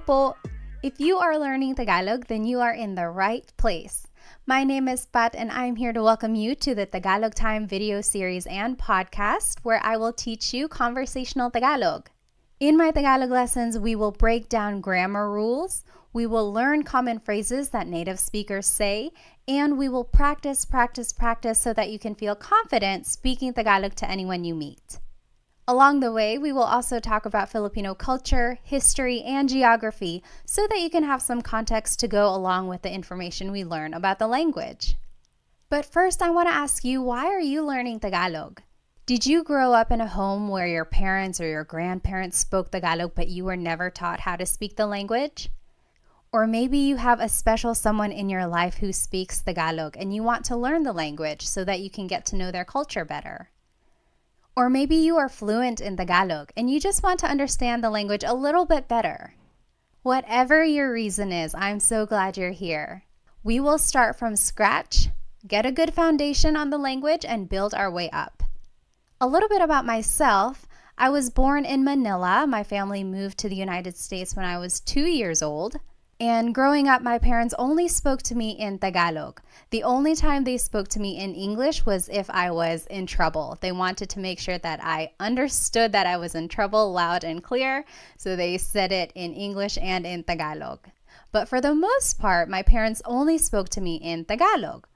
po! If you are learning Tagalog, then you are in the right place. My name is Pat and I'm here to welcome you to the Tagalog Time video series and podcast where I will teach you conversational Tagalog. In my Tagalog lessons, we will break down grammar rules, we will learn common phrases that native speakers say, and we will practice so that you can feel confident speaking Tagalog to anyone you meet. Along the way, we will also talk about Filipino culture, history, and geography so that you can have some context to go along with the information we learn about the language. But first, I want to ask you, why are you learning Tagalog? Did you grow up in a home where your parents or your grandparents spoke Tagalog but you were never taught how to speak the language? Or maybe you have a special someone in your life who speaks Tagalog and you want to learn the language so that you can get to know their culture better. Or maybe you are fluent in Tagalog and you just want to understand the language a little bit better. Whatever your reason is, I'm so glad you're here. We will start from scratch, get a good foundation on the language, and build our way up. A little bit about myself. I was born in Manila. My family moved to the United States when I was 2 years old. And growing up, my parents only spoke to me in Tagalog. The only time they spoke to me in English was if I was in trouble. They wanted to make sure that I understood that I was in trouble loud and clear, so they said it in English and in Tagalog. But for the most part, my parents only spoke to me in Tagalog.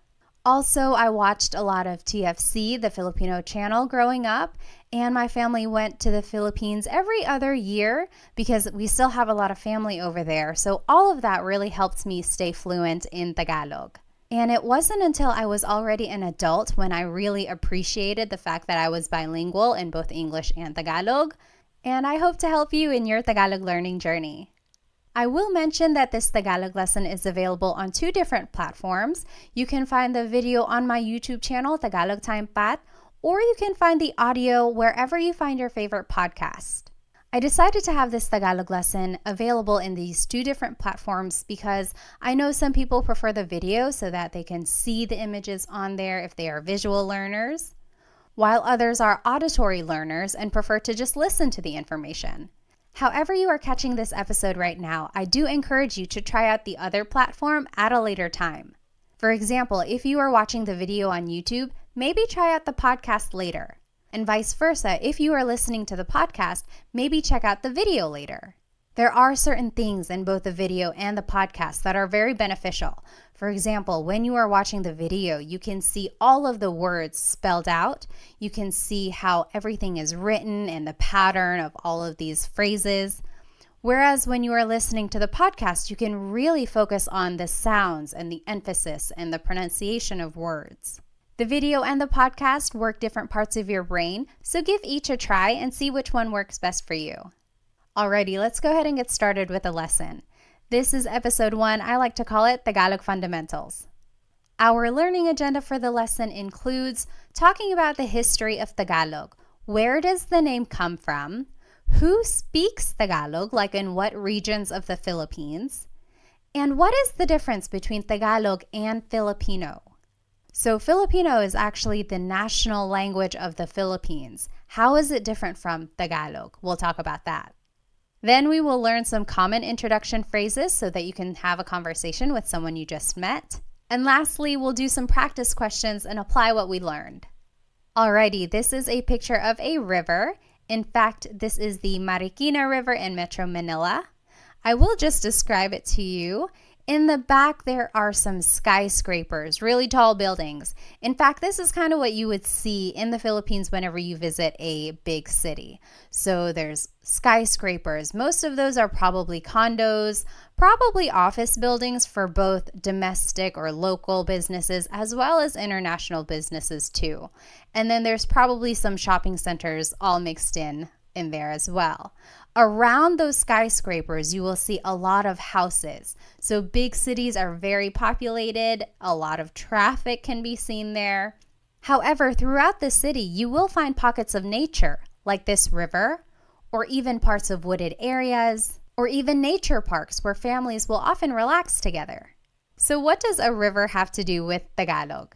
Also, I watched a lot of TFC, the Filipino channel, growing up, and my family went to the Philippines every other year because we still have a lot of family over there. So all of that really helped me stay fluent in Tagalog. And it wasn't until I was already an adult when I really appreciated the fact that I was bilingual in both English and Tagalog. And I hope to help you in your Tagalog learning journey. I will mention that this Tagalog lesson is available on 2 different platforms. You can find the video on my YouTube channel, Tagalog Time Pat, or you can find the audio wherever you find your favorite podcast. I decided to have this Tagalog lesson available in these 2 different platforms because I know some people prefer the video so that they can see the images on there if they are visual learners, while others are auditory learners and prefer to just listen to the information. However you are catching this episode right now, I do encourage you to try out the other platform at a later time. For example, if you are watching the video on YouTube, maybe try out the podcast later. And vice versa, if you are listening to the podcast, maybe check out the video later. There are certain things in both the video and the podcast that are very beneficial. For example, when you are watching the video, you can see all of the words spelled out. You can see how everything is written and the pattern of all of these phrases. Whereas when you are listening to the podcast, you can really focus on the sounds and the emphasis and the pronunciation of words. The video and the podcast work different parts of your brain, so give each a try and see which one works best for you. Alrighty, let's go ahead and get started with the lesson. This is episode 1. I like to call it Tagalog Fundamentals. Our learning agenda for the lesson includes talking about the history of Tagalog. Where does the name come from? Who speaks Tagalog, like in what regions of the Philippines? And what is the difference between Tagalog and Filipino? So Filipino is actually the national language of the Philippines. How is it different from Tagalog? We'll talk about that. Then we will learn some common introduction phrases so that you can have a conversation with someone you just met. And lastly, we'll do some practice questions and apply what we learned. Alrighty, this is a picture of a river. In fact, this is the Marikina River in Metro Manila. I will just describe it to you. In the back, there are some skyscrapers, really tall buildings. In fact, this is kind of what you would see in the Philippines whenever you visit a big city. So there's skyscrapers. Most of those are probably condos, probably office buildings for both domestic or local businesses as well as international businesses too. And then there's probably some shopping centers all mixed in there as well. Around those skyscrapers, you will see a lot of houses. So big cities are very populated. A lot of traffic can be seen there. However, throughout the city, you will find pockets of nature, like this river, or even parts of wooded areas, or even nature parks where families will often relax together. So what does a river have to do with Tagalog?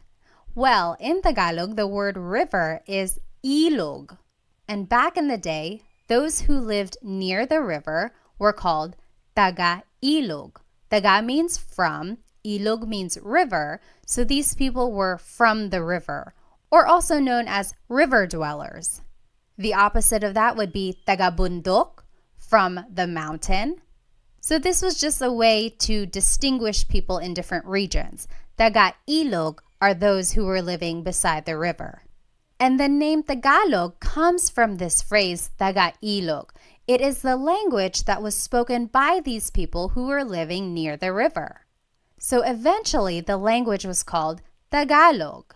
Well, in Tagalog, the word river is ilog. And back in the day, those who lived near the river were called taga-ilog. Taga means from, ilog means river, so these people were from the river, or also known as river dwellers. The opposite of that would be taga-bundok, from the mountain. So this was just a way to distinguish people in different regions. Taga-ilog are those who were living beside the river. And the name Tagalog comes from this phrase, taga-ilog. It is the language that was spoken by these people who were living near the river. So eventually, the language was called Tagalog.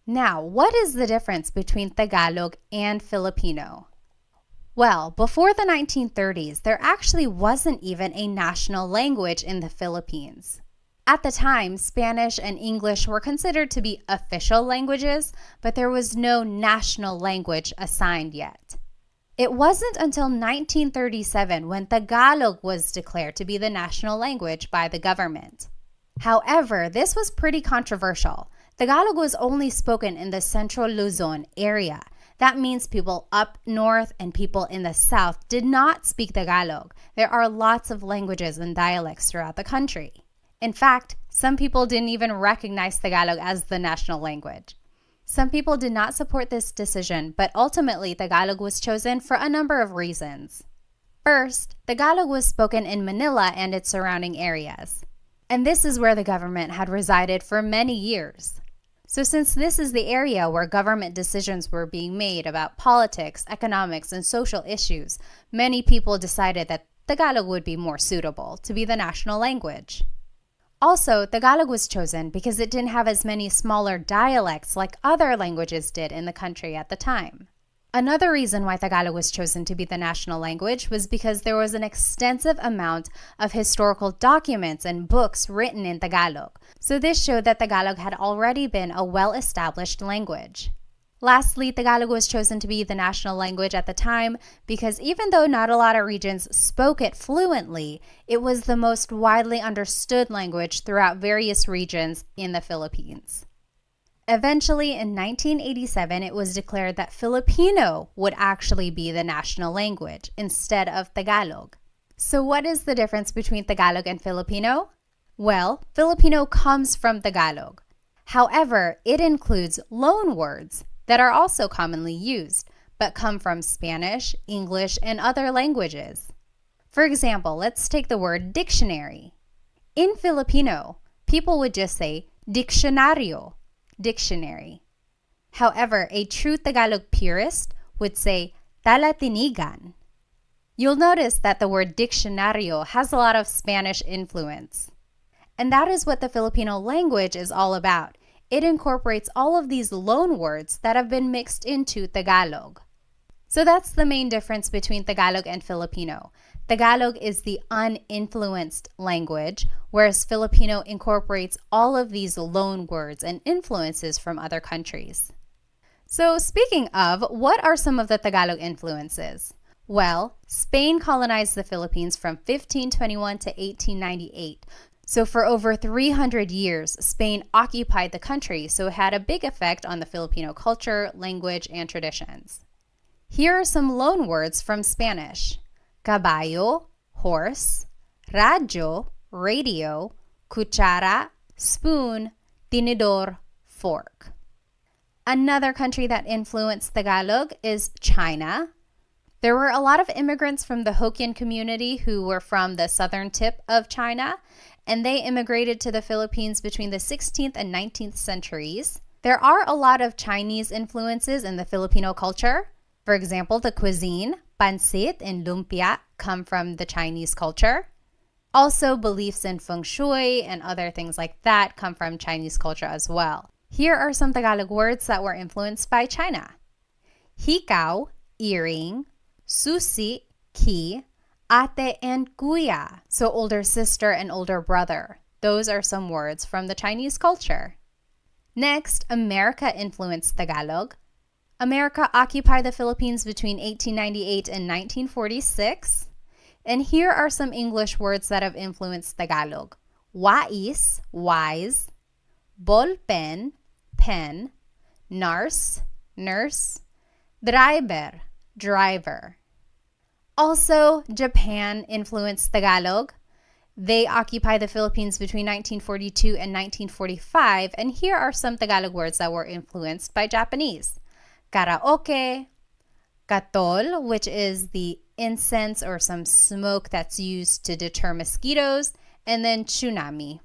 Now, what is the difference between Tagalog and Filipino? Well, before the 1930s, there actually wasn't even a national language in the Philippines. At the time, Spanish and English were considered to be official languages, but there was no national language assigned yet. It wasn't until 1937 when Tagalog was declared to be the national language by the government. However, this was pretty controversial. Tagalog was only spoken in the Central Luzon area. That means people up north and people in the south did not speak Tagalog. There are lots of languages and dialects throughout the country. In fact, some people didn't even recognize Tagalog as the national language. Some people did not support this decision, but ultimately Tagalog was chosen for a number of reasons. First, Tagalog was spoken in Manila and its surrounding areas. And this is where the government had resided for many years. So since this is the area where government decisions were being made about politics, economics, and social issues, many people decided that Tagalog would be more suitable to be the national language. Also, Tagalog was chosen because it didn't have as many smaller dialects like other languages did in the country at the time. Another reason why Tagalog was chosen to be the national language was because there was an extensive amount of historical documents and books written in Tagalog. So this showed that Tagalog had already been a well-established language. Lastly, Tagalog was chosen to be the national language at the time because even though not a lot of regions spoke it fluently, it was the most widely understood language throughout various regions in the Philippines. Eventually, in 1987, it was declared that Filipino would actually be the national language instead of Tagalog. So what is the difference between Tagalog and Filipino? Well, Filipino comes from Tagalog. However, it includes loan words that are also commonly used, but come from Spanish, English, and other languages. For example, let's take the word dictionary. In Filipino, people would just say diccionario, dictionary. However, a true Tagalog purist would say talatinigan. You'll notice that the word diccionario has a lot of Spanish influence. And that is what the Filipino language is all about. It incorporates all of these loan words that have been mixed into Tagalog. So that's the main difference between Tagalog and Filipino. Tagalog is the uninfluenced language, whereas Filipino incorporates all of these loan words and influences from other countries. So speaking of, what are some of the Tagalog influences? Well, Spain colonized the Philippines from 1521 to 1898. So for over 300 years, Spain occupied the country, so it had a big effect on the Filipino culture, language, and traditions. Here are some loan words from Spanish. Caballo, horse, radyo, radio, cuchara, spoon, tinidor, fork. Another country that influenced Tagalog is China. There were a lot of immigrants from the Hokkien community who were from the southern tip of China, and they immigrated to the Philippines between the 16th and 19th centuries. There are a lot of Chinese influences in the Filipino culture. For example, the cuisine, pancit and lumpia, come from the Chinese culture. Also, beliefs in feng shui and other things like that come from Chinese culture as well. Here are some Tagalog words that were influenced by China. Hikaw, earring, susi, key, ate and kuya, so older sister and older brother. Those are some words from the Chinese culture. Next, America influenced Tagalog. America occupied the Philippines between 1898 and 1946. And here are some English words that have influenced Tagalog. Wais, wise, ballpen, pen, nurse, nurse, driver, driver. Also, Japan influenced Tagalog. They occupy the Philippines between 1942 and 1945, and here are some Tagalog words that were influenced by Japanese. Karaoke, katol, which is the incense or some smoke that's used to deter mosquitoes, and then tsunami.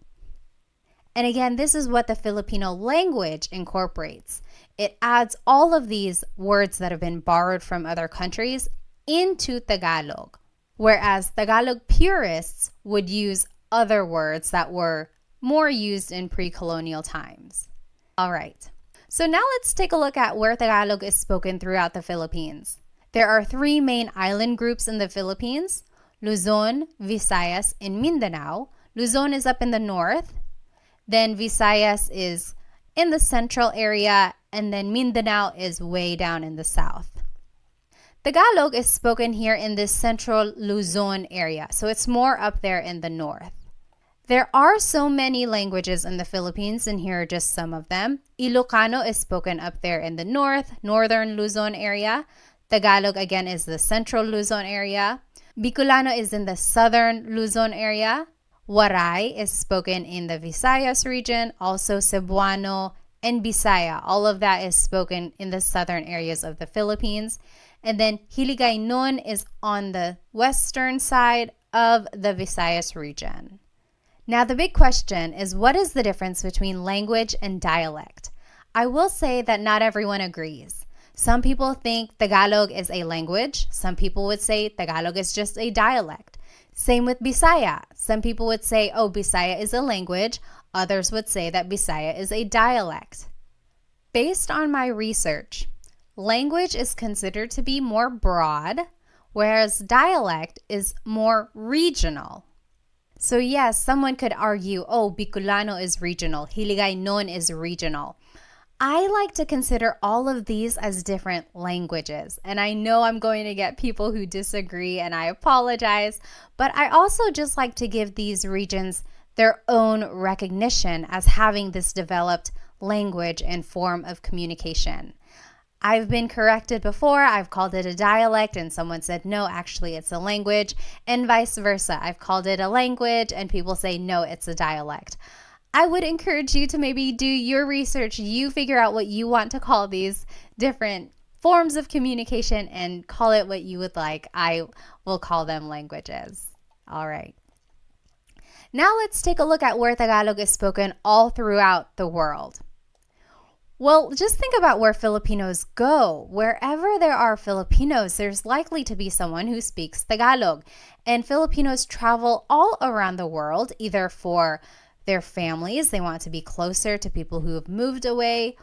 And again, this is what the Filipino language incorporates. It adds all of these words that have been borrowed from other countries into Tagalog, whereas Tagalog purists would use other words that were more used in pre-colonial times. All right, so now let's take a look at where Tagalog is spoken throughout the Philippines. There are three main island groups in the Philippines: Luzon, Visayas, and Mindanao. Luzon is up in the north, then Visayas is in the central area, and then Mindanao is way down in the south. Tagalog is spoken here in this central Luzon area, so it's more up there in the north. There are so many languages in the Philippines, and here are just some of them. Ilocano is spoken up there in the north, northern Luzon area. Tagalog again is the central Luzon area. Bicolano is in the southern Luzon area. Waray is spoken in the Visayas region, also Cebuano and Bisaya. All of that is spoken in the southern areas of the Philippines. And then Hiligaynon is on the western side of the Visayas region. Now the big question is, what is the difference between language and dialect? I will say that not everyone agrees. Some people think Tagalog is a language. Some people would say Tagalog is just a dialect. Same with Bisaya. Some people would say, oh, Bisaya is a language. Others would say that Bisaya is a dialect. Based on my research, language is considered to be more broad, whereas dialect is more regional. So yes, someone could argue, oh, Bicolano is regional, Hiligaynon is regional. I like to consider all of these as different languages, and I know I'm going to get people who disagree, and I apologize, but I also just like to give these regions their own recognition as having this developed language and form of communication. I've been corrected before. I've called it a dialect and someone said, no, actually it's a language, and vice versa. I've called it a language and people say, no, it's a dialect. I would encourage you to maybe do your research. You figure out what you want to call these different forms of communication and call it what you would like. I will call them languages. All right. Now let's take a look at where Tagalog is spoken all throughout the world. Well, just think about where Filipinos go. Wherever there are Filipinos, there's likely to be someone who speaks Tagalog. And Filipinos travel all around the world, either for their families, they want to be closer to people who have moved away,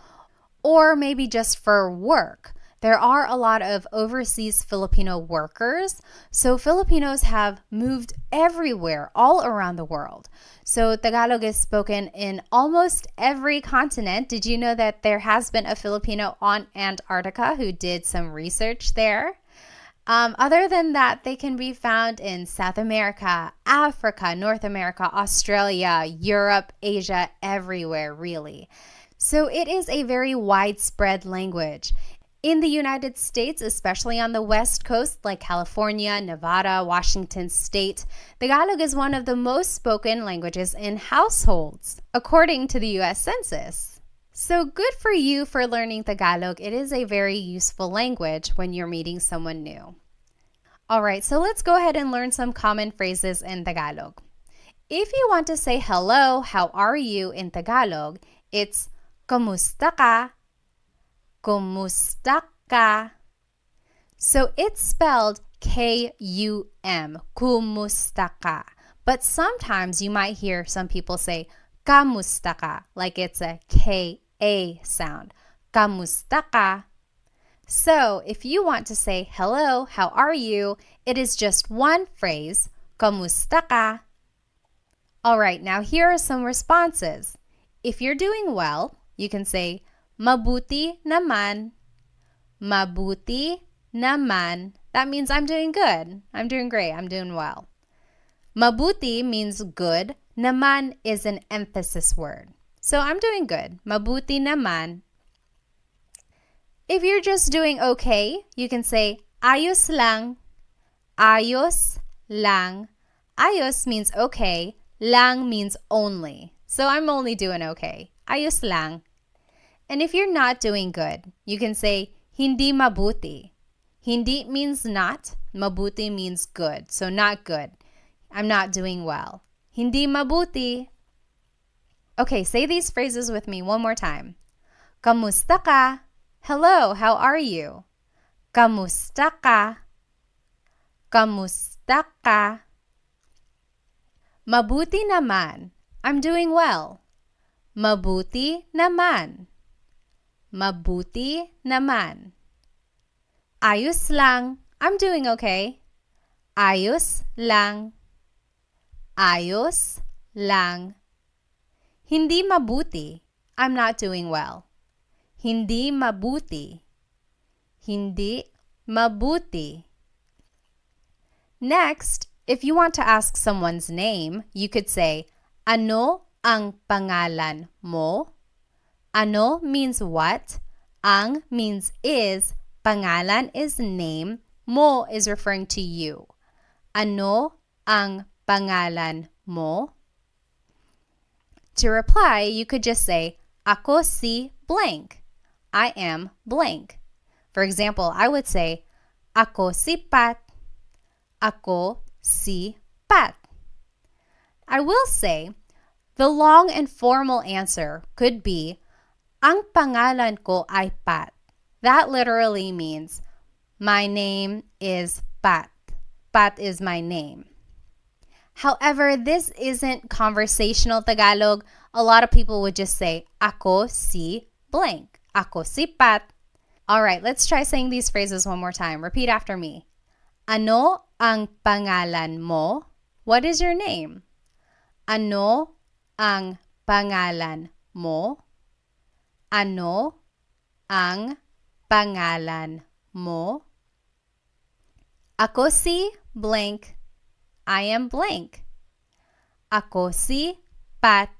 or maybe just for work. There are a lot of overseas Filipino workers, so Filipinos have moved everywhere, all around the world. So Tagalog is spoken in almost every continent. Did you know that there has been a Filipino on Antarctica who did some research there? Other than that, they can be found in South America, Africa, North America, Australia, Europe, Asia, everywhere really. So it is a very widespread language. In the United States, especially on the West Coast, like California, Nevada, Washington State, Tagalog is one of the most spoken languages in households, according to the U.S. Census. So good for you for learning Tagalog. It is a very useful language when you're meeting someone new. All right, so let's go ahead and learn some common phrases in Tagalog. If you want to say hello, how are you in Tagalog, it's Kumusta ka? Kumusta ka? So it's spelled K-U-M, kumusta ka. But sometimes you might hear some people say kamusta ka, like it's a K-A sound. Kamusta ka? So if you want to say hello, how are you, it is just one phrase, kamusta ka? All right, now here are some responses. If you're doing well, you can say mabuti naman. Mabuti naman. That means I'm doing good. I'm doing great. I'm doing well. Mabuti means good. Naman is an emphasis word. So I'm doing good. Mabuti naman. If you're just doing okay, you can say ayos lang. Ayos lang. Ayos means okay. Lang means only. So I'm only doing okay. Ayos lang. And if you're not doing good, you can say hindi mabuti. Hindi means not. Mabuti means good. So not good. I'm not doing well. Hindi mabuti. Okay, say these phrases with me one more time. Kamusta ka? Hello, how are you? Kamusta ka? Kamusta ka? Mabuti naman. I'm doing well. Mabuti naman. Mabuti naman. Ayos lang. I'm doing okay. Ayos lang. Ayos lang. Hindi mabuti. I'm not doing well. Hindi mabuti. Hindi mabuti. Next, if you want to ask someone's name, you could say, ano ang pangalan mo? Ano means what? Ang means is. Pangalan is name. Mo is referring to you. Ano ang pangalan mo? To reply, you could just say, ako si blank. I am blank. For example, I would say, ako si Pat. Ako si Pat. I will say, the long and formal answer could be, ang pangalan ko ay Pat. That literally means, my name is Pat. Pat is my name. However, this isn't conversational Tagalog. A lot of people would just say, ako si blank. Ako si Pat. All right, let's try saying these phrases one more time. Repeat after me. Ano ang pangalan mo? What is your name? Ano ang pangalan mo? Ano ang pangalan mo? Ako si blank. I am blank. Ako si Pat.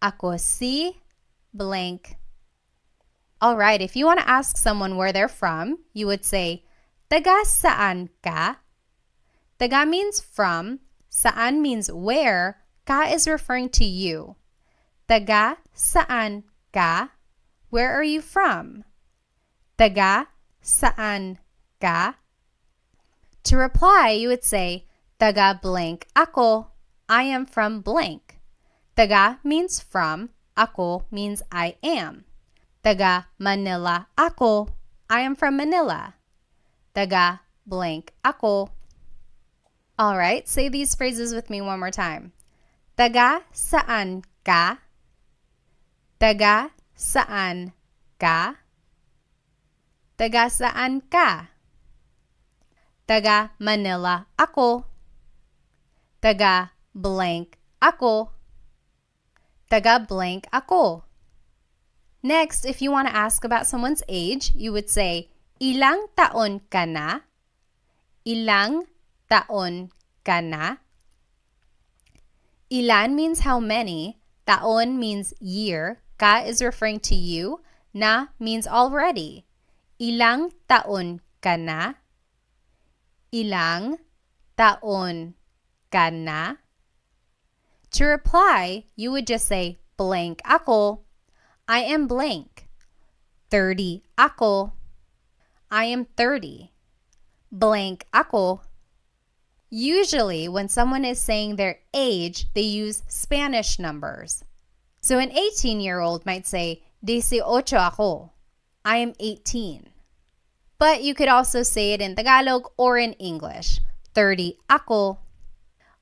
Ako si blank. All right, if you want to ask someone where they're from, you would say, taga saan ka? Taga means from. Saan means where. Ka is referring to you. Taga saan ka? Where are you from? Taga saan ka? To reply, you would say, taga blank ako. I am from blank. Taga means from. Ako means I am. Taga Manila ako. I am from Manila. Taga blank ako. All right, say these phrases with me one more time. Taga saan ka? Taga saan ka? Taga saan ka? Taga Manila ako. Taga blank ako. Taga blank ako. Next, if you want to ask about someone's age, you would say, ilang taon ka na? Ilang taon ka na? Ilan means how many. Taon means year. Ka is referring to you. Na means already. Ilang taon ka na? Ilang taon ka na? To reply, you would just say, blank ako. I am blank. 30 ako. I am 30. Blank ako. Usually, when someone is saying their age, they use Spanish numbers. So an 18-year-old might say, 18 ako. I am 18. But you could also say it in Tagalog or in English. 30 ako.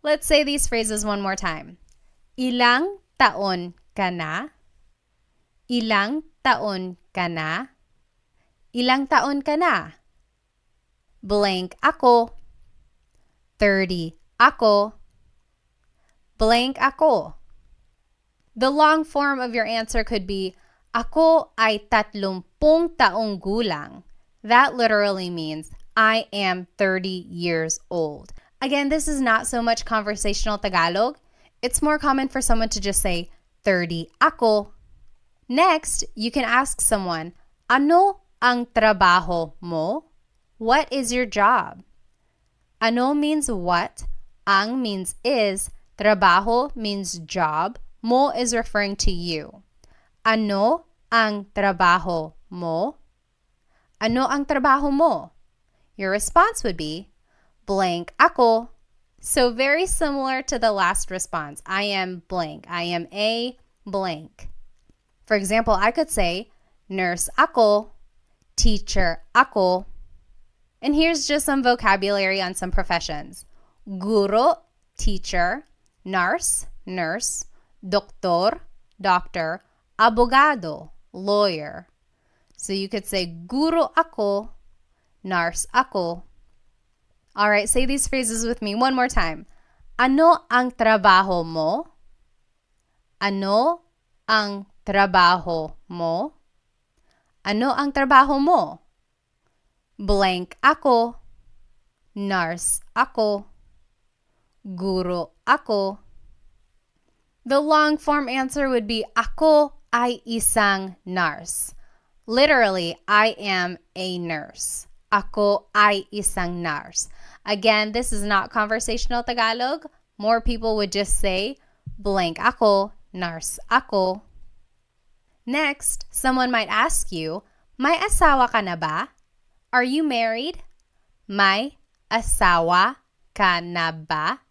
Let's say these phrases one more time. Ilang taon ka na? Ilang taon ka na? Ilang taon ka na? Blank ako. 30 ako. Blank ako. The long form of your answer could be, ako ay 30 taong gulang. That literally means, I am 30 years old. Again, this is not so much conversational Tagalog. It's more common for someone to just say, 30 ako. Next, you can ask someone, ano ang trabaho mo? What is your job? Ano means what? Ang means is, trabaho means job, mo is referring to you. Ano ang trabaho mo? Ano ang trabaho mo? Your response would be, blank ako. So very similar to the last response. I am blank. I am a blank. For example, I could say, nurse ako, teacher ako. And here's just some vocabulary on some professions. Guro, teacher. Nurse, nurse. Doktor, doctor. Abogado, lawyer. So you could say, guro ako, nurse ako. All right, say these phrases with me one more time. Ano ang trabaho mo? Ano ang trabaho mo? Ano ang trabaho mo? Blank ako. Nurse ako. Guro ako. The long form answer would be, ako ay isang nurse. Literally, I am a nurse. Ako ay isang nurse. Again, this is not conversational Tagalog. More people would just say, blank ako, nurse ako. Next, someone might ask you, may asawa ka na ba? Are you married? May asawa ka na ba?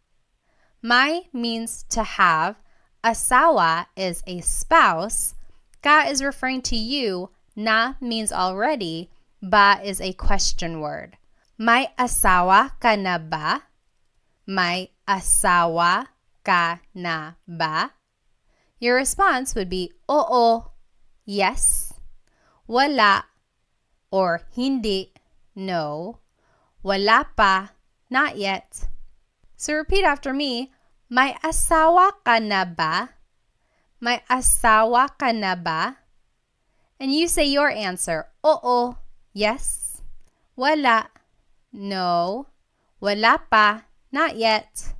May means to have. Asawa is a spouse. Ka is referring to you. Na means already. Ba is a question word. May asawa ka na ba? May asawa ka na ba? Your response would be, oo, yes, wala, or hindi, no, wala pa, not yet. So repeat after me, may asawa ka na ba? May asawa ka na ba? And you say your answer, oo, yes, wala, no, wala pa, not yet.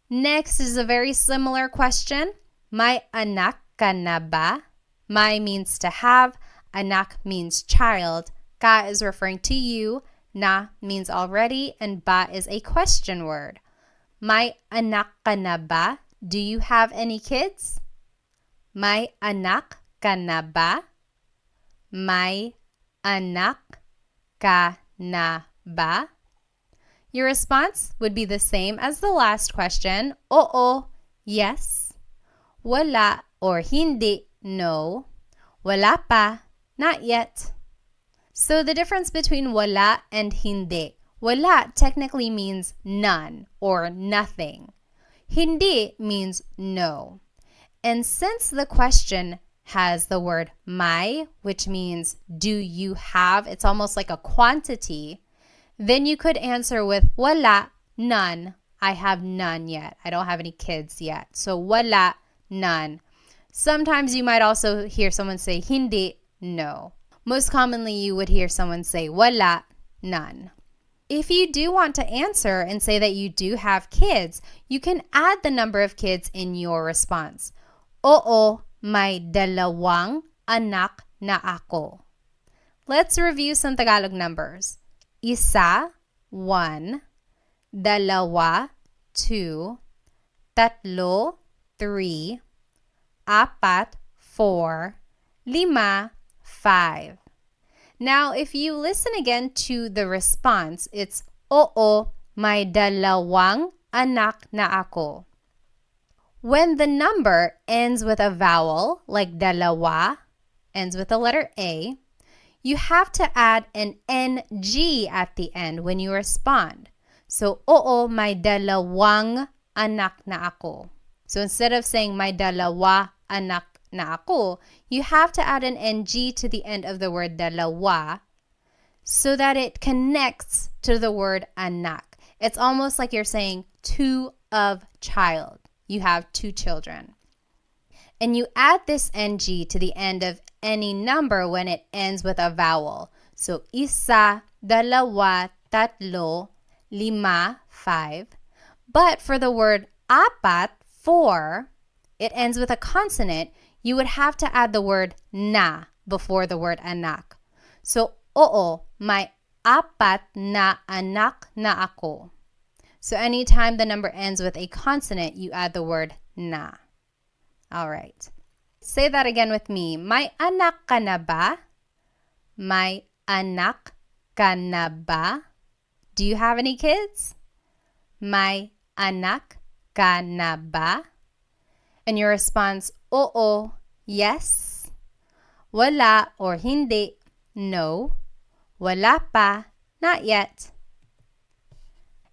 Next is a very similar question. May anak ka na ba? May means to have. Anak means child. Ka is referring to you. Na means already. And ba is a question word. May anak ka na ba? Do you have any kids? May anak ka na ba? May anak ka na ba? Your response would be the same as the last question. Oo, yes. Wala or hindi, no. Wala pa, not yet. So the difference between wala and hindi. Wala technically means none or nothing. Hindi means no. And since the question has the word may, which means do you have, it's almost like a quantity, then you could answer with wala, none. I have none yet. I don't have any kids yet. So wala, none. Sometimes you might also hear someone say hindi, no. Most commonly you would hear someone say wala, none. If you do want to answer and say that you do have kids, you can add the number of kids in your response. Oo, may dalawang anak na ako. Let's review some Tagalog numbers. Isa, 1, dalawa, 2, tatlo, 3, apat, 4, 5, 5. Now, if you listen again to the response, it's oo, may dalawang anak na ako. When the number ends with a vowel, like dalawa, ends with the letter A, you have to add an NG at the end when you respond. So, oo, may dalawang anak na ako. So, instead of saying may dalawa anak na ako, you have to add an NG to the end of the word dalawa so that it connects to the word anak. It's almost like you're saying two of child. You have 2 children. And you add this NG to the end of any number when it ends with a vowel. So, isa, dalawa, tatlo, 5, 5. But for the word apat, 4, it ends with a consonant. You would have to add the word na before the word anak. So, oo, may apat na anak na ako. So anytime the number ends with a consonant, you add the word na. All right. Say that again with me. May anak ka na ba? May anak ka na ba? Do you have any kids? May anak ka na ba? And your response, oo, yes. Wala or hindi, no. Wala pa, not yet.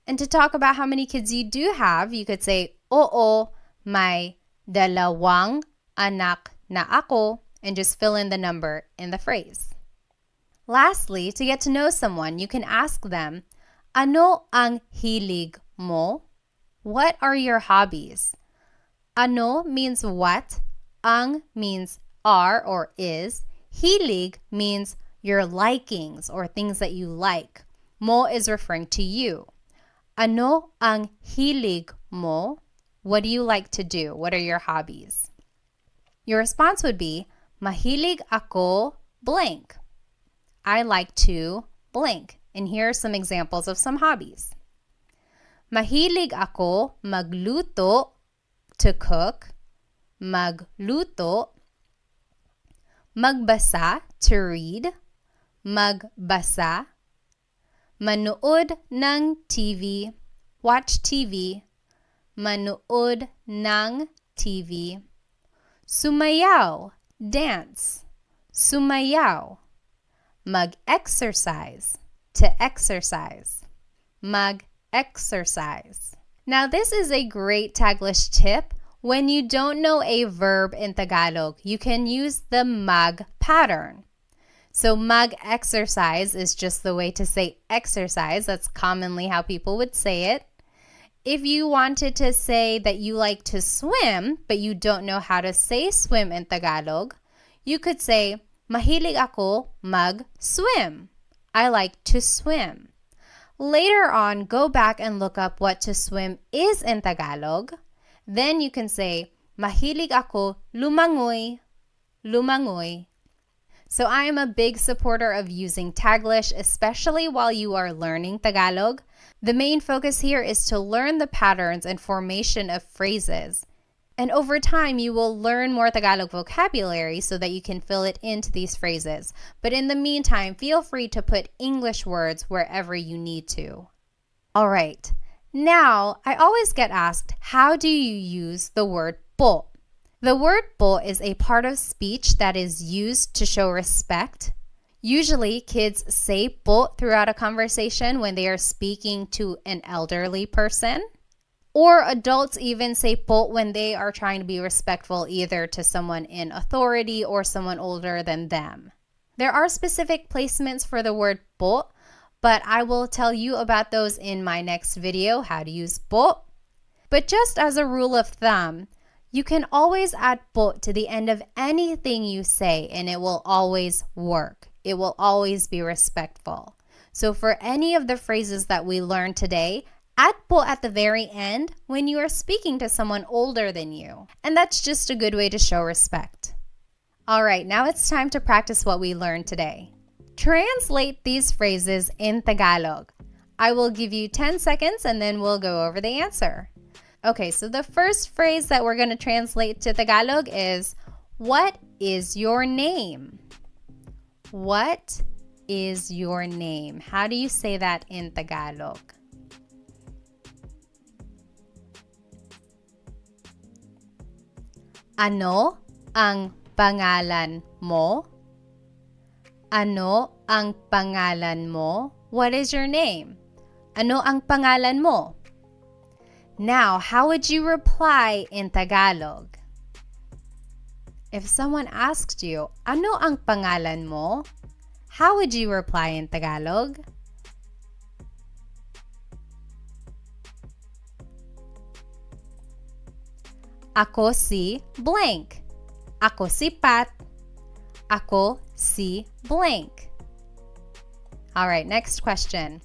And to talk about how many kids you do have, you could say, oo, may dalawang anak na ako, and just fill in the number in the phrase. Lastly, to get to know someone, you can ask them, ano ang hilig mo? What are your hobbies? Ano means what, ang means are or is, hilig means your likings or things that you like. Mo is referring to you. Ano ang hilig mo? What do you like to do? What are your hobbies? Your response would be, mahilig ako blank. I like to blank. And here are some examples of some hobbies. Mahilig ako magluto, to cook, magluto, magbasa, to read, magbasa, manood ng TV, watch TV, manood ng TV, sumayaw, dance, sumayaw, mag-exercise, to exercise, mag-exercise. Now this is a great Taglish tip. When you don't know a verb in Tagalog, you can use the mag pattern. So mag-exercise is just the way to say exercise. That's commonly how people would say it. If you wanted to say that you like to swim, but you don't know how to say swim in Tagalog, you could say, mahilig ako mag-swim. I like to swim. Later on, go back and look up what to swim is in Tagalog. Then you can say, mahilig ako lumangoy, lumangoy. So I am a big supporter of using Taglish, especially while you are learning Tagalog. The main focus here is to learn the patterns and formation of phrases. And over time, you will learn more Tagalog vocabulary so that you can fill it into these phrases. But in the meantime, feel free to put English words wherever you need to. All right. Now, I always get asked, how do you use the word po? The word po is a part of speech that is used to show respect. Usually, kids say po throughout a conversation when they are speaking to an elderly person. Or adults even say po when they are trying to be respectful either to someone in authority or someone older than them. There are specific placements for the word po, but I will tell you about those in my next video, how to use po. But just as a rule of thumb, you can always add po to the end of anything you say and it will always work. It will always be respectful. So for any of the phrases that we learned today, add po at the very end when you are speaking to someone older than you. And that's just a good way to show respect. All right, now it's time to practice what we learned today. Translate these phrases in Tagalog. I will give you 10 seconds and then we'll go over the answer. Okay, so the first phrase that we're going to translate to Tagalog is, what is your name? What is your name? How do you say that in Tagalog? Ano ang pangalan mo? Ano ang pangalan mo? What is your name? Ano ang pangalan mo? Now, how would you reply in Tagalog? If someone asked you, ano ang pangalan mo? How would you reply in Tagalog? Ako si blank. Ako si Pat. Ako si blank. All right, next question.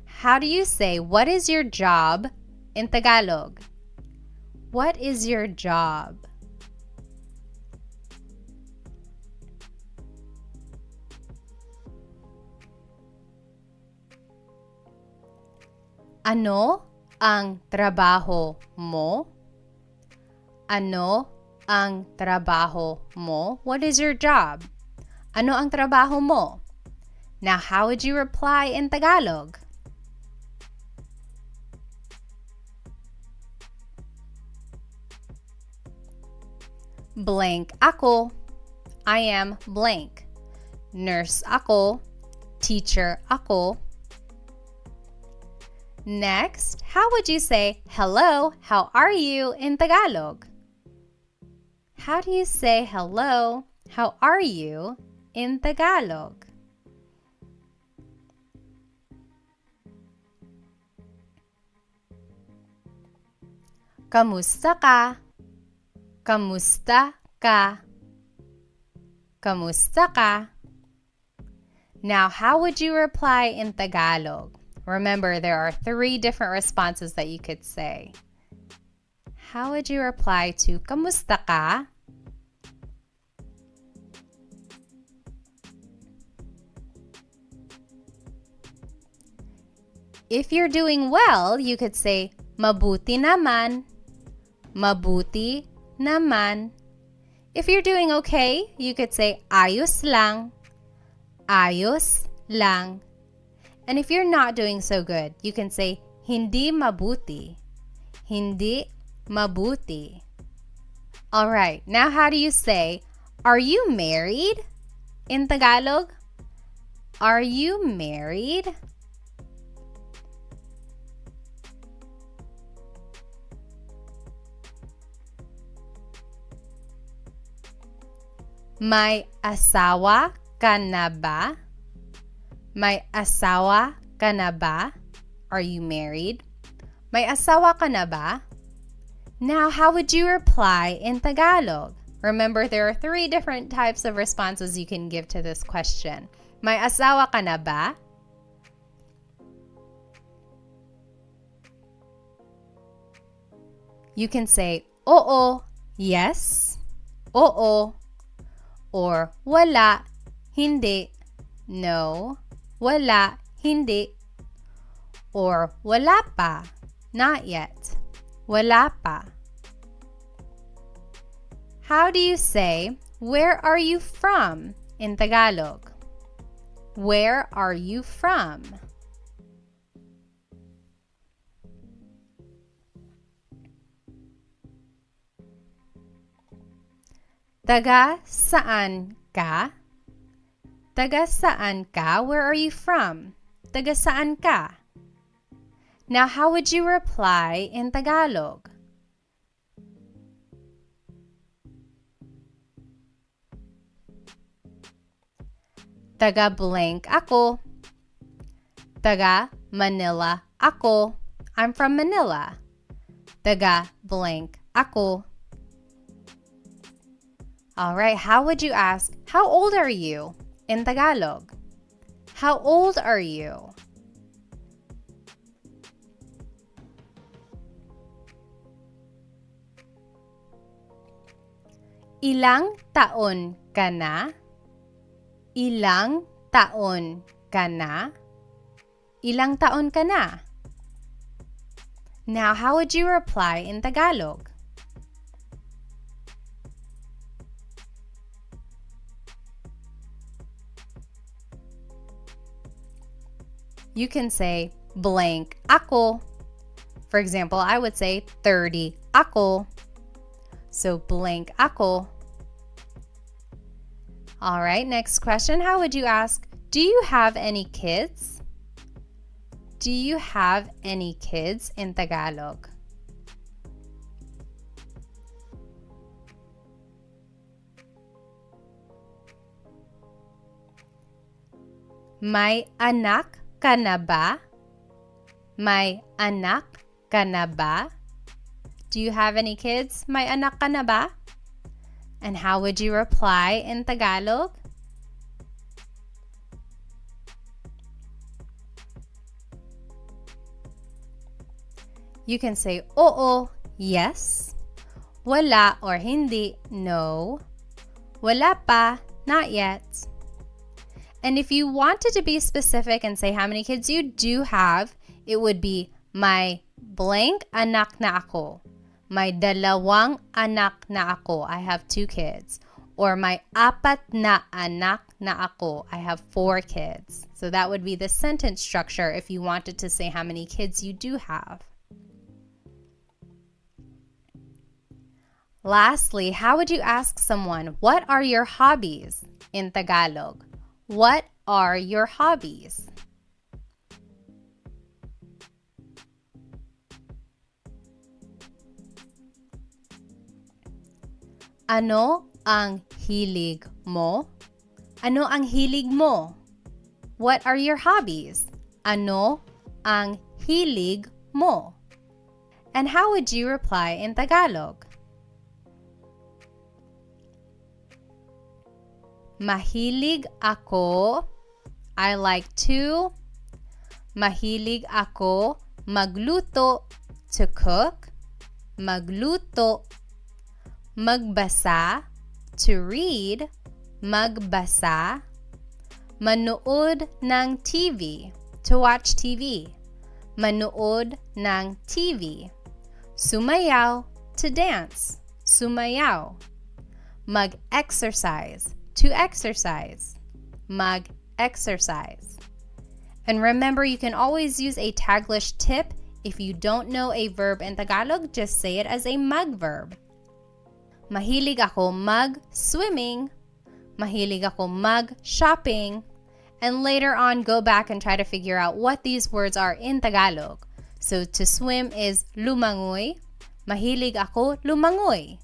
How do you say, what is your job in Tagalog? What is your job? Ano ang trabaho mo? Ano ang trabaho mo? What is your job? Ano ang trabaho mo? Now, how would you reply in Tagalog? Blank ako. I am blank. Nurse ako. Teacher ako. Next, how would you say, hello, how are you in Tagalog? How do you say hello, how are you in Tagalog? Kamusta ka? Kamusta ka? Kamusta ka? Now, how would you reply in Tagalog? Remember, there are 3 different responses that you could say. How would you reply to kamusta ka? If you're doing well, you could say mabuti naman. Mabuti naman. If you're doing okay, you could say ayos lang. Ayos lang. And if you're not doing so good, you can say hindi mabuti. Hindi mabuti. All right, now how do you say, are you married in Tagalog? Are you married? May asawa ka na ba? May asawa ka na ba? Are you married? May asawa ka na ba? Now, how would you reply in Tagalog? Remember, there are 3 different types of responses you can give to this question. May asawa ka na ba? You can say, oo, yes, oo, or wala, hindi, no, wala, hindi, or wala pa, not yet, wala pa. How do you say, where are you from in Tagalog? Where are you from? Taga saan ka? Taga saan ka? Where are you from? Taga saan ka? Now, how would you reply in Tagalog? Taga blank ako. Taga Manila ako. I'm from Manila. Taga blank ako. All right, how would you ask, how old are you in Tagalog? How old are you? Ilang taon ka na? Ilang taon ka na? Ilang taon ka na? Now, how would you reply in Tagalog? You can say blank ako. For example, I would say 30 ako. So blank ako. All right, next question. How would you ask, do you have any kids? Do you have any kids in Tagalog? May anak ka na ba? May anak ka na ba? Do you have any kids? May anak ka na ba? And how would you reply in Tagalog? You can say, oo, yes. Wala or hindi, no. Wala pa, not yet. And if you wanted to be specific and say how many kids you do have, it would be may blank anak na ako. May dalawang anak na ako. I have 2 kids. Or may apat na anak na ako. I have 4 kids. So that would be the sentence structure if you wanted to say how many kids you do have. Lastly, how would you ask someone, what are your hobbies in Tagalog? What are your hobbies? Ano ang hilig mo? Ano ang hilig mo? What are your hobbies? Ano ang hilig mo? And how would you reply in Tagalog? Mahilig ako. I like to. Mahilig ako magluto, to cook. Magluto. Magbasa, to read. Magbasa. Manood ng TV, to watch TV. Manood ng TV. Sumayaw, to dance. Sumayaw. Mag-exercise, to exercise. Mag-exercise. And remember, you can always use a Taglish tip. If you don't know a verb in Tagalog, just say it as a mag verb. Mahilig ako mag-swimming. Mahilig ako mag-shopping. And later on, go back and try to figure out what these words are in Tagalog. So to swim is lumangoy. Mahilig ako lumangoy.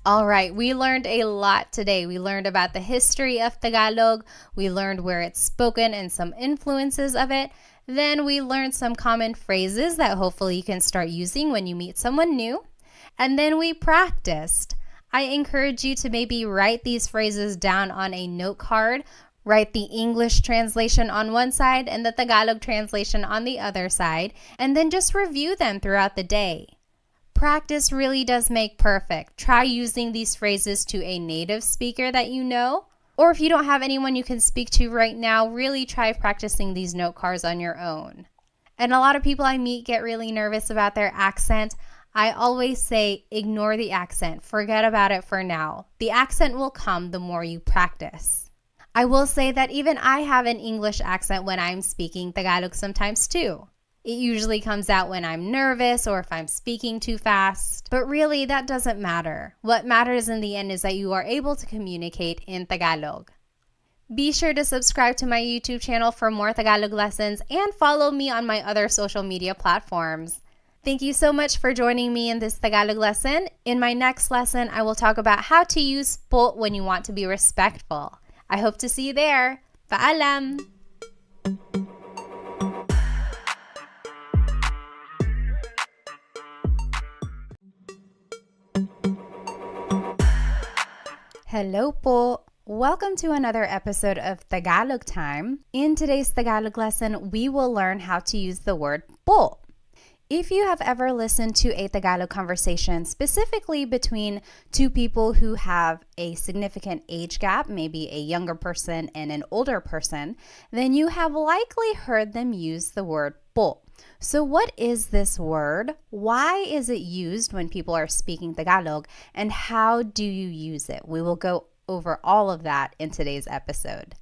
All right, we learned a lot today. We learned about the history of Tagalog. We learned where it's spoken and some influences of it. Then we learned some common phrases that hopefully you can start using when you meet someone new. And then we practiced. I encourage you to maybe write these phrases down on a note card. Write the English translation on one side and the Tagalog translation on the other side. And then just review them throughout the day. Practice really does make perfect. Try using these phrases to a native speaker that you know. Or if you don't have anyone you can speak to right now, really try practicing these note cards on your own. And a lot of people I meet get really nervous about their accent. I always say, ignore the accent. Forget about it for now. The accent will come the more you practice. I will say that even I have an English accent when I'm speaking Tagalog sometimes too. It usually comes out when I'm nervous or if I'm speaking too fast. But really, that doesn't matter. What matters in the end is that you are able to communicate in Tagalog. Be sure to subscribe to my YouTube channel for more Tagalog lessons and follow me on my other social media platforms. Thank you so much for joining me in this Tagalog lesson. In my next lesson, I will talk about how to use po when you want to be respectful. I hope to see you there. Paalam! Hello po! Welcome to another episode of Tagalog Time. In today's Tagalog lesson, we will learn how to use the word po. If you have ever listened to a Tagalog conversation, specifically between two people who have a significant age gap, maybe a younger person and an older person, then you have likely heard them use the word po. So what is this word? Why is it used when people are speaking Tagalog? And how do you use it? We will go over all of that in today's episode.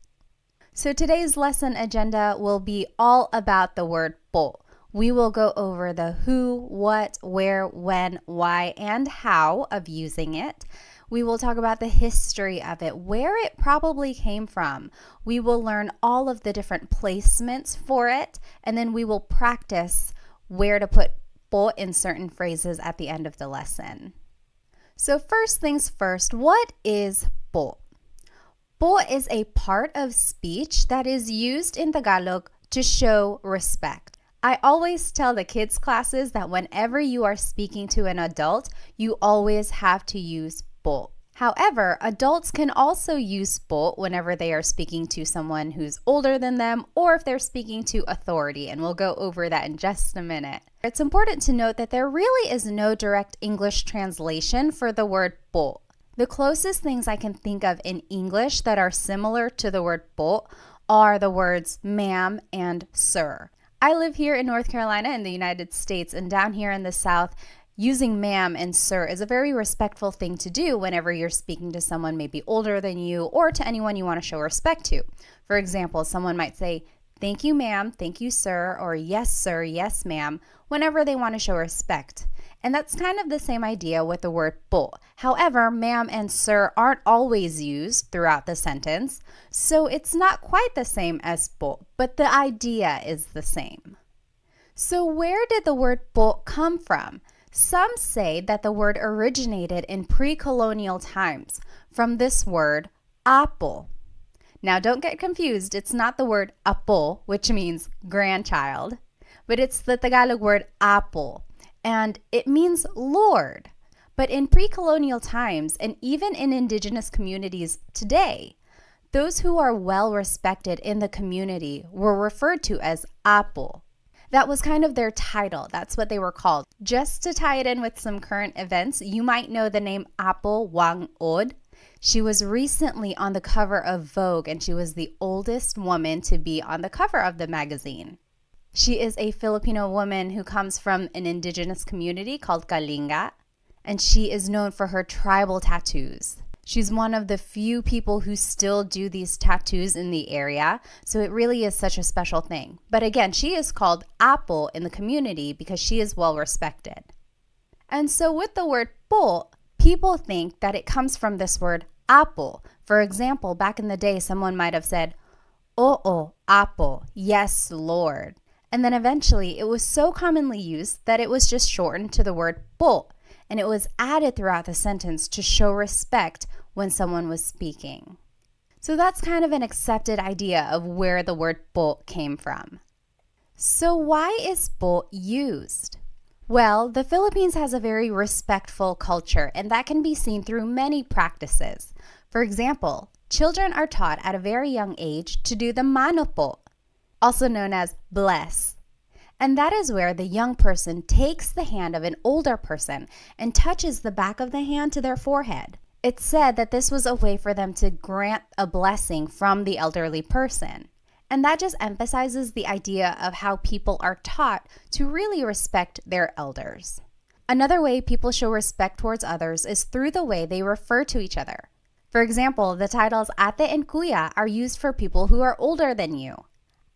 So today's lesson agenda will be all about the word po. We will go over the who, what, where, when, why, and how of using it. We will talk about the history of it, where it probably came from. We will learn all of the different placements for it, and then we will practice where to put po in certain phrases at the end of the lesson. So first things first, what is po? Po is a part of speech that is used in Tagalog to show respect. I always tell the kids' classes that whenever you are speaking to an adult, you always have to use po. However, adults can also use po whenever they are speaking to someone who's older than them or if they're speaking to authority, and we'll go over that in just a minute. It's important to note that there really is no direct English translation for the word po. The closest things I can think of in English that are similar to the word po are the words ma'am and sir. I live here in North Carolina in the United States, and down here in the South, using ma'am and sir is a very respectful thing to do whenever you're speaking to someone maybe older than you or to anyone you want to show respect to. For example, someone might say, "Thank you, ma'am, thank you, sir," or "Yes, sir, yes, ma'am," whenever they want to show respect. And that's kind of the same idea with the word po. However, ma'am and sir aren't always used throughout the sentence, so it's not quite the same as po, but the idea is the same. So where did the word po come from? Some say that the word originated in pre-colonial times from this word apo. Now don't get confused, it's not the word apo, which means grandchild, but it's the Tagalog word apo, and it means Lord. But in pre-colonial times, and even in indigenous communities today, those who are well respected in the community were referred to as apo. That was kind of their title. That's what they were called. Just to tie it in with some current events, you might know the name Apo Wang Od. She was recently on the cover of Vogue, and she was the oldest woman to be on the cover of the magazine. She is a Filipino woman who comes from an indigenous community called Kalinga, and she is known for her tribal tattoos. She's one of the few people who still do these tattoos in the area, so it really is such a special thing. But again, she is called Apo in the community because she is well respected. And so with the word po, people think that it comes from this word apo. For example, back in the day, someone might have said, "Oo, apo, yes, Lord." And then eventually it was so commonly used that it was just shortened to the word po, and it was added throughout the sentence to show respect when someone was speaking. So that's kind of an accepted idea of where the word po came from. So why is po used? Well, the Philippines has a very respectful culture, and that can be seen through many practices. For example, children are taught at a very young age to do the mano po, also known as bless. And that is where the young person takes the hand of an older person and touches the back of the hand to their forehead. It's said that this was a way for them to grant a blessing from the elderly person. And that just emphasizes the idea of how people are taught to really respect their elders. Another way people show respect towards others is through the way they refer to each other. For example, the titles ate and kuya are used for people who are older than you.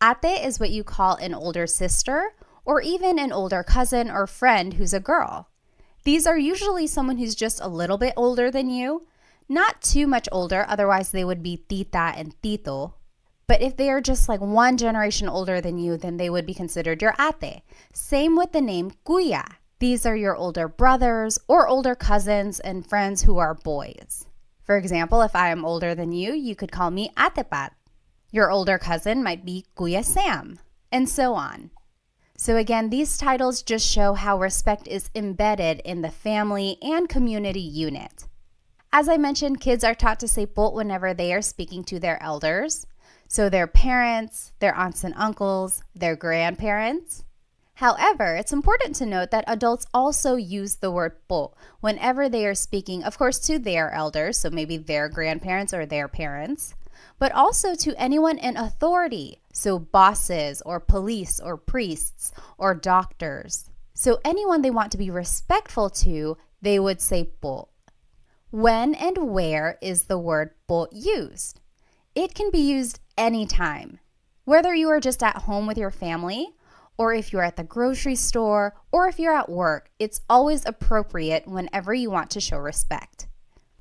Ate is what you call an older sister or even an older cousin or friend who's a girl. These are usually someone who's just a little bit older than you, not too much older, otherwise they would be tita and tito. But if they are just like one generation older than you, then they would be considered your ate. Same with the name kuya. These are your older brothers or older cousins and friends who are boys. For example, if I am older than you, you could call me Ate Pat. Your older cousin might be Kuya Sam, and so on. So again, these titles just show how respect is embedded in the family and community unit. As I mentioned, kids are taught to say po whenever they are speaking to their elders. So their parents, their aunts and uncles, their grandparents. However, it's important to note that adults also use the word po whenever they are speaking, of course, to their elders, so maybe their grandparents or their parents, but also to anyone in authority, so bosses or police or priests or doctors. So anyone they want to be respectful to, they would say po. When and where is the word po used? It can be used anytime, whether you are just at home with your family, or if you're at the grocery store, or if you're at work. It's always appropriate whenever you want to show respect.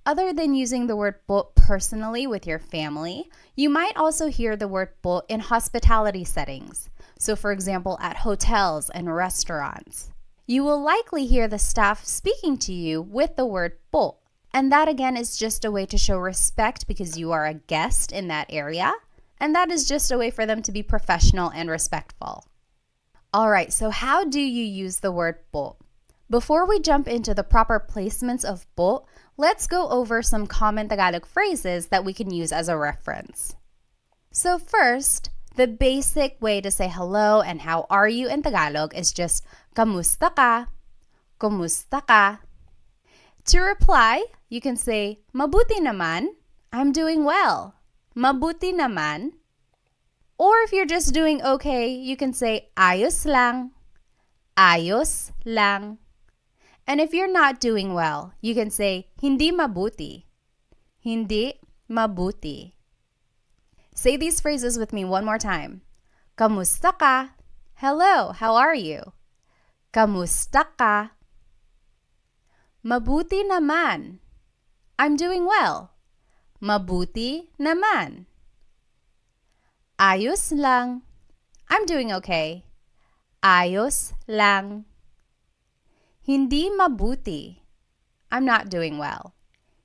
Other than using the word po personally with your family, you might also hear the word po in hospitality settings. So for example, at hotels and restaurants. You will likely hear the staff speaking to you with the word po. And that again is just a way to show respect because you are a guest in that area. And that is just a way for them to be professional and respectful. All right, so how do you use the word po? Before we jump into the proper placements of po, let's go over some common Tagalog phrases that we can use as a reference. So first, the basic way to say hello and how are you in Tagalog is just kamusta ka, kumusta ka. To reply, you can say mabuti naman, I'm doing well, mabuti naman. Or if you're just doing okay, you can say ayos lang, ayos lang. And if you're not doing well, you can say hindi mabuti, hindi mabuti. Say these phrases with me one more time. Kamusta ka? Hello, how are you? Kamusta ka? Mabuti naman. I'm doing well. Mabuti naman. Ayos lang. I'm doing okay. Ayos lang. Hindi mabuti. I'm not doing well.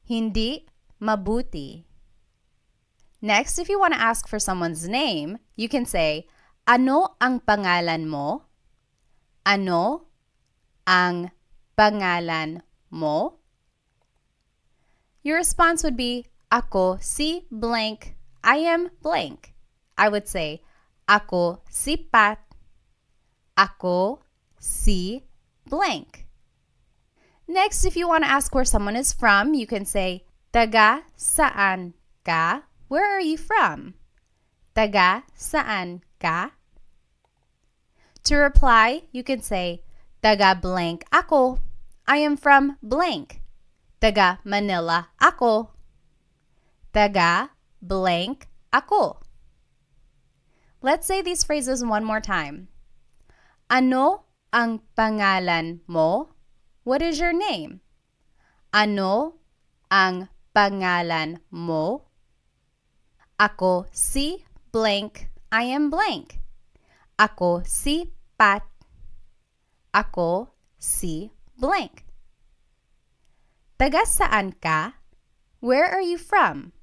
Hindi mabuti. Next, if you want to ask for someone's name, you can say, ano ang pangalan mo? Ano ang pangalan mo? Your response would be, ako si blank. I am blank. I would say, ako si Pat. Ako si blank. Next, if you want to ask where someone is from, you can say, taga saan ka? Where are you from? Taga saan ka? To reply, you can say, taga blank ako. I am from blank. Taga Manila ako. Taga blank ako. Let's say these phrases one more time. Ano ang pangalan mo? What is your name? Ano ang pangalan mo? Ako si blank. I am blank. Ako si Pat. Ako si blank. Taga saan ka? Where are you from?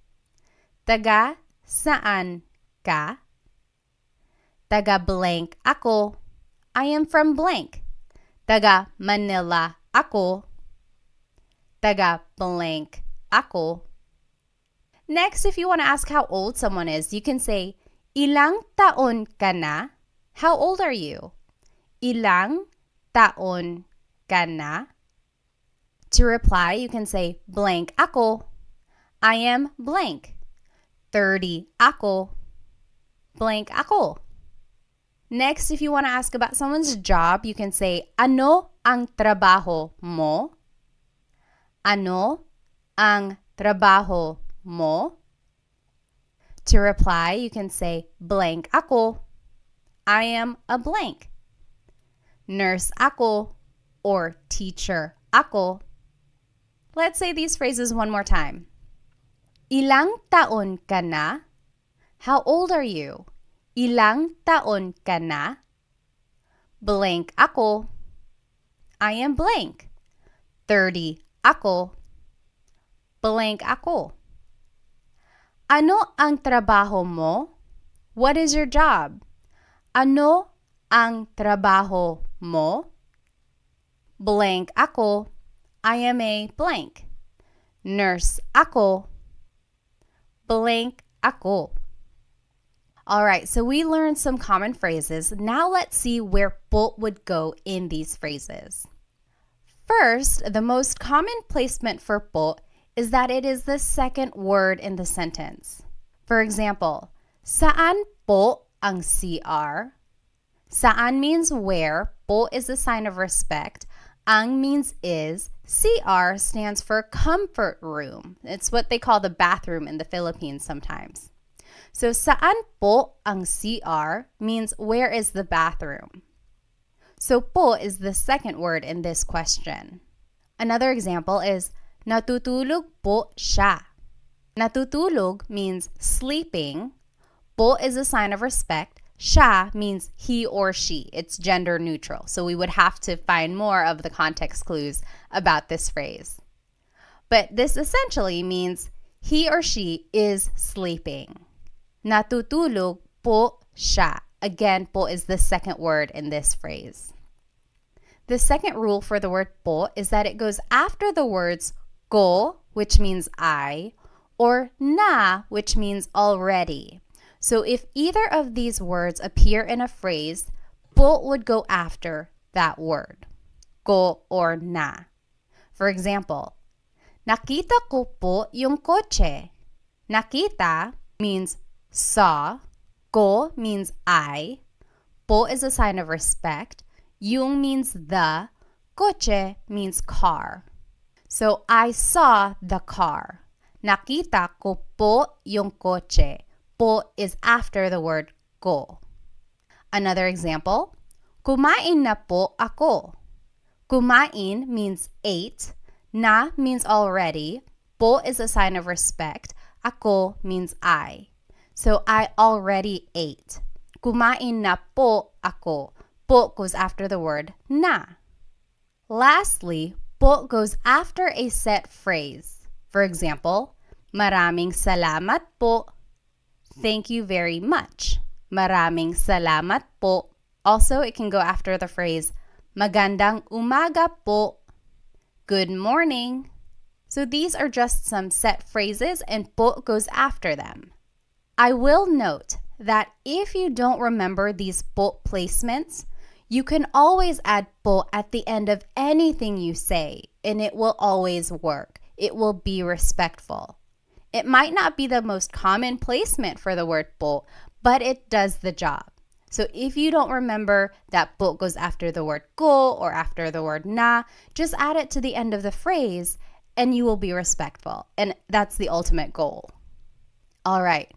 Taga saan ka? Taga blank ako. I am from blank. Taga Manila ako. Taga blank ako. Next, if you want to ask how old someone is, you can say, ilang taon ka na? How old are you? Ilang taon ka na? To reply, you can say, blank ako. I am blank. 30 ako. Blank ako. Next, if you want to ask about someone's job, you can say, ano ang trabaho mo? Ano ang trabaho mo? To reply, you can say, blank ako. I am a blank. Nurse ako or teacher ako. Let's say these phrases one more time. Ilang taon ka na? How old are you? Ilang taon ka na? Blank ako. I am blank. 30 ako. Blank ako. Ano ang trabaho mo? What is your job? Ano ang trabaho mo? Blank ako. I am a blank. Nurse ako. Blank ako. Alright, so we learned some common phrases. Now let's see where po would go in these phrases. First, the most common placement for po is that it is the second word in the sentence. For example, saan po ang CR? Saan means where, po is a sign of respect, ang means is, CR stands for comfort room. It's what they call the bathroom in the Philippines sometimes. So saan po ang CR means where is the bathroom? So po is the second word in this question. Another example is natutulog po siya. Natutulog means sleeping. Po is a sign of respect. Siya means he or she. It's gender neutral. So we would have to find more of the context clues about this phrase. But this essentially means he or she is sleeping. Natutulog po siya. Again, po is the second word in this phrase. The second rule for the word po is that it goes after the words ko, which means I, or na, which means already. So if either of these words appear in a phrase, po would go after that word, ko or na. For example, nakita ko po yung kotse. Nakita means saw. Ko means I. Po is a sign of respect. Yung means the. Kotse means car. So, I saw the car. Nakita ko po yung kotse. Po is after the word ko. Another example, kumain na po ako. Kumain means ate. Na means already. Po is a sign of respect. Ako means I. So, I already ate. Kumain na po ako. Po goes after the word na. Lastly, po goes after a set phrase. For example, maraming salamat po. Thank you very much. Maraming salamat po. Also, it can go after the phrase magandang umaga po. Good morning. So these are just some set phrases and po goes after them. I will note that if you don't remember these po placements, you can always add po at the end of anything you say, and it will always work. It will be respectful. It might not be the most common placement for the word po, but it does the job. So if you don't remember that po goes after the word ko or after the word na, just add it to the end of the phrase and you will be respectful. And that's the ultimate goal. All right.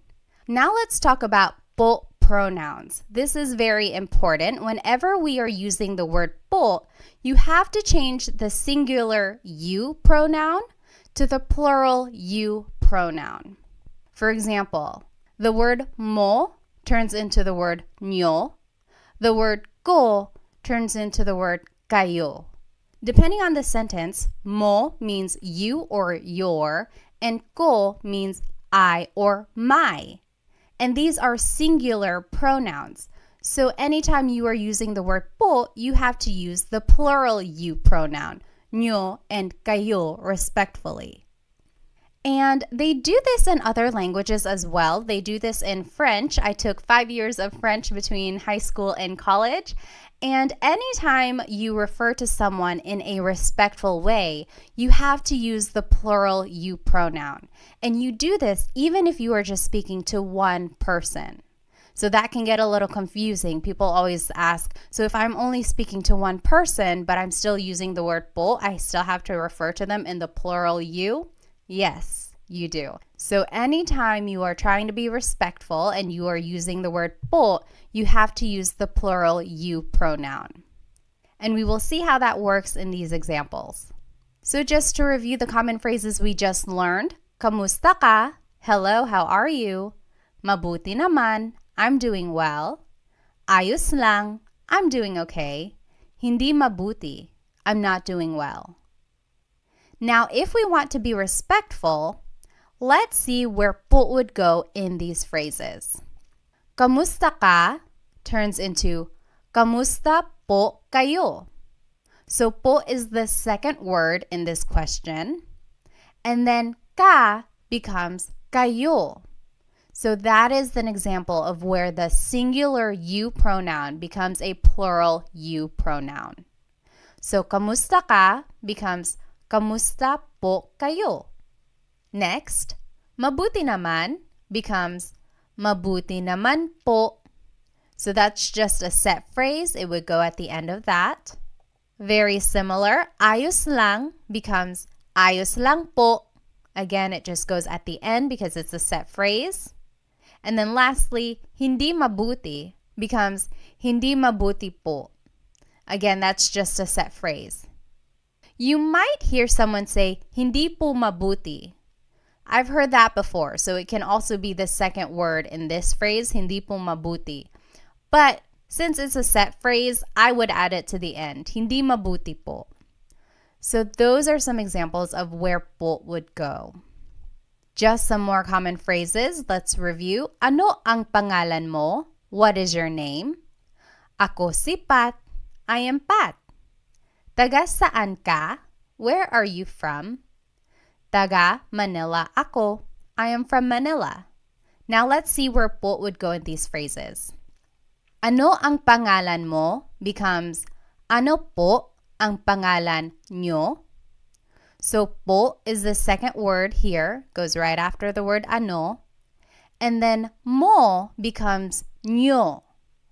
Now let's talk about po pronouns. This is very important. Whenever we are using the word po, you have to change the singular you pronoun to the plural you pronoun. For example, the word mo turns into the word nyo. The word ko turns into the word kayo. Depending on the sentence, mo means you or your, and ko means I or my. And these are singular pronouns. So anytime you are using the word po, you have to use the plural you pronoun, nyo and kayo, respectfully. And they do this in other languages as well. They do this in French. I took 5 years of French between high school and college. And anytime you refer to someone in a respectful way, you have to use the plural you pronoun. And you do this even if you are just speaking to one person. So that can get a little confusing. People always ask, so if I'm only speaking to one person, but I'm still using the word po, I still have to refer to them in the plural you? Yes, you do. So anytime you are trying to be respectful and you are using the word po, you have to use the plural you pronoun. And we will see how that works in these examples. So just to review the common phrases we just learned, kamusta ka? Hello, how are you? Mabuti naman, I'm doing well. Ayos lang, I'm doing okay. Hindi mabuti, I'm not doing well. Now, if we want to be respectful, let's see where po would go in these phrases. Kamusta ka turns into kamusta po kayo. So po is the second word in this question. And then ka becomes kayo. So that is an example of where the singular you pronoun becomes a plural you pronoun. So kamusta ka becomes kamusta po kayo. Next, mabuti naman becomes mabuti naman po. So that's just a set phrase. It would go at the end of that. Very similar, ayos lang becomes ayos lang po. Again, it just goes at the end because it's a set phrase. And then lastly, hindi mabuti becomes hindi mabuti po. Again, that's just a set phrase. You might hear someone say, hindi po mabuti. I've heard that before, so it can also be the second word in this phrase, hindi po mabuti. But since it's a set phrase, I would add it to the end, hindi mabuti po. So those are some examples of where po would go. Just some more common phrases. Let's review. Ano ang pangalan mo? What is your name? Ako si Pat. I am Pat. Taga saan ka? Where are you from? Taga Manila ako. I am from Manila. Now let's see where po would go in these phrases. Ano ang pangalan mo becomes ano po ang pangalan nyo? So po is the second word here, goes right after the word ano. And then mo becomes nyo.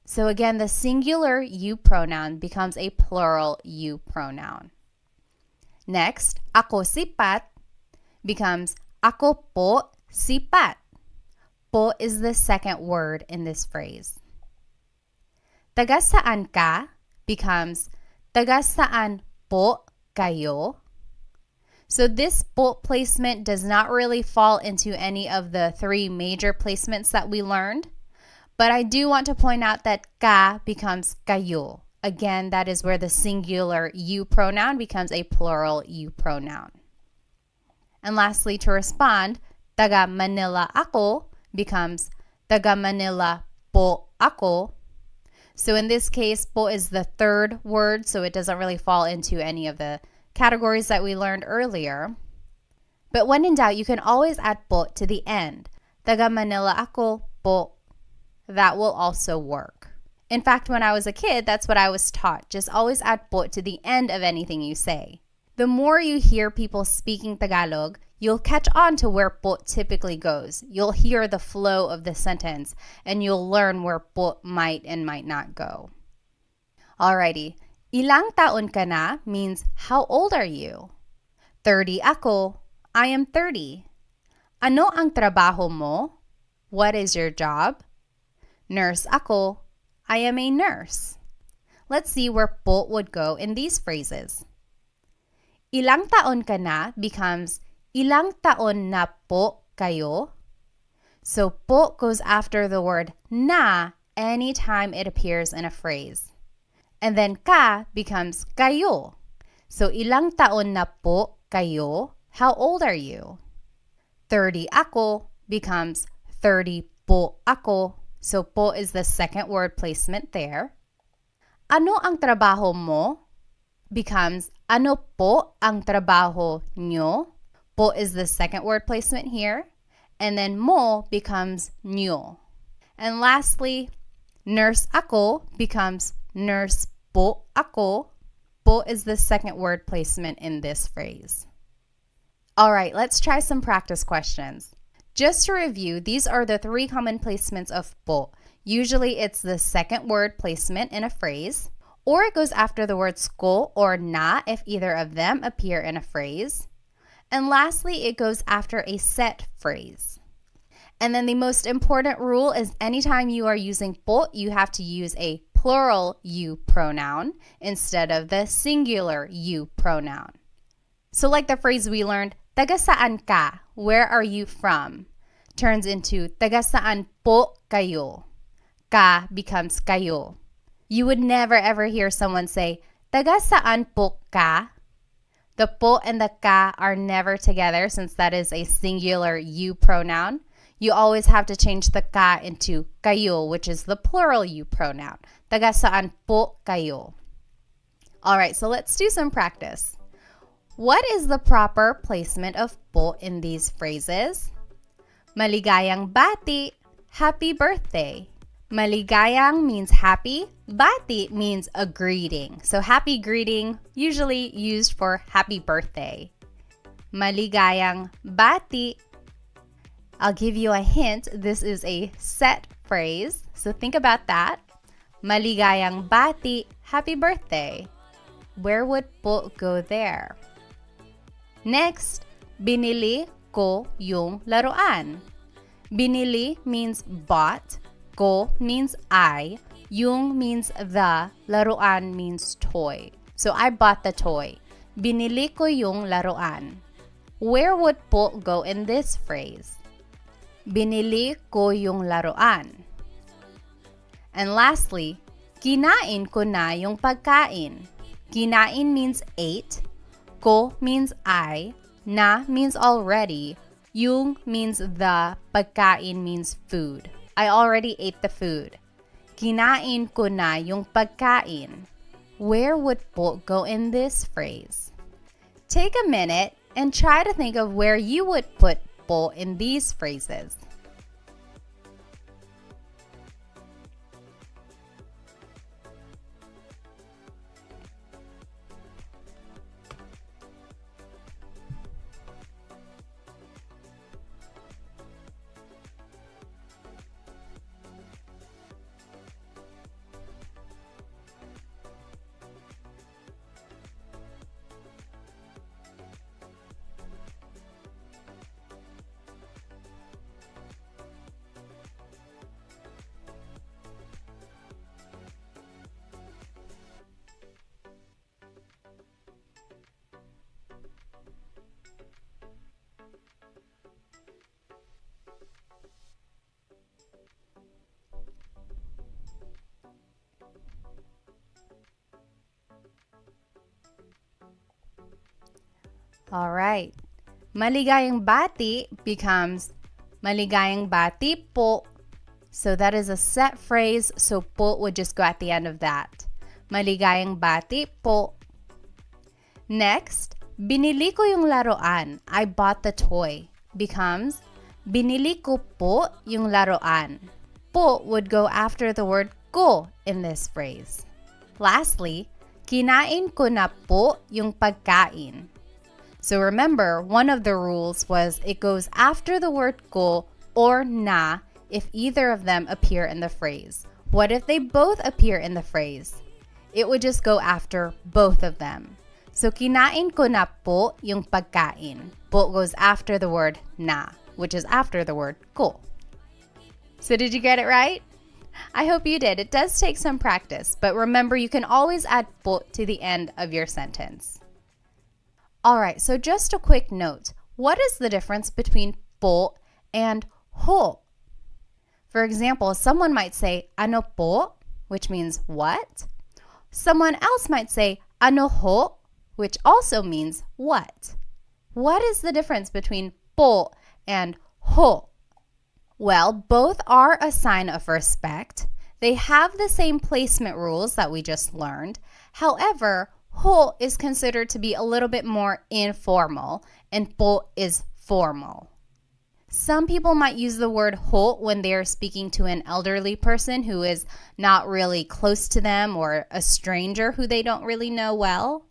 So again, the singular you pronoun becomes a plural you pronoun. Next, ako sipat becomes ako po sipat. Po is the second word in this phrase. Taga saan ka becomes taga saan po kayo. So this po placement does not really fall into any of the three major placements that we learned. But I do want to point out that ka becomes kayo. Again, that is where the singular you pronoun becomes a plural you pronoun. And lastly, to respond, taga Manila ako becomes taga Manila po ako. So in this case, po is the third word, so it doesn't really fall into any of the categories that we learned earlier. But when in doubt, you can always add po to the end. Taga Manila ako po. That will also work. In fact, when I was a kid, that's what I was taught. Just always add po to the end of anything you say. The more you hear people speaking Tagalog, you'll catch on to where po typically goes. You'll hear the flow of the sentence, and you'll learn where po might and might not go. Alrighty, ilang taon ka na means how old are you? 30 ako, I am 30. Ano ang trabaho mo? What is your job? Nurse ako, I am a nurse. Let's see where po would go in these phrases. Ilang taon ka na becomes ilang taon na po kayo. So po goes after the word na anytime it appears in a phrase. And then ka becomes kayo. So ilang taon na po kayo? How old are you? 30 ako becomes 30 po ako. So po is the second word placement there. Ano ang trabaho mo? Becomes ano po ang trabaho nyo? Po is the second word placement here. And then mo becomes nyo. And lastly, nurse ako becomes nurse po ako. Po is the second word placement in this phrase. All right, let's try some practice questions. Just to review, these are the three common placements of po. Usually it's the second word placement in a phrase, or it goes after the words ko or na if either of them appear in a phrase. And lastly, it goes after a set phrase. And then the most important rule is anytime you are using po, you have to use a plural you pronoun instead of the singular you pronoun. So like the phrase we learned, taga saan ka? Where are you from? Turns into taga saan po kayo? Ka becomes kayo. You would never ever hear someone say, taga saan po ka? The po and the ka are never together since that is a singular you pronoun. You always have to change the ka into kayo, which is the plural you pronoun. Taga saan po kayo? All right, so let's do some practice. What is the proper placement of po in these phrases? Maligayang bati, happy birthday. Maligayang means happy. Bati means a greeting. So happy greeting, usually used for happy birthday. Maligayang bati. I'll give you a hint. This is a set phrase. So think about that. Maligayang bati, happy birthday. Where would po go there? Next, binili ko yung laruan. Binili means bought. Ko means I. Yung means the. Laruan means toy. So I bought the toy. Binili ko yung laruan. Where would po go in this phrase? Binili ko yung laruan. And lastly, kinain ko na yung pagkain. Kinain means ate. Ko means I. Na means already. Yung means the. Pagkain means food. I already ate the food. Kinain ko na yung pagkain. Where would po go in this phrase? Take a minute and try to think of where you would put po in these phrases. All right. Maligayang bati becomes maligayang bati po. So that is a set phrase, so po would just go at the end of that. Maligayang bati po. Next, binili ko yung laruan. I bought the toy. Becomes binili ko po yung laruan. Po would go after the word ko in this phrase. Lastly, kinain ko na po yung pagkain. So remember, one of the rules was it goes after the word ko or na if either of them appear in the phrase. What if they both appear in the phrase? It would just go after both of them. So kinain ko na po yung pagkain. Po goes after the word na, which is after the word ko. So did you get it right? I hope you did. It does take some practice, but remember you can always add po to the end of your sentence. Alright, so just a quick note. What is the difference between po and ho? For example, someone might say ano po, which means what? Someone else might say ano ho, which also means what? What is the difference between po and ho? Well, both are a sign of respect. They have the same placement rules that we just learned. However, ho is considered to be a little bit more informal and po is formal. Some people might use the word ho when they are speaking to an elderly person who is not really close to them or a stranger who they don't really know well.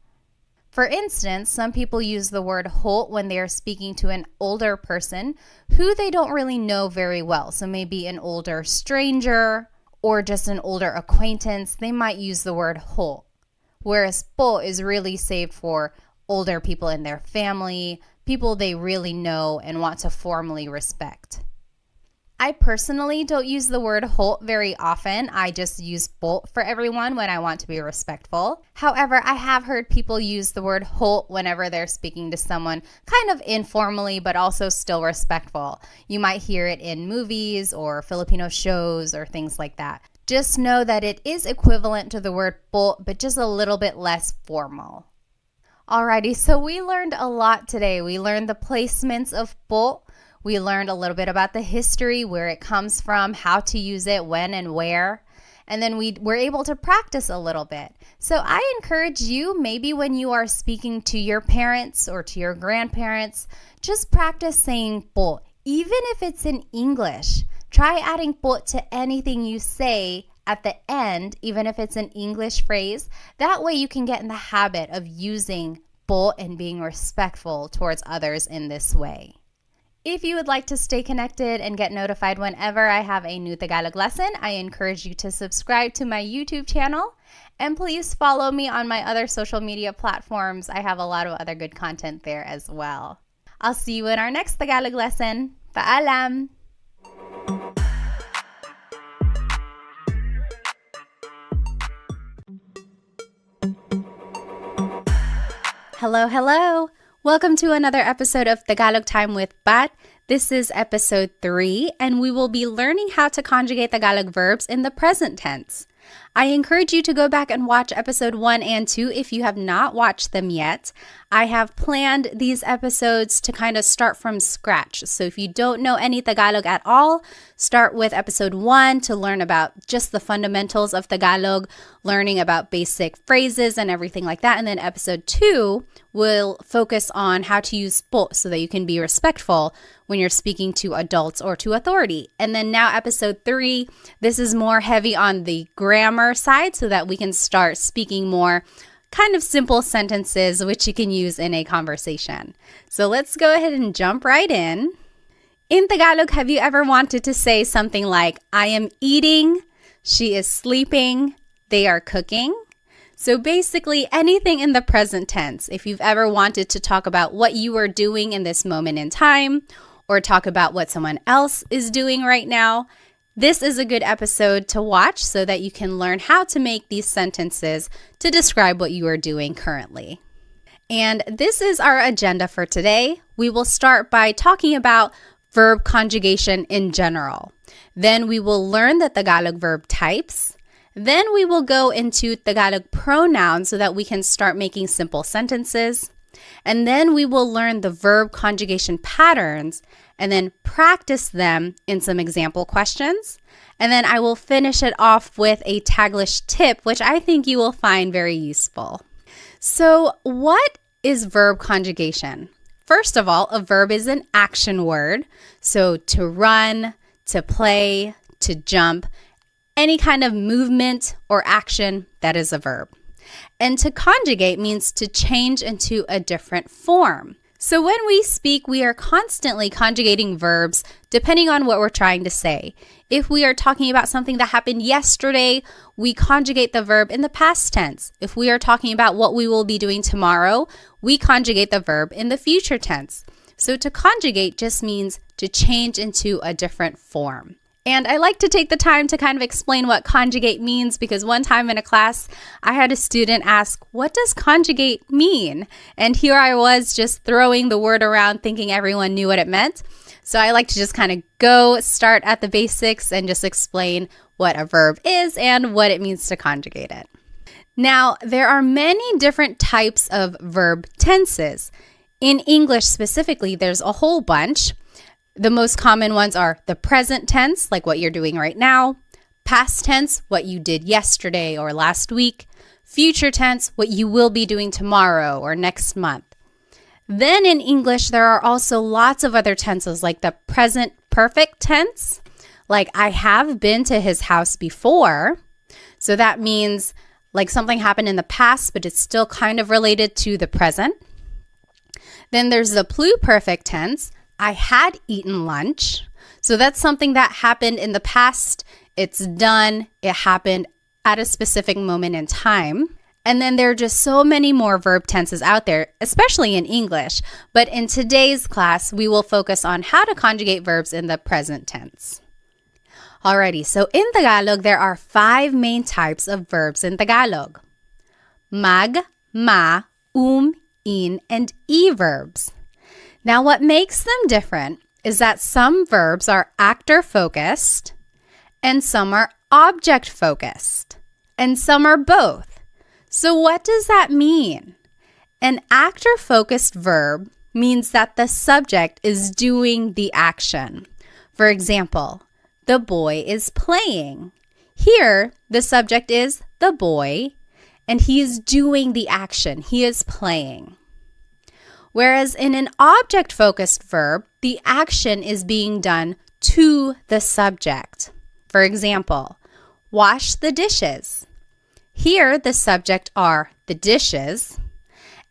For instance, some people use the word ho when they are speaking to an older person who they don't really know very well. So maybe an older stranger or just an older acquaintance, they might use the word ho. Whereas po is really saved for older people in their family, people they really know and want to formally respect. I personally don't use the word ho very often. I just use po for everyone when I want to be respectful. However, I have heard people use the word ho whenever they're speaking to someone kind of informally but also still respectful. You might hear it in movies or Filipino shows or things like that. Just know that it is equivalent to the word po but just a little bit less formal. Alrighty, so we learned a lot today. We learned the placements of po. We learned a little bit about the history, where it comes from, how to use it, when and where. And then we were able to practice a little bit. So I encourage you, maybe when you are speaking to your parents or to your grandparents, just practice saying po, even if it's in English. Try adding po to anything you say at the end, even if it's an English phrase. That way you can get in the habit of using po and being respectful towards others in this way. If you would like to stay connected and get notified whenever I have a new Tagalog lesson, I encourage you to subscribe to my YouTube channel. And please follow me on my other social media platforms. I have a lot of other good content there as well. I'll see you in our next Tagalog lesson. Paalam! Hello, hello! Welcome to another episode of Tagalog Time with Pat. This is episode 3, and we will be learning how to conjugate Tagalog verbs in the present tense. I encourage you to go back and watch episode 1 and 2 if you have not watched them yet. I have planned these episodes to kind of start from scratch. So if you don't know any Tagalog at all, start with episode 1 to learn about just the fundamentals of Tagalog, learning about basic phrases and everything like that. And then episode 2 will focus on how to use po so that you can be respectful when you're speaking to adults or to authority. And then now episode 3, this is more heavy on the grammar side so that we can start speaking more kind of simple sentences which you can use in a conversation. So let's go ahead and jump right in. In Tagalog, have you ever wanted to say something like, I am eating, she is sleeping, they are cooking? So basically anything in the present tense. If you've ever wanted to talk about what you are doing in this moment in time or talk about what someone else is doing right now, this is a good episode to watch so that you can learn how to make these sentences to describe what you are doing currently. And this is our agenda for today. We will start by talking about verb conjugation in general. Then we will learn the Tagalog verb types. Then we will go into Tagalog pronouns so that we can start making simple sentences. And then we will learn the verb conjugation patterns and then practice them in some example questions. And then I will finish it off with a Taglish tip, which I think you will find very useful. So what is verb conjugation? First of all, a verb is an action word. So to run, to play, to jump, any kind of movement or action, that is a verb. And to conjugate means to change into a different form. So when we speak, we are constantly conjugating verbs depending on what we're trying to say. If we are talking about something that happened yesterday, we conjugate the verb in the past tense. If we are talking about what we will be doing tomorrow, we conjugate the verb in the future tense. So to conjugate just means to change into a different form. And I like to take the time to kind of explain what conjugate means because one time in a class, I had a student ask, what does conjugate mean? And here I was just throwing the word around thinking everyone knew what it meant. So I like to just kind of start at the basics and just explain what a verb is and what it means to conjugate it. Now, there are many different types of verb tenses. In English specifically, there's a whole bunch. The most common ones are the present tense, like what you're doing right now, past tense, what you did yesterday or last week, future tense, what you will be doing tomorrow or next month. Then in English, there are also lots of other tenses like the present perfect tense, like I have been to his house before. So that means like something happened in the past, but it's still kind of related to the present. Then there's the pluperfect tense. I had eaten lunch. So that's something that happened in the past. It's done. It happened at a specific moment in time. And then there are just so many more verb tenses out there, especially in English. But in today's class, we will focus on how to conjugate verbs in the present tense. Alrighty, so in Tagalog, there are 5 main types of verbs in Tagalog. Mag, ma, in, and e verbs. Now, what makes them different is that some verbs are actor-focused and some are object-focused and some are both. So what does that mean? An actor-focused verb means that the subject is doing the action. For example, the boy is playing. Here, the subject is the boy and he is doing the action. He is playing. Whereas in an object-focused verb, the action is being done to the subject. For example, wash the dishes. Here, the subject are the dishes,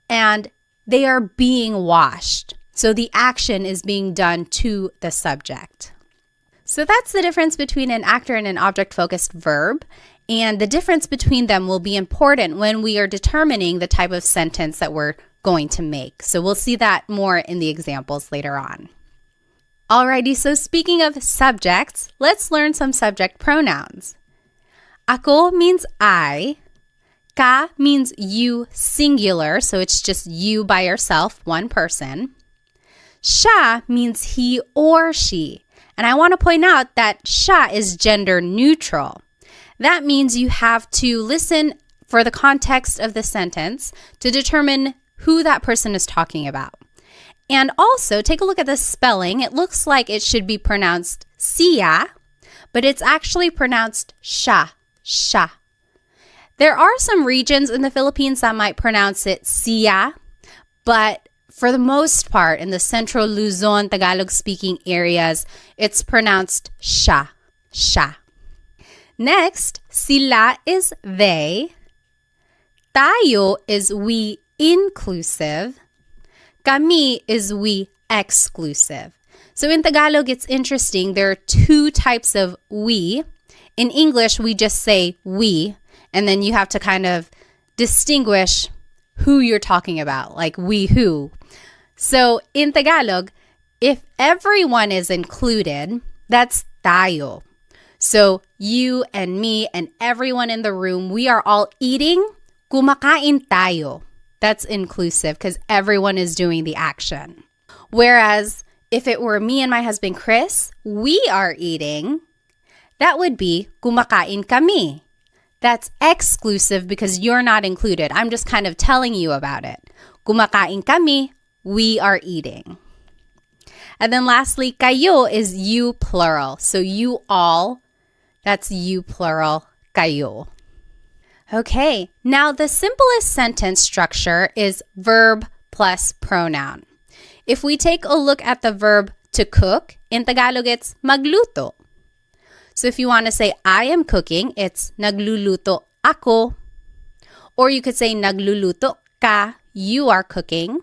and they are being washed. So the action is being done to the subject. So that's the difference between an actor and an object-focused verb. And the difference between them will be important when we are determining the type of sentence that we're going to make. So we'll see that more in the examples later on. Alrighty, so speaking of subjects, let's learn some subject pronouns. Ako means I. Ka means you singular, so it's just you by yourself, one person. Siya means he or she. And I want to point out that siya is gender neutral. That means you have to listen for the context of the sentence to determine who that person is talking about. And also, take a look at the spelling. It looks like it should be pronounced siya, but it's actually pronounced siya, siya. There are some regions in the Philippines that might pronounce it siya, but for the most part, in the Central Luzon, Tagalog-speaking areas, it's pronounced siya, siya. Next, sila is they. Tayo is we inclusive. Kami is we exclusive. So in Tagalog, it's interesting. There are 2 types of we. In English, we just say we, and then you have to kind of distinguish who you're talking about, like we who. So in Tagalog, if everyone is included, that's tayo. So you and me and everyone in the room, we are all eating, kumakain tayo. That's inclusive because everyone is doing the action. Whereas if it were me and my husband Chris, we are eating, that would be kumakain kami. That's exclusive because you're not included. I'm just kind of telling you about it. Kumakain kami, we are eating. And then lastly, kayo is you plural. So you all, that's you plural, kayo. Okay, now the simplest sentence structure is verb plus pronoun. If we take a look at the verb to cook, in Tagalog it's magluto. So if you want to say I am cooking, it's nagluluto ako. Or you could say nagluluto ka, you are cooking.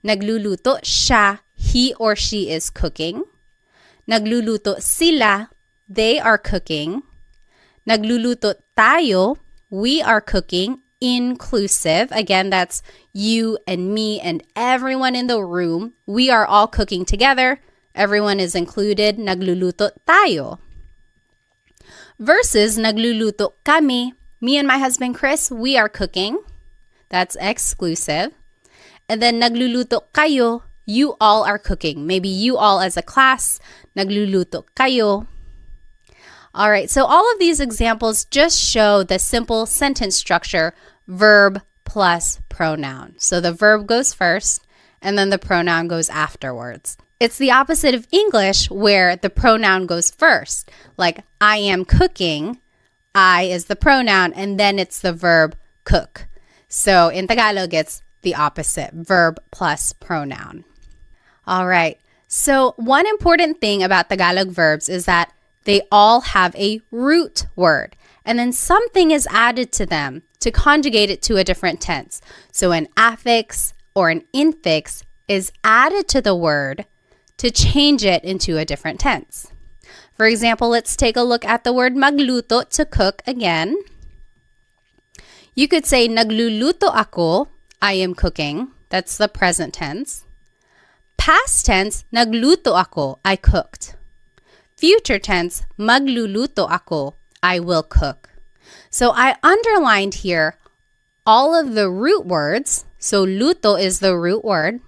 Nagluluto siya, he or she is cooking. Nagluluto sila, they are cooking. Nagluluto tayo, we are cooking, inclusive. Again, that's you and me and everyone in the room. We are all cooking together. Everyone is included. Nagluluto tayo. Versus nagluluto kami. Me and my husband Chris, we are cooking. That's exclusive. And then nagluluto kayo, you all are cooking. Maybe you all as a class, nagluluto kayo. All right, so all of these examples just show the simple sentence structure, verb plus pronoun. So the verb goes first, and then the pronoun goes afterwards. It's the opposite of English where the pronoun goes first. Like, I am cooking, I is the pronoun, and then it's the verb cook. So in Tagalog, it's the opposite, verb plus pronoun. All right, so one important thing about Tagalog verbs is that they all have a root word, and then something is added to them to conjugate it to a different tense. So an affix or an infix is added to the word to change it into a different tense. For example, let's take a look at the word magluto, to cook again. You could say nagluluto ako, I am cooking. That's the present tense. Past tense, nagluto ako, I cooked. Future tense, magluluto ako, I will cook. So I underlined here all of the root words. So luto is the root word.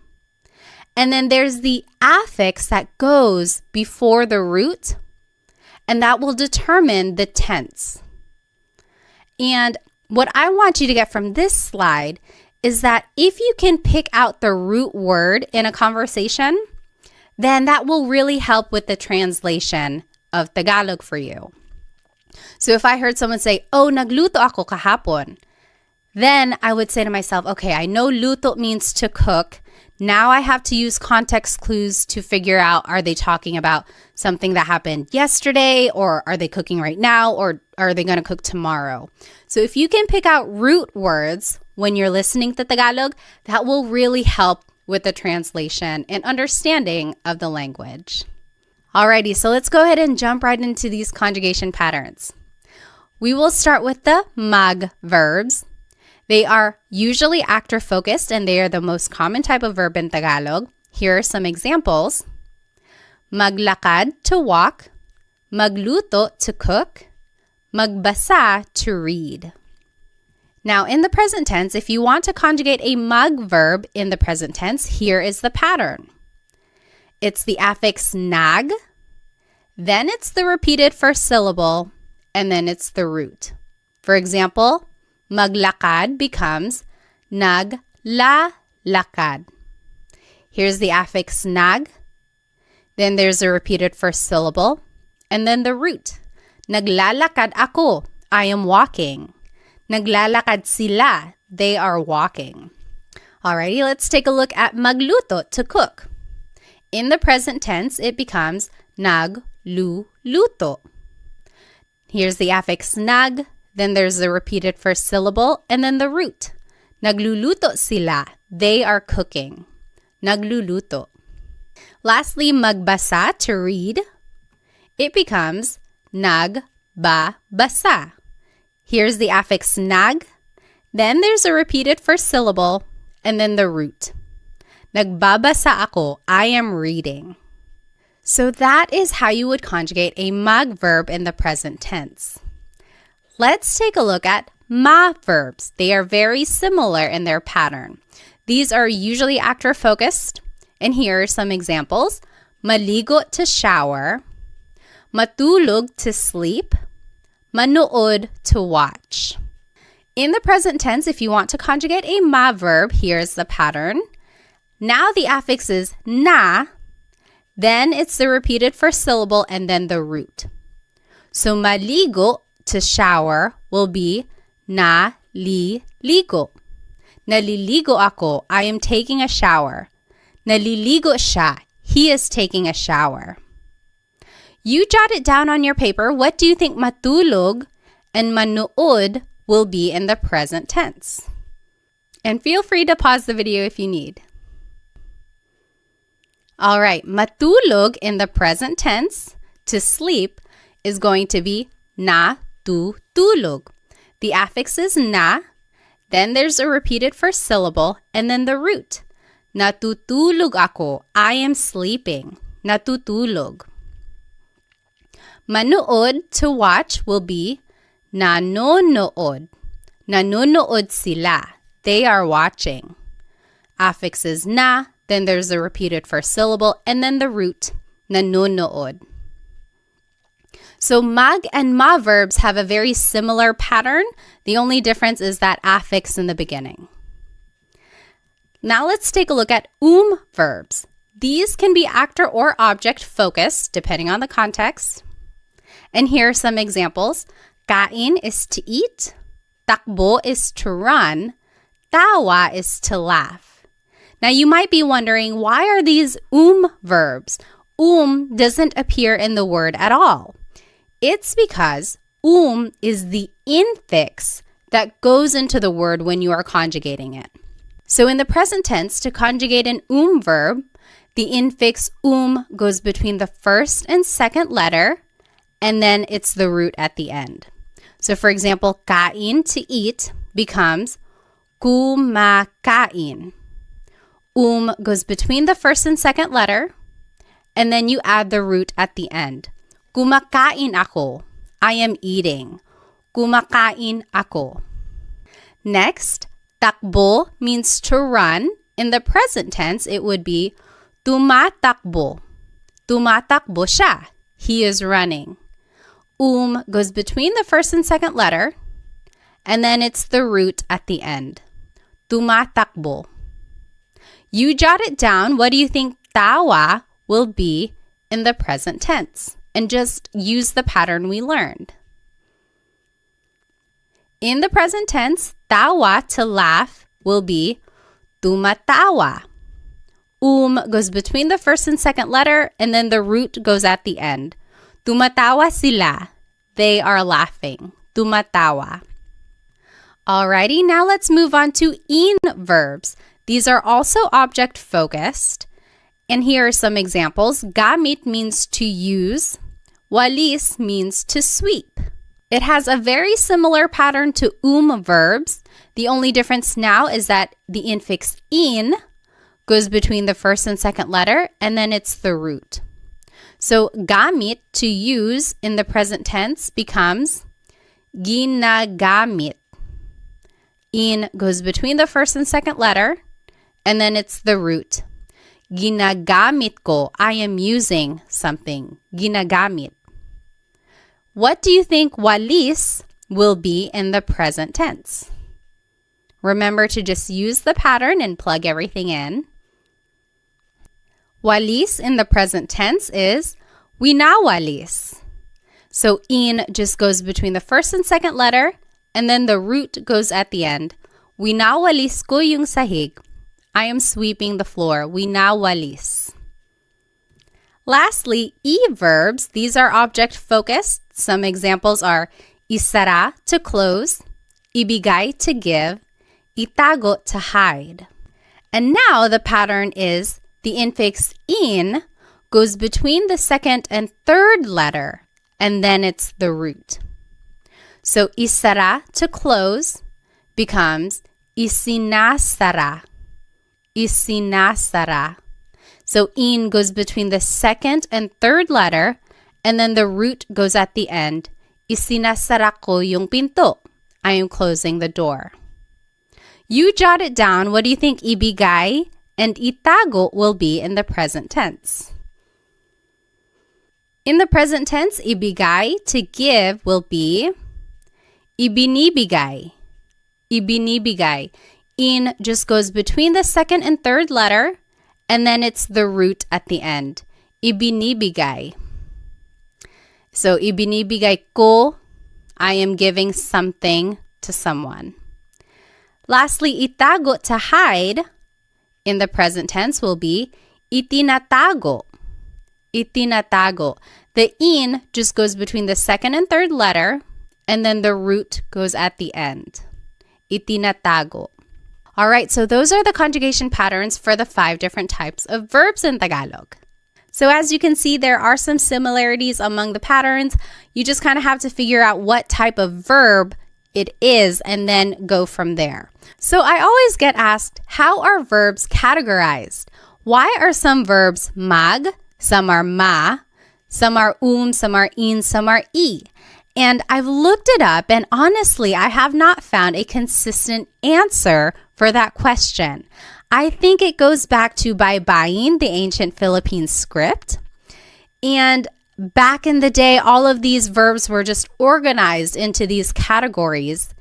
And then there's the affix that goes before the root, and that will determine the tense. And what I want you to get from this slide is that if you can pick out the root word in a conversation, then that will really help with the translation of Tagalog for you. So if I heard someone say, oh, nagluto ako kahapon, then I would say to myself, okay, I know luto means to cook. Now I have to use context clues to figure out, are they talking about something that happened yesterday, or are they cooking right now, or are they going to cook tomorrow? So if you can pick out root words when you're listening to Tagalog, that will really help with the translation and understanding of the language. Alrighty, so let's go ahead and jump right into these conjugation patterns. We will start with the mag verbs. They are usually actor focused, and they are the most common type of verb in Tagalog. Here are some examples. Maglakad, to walk. Magluto, to cook. Magbasa, to read. Now, in the present tense, if you want to conjugate a mag verb in the present tense, here is the pattern. It's the affix nag, then it's the repeated first syllable, and then it's the root. For example, maglakad becomes naglalakad. Here's the affix nag, then there's a repeated first syllable, and then the root. Naglalakad ako, I am walking. Naglalakad sila, they are walking. Alrighty, let's take a look at magluto, to cook. In the present tense, it becomes nagluluto. Here's the affix nag, then there's the repeated first syllable, and then the root. Nagluluto sila, they are cooking. Nagluluto. Lastly, magbasa, to read. It becomes nagbabasa. Here's the affix nag, then there's a repeated first syllable, and then the root. Nagbabasa ako, I am reading. So that is how you would conjugate a mag verb in the present tense. Let's take a look at ma verbs. They are very similar in their pattern. These are usually actor focused, and here are some examples. Maligo, to shower. Matulog, to sleep. Manood, to watch. In the present tense, if you want to conjugate a ma verb, here's the pattern. Now the affix is na, then it's the repeated first syllable and then the root. So maligo, to shower, will be na-li-ligo. Naliligo ako, I am taking a shower. Naliligo siya, he is taking a shower. You jot it down on your paper. What do you think matulog and manood will be in the present tense? And feel free to pause the video if you need. All right, matulog in the present tense, to sleep, is going to be natutulog. The affix is na, then there's a repeated first syllable, and then the root. Natutulog ako, I am sleeping. Natutulog. Manood, to watch, will be nanonood. Nanonood sila. They are watching. Affix is na, then there's a repeated first syllable, and then the root, nanonood. So mag and ma verbs have a very similar pattern. The only difference is that affix in the beginning. Now let's take a look at verbs. These can be actor or object focused, depending on the context. And here are some examples. Kain is to eat. Takbo is to run. Tawa is to laugh. Now you might be wondering, why are these verbs? Doesn't appear in the word at all. It's because is the infix that goes into the word when you are conjugating it. So in the present tense, to conjugate an verb, the infix goes between the first and second letter, and then it's the root at the end. So for example, kain, to eat, becomes kumakain. Goes between the first and second letter, and then you add the root at the end. Kumakain ako. I am eating. Kumakain ako. Next, takbo means to run. In the present tense, it would be tumatakbo. Tumatakbo siya. He is running. Goes between the first and second letter, and then it's the root at the end. Tumatakbo. You jot it down. What do you think tawa will be in the present tense? And just use the pattern we learned. In the present tense, tawa, to laugh, will be tumatawa. Goes between the first and second letter, and then the root goes at the end. Tumatawa sila. They are laughing. Tumatawa. Alrighty, now let's move on to verbs. These are also object focused. And here are some examples. Gamit means to use. Walis means to sweep. It has a very similar pattern to verbs. The only difference now is that the infix in goes between the first and second letter, and then it's the root. So gamit, to use, in the present tense becomes ginagamit. In goes between the first and second letter, and then it's the root. Ginagamit ko, I am using something. Ginagamit. What do you think walis will be in the present tense? Remember to just use the pattern and plug everything in. Walis in the present tense is winawalis. So in just goes between the first and second letter, and then the root goes at the end. Winawalis ko yung sahig. I am sweeping the floor. Winawalis. Lastly, verbs. These are object focused. Some examples are isara, to close, ibigay, to give, itago, to hide. And now the pattern is the infix in goes between the second and third letter, and then it's the root. So isara, to close, becomes isinasara. Isinasara. So in goes between the second and third letter, and then the root goes at the end. Isinasara ko yung pinto. I am closing the door. You jot it down. What do you think ibigay and itago will be in the present tense? In the present tense, ibigay, to give, will be ibinibigay. ibinibigay. In just goes between the second and third letter, and then it's the root at the end. Ibinibigay. So, ibinibigay ko, I am giving something to someone. Lastly, itago, to hide, in the present tense will be itinatago. Itinatago. The in just goes between the second and third letter, and then the root goes at the end. Itinatago. All right, so those are the conjugation patterns for the 5 different types of verbs in Tagalog. So as you can see, there are some similarities among the patterns. You just kind of have to figure out what type of verb it is and then go from there. So I always get asked, how are verbs categorized? Why are some verbs mag, some are ma, some are some are in, some are e? And I've looked it up, and honestly, I have not found a consistent answer for that question. I think it goes back to baybayin, the ancient Philippine script. And back in the day, all of these verbs were just organized into these categories,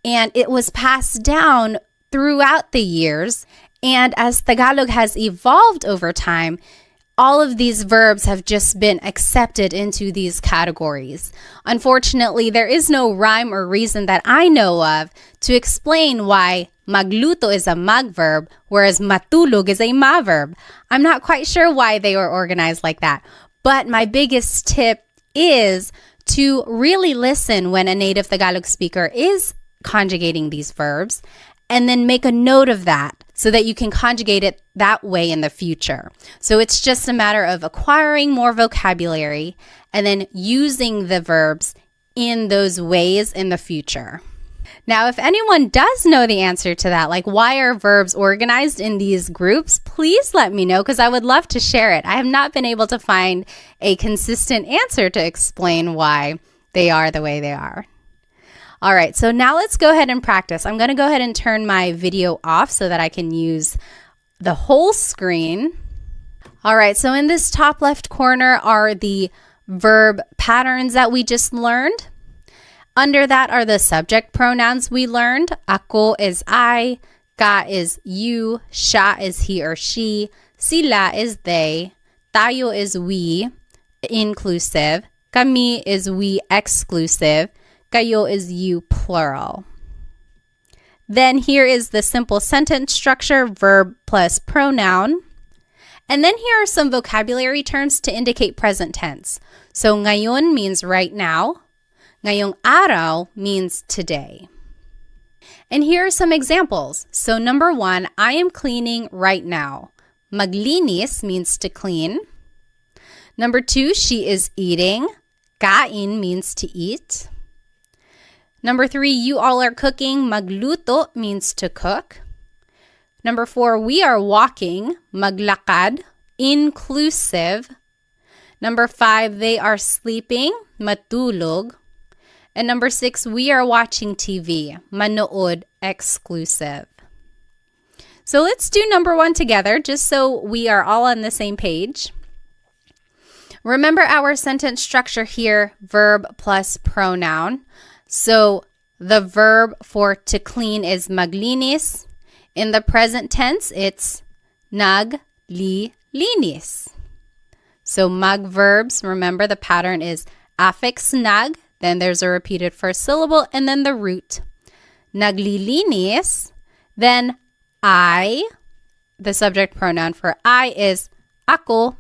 and it was passed down throughout the years. And as Tagalog has evolved over time, all of these verbs have just been accepted into these categories. Unfortunately, there is no rhyme or reason that I know of to explain why magluto is a mag verb, whereas matulog is a ma verb. I'm not quite sure why they were organized like that. But my biggest tip is to really listen when a native Tagalog speaker is conjugating these verbs, and then make a note of that so that you can conjugate it that way in the future. So it's just a matter of acquiring more vocabulary and then using the verbs in those ways in the future. Now, if anyone does know the answer to that, like why are verbs organized in these groups, please let me know because I would love to share it. I have not been able to find a consistent answer to explain why they are the way they are. All right, so now let's go ahead and practice. I'm going to go ahead and turn my video off so that I can use the whole screen. All right, so in this top left corner are the verb patterns that we just learned. Under that are the subject pronouns we learned. Ako is I, ka is you, siya is he or she, sila is they, tayo is we, inclusive, kami is we, exclusive, kayo is you, plural. Then here is the simple sentence structure, verb plus pronoun. And then here are some vocabulary terms to indicate present tense. So ngayon means right now. Ngayong araw means today. And here are some examples. So number 1, I am cleaning right now. Maglinis means to clean. Number 2, she is eating. Kain means to eat. Number 3, you all are cooking. Magluto means to cook. Number 4, we are walking. Maglakad, inclusive. Number 5, they are sleeping. Matulog. And number 6, we are watching TV. Manood, exclusive. So let's do number 1 together just so we are all on the same page. Remember our sentence structure here, verb plus pronoun. So the verb for to clean is maglinis. In the present tense, it's naglilinis. So mag verbs, remember the pattern is affix nag, then there's a repeated first syllable, and then the root. Naglilinis, then I, the subject pronoun for I is ako.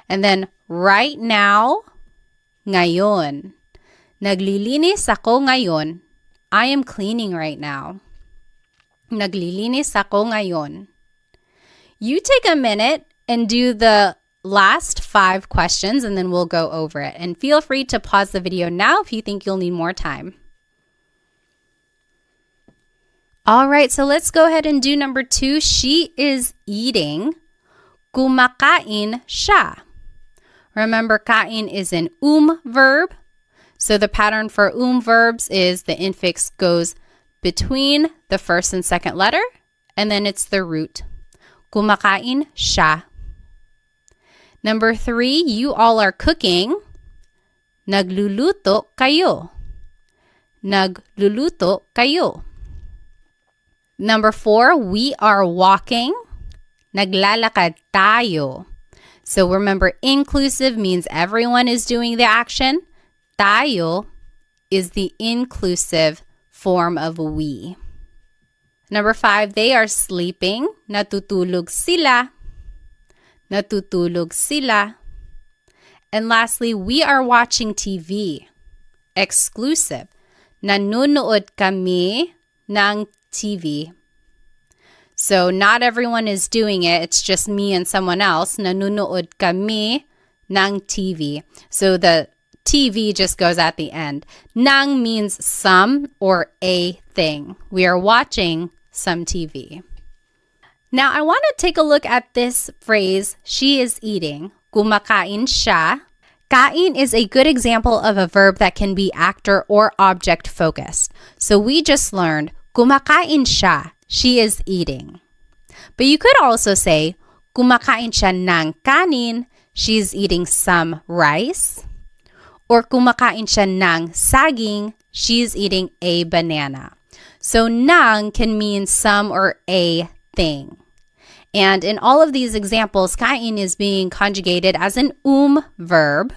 And then right now, ngayon. Naglilinis ako ngayon. I am cleaning right now. Naglilinis ako ngayon. You take a minute and do the last 5 questions and then we'll go over it. And feel free to pause the video now if you think you'll need more time. All right, so let's go ahead and do number 2. She is eating. Kumakain siya. Remember, kain is an verb. So the pattern for verbs is the infix goes between the first and second letter, and then it's the root. Kumakain siya. Number 3, you all are cooking. Nagluluto kayo. Nagluluto kayo. Number 4, we are walking. Naglalakad tayo. So remember, inclusive means everyone is doing the action. Tayo is the inclusive form of we. Number 5, they are sleeping. Natutulog sila. Natutulog sila. And lastly, we are watching TV. Exclusive. Nanonood kami ng TV. So not everyone is doing it. It's just me and someone else. Nanonood kami ng TV. So the TV just goes at the end. Nang means some or a thing. We are watching some TV. Now, I want to take a look at this phrase, she is eating. Kumakain siya. Kain is a good example of a verb that can be actor or object focused. So we just learned, kumakain siya. She is eating. But you could also say, kumakain siya ng kanin. She's eating some rice. Or kumakain siya ng saging. She's eating a banana. So ng can mean some or a thing. And in all of these examples, kain is being conjugated as an verb.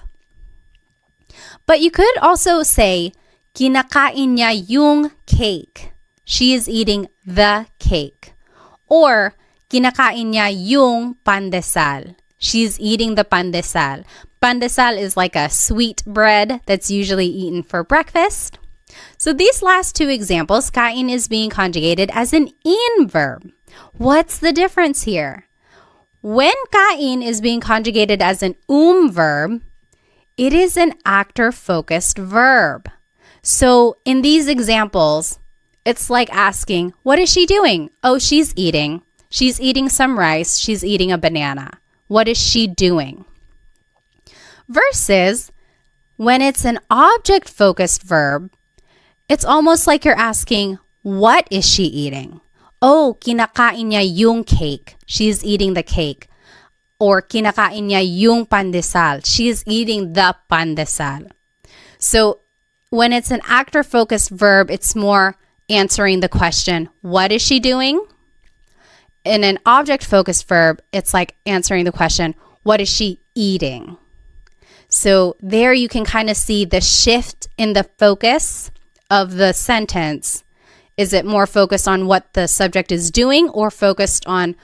But you could also say, kinakain niya yung cake. She is eating the cake. Or, kinakain niya yung pandesal. She's eating the pandesal. Pandesal is like a sweet bread that's usually eaten for breakfast. So these last two examples, kain is being conjugated as an verb. What's the difference here? When kain is being conjugated as an verb, it is an actor-focused verb. So in these examples, it's like asking, what is she doing? Oh, she's eating. She's eating some rice. She's eating a banana. What is she doing? Versus when it's an object-focused verb, it's almost like you're asking, what is she eating? Oh, kinakain niya yung cake. She's eating the cake. Or kinakain niya yung pandesal. She's eating the pandesal. So when it's an actor-focused verb, it's more answering the question, what is she doing? In an object-focused verb, it's like answering the question, what is she eating? So there you can kind of see the shift in the focus of the sentence. Is it more focused on what the subject is doing or focused on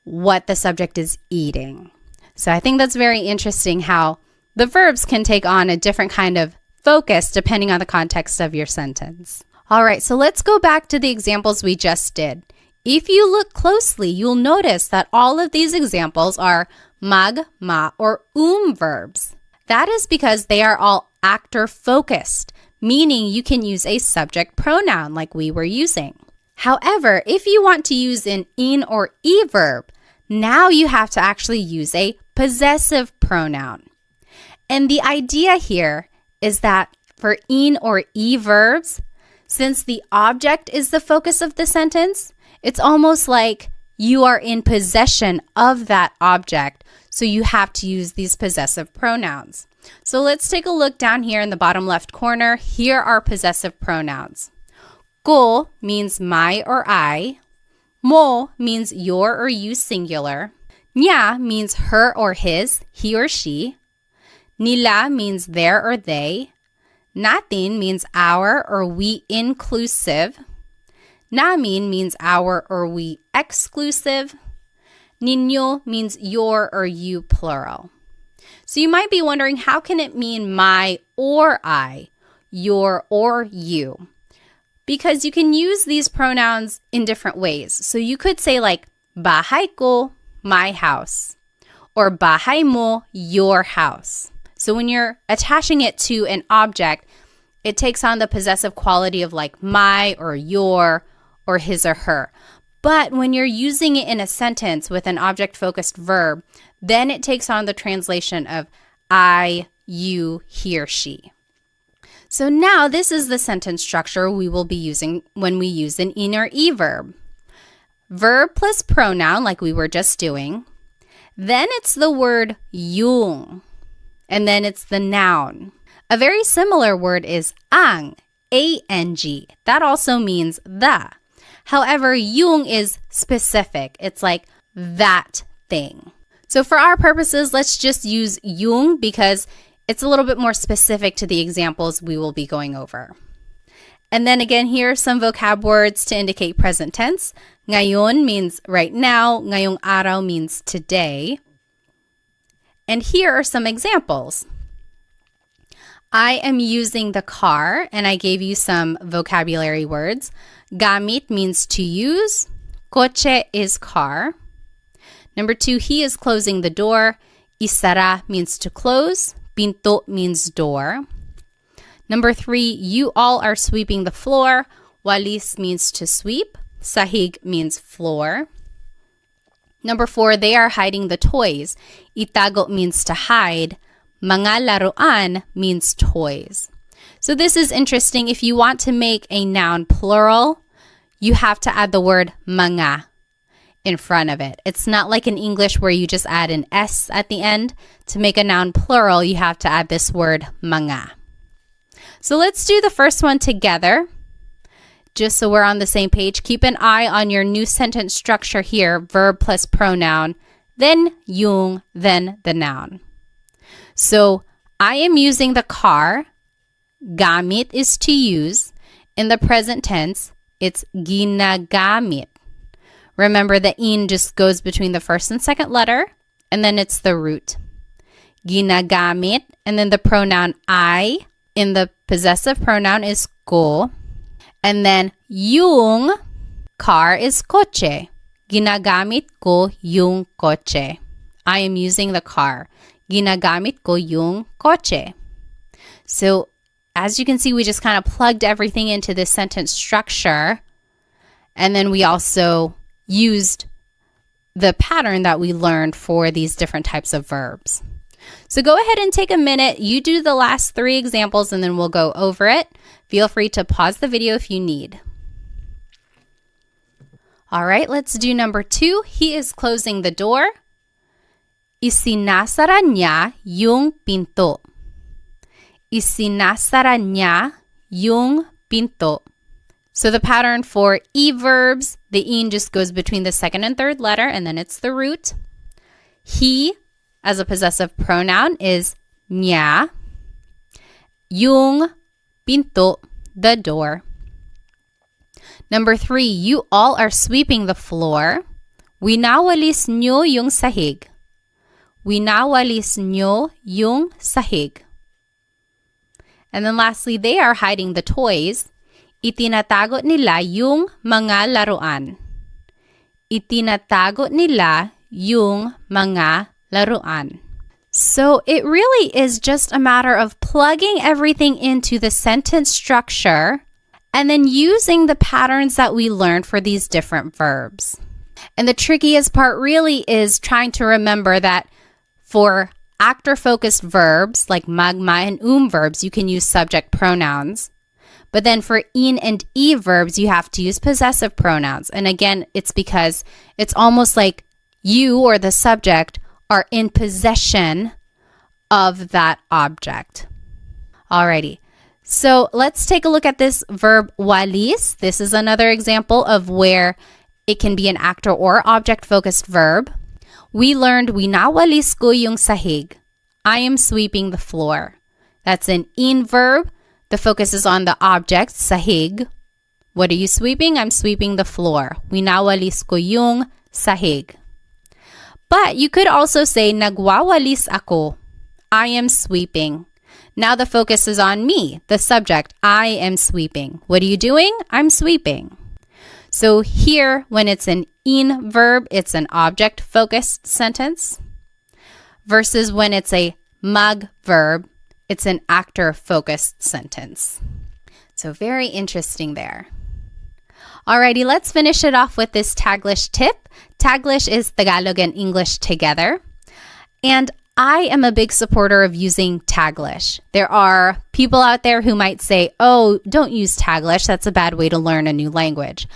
what the subject is eating? So I think that's very interesting how the verbs can take on a different kind of focus depending on the context of your sentence. All right, so let's go back to the examples we just did. If you look closely, you'll notice that all of these examples are mag, ma, or verbs. That is because they are all actor-focused, meaning you can use a subject pronoun like we were using. However, if you want to use an in or verb, now you have to actually use a possessive pronoun. And the idea here is that for in or verbs, since the object is the focus of the sentence, it's almost like you are in possession of that object, so you have to use these possessive pronouns. So let's take a look down here in the bottom left corner. Here are possessive pronouns. Ko means my or I. Mo means your or you singular. Niya means her or his, he or she. Nila means their or they. Natin means our or we inclusive. Namin means our or we exclusive. Ninyo means your or you plural. So you might be wondering, how can it mean my or I, your or you? Because you can use these pronouns in different ways. So you could say like, bahay ko, my house. Or bahay mo, your house. So when you're attaching it to an object, it takes on the possessive quality of like my or your or his or her. But when you're using it in a sentence with an object-focused verb, then it takes on the translation of I, you, he or she. So now this is the sentence structure we will be using when we use an in or verb. Verb plus pronoun, like we were just doing. Then it's the word yung. And then it's the noun. A very similar word is ang, A-N-G. That also means the. However, yung is specific. It's like that thing. So for our purposes, let's just use yung because it's a little bit more specific to the examples we will be going over. And then again, here are some vocab words to indicate present tense. Ngayon means right now. Ngayong araw means today. And here are some examples. I am using the car, and I gave you some vocabulary words. Gamit means to use. Kotse is car. Number 2, he is closing the door. Isara means to close. Pinto means door. Number 3, you all are sweeping the floor. Walis means to sweep. Sahig means floor. Number 4, they are hiding the toys. Itago means to hide. Mga laruan means toys. So this is interesting. If you want to make a noun plural, you have to add the word mga in front of it. It's not like in English where you just add an S at the end. To make a noun plural, you have to add this word mga. So let's do the first one together. Just so we're on the same page, keep an eye on your new sentence structure here, verb plus pronoun, then yung, then the noun. So I am using the car. Gamit is to use. In the present tense, it's ginagamit. Remember, the in just goes between the first and second letter, and then it's the root. Ginagamit, and then the pronoun I in the possessive pronoun is ko. And then yung car is kotse. Ginagamit ko yung kotse. I am using the car. Ginagamit ko yung kotse. So as you can see, we just kind of plugged everything into this sentence structure. And then we also used the pattern that we learned for these different types of verbs. So go ahead and take a minute. You do the last 3 examples and then we'll go over it. Feel free to pause the video if you need. All right, let's do number 2. He is closing the door. Isinasara niya yung pinto. Isinasara niya yung pinto. So the pattern for E verbs, the in just goes between the second and third letter, and then it's the root. He, as a possessive pronoun, is niya. Yung pinto, the door. Number 3, you all are sweeping the floor. Winawalis nyo yung sahig. Winawalis nyo yung sahig. And then lastly, they are hiding the toys. Itinatago nila yung mga laruan. Itinatago nila yung mga laruan. So it really is just a matter of plugging everything into the sentence structure and then using the patterns that we learned for these different verbs. And the trickiest part really is trying to remember that for actor-focused verbs like magma and verbs, you can use subject pronouns. But then for in and e verbs, you have to use possessive pronouns. And again, it's because it's almost like you or the subject are in possession of that object. Alrighty. So let's take a look at this verb walis. This is another example of where it can be an actor or object-focused verb. We learned winawalis ko yung sahig. I am sweeping the floor. That's an in verb. The focus is on the object, sahig. What are you sweeping? I'm sweeping the floor. Winawalis ko yung sahig. But you could also say nagwawalis ako. I am sweeping. Now the focus is on me, the subject. I am sweeping. What are you doing? I'm sweeping. So here, when it's an in verb, it's an object-focused sentence. Versus when it's a mag verb, it's an actor-focused sentence. So very interesting there. Alrighty, let's finish it off with this Taglish tip. Taglish is Tagalog and English together. And I am a big supporter of using Taglish. There are people out there who might say, oh, don't use Taglish. That's a bad way to learn a new language.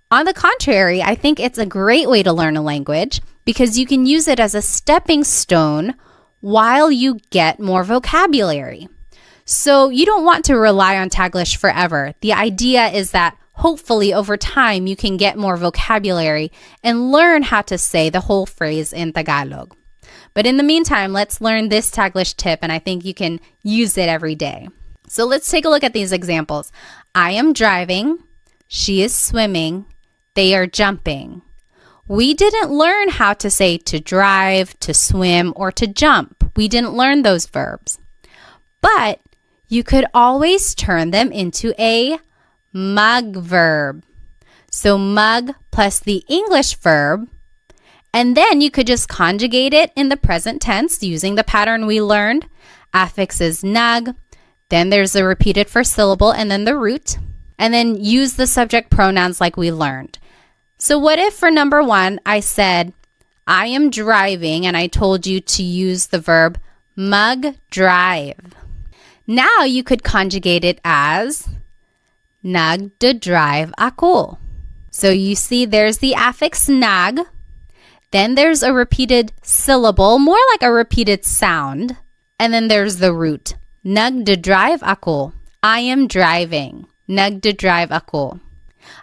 On the contrary, I think it's a great way to learn a language because you can use it as a stepping stone while you get more vocabulary. So you don't want to rely on Taglish forever. The idea is that hopefully over time you can get more vocabulary and learn how to say the whole phrase in Tagalog. But in the meantime, let's learn this Taglish tip, and I think you can use it every day. So let's take a look at these examples. I am driving, she is swimming, they are jumping. We didn't learn how to say to drive, to swim, or to jump. We didn't learn those verbs. But you could always turn them into a mag verb. So mag plus the English verb, and then you could just conjugate it in the present tense using the pattern we learned. Affix is nag, then there's the repeated first syllable and then the root, and then use the subject pronouns like we learned. So what if for number 1, I said, I am driving, and I told you to use the verb mag-drive. Now you could conjugate it as nagda-drive ako. So you see there's the affix nag, then there's a repeated syllable, more like a repeated sound, and then there's the root. Nagda-drive ako. I am driving. Nagda-drive ako.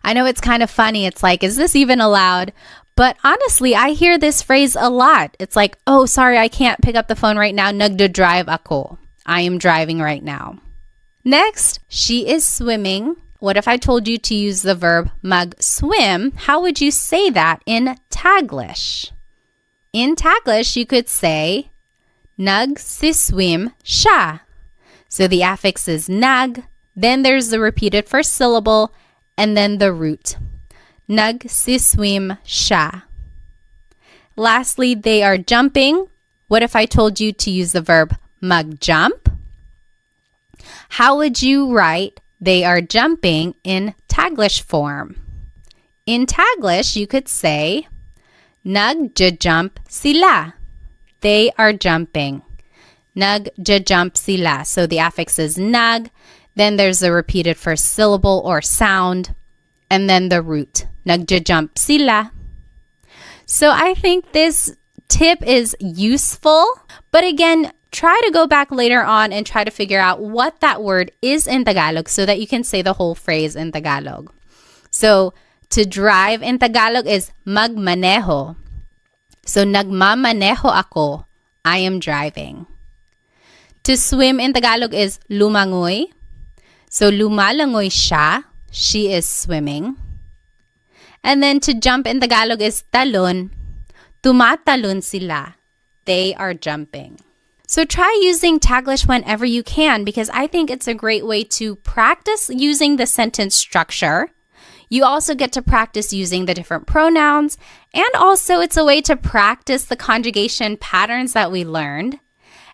I know it's kind of funny. It's like, is this even allowed? But honestly, I hear this phrase a lot. It's like, oh, sorry, I can't pick up the phone right now. Nagda-drive ako. I am driving right now. Next, she is swimming. What if I told you to use the verb mag-swim? How would you say that in Taglish? In Taglish, you could say, nagsiswim siya. So the affix is nag, then there's the repeated first syllable, and then the root. Nagsiswim siya. Lastly, they are jumping. What if I told you to use the verb mag-jump? How would you write they are jumping in Taglish form? In Taglish, you could say, nagja-jump sila. They are jumping. Nagja-jump sila. So the affix is nag, then there's the repeated first syllable or sound, and then the root. Nagja-jump sila. So I think this tip is useful, but again, try to go back later on and try to figure out what that word is in Tagalog so that you can say the whole phrase in Tagalog. So to drive in Tagalog is magmaneho. So nagmamaneho ako. I am driving. To swim in Tagalog is lumangoy. So lumalangoy siya. She is swimming. And then to jump in Tagalog is talon. Tumatalon sila. They are jumping. So try using Taglish whenever you can, because I think it's a great way to practice using the sentence structure. You also get to practice using the different pronouns, and also it's a way to practice the conjugation patterns that we learned.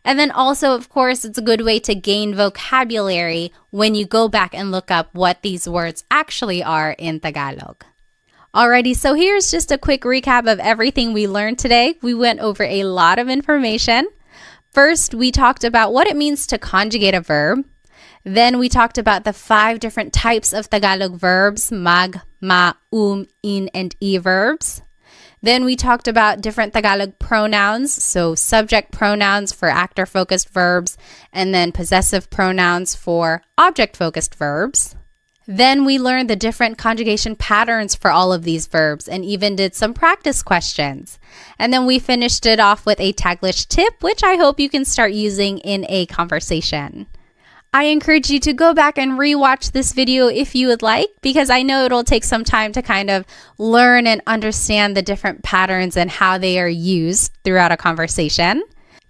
And then also, of course, it's a good way to gain vocabulary when you go back and look up what these words actually are in Tagalog. Alrighty, so here's just a quick recap of everything we learned today. We went over a lot of information. First, we talked about what it means to conjugate a verb. Then we talked about the 5 different types of Tagalog verbs, mag, ma, in, and e verbs. Then we talked about different Tagalog pronouns, so subject pronouns for actor-focused verbs, and then possessive pronouns for object-focused verbs. Then we learned the different conjugation patterns for all of these verbs and even did some practice questions. And then we finished it off with a Taglish tip, which I hope you can start using in a conversation. I encourage you to go back and rewatch this video if you would like, because I know it'll take some time to kind of learn and understand the different patterns and how they are used throughout a conversation.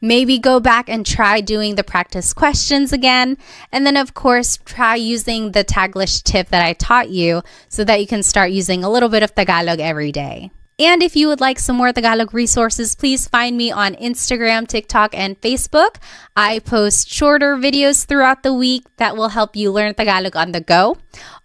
Maybe go back and try doing the practice questions again. And then, of course, try using the Taglish tip that I taught you so that you can start using a little bit of Tagalog every day. And if you would like some more Tagalog resources, please find me on Instagram, TikTok, and Facebook. I post shorter videos throughout the week that will help you learn Tagalog on the go.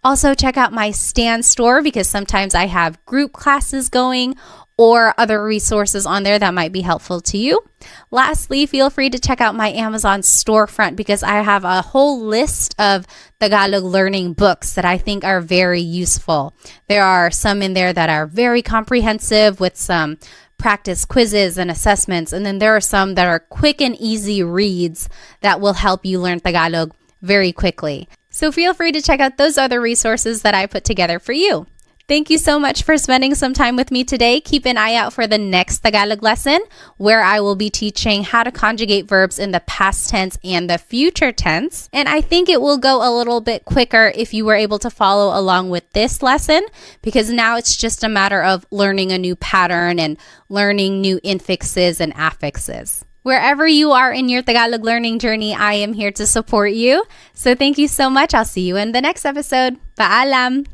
Also, check out my Stan store because sometimes I have group classes going or other resources on there that might be helpful to you. Lastly, feel free to check out my Amazon storefront because I have a whole list of Tagalog learning books that I think are very useful. There are some in there that are very comprehensive with some practice quizzes and assessments, and then there are some that are quick and easy reads that will help you learn Tagalog very quickly. So feel free to check out those other resources that I put together for you. Thank you so much for spending some time with me today. Keep an eye out for the next Tagalog lesson where I will be teaching how to conjugate verbs in the past tense and the future tense. And I think it will go a little bit quicker if you were able to follow along with this lesson, because now it's just a matter of learning a new pattern and learning new infixes and affixes. Wherever you are in your Tagalog learning journey, I am here to support you. So thank you so much. I'll see you in the next episode. Paalam!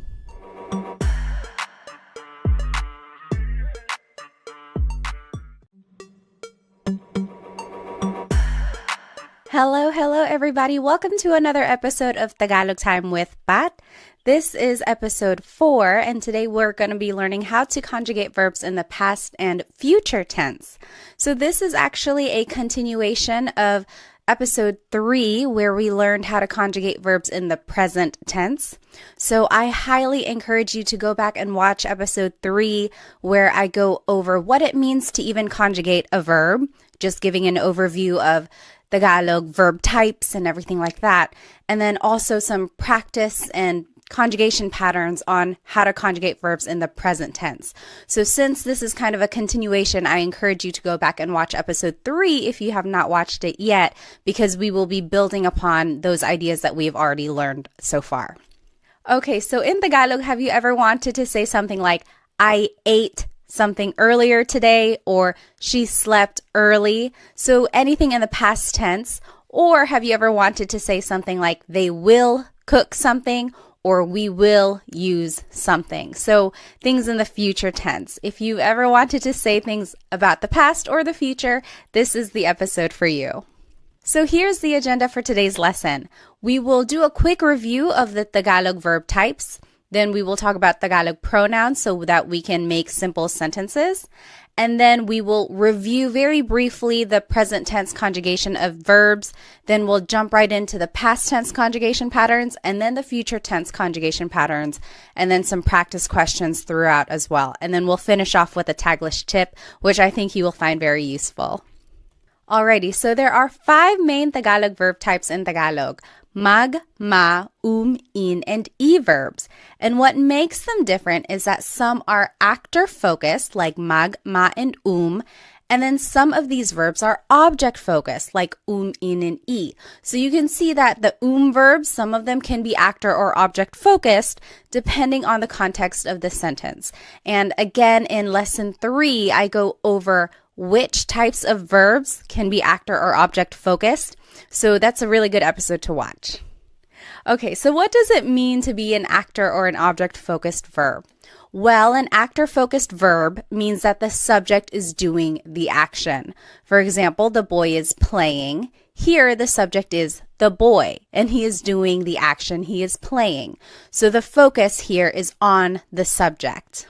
Hello, everybody. Welcome to another episode of Tagalog Time with Pat. This is episode 4, and today we're going to be learning how to conjugate verbs in the past and future tense. So this is actually a continuation of episode 3, where we learned how to conjugate verbs in the present tense. So I highly encourage you to go back and watch episode 3, where I go over what it means to even conjugate a verb, just giving an overview of Tagalog verb types and everything like that. And then also some practice and conjugation patterns on how to conjugate verbs in the present tense. So since this is kind of a continuation, I encourage you to go back and watch episode 3 if you have not watched it yet, because we will be building upon those ideas that we've already learned so far. Okay, so in Tagalog, have you ever wanted to say something like, I ate something earlier today, or she slept early? So anything in the past tense. Or have you ever wanted to say something like they will cook something, or we will use something? So things in the future tense. If you've ever wanted to say things about the past or the future, this is the episode for you. So here's the agenda for today's lesson. We will do a quick review of the Tagalog verb types. Then we will talk about Tagalog pronouns so that we can make simple sentences. And then we will review very briefly the present tense conjugation of verbs. Then we'll jump right into the past tense conjugation patterns, and then the future tense conjugation patterns, and then some practice questions throughout as well. And then we'll finish off with a Taglish tip, which I think you will find very useful. Alrighty, so there are 5 main Tagalog verb types in Tagalog: mag, ma, in, and e verbs. And what makes them different is that some are actor-focused, like mag, ma, and and then some of these verbs are object-focused, like in, and e. So you can see that the verbs, some of them can be actor or object-focused, depending on the context of the sentence. And again, in lesson 3, I go over which types of verbs can be actor or object focused. So that's a really good episode to watch. Okay, so what does it mean to be an actor or an object focused verb? Well, an actor focused verb means that the subject is doing the action. For example, the boy is playing. Here, the subject is the boy, and he is doing the action. He is playing. So the focus here is on the subject.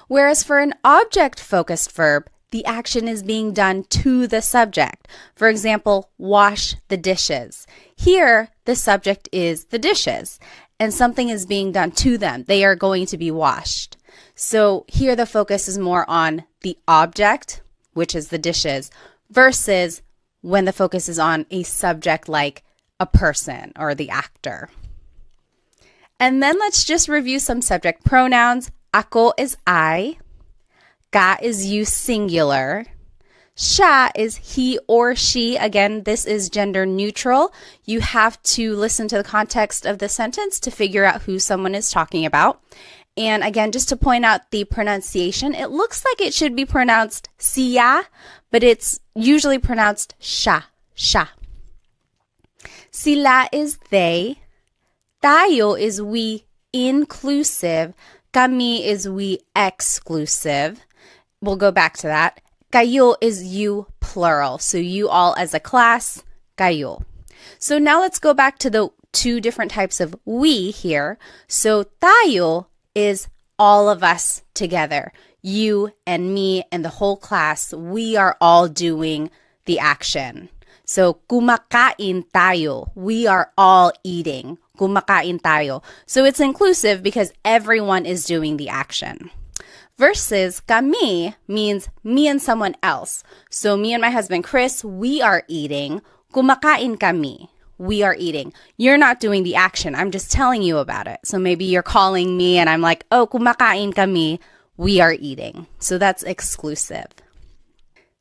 Whereas for an object-focused verb, the action is being done to the subject. For example, wash the dishes. Here, the subject is the dishes, and something is being done to them. They are going to be washed. So here the focus is more on the object, which is the dishes, versus when the focus is on a subject like a person or the actor. And then let's just review some subject pronouns. Ako is I. Ka is you singular. Siya is he or she. Again, this is gender neutral. You have to listen to the context of the sentence to figure out who someone is talking about. And again, just to point out the pronunciation, it looks like it should be pronounced siya, but it's usually pronounced siya, siya. Sila is they. Tayo is we inclusive. Kami is we exclusive. We'll go back to that. Kayo is you plural. So you all as a class, kayo. So now let's go back to the 2 different types of we here. So tayo is all of us together. You and me and the whole class, we are all doing the action. So kumakain tayo. We are all eating. Kumakain tayo. So it's inclusive because everyone is doing the action. Versus kami means me and someone else. So me and my husband Chris, we are eating. Kumakain kami. we are eating. You're not doing the action. I'm just telling you about it. So maybe you're calling me and I'm like, oh, kumakain kami. We are eating. So that's exclusive.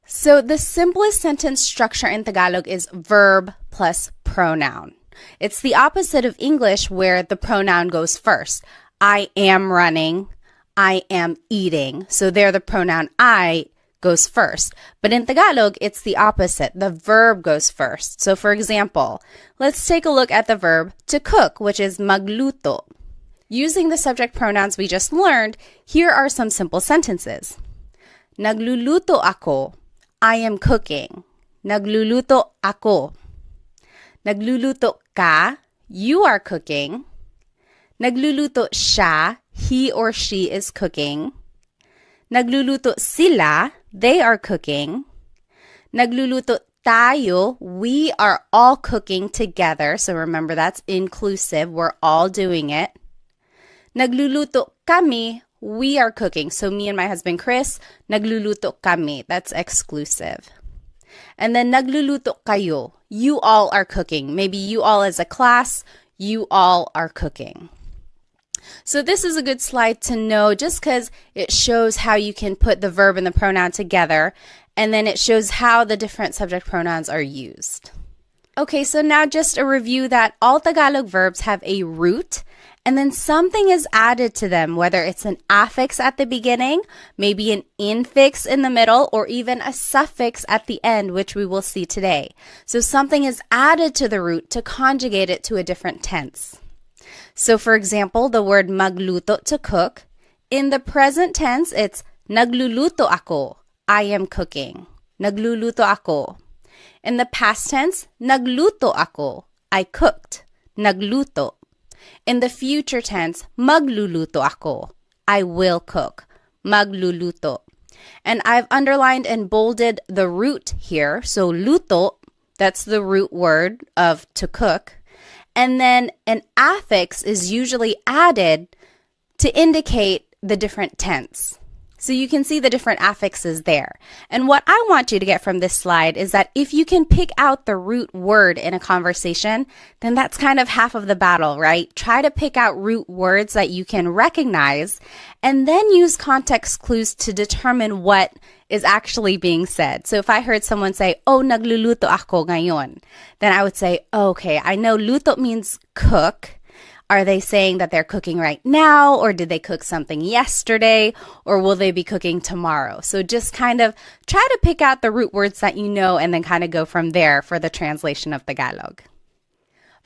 So the simplest sentence structure in Tagalog is verb plus pronoun. It's the opposite of English where the pronoun goes first. I am running. I am eating. So there the pronoun I goes first. But in Tagalog, it's the opposite. The verb goes first. So for example, let's take a look at the verb to cook, which is magluto. Using the subject pronouns we just learned, here are some simple sentences. Nagluluto ako. I am cooking. Nagluluto ako. Nagluluto ka. You are cooking. Nagluluto siya. He or she is cooking. Nagluluto sila. They are cooking. Nagluluto tayo. We are all cooking together. So remember, that's inclusive. We're all doing it. Nagluluto kami. We are cooking. So me and my husband Chris, nagluluto kami. That's exclusive. And then nagluluto kayo. You all are cooking. Maybe you all as a class, you all are cooking. So this is a good slide to know just because it shows how you can put the verb and the pronoun together, and then it shows how the different subject pronouns are used. Okay, so now just a review that all Tagalog verbs have a root, and then something is added to them, whether it's an affix at the beginning, maybe an infix in the middle, or even a suffix at the end, which we will see today. So something is added to the root to conjugate it to a different tense. So for example, the word magluto, to cook. In the present tense, it's nagluluto ako. I am cooking. Nagluluto ako. In the past tense, nagluto ako. I cooked. Nagluto. In the future tense, magluluto ako. I will cook. Magluluto. And I've underlined and bolded the root here. So luto, that's the root word of to cook. And then an affix is usually added to indicate the different tense. So you can see the different affixes there. And what I want you to get from this slide is that if you can pick out the root word in a conversation, then that's kind of half of the battle, right? Try to pick out root words that you can recognize and then use context clues to determine what is actually being said. So if I heard someone say, oh, nagluluto ako ngayon, then I would say, oh, okay, I know luto means cook. Are they saying that they're cooking right now, or did they cook something yesterday, or will they be cooking tomorrow? So just kind of try to pick out the root words that you know and then kind of go from there for the translation of Tagalog.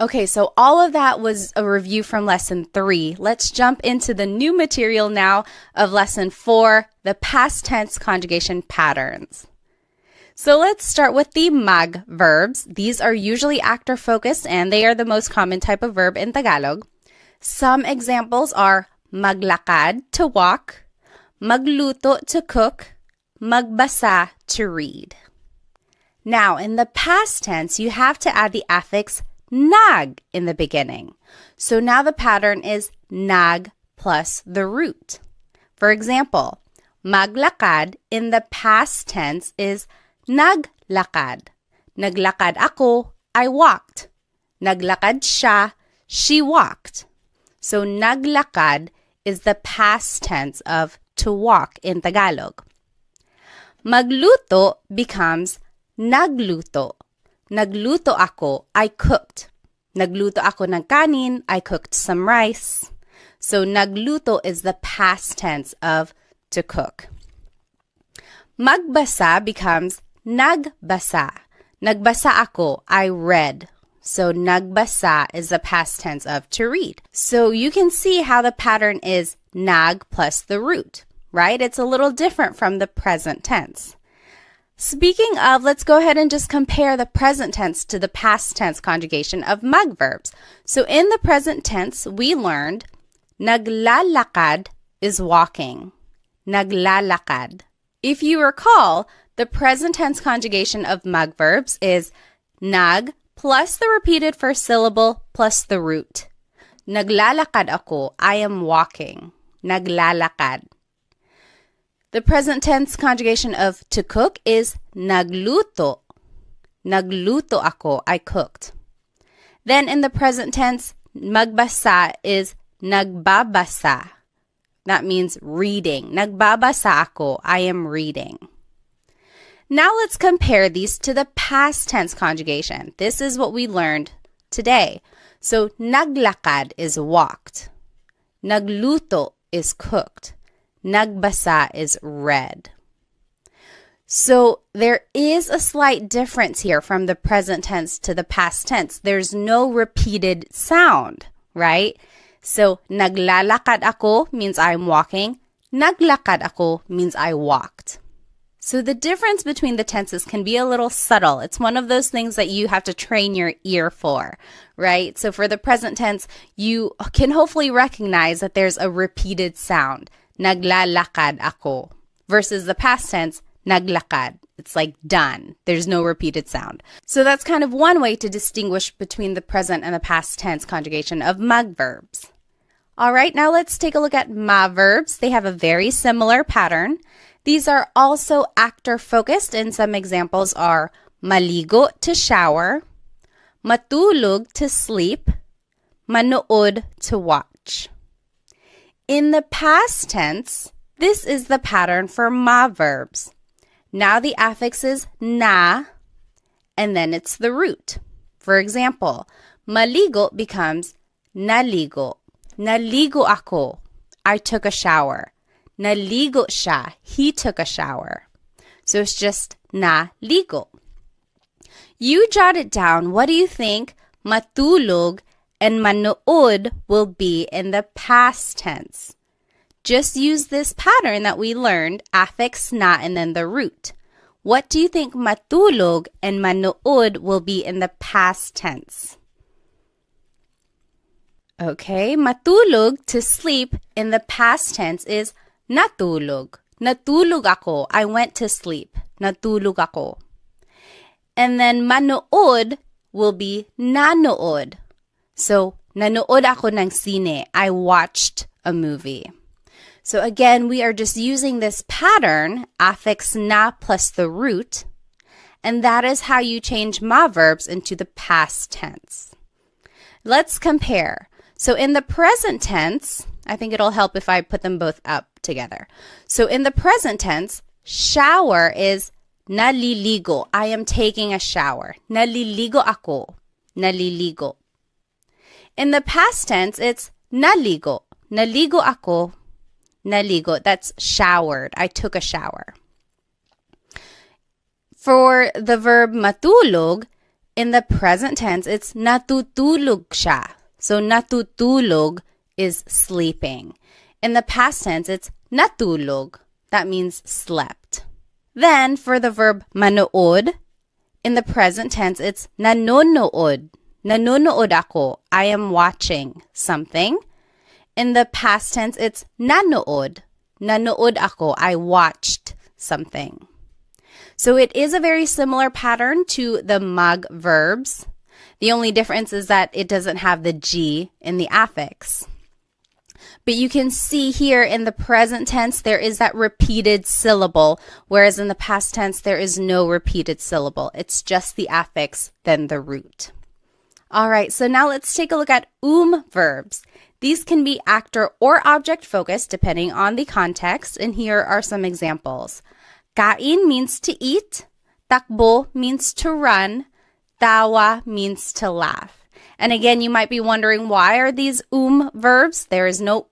Okay, so all of that was a review from Lesson 3. Let's jump into the new material now of Lesson 4, the past tense conjugation patterns. So let's start with the mag verbs. These are usually actor-focused, and they are the most common type of verb in Tagalog. Some examples are maglakad, to walk, magluto, to cook, magbasa, to read. Now, in the past tense, you have to add the affix nag in the beginning. So now the pattern is nag plus the root. For example, maglakad in the past tense is naglakad. Naglakad ako, I walked. Naglakad siya, she walked. So naglakad is the past tense of to walk in Tagalog. Magluto becomes nagluto. Nagluto ako, I cooked. Nagluto ako ng kanin, I cooked some rice. So nagluto is the past tense of to cook. Magbasa becomes nagbasa. Nagbasa ako, I read. So nagbasa is the past tense of to read. So you can see how the pattern is nag plus the root, right? It's a little different from the present tense. Speaking of, let's go ahead and just compare the present tense to the past tense conjugation of mag verbs. So in the present tense, we learned naglalakad is walking. Naglalakad. If you recall, the present tense conjugation of mag verbs is nag plus the repeated first syllable plus the root. Naglalakad ako, I am walking. Naglalakad. The present tense conjugation of to cook is nagluto. Nagluto ako, I cooked. Then in the present tense, magbasa is nagbabasa. That means reading. Nagbabasa ako. I am reading. Now let's compare these to the past tense conjugation. This is what we learned today. So naglakad is walked. Nagluto is cooked. Nagbasa is read. So there is a slight difference here from the present tense to the past tense. There's no repeated sound, right? So naglalakad ako means I'm walking. Naglakad ako means I walked. So the difference between the tenses can be a little subtle. It's one of those things that you have to train your ear for, right? So for the present tense, you can hopefully recognize that there's a repeated sound. Naglalakad ako. Versus the past tense, naglakad. It's like done. There's no repeated sound. So that's kind of one way to distinguish between the present and the past tense conjugation of magverbs. All right, now let's take a look at ma-verbs. They have a very similar pattern. These are also actor-focused, and some examples are maligo, to shower, matulog, to sleep, manood, to watch. In the past tense, this is the pattern for ma-verbs. Now the affix is na, and then it's the root. For example, maligo becomes naligo. Naligo ako. I took a shower. Naligo siya. He took a shower. So it's just naligo. You jot it down. What do you think matulog and manood will be in the past tense? Just use this pattern that we learned, affix na and then the root. What do you think matulog and manood will be in the past tense? Okay, matulog, to sleep, in the past tense is natulog. Natulog ako. I went to sleep. Natulog ako. And then manood will be nanood. So, nanood ako ng sine. I watched a movie. So again, we are just using this pattern, affix na plus the root, and that is how you change ma-verbs into the past tense. Let's compare. So in the present tense, I think it'll help if I put them both up together. So in the present tense, shower is naliligo. I am taking a shower. Naliligo ako. Naliligo. In the past tense, it's naligo. Naligo ako. Naligo. That's showered. I took a shower. For the verb matulog, in the present tense, it's natutulog siya. So natutulog is sleeping. In the past tense, it's natulog. That means slept. Then for the verb manood, in the present tense, it's nanonood. Nanonood ako. I am watching something. In the past tense, it's nanood. Nanood ako. I watched something. So it is a very similar pattern to the mag verbs. The only difference is that it doesn't have the G in the affix. But you can see here in the present tense, there is that repeated syllable, whereas in the past tense, there is no repeated syllable. It's just the affix, then the root. All right, so now let's take a look at verbs. These can be actor or object focused depending on the context, and here are some examples. Kain means to eat. Takbo means to run. Tawa means to laugh. And again, you might be wondering, why are these verbs? There is no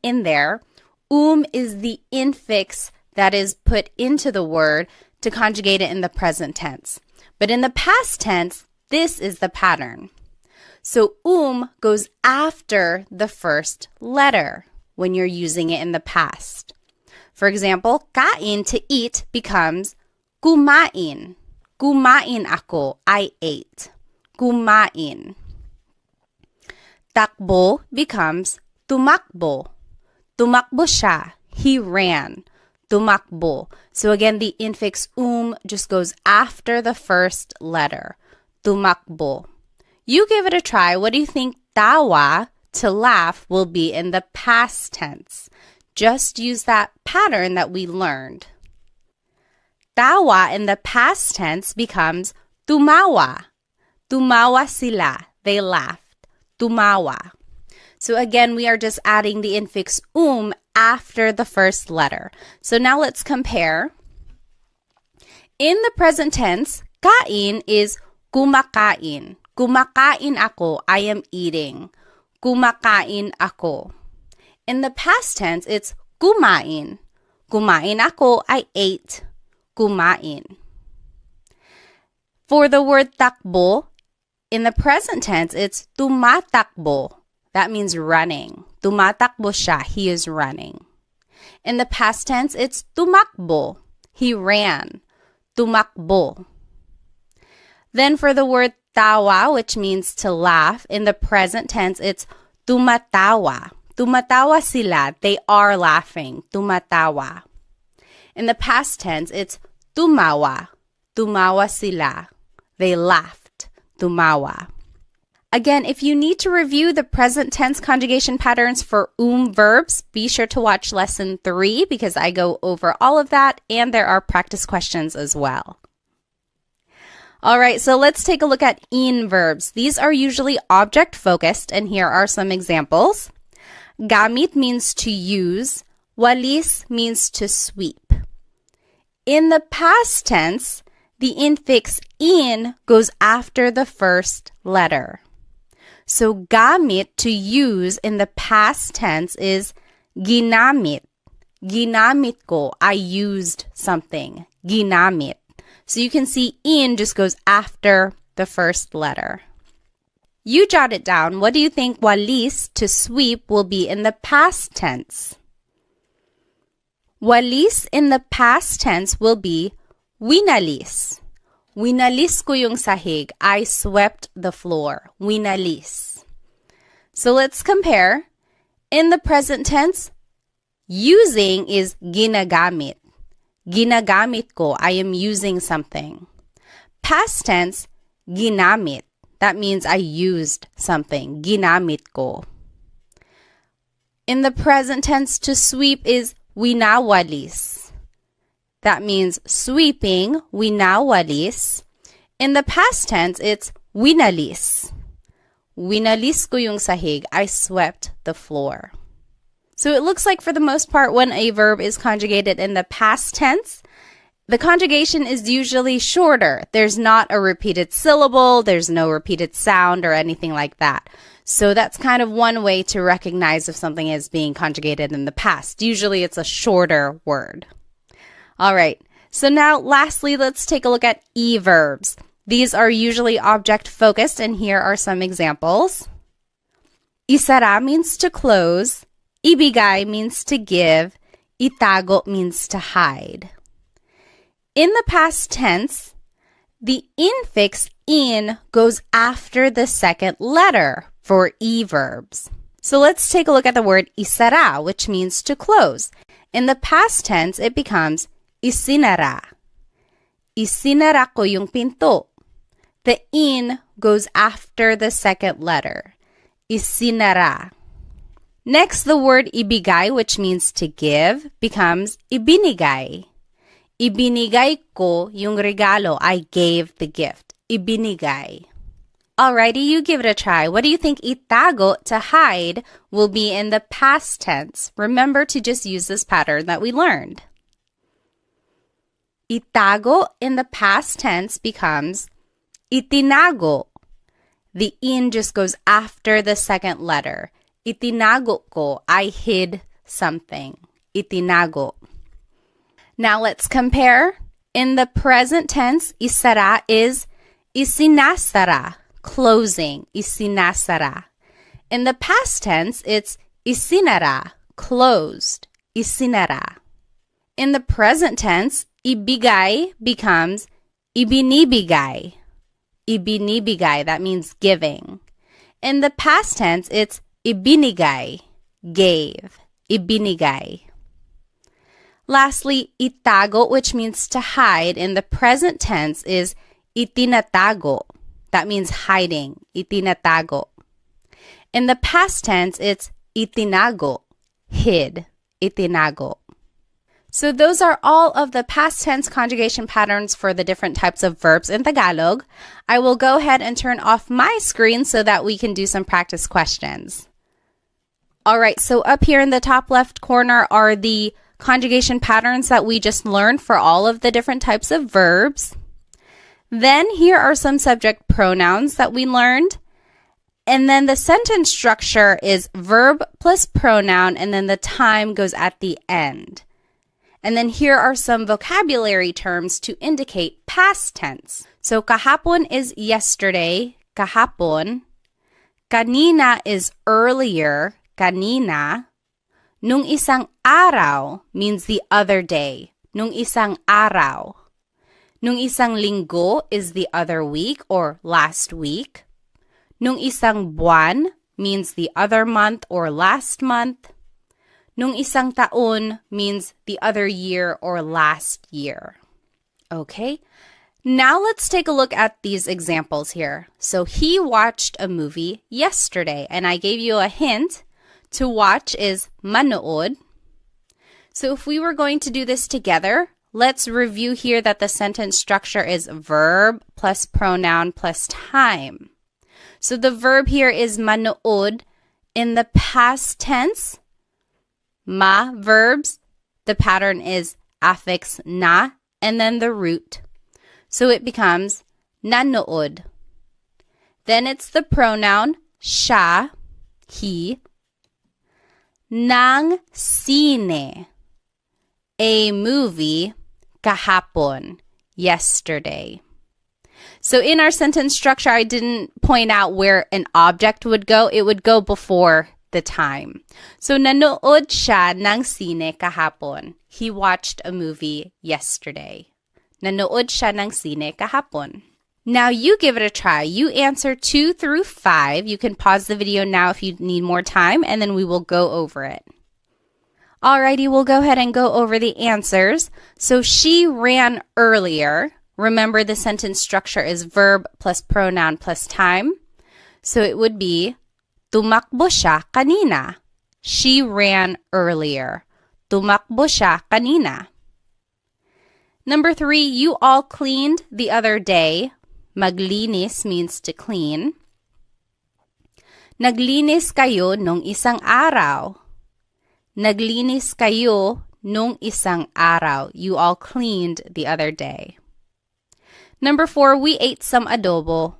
in there. Is the infix that is put into the word to conjugate it in the present tense. But in the past tense, this is the pattern. So goes after the first letter when you're using it in the past. For example, kain, to eat, becomes kumain. Kumain ako. I ate. Kumain. Takbo becomes tumakbo. Tumakbo siya. He ran. Tumakbo. So again, the infix just goes after the first letter. Tumakbo. You give it a try. What do you think tawa, to laugh, will be in the past tense? Just use that pattern that we learned. Tawa in the past tense becomes tumawa. Tumawa sila. They laughed. Tumawa. So again, we are just adding the infix after the first letter. So now let's compare. In the present tense, kain is kumakain. Kumakain ako, I am eating. Kumakain ako. In the past tense, it's kumain. Kumain ako, I ate. Kumain. For the word takbo, in the present tense, it's tumatakbo. That means running. Tumatakbo siya, he is running. In the past tense, it's tumakbo. He ran. Tumakbo. Then for the word tawa, which means to laugh, in the present tense, it's tumatawa. Tumatawa sila. They are laughing. Tumatawa. In the past tense, it's tumawa. Tumawa sila. They laughed. Tumawa. Again, if you need to review the present tense conjugation patterns for verbs, be sure to watch lesson 3 because I go over all of that and there are practice questions as well. All right, so let's take a look at in verbs. These are usually object focused and here are some examples. Gamit means to use. Walis means to sweep. In the past tense, the infix in goes after the first letter. So gamit, to use, in the past tense is ginamit. Ginamit ko, I used something. Ginamit. So you can see in just goes after the first letter. You jot it down. What do you think walis, to sweep, will be in the past tense? Walis in the past tense will be winalis. Winalis ko yung sahig. I swept the floor. Winalis. So let's compare. In the present tense, using is ginagamit. Ginagamit ko. I am using something. Past tense, ginamit. That means I used something. Ginamit ko. In the present tense, to sweep is winawalis. That means sweeping, winawalis. In the past tense, it's winalis. Winalis ko yung sahig. I swept the floor. So it looks like for the most part, when a verb is conjugated in the past tense, the conjugation is usually shorter. There's not a repeated syllable, there's no repeated sound or anything like that. So that's kind of one way to recognize if something is being conjugated in the past. Usually it's a shorter word. All right, so now lastly, let's take a look at e-verbs. These are usually object-focused, and here are some examples. Isara means to close. Ibigay means to give. Itago means to hide. In the past tense, the infix in goes after the second letter for e-verbs. So let's take a look at the word isara, which means to close. In the past tense, it becomes isinara. Isinara ko yung pinto. The in goes after the second letter. Isinara. Next, the word ibigay, which means to give, becomes ibinigay. Ibinigay ko yung regalo. I gave the gift. Ibinigay. Alrighty, you give it a try. What do you think itago, to hide, will be in the past tense? Remember to just use this pattern that we learned. Itago in the past tense becomes itinago. The in just goes after the second letter. Itinago ko, I hid something. Itinago. Now let's compare. In the present tense, isara is isinasara, closing. Isinasara. In the past tense, it's isinara, closed. Isinara. In the present tense, ibigay becomes ibinibigay. Ibinibigay, that means giving. In the past tense, it's ibinigay, gave. Ibinigay. Lastly, itago, which means to hide, in the present tense is itinatago. That means hiding. Itinatago. In the past tense, it's itinago, hid. Itinago. So those are all of the past tense conjugation patterns for the different types of verbs in Tagalog. I will go ahead and turn off my screen so that we can do some practice questions. All right, so up here in the top left corner are the conjugation patterns that we just learned for all of the different types of verbs. Then here are some subject pronouns that we learned. And then the sentence structure is verb plus pronoun, and then the time goes at the end. And then here are some vocabulary terms to indicate past tense. So kahapon is yesterday, kahapon. Kanina is earlier, kanina. Nung isang araw means the other day. Nung isang araw. Nung isang linggo is the other week or last week. Nung isang buwan means the other month or last month. Nung isang taon means the other year or last year. Okay, now let's take a look at these examples here. So he watched a movie yesterday, and I gave you a hint. To watch is manood. So if we were going to do this together, let's review here that the sentence structure is verb plus pronoun plus time. So the verb here is manood. In the past tense, ma verbs, the pattern is affix na and then the root. So it becomes nanood. Then it's the pronoun siya, he. Ng sine, a movie, kahapon, yesterday. So in our sentence structure, I didn't point out where an object would go. It would go before the time. So nanood siya ng sine kahapon. He watched a movie yesterday. Nanood siya ng sine kahapon. Now you give it a try. You answer 2 through 5. You can pause the video now if you need more time, and then we will go over it. Alrighty, we'll go ahead and go over the answers. So she ran earlier. Remember, the sentence structure is verb plus pronoun plus time. So it would be tumakbo siya kanina. She ran earlier. Tumakbo siya kanina. Number 3, you all cleaned the other day. Maglinis means to clean. Naglinis kayo nung isang araw. Naglinis kayo nung isang araw. You all cleaned the other day. Number 4, we ate some adobo.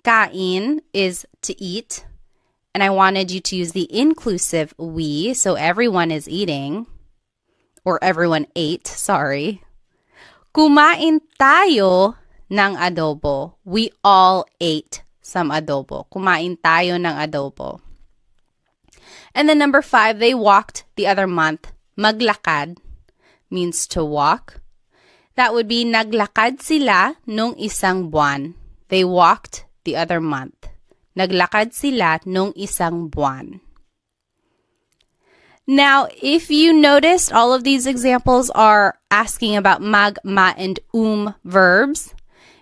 Kain is to eat. And I wanted you to use the inclusive we, so everyone is eating. Or everyone ate, sorry. Kumain tayo ng adobo. We all ate some adobo. Kumain tayo ng adobo. And then number 5, they walked the other month. Maglakad means to walk. That would be naglakad sila nung isang buwan. They walked the other month. Naglakad sila nung isang buwan. Now, if you noticed, all of these examples are asking about mag, ma, and verbs.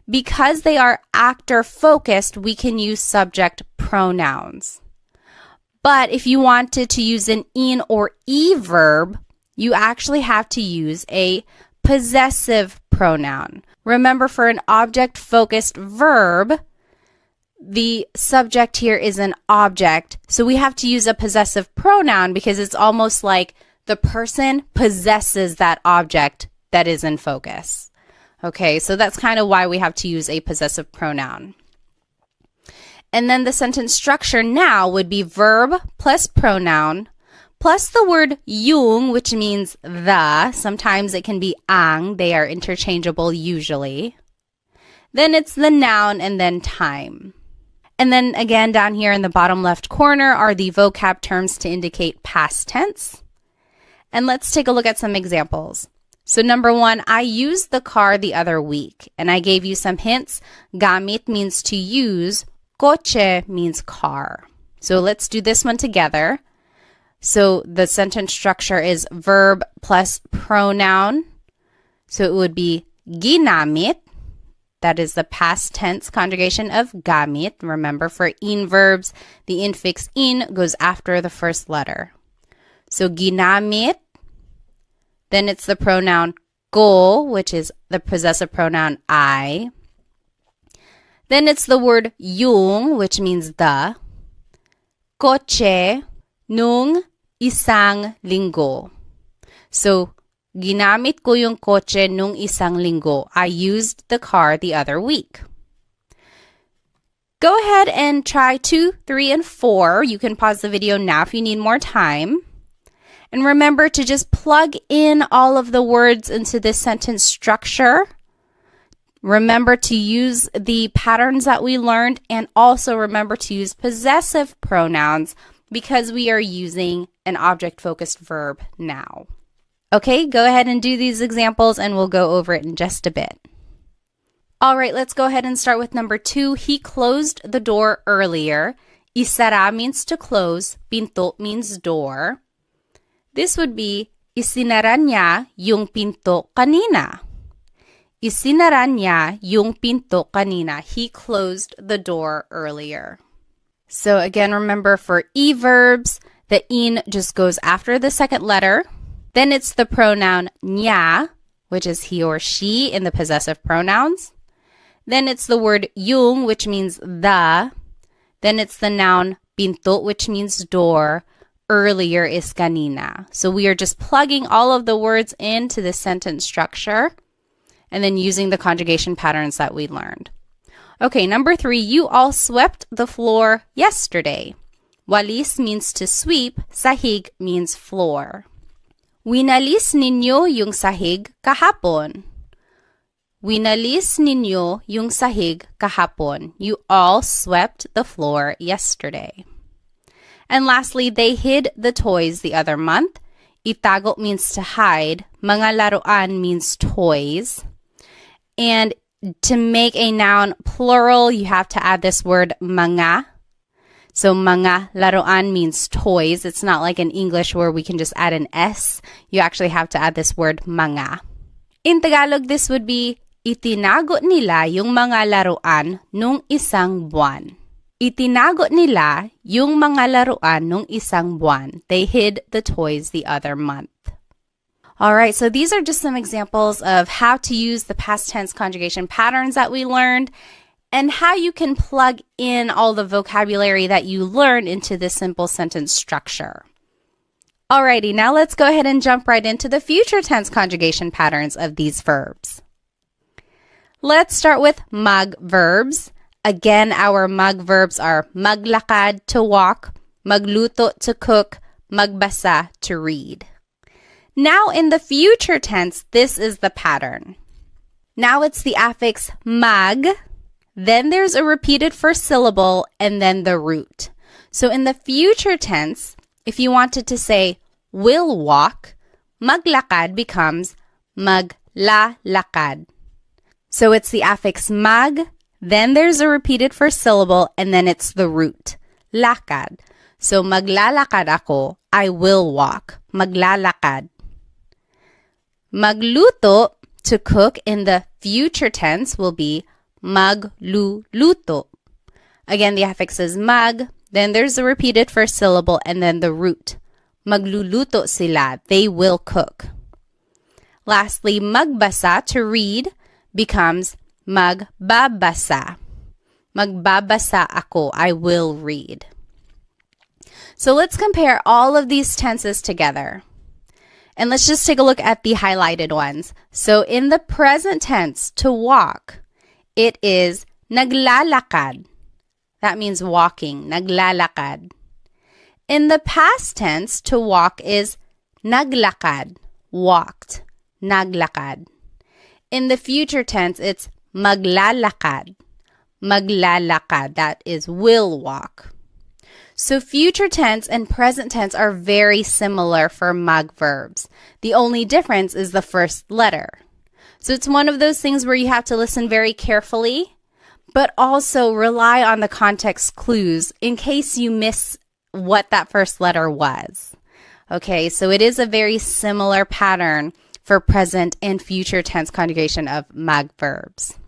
Because they are actor-focused, we can use subject pronouns. But if you wanted to use an in or e verb, you actually have to use a possessive pronoun. Remember, for an object-focused verb, the subject here is an object. So we have to use a possessive pronoun because it's almost like the person possesses that object that is in focus. Okay, so that's kind of why we have to use a possessive pronoun. And then the sentence structure now would be verb plus pronoun plus the word yung, which means the. Sometimes it can be ang. They are interchangeable usually. Then it's the noun and then time. And then again, down here in the bottom left corner are the vocab terms to indicate past tense. And let's take a look at some examples. So number 1, I used the car the other week. And I gave you some hints. Gamit means to use. Coche means car. So let's do this one together. So the sentence structure is verb plus pronoun. So it would be ginamit. That is the past tense conjugation of gamit. Remember, for in verbs, the infix in goes after the first letter. So ginamit. Then it's the pronoun ko, which is the possessive pronoun I. Then it's the word yung, which means the. Kotse nung isang linggo. So, ginamit ko yung kotse nung isang linggo. I used the car the other week. Go ahead and try 2, 3, and 4. You can pause the video now if you need more time. And remember to just plug in all of the words into this sentence structure. Remember to use the patterns that we learned, and also remember to use possessive pronouns because we are using an object-focused verb now. Okay, go ahead and do these examples and we'll go over it in just a bit. All right, let's go ahead and start with number 2. He closed the door earlier. Isara means to close. Pinto means door. This would be, isinara niya yung pinto kanina. Isinara niya yung pinto kanina. He closed the door earlier. So again, remember for e-verbs, the in just goes after the second letter. Then it's the pronoun niya, which is he or she in the possessive pronouns. Then it's the word yung, which means the. Then it's the noun pinto, which means door. Earlier is kanina. So we are just plugging all of the words into the sentence structure and then using the conjugation patterns that we learned. Okay, number 3, you all swept the floor yesterday. Walis means to sweep. Sahig means floor. Winalis ninyo yung sahig kahapon. Winalis ninyo yung sahig kahapon. You all swept the floor yesterday. And lastly, they hid the toys the other month. Itago means to hide. Mga laruan means toys. And to make a noun plural, you have to add this word mga. So mga laruan means toys. It's not like in English where we can just add an S. You actually have to add this word mga. In Tagalog, this would be, itinago nila yung mga laruan nung isang buwan. Itinago nila yung mga laruan nung isang buwan. They hid the toys the other month. All right, so these are just some examples of how to use the past tense conjugation patterns that we learned and how you can plug in all the vocabulary that you learned into this simple sentence structure. Alrighty, now let's go ahead and jump right into the future tense conjugation patterns of these verbs. Let's start with mag verbs. Again, our mag verbs are maglakad, to walk, magluto, to cook, magbasa, to read. Now in the future tense, this is the pattern. Now it's the affix mag, then there's a repeated first syllable, and then the root. So in the future tense, if you wanted to say will walk, maglakad becomes maglalakad. So it's the affix mag, then there's a repeated first syllable, and then it's the root, lakad. So maglalakad ako, I will walk, maglalakad. Magluto, to cook, in the future tense will be magluluto. Again, the affix is mag, then there's a repeated first syllable, and then the root. Magluluto sila, they will cook. Lastly, magbasa, to read, becomes magbabasa. Magbabasa ako, I will read. So let's compare all of these tenses together. And let's just take a look at the highlighted ones. So in the present tense, to walk, it is naglalakad. That means walking, naglalakad. In the past tense, to walk is naglakad, walked, naglakad. In the future tense, it's maglalakad, maglalakad. That is will walk. So future tense and present tense are very similar for mag verbs. The only difference is the first letter. So it's one of those things where you have to listen very carefully, but also rely on the context clues in case you miss what that first letter was. Okay, so it is a very similar pattern for present and future tense conjugation of mag verbs.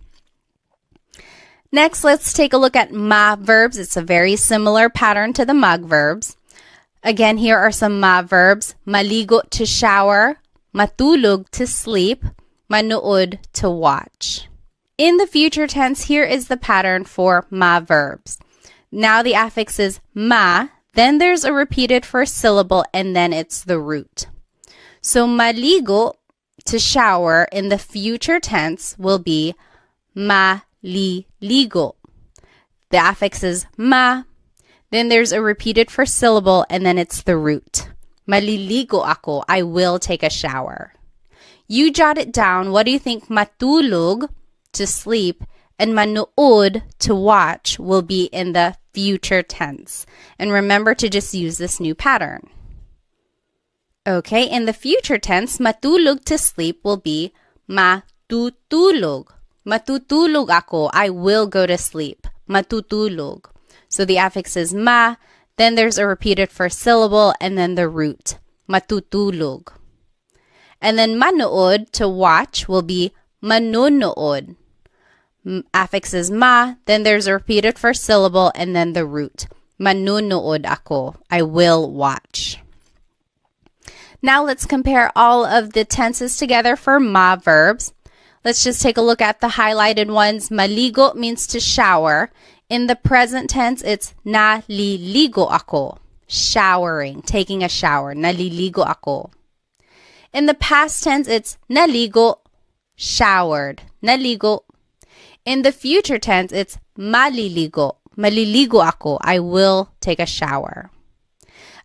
Next, let's take a look at ma verbs. It's a very similar pattern to the mag verbs. Again, here are some ma verbs. Maligo, to shower. matulog to sleep, manood to watch. In the future tense, here is the pattern for ma verbs. Now the affix is ma, then there's a repeated first syllable, and then it's the root. So maligo, to shower, in the future tense will be maliligo. The affix is ma, then there's a repeated first syllable, and then it's the root. Maliligo ako, I will take a shower. You jot it down. What do you think matulog, to sleep, and manood, to watch, will be in the future tense? And remember to just use this new pattern. Okay, in the future tense, matulog, to sleep, will be matutulog. Matutulog ako, I will go to sleep. Matutulog. So the affix is ma, then there's a repeated first syllable, and then the root. Matutulog. And then manood, to watch, will be manunood. Affix is ma, then there's a repeated first syllable, and then the root. Manunood ako, I will watch. Now let's compare all of the tenses together for ma verbs. Let's just take a look at the highlighted ones. Maligo means to shower. In the present tense, it's naliligo ako. Showering, taking a shower. Naliligo ako. In the past tense, it's naligo, showered. Naligo. In the future tense, it's maliligo. Maliligo ako, I will take a shower.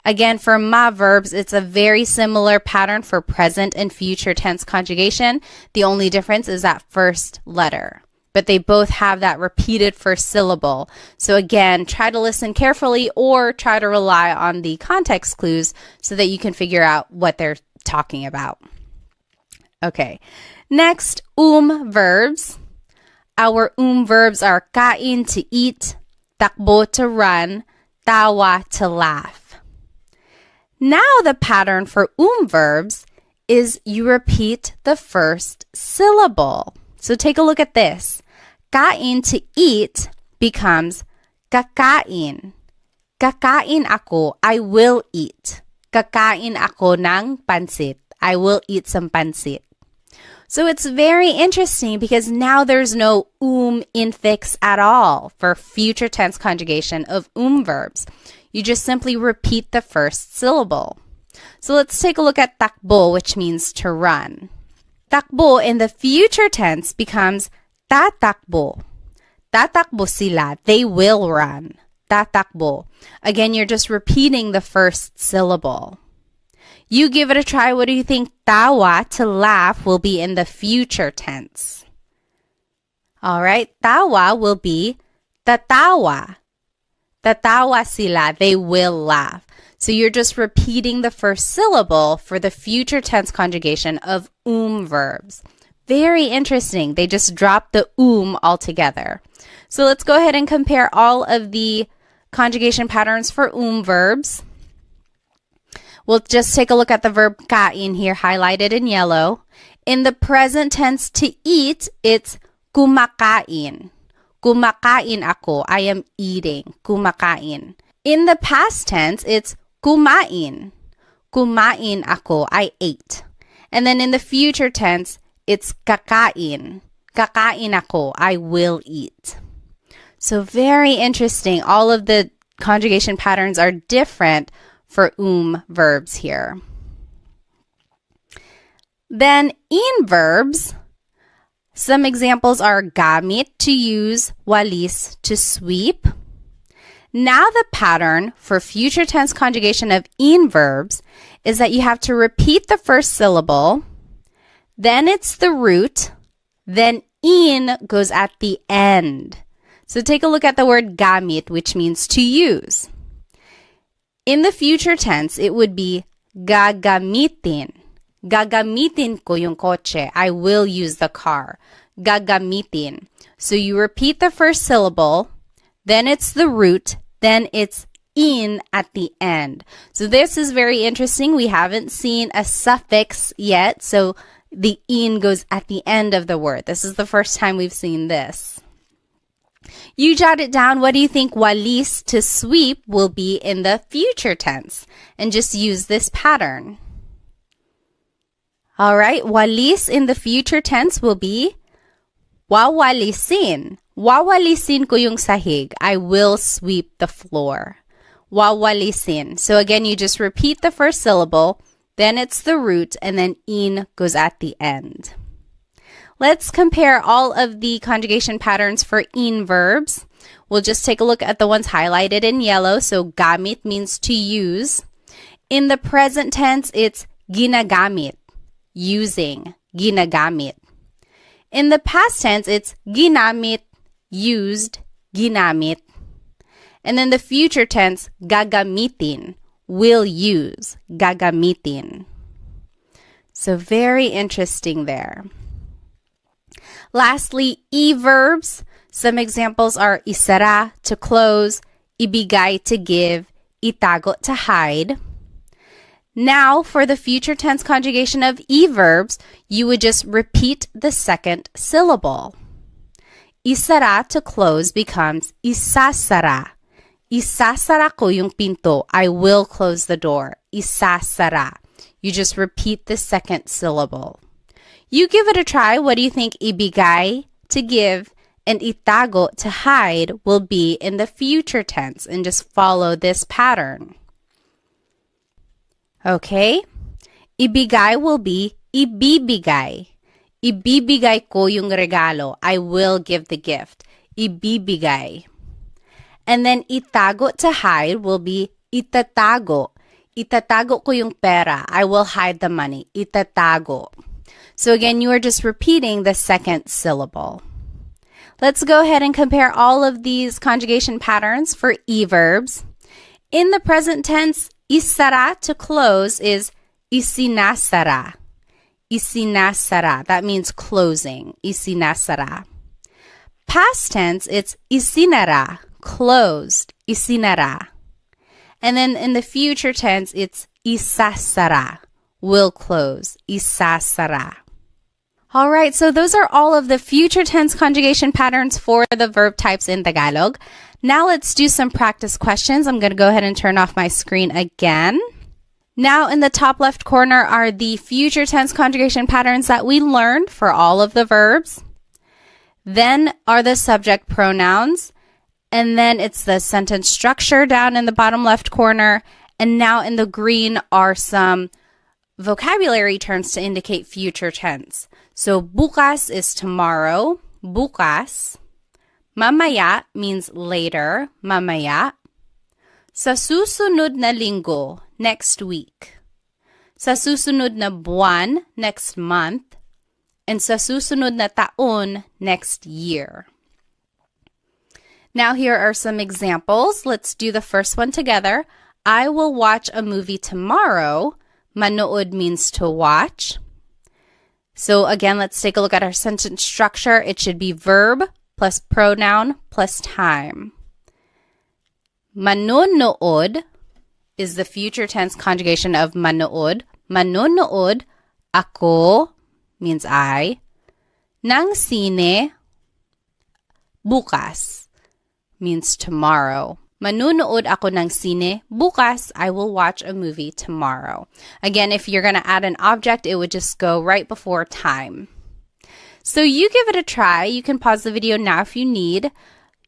Again, for ma verbs, it's a very similar pattern for present and future tense conjugation. The only difference is that first letter. But they both have that repeated first syllable. So again, try to listen carefully or try to rely on the context clues so that you can figure out what they're talking about. Okay, next, verbs. Our verbs are kain, to eat, takbo, to run, tawa, to laugh. Now the pattern for verbs is you repeat the first syllable. So take a look at this. Kain, to eat, becomes kakain. Kakain ako, I will eat. Kakain ako ng pansit. I will eat some pansit. So it's very interesting because now there's no infix at all for future tense conjugation of verbs. You just simply repeat the first syllable. So let's take a look at takbo, which means to run. Takbo in the future tense becomes tatakbo. Tatakbo sila, they will run. Tatakbo. Again, you're just repeating the first syllable. You give it a try. What do you think tawa, to laugh, will be in the future tense? All right, tawa will be tatawa. Tatawa sila, they will laugh. So you're just repeating the first syllable for the future tense conjugation of verbs. Very interesting. They just dropped the altogether. So let's go ahead and compare all of the conjugation patterns for verbs. We'll just take a look at the verb kain here, highlighted in yellow. In the present tense, to eat, it's kumakain. Kumakain ako, I am eating. Kumakain. In the past tense, it's kumain. Kumain ako, I ate. And then in the future tense, it's kakain. Kakain ako, I will eat. So very interesting. All of the conjugation patterns are different for verbs here. Then in verbs, some examples are gamit, to use, walis, to sweep. Now the pattern for future tense conjugation of verbs is that you have to repeat the first syllable, then it's the root, then goes at the end. So take a look at the word gamit, which means to use. In the future tense, it would be gagamitin. Gagamitin ko yung kotse. I will use the car. Gagamitin. So you repeat the first syllable, then it's the root, then it's at the end. So this is very interesting. We haven't seen a suffix yet, so the goes at the end of the word. This is the first time we've seen this. You jot it down. What do you think walis, to sweep, will be in the future tense? And just use this pattern. All right, walis in the future tense will be wawalisin. Wawalisin ko yung sahig. I will sweep the floor. Wawalisin. So again, you just repeat the first syllable, then it's the root, and then in goes at the end. Let's compare all of the conjugation patterns for in verbs. We'll just take a look at the ones highlighted in yellow. So gamit means to use. In the present tense, it's ginagamit, using, ginagamit. In the past tense, it's ginamit, used, ginamit. And in the future tense, gagamitin, will use, gagamitin. So very interesting there. Lastly, e-verbs. Some examples are isara, to close, ibigay, to give, itago, to hide. Now, for the future tense conjugation of e-verbs, you would just repeat the second syllable. Isara, to close, becomes isasara. Isasara ko yung pinto. I will close the door. Isasara. You just repeat the second syllable. You give it a try. What do you think ibigay, to give, and itago, to hide, will be in the future tense? And just follow this pattern. Okay? Ibigay will be ibibigay. Ibibigay ko yung regalo. I will give the gift. Ibibigay. And then itago, to hide, will be itatago. Itatago ko yung pera. I will hide the money. Itatago. So again, you are just repeating the second syllable. Let's go ahead and compare all of these conjugation patterns for e-verbs. In the present tense, isara, to close, is isinasara. Isinasara. That means closing. Isinasara. Past tense, it's isinara, closed. Isinara. And then in the future tense, it's isasara, will close. Isasara. All right, so those are all of the future tense conjugation patterns for the verb types in Tagalog. Now let's do some practice questions. I'm going to go ahead and turn off my screen again. Now in the top left corner are the future tense conjugation patterns that we learned for all of the verbs. Then are the subject pronouns. And then it's the sentence structure down in the bottom left corner. And now in the green are some vocabulary terms to indicate future tense. So bukas is tomorrow, bukas. Mamaya means later, mamaya. Sa susunod na linggo, next week. Sa susunod na buwan, next month. And sa susunod na taon, next year. Now here are some examples. Let's do the first one together. I will watch a movie tomorrow. Manood means to watch. So again, let's take a look at our sentence structure. It should be verb plus pronoun plus time. Manonood is the future tense conjugation of manood. Manonood, ako means I. Ng sine, bukas means tomorrow. Manunood ako ng sine. Bukas, I will watch a movie tomorrow. Again, if you're going to add an object, it would just go right before time. So you give it a try. You can pause the video now if you need.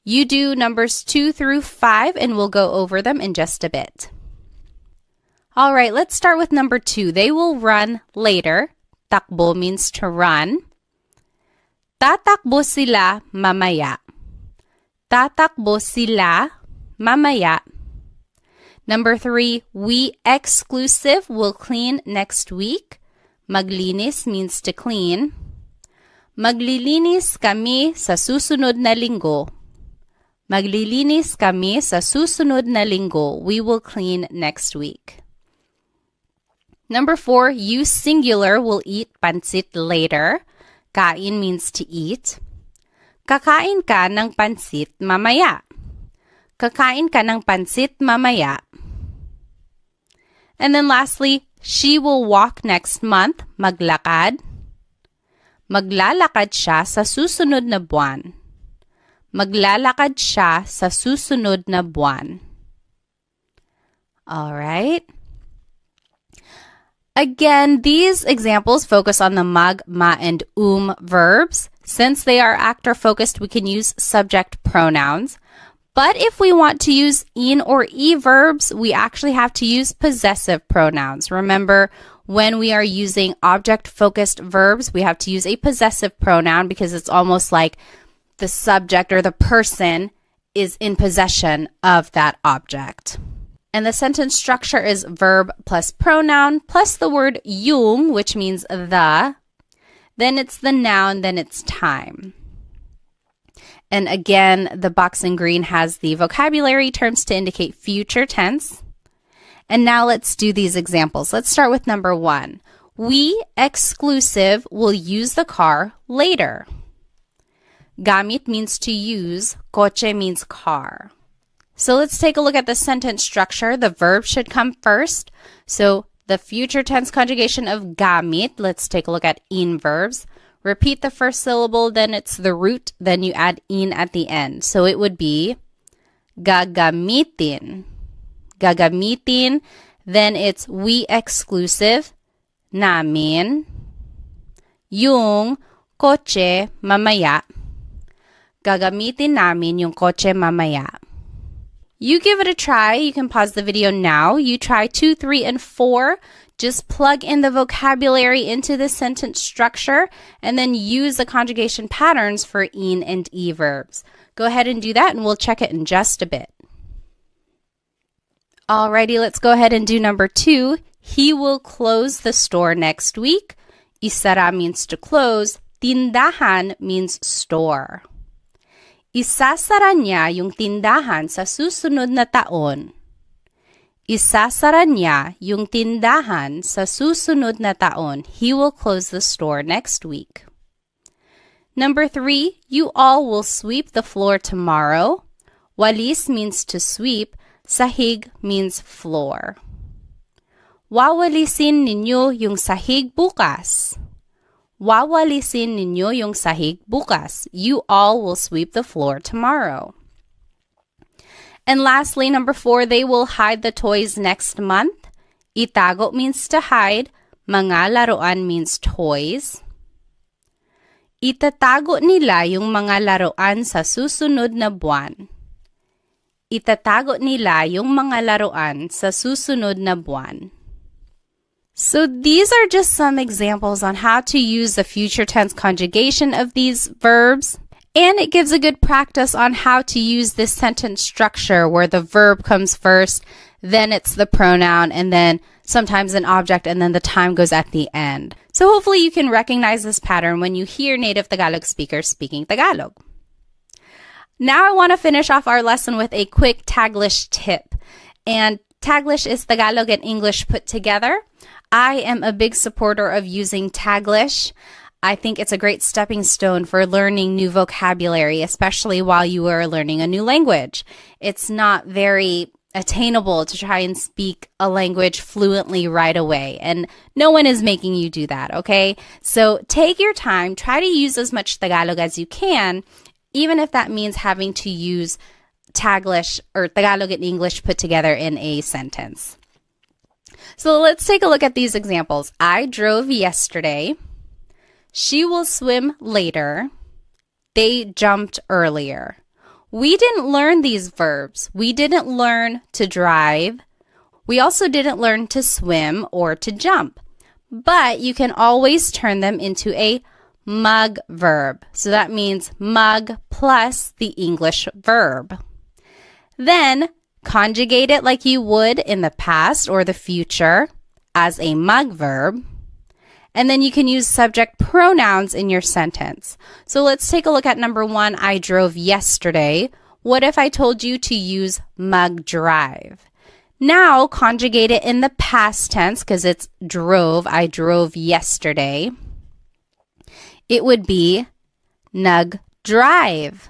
You do numbers 2 through 5, and we'll go over them in just a bit. All right, let's start with number 2. They will run later. Takbo means to run. Tatakbo sila mamaya. Tatakbo sila mamaya. Number 3, we exclusive will clean next week. Maglinis means to clean. Maglilinis kami sa susunod na linggo. Maglilinis kami sa susunod na linggo. We will clean next week. Number 4, you singular will eat pansit later. Kain means to eat. Kakain ka ng pansit mamaya. Kakain ka ng pansit mamaya. And then lastly, she will walk next month. Maglakad. Maglalakad siya sa susunod na buwan. Maglalakad siya sa susunod na buwan. All right. Again, these examples focus on the mag, ma, and verbs. Since they are actor-focused, we can use subject pronouns. But if we want to use in or e verbs, we actually have to use possessive pronouns. Remember, when we are using object-focused verbs, we have to use a possessive pronoun because it's almost like the subject or the person is in possession of that object. And the sentence structure is verb plus pronoun plus the word yung, which means the. Then it's the noun, then it's time. And again, the box in green has the vocabulary terms to indicate future tense. And now let's do these examples. Let's start with number 1. We, exclusive, will use the car later. Gamit means to use. Coche means car. So let's take a look at the sentence structure. The verb should come first. So the future tense conjugation of gamit, let's take a look at in verbs. Repeat the first syllable, then it's the root, then you add in at the end. So it would be gagamitin. Gagamitin, then it's we exclusive, namin, yung kotse mamaya. Gagamitin namin yung kotse mamaya. You give it a try. You can pause the video now. You try 2, 3, and 4. Just plug in the vocabulary into the sentence structure and then use the conjugation patterns for in and e verbs. Go ahead and do that and we'll check it in just a bit. Alrighty, let's go ahead and do number 2. He will close the store next week. Isara means to close. Tindahan means store. Isasara niya yung tindahan sa susunod na taon. Isasara niya yung tindahan sa susunod na taon. He will close the store next week. Number 3, you all will sweep the floor tomorrow. Walis means to sweep. Sahig means floor. Wawalisin ninyo yung sahig bukas. Wawalisin ninyo yung sahig bukas. You all will sweep the floor tomorrow. And lastly, number 4, they will hide the toys next month. Itago means to hide. Mga laruan means toys. Itatago nila yung mga laruan sa susunod na buwan. Itatago nila yung mga laruan sa susunod na buwan. So these are just some examples on how to use the future tense conjugation of these verbs. And it gives a good practice on how to use this sentence structure where the verb comes first, then it's the pronoun, and then sometimes an object, and then the time goes at the end. So hopefully you can recognize this pattern when you hear native Tagalog speakers speaking Tagalog. Now I want to finish off our lesson with a quick Taglish tip. And Taglish is Tagalog and English put together. I am a big supporter of using Taglish. I think it's a great stepping stone for learning new vocabulary, especially while you are learning a new language. It's not very attainable to try and speak a language fluently right away, and no one is making you do that, okay? So take your time, try to use as much Tagalog as you can, even if that means having to use Taglish or Tagalog and English put together in a sentence. So let's take a look at these examples. I drove yesterday. She will swim later. They jumped earlier. We didn't learn these verbs. We didn't learn to drive. We also didn't learn to swim or to jump. But you can always turn them into a mug verb. So that means mug plus the English verb. Then conjugate it like you would in the past or the future as a mug verb. And then you can use subject pronouns in your sentence. So let's take a look at number 1, I drove yesterday. What if I told you to use mug drive? Now conjugate it in the past tense because it's drove. I drove yesterday. It would be nag-drive.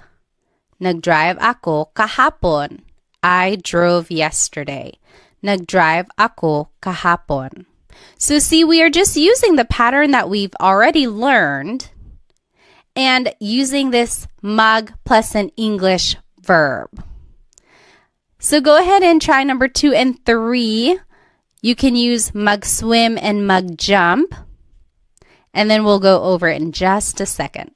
Nag-drive ako kahapon. I drove yesterday. Nag-drive ako kahapon. So see, we are just using the pattern that we've already learned and using this mug plus an English verb. So go ahead and try number 2 and 3. You can use mag-swim and mag-jump. And then we'll go over it in just a second.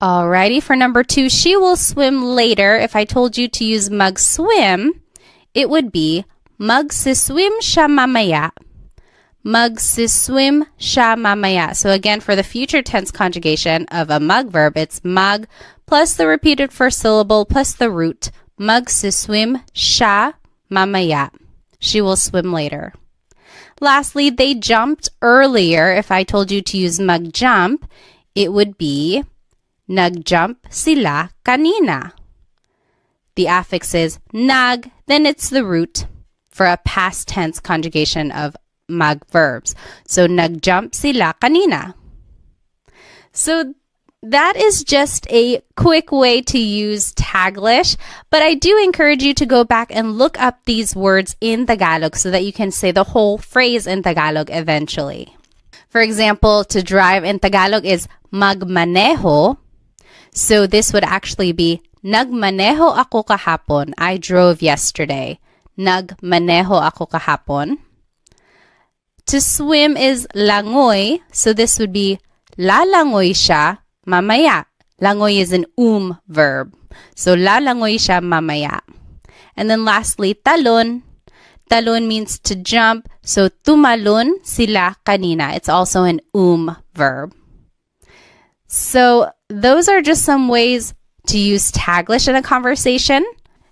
Alrighty, for number 2, she will swim later. If I told you to use mag-swim, it would be magsiswim siya mamaya. Magsiswim siya mamaya. So again, for the future tense conjugation of a mag verb, it's mag plus the repeated first syllable plus the root. Magsiswim siya mamaya. She will swim later. Lastly, they jumped earlier. If I told you to use mag-jump, it would be nagjump sila kanina. The affix is nag, then it's the root for a past tense conjugation of mag verbs. So nagjump sila kanina. So that is just a quick way to use Taglish, but I do encourage you to go back and look up these words in Tagalog so that you can say the whole phrase in Tagalog eventually. For example, to drive in Tagalog is magmaneho. So this would actually be nagmaneho ako kahapon. I drove yesterday. Nagmaneho ako kahapon. To swim is langoy. So this would be lalangoy siya mamaya. Langoy is an verb. So lalangoy siya mamaya. And then lastly, talon. Talon means to jump. So tumalon sila kanina. It's also an verb. So those are just some ways to use Taglish in a conversation.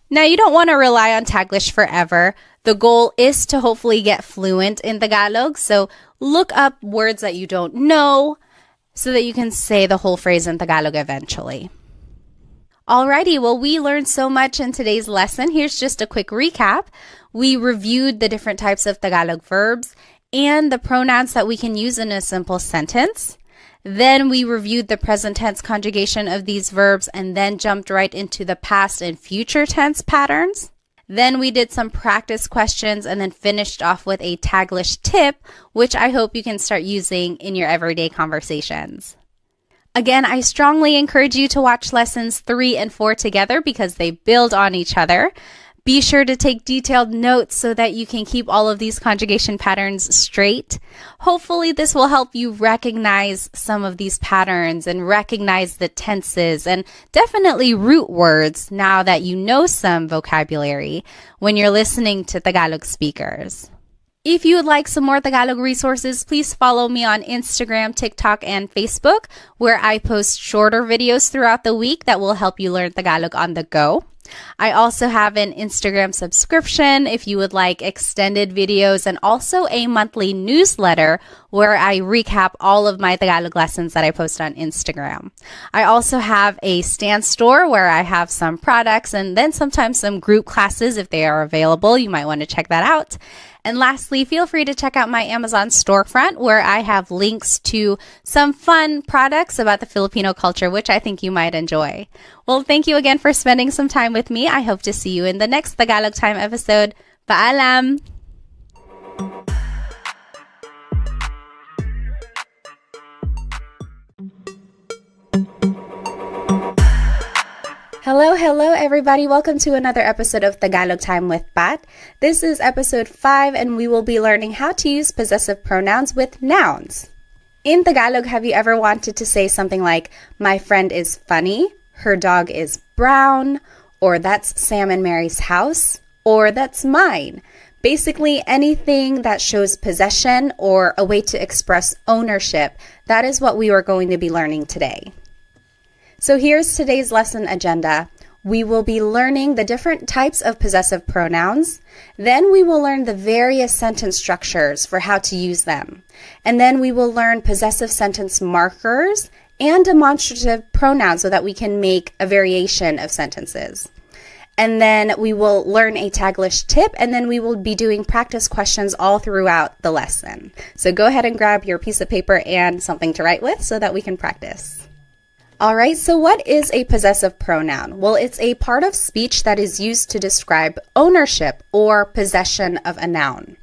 Now, you don't want to rely on Taglish forever. The goal is to hopefully get fluent in Tagalog. So look up words that you don't know so that you can say the whole phrase in Tagalog eventually. Alrighty, well, we learned so much in today's lesson. Here's just a quick recap. We reviewed the different types of Tagalog verbs and the pronouns that we can use in a simple sentence. Then we reviewed the present tense conjugation of these verbs and then jumped right into the past and future tense patterns. Then we did some practice questions and then finished off with a Taglish tip, which I hope you can start using in your everyday conversations. Again, I strongly encourage you to watch lessons 3 and 4 together because they build on each other. Be sure to take detailed notes so that you can keep all of these conjugation patterns straight. Hopefully, this will help you recognize some of these patterns and recognize the tenses and definitely root words now that you know some vocabulary when you're listening to Tagalog speakers. If you would like some more Tagalog resources, please follow me on Instagram, TikTok, and Facebook, where I post shorter videos throughout the week that will help you learn Tagalog on the go. I also have an Instagram subscription if you would like extended videos and also a monthly newsletter where I recap all of my Tagalog lessons that I post on Instagram. I also have a Stan store where I have some products and then sometimes some group classes if they are available. You might want to check that out. And lastly, feel free to check out my Amazon storefront where I have links to some fun products about the Filipino culture, which I think you might enjoy. Well, thank you again for spending some time with me. I hope to see you in the next Tagalog Time episode. Paalam! Hello, everybody. Welcome to another episode of Tagalog Time with Pat. This is episode 5, and we will be learning how to use possessive pronouns with nouns. In Tagalog, have you ever wanted to say something like, my friend is funny, her dog is brown, or that's Sam and Mary's house, or that's mine? Basically, anything that shows possession or a way to express ownership, that is what we are going to be learning today. So here's today's lesson agenda. We will be learning the different types of possessive pronouns. Then we will learn the various sentence structures for how to use them. And then we will learn possessive sentence markers and demonstrative pronouns so that we can make a variation of sentences. And then we will learn a Taglish tip, and then we will be doing practice questions all throughout the lesson. So go ahead and grab your piece of paper and something to write with so that we can practice. All right, so what is a possessive pronoun? Well, it's a part of speech that is used to describe ownership or possession of a noun.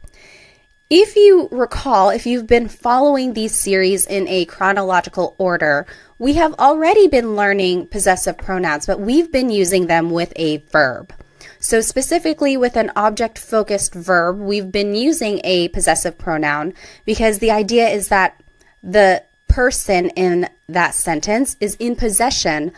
If you recall, if you've been following these series in a chronological order, we have already been learning possessive pronouns, but we've been using them with a verb. So specifically with an object-focused verb, we've been using a possessive pronoun because the idea is that the person in that sentence is in possession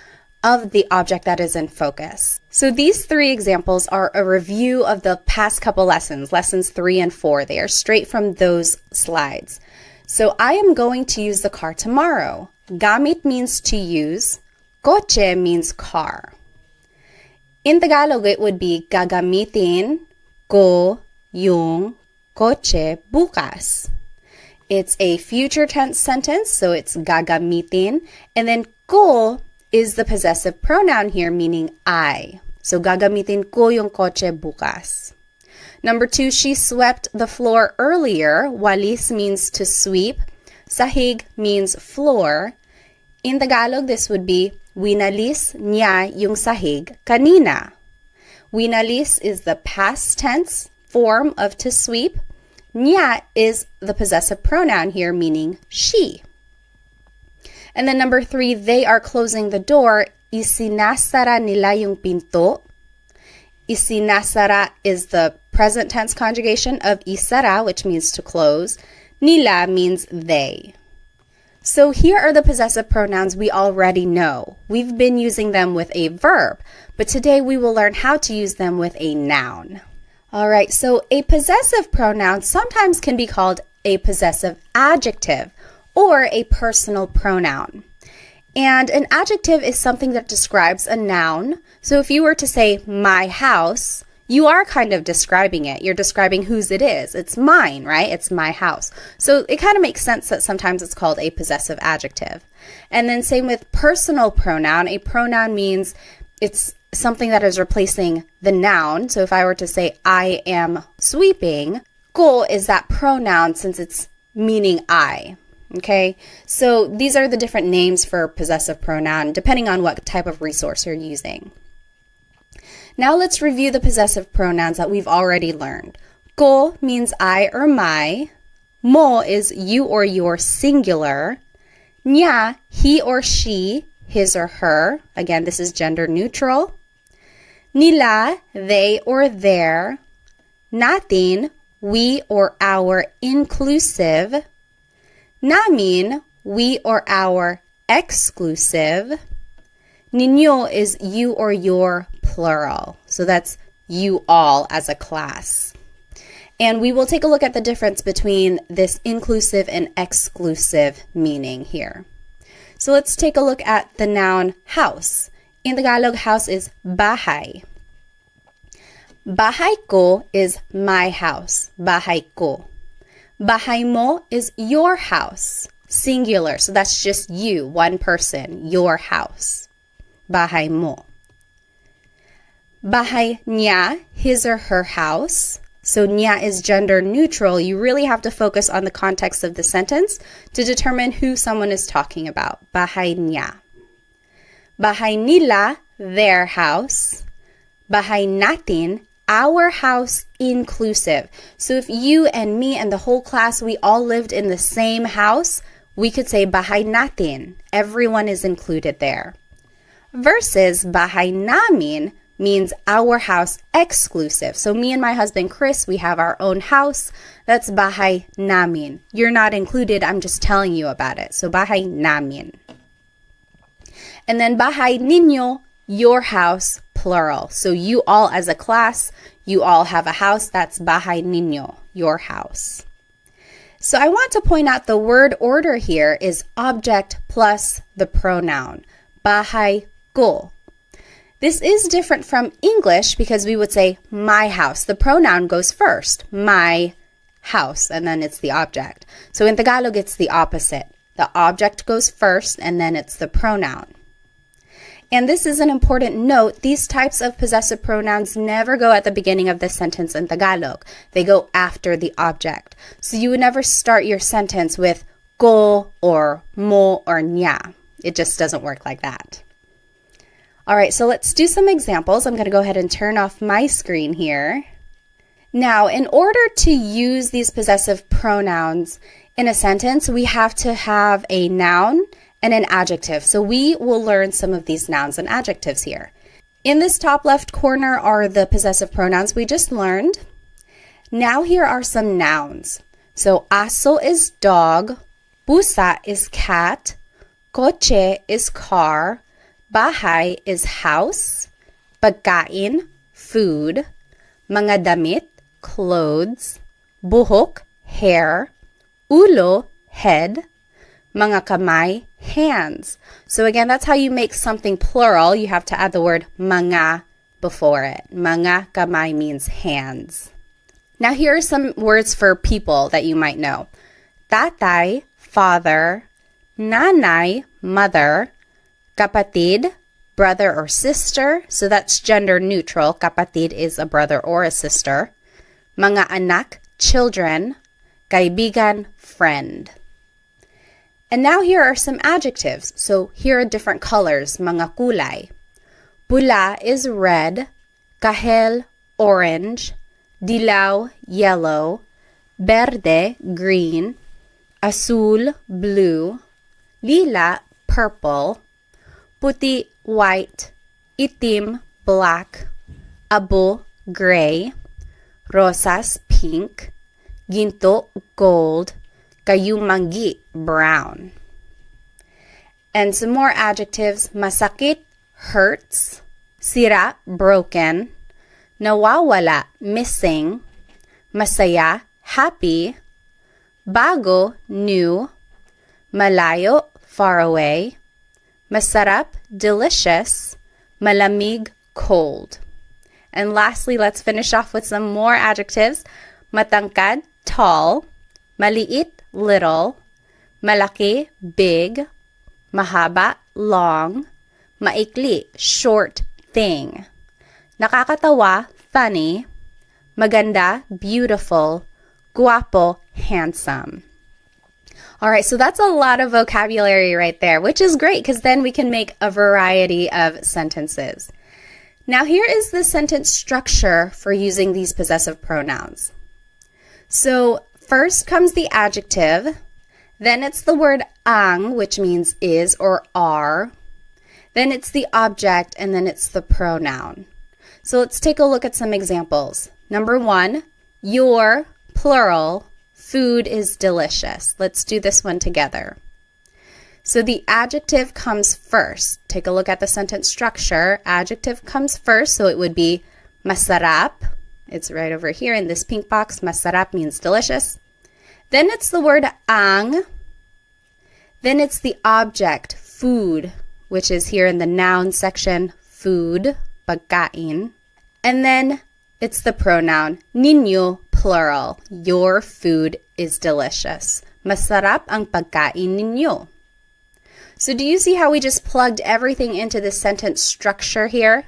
of the object that is in focus. So these three examples are a review of the past couple lessons, lessons 3 and 4. They are straight from those slides. So I am going to use the car tomorrow. Gamit means to use. Kotse means car. In Tagalog, it would be gagamitin ko yung kotse bukas. It's a future tense sentence, so it's gagamitin. And then ko is the possessive pronoun here, meaning I. So gagamitin ko yung kotse bukas. Number 2, she swept the floor earlier. Walis means to sweep. Sahig means floor. In Tagalog, this would be winalis niya yung sahig kanina. Winalis is the past tense form of to sweep. Niya is the possessive pronoun here, meaning she. And then number 3, they are closing the door. Isinasara nila yung pinto. Isinasara is the present tense conjugation of isara, which means to close. Nila means they. So here are the possessive pronouns we already know. We've been using them with a verb, but today we will learn how to use them with a noun. All right, so a possessive pronoun sometimes can be called a possessive adjective or a personal pronoun. And an adjective is something that describes a noun. So if you were to say my house, you are kind of describing it. You're describing whose it is. It's mine, right? It's my house. So it kind of makes sense that sometimes it's called a possessive adjective. And then same with personal pronoun. A pronoun means it's something that is replacing the noun. So if I were to say I am sweeping, ko is that pronoun since it's meaning I. Okay, so these are the different names for possessive pronoun depending on what type of resource you're using. Now let's review the possessive pronouns that we've already learned. Ko means I or my. Mo is you or your singular. Nya, he or she, his or her. Again, this is gender neutral. Nila, they or their. Natin, we or our inclusive. Namin, we or our exclusive. Ninyo is you or your plural. So that's you all as a class. And we will take a look at the difference between this inclusive and exclusive meaning here. So let's take a look at the noun house. In Tagalog, house is bahay. Bahay ko is my house. Bahay ko. Bahay mo is your house. Singular. So that's just you, one person, your house. Bahay mo. Bahay niya, his or her house. So niya is gender neutral. You really have to focus on the context of the sentence to determine who someone is talking about. Bahay niya. Bahay nila, their house. Bahay natin, our house inclusive. So if you and me and the whole class, we all lived in the same house, we could say bahay natin. Everyone is included there. Versus bahay namin means our house exclusive. So me and my husband Chris, we have our own house. That's bahay namin. You're not included, I'm just telling you about it. So bahay namin. And then bahay ninyo, your house, plural. So you all as a class, you all have a house. That's bahay ninyo, your house. So I want to point out the word order here is object plus the pronoun. Bahay ko. This is different from English because we would say my house. The pronoun goes first, my house, and then it's the object. So in Tagalog, it's the opposite. The object goes first, and then it's the pronoun. And this is an important note. These types of possessive pronouns never go at the beginning of the sentence in Tagalog. They go after the object. So you would never start your sentence with ko or mo or nya. It just doesn't work like that. All right, so let's do some examples. I'm going to go ahead and turn off my screen here. Now, in order to use these possessive pronouns in a sentence, we have to have a noun and an adjective. So we will learn some of these nouns and adjectives here. In this top left corner are the possessive pronouns we just learned. Now here are some nouns. So aso is dog, pusa is cat, kotse is car, bahay is house, pagkain, food, mga damit, clothes, buhok, hair, ulo, head, mga kamay, hands. So again, that's how you make something plural. You have to add the word mga before it. Mga kamay means hands. Now here are some words for people that you might know. Tatay, father, nanay, mother, kapatid, brother or sister. So that's gender neutral. Kapatid is a brother or a sister. Mga anak, children, kaibigan, friend. And now here are some adjectives. So here are different colors, mga kulay. Pula is red, kahel, orange, dilaw, yellow, verde, green, azul, blue, lila, purple, puti, white, itim, black, abo, gray, rosas, pink, ginto, gold, kayumanggi, brown. And some more adjectives, masakit, hurts, sira, broken, nawawala, missing, masaya, happy, bago, new, malayo, far away, masarap, delicious, malamig, cold. And lastly, let's finish off with some more adjectives. Matangkad, tall, maliit, little, malaki, big, mahaba, long, maikli, short, thing, nakakatawa, funny, maganda, beautiful, guapo, handsome. All right, so that's a lot of vocabulary right there, which is great because then we can make a variety of sentences. Now here is the sentence structure for using these possessive pronouns. So first comes the adjective, then it's the word ang, which means is or are, then it's the object, and then it's the pronoun. So let's take a look at some examples. Number 1, your, plural, food is delicious. Let's do this one together. So the adjective comes first. Take a look at the sentence structure. Adjective comes first, so it would be masarap. It's right over here in this pink box. Masarap means delicious. Then it's the word ang. Then it's the object, food, which is here in the noun section, food, pagkain. And then it's the pronoun, ninyo, plural. Your food is delicious. Masarap ang pagkain ninyo. So do you see how we just plugged everything into the sentence structure here?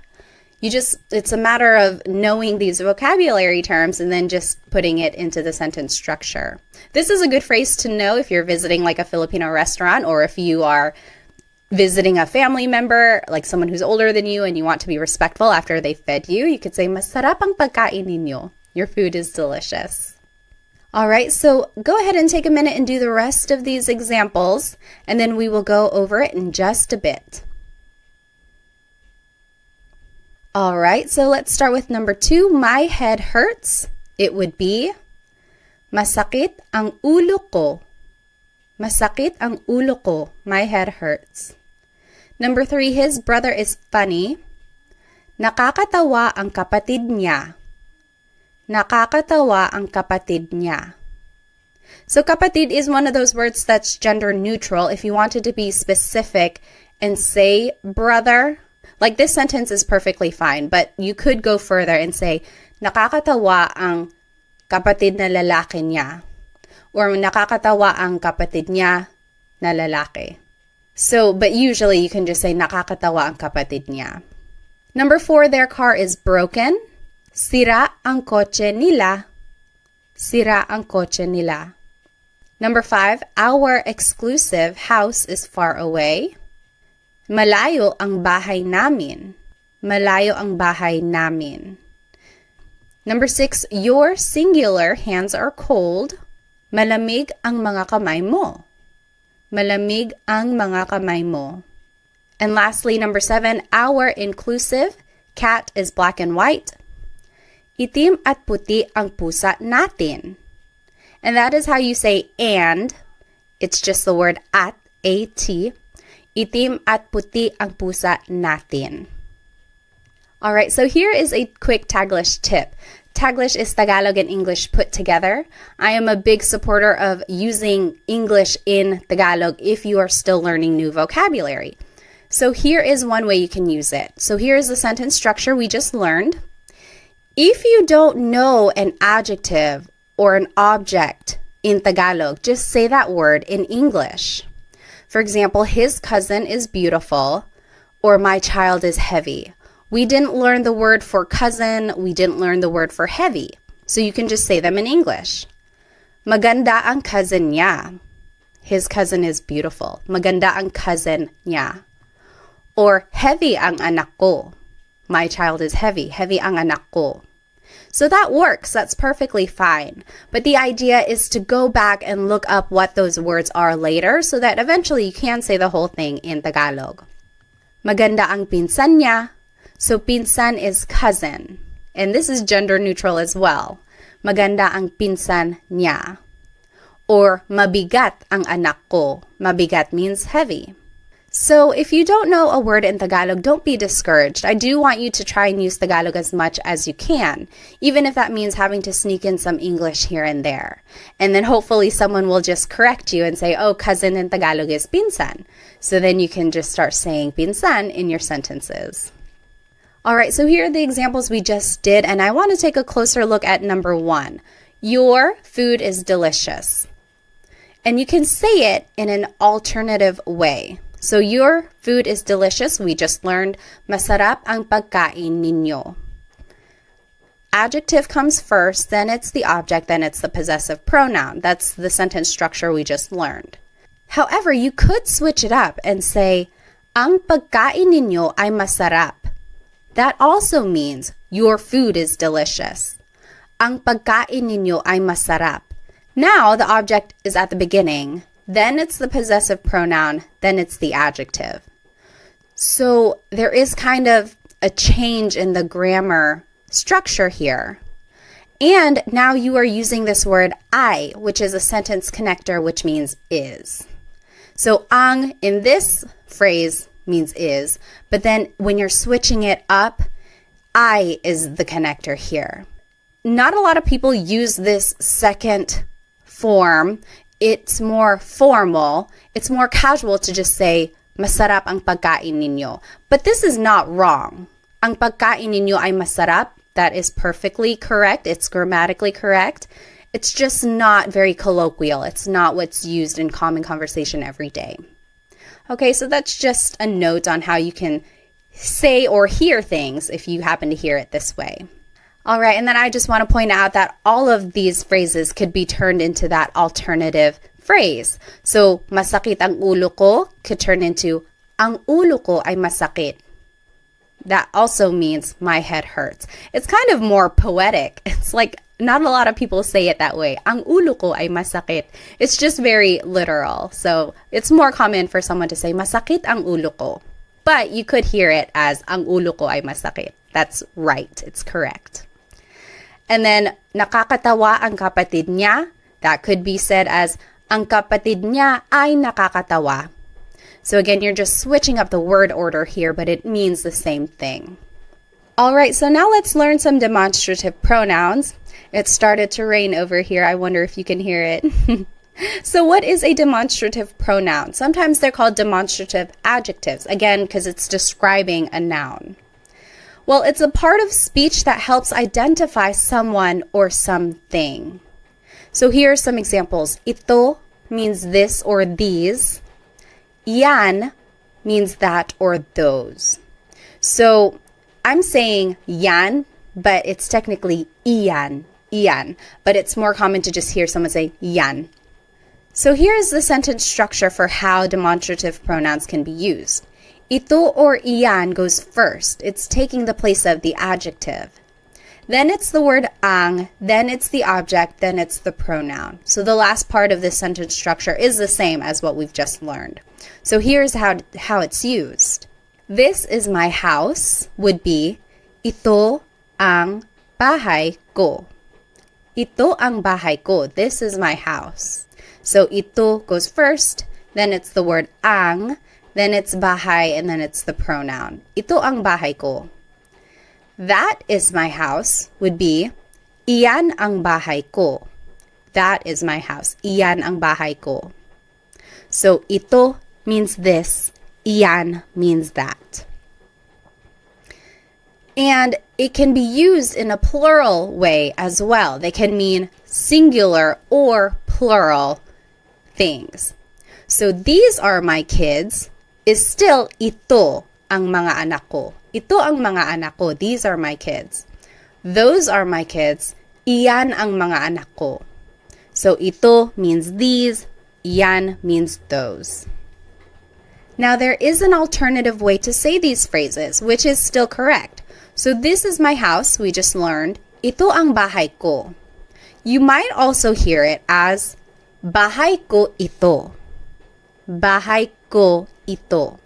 It's a matter of knowing these vocabulary terms and then just putting it into the sentence structure. This is a good phrase to know if you're visiting like a Filipino restaurant or if you are visiting a family member, like someone who's older than you and you want to be respectful after they fed you. You could say, masarap ang pagkain ninyo. Your food is delicious. All right, so go ahead and take a minute and do the rest of these examples, and then we will go over it in just a bit. All right, so let's start with number 2. My head hurts. It would be, masakit ang ulo ko. Masakit ang ulo ko. My head hurts. Number 3, his brother is funny. Nakakatawa ang kapatid niya. Nakakatawa ang kapatid niya. So kapatid is one of those words that's gender neutral. If you wanted to be specific and say brother, like this sentence is perfectly fine, but you could go further and say, nakakatawa ang kapatid na lalaki niya. Or nakakatawa ang kapatid niya na lalaki. So, but usually you can just say, nakakatawa ang kapatid niya. Number 4, their car is broken. Sira ang kotse nila. Sira ang kotse nila. Number 5, our exclusive house is far away. Malayo ang bahay namin. Malayo ang bahay namin. Number 6, your singular hands are cold. Malamig ang mga kamay mo. Malamig ang mga kamay mo. And lastly, number 7, our inclusive Cat is black and white. Itim at puti ang pusa natin. And that is how you say and. It's just the word at, A-T. Itim at puti ang pusa natin. All right, so here is a quick Taglish tip. Taglish is Tagalog and English put together. I am a big supporter of using English in Tagalog if you are still learning new vocabulary. So here is one way you can use it. So here is the sentence structure we just learned. If you don't know an adjective or an object in Tagalog, just say that word in English. For example, his cousin is beautiful, or my child is heavy. We didn't learn the word for cousin, we didn't learn the word for heavy. So you can just say them in English. Maganda ang cousin niya. His cousin is beautiful. Maganda ang cousin niya. Or heavy ang anak ko. My child is heavy. Heavy ang anak ko. So that works. That's perfectly fine. But the idea is to go back and look up what those words are later so that eventually you can say the whole thing in Tagalog. Maganda ang pinsan niya. So pinsan is cousin. And this is gender neutral as well. Maganda ang pinsan niya. Or mabigat ang anak ko. Mabigat means heavy. So if you don't know a word in Tagalog, don't be discouraged. I do want you to try and use Tagalog as much as you can, even if that means having to sneak in some English here and there. And then hopefully someone will just correct you and say, oh, cousin in Tagalog is pinsan. So then you can just start saying pinsan in your sentences. All right, so here are the examples we just did, and I want to take a closer look at number 1. Your food is delicious. And you can say it in an alternative way. So your food is delicious. We just learned, masarap ang pagkain ninyo. Adjective comes first, then it's the object, then it's the possessive pronoun. That's the sentence structure we just learned. However, you could switch it up and say, ang pagkain ninyo ay masarap. That also means your food is delicious. Ang pagkain ninyo ay masarap. Now the object is at the beginning. Then it's the possessive pronoun, then it's the adjective. So there is kind of a change in the grammar structure here. And now you are using this word ay, which is a sentence connector, which means is. So ang in this phrase means is, but then when you're switching it up, I is the connector here. Not a lot of people use this second form. It's more formal. It's more casual to just say, masarap ang pagkain ninyo. But this is not wrong. Ang pagkain ninyo ay masarap. That is perfectly correct. It's grammatically correct. It's just not very colloquial. It's not what's used in common conversation every day. Okay, so that's just a note on how you can say or hear things if you happen to hear it this way. All right, and then I just want to point out that all of these phrases could be turned into that alternative phrase. So, masakit ang ulo ko could turn into, ang ulo ko ay masakit. That also means my head hurts. It's kind of more poetic. It's like not a lot of people say it that way. Ang ulo ko ay masakit. It's just very literal. So, it's more common for someone to say, masakit ang ulo ko. But you could hear it as, ang ulo ko ay masakit. That's right. It's correct. And then, nakakatawa ang kapatid niya. That could be said as, ang kapatid niya ay nakakatawa. So again, you're just switching up the word order here, but it means the same thing. All right, so now let's learn some demonstrative pronouns. It started to rain over here. I wonder if you can hear it. So what is a demonstrative pronoun? Sometimes they're called demonstrative adjectives, again, because it's describing a noun. Well, it's a part of speech that helps identify someone or something. So here are some examples. Ito means this or these. Yan means that or those. So I'm saying yan, but it's technically iyan, iyan. But it's more common to just hear someone say yan. So here's the sentence structure for how demonstrative pronouns can be used. Ito or iyan goes first. It's taking the place of the adjective. Then it's the word ang, then it's the object, then it's the pronoun. So the last part of this sentence structure is the same as what we've just learned. So here's how it's used. This is my house would be, Ito ang bahay ko. Ito ang bahay ko. This is my house. So ito goes first, then it's the word ang, then it's bahay, and then it's the pronoun. Ito ang bahay ko. That is my house would be iyan ang bahay ko. That is my house. Iyan ang bahay ko. So ito means this, iyan means that. And it can be used in a plural way as well. They can mean singular or plural things. So these are my kids is still ito ang mga anak ko. Ito ang mga anak ko. These are my kids. Those are my kids. Iyan ang mga anak ko. So ito means these. Iyan means those. Now there is an alternative way to say these phrases, which is still correct. So this is my house, we just learned. Ito ang bahay ko. You might also hear it as bahay ko ito. Bahay ko ito.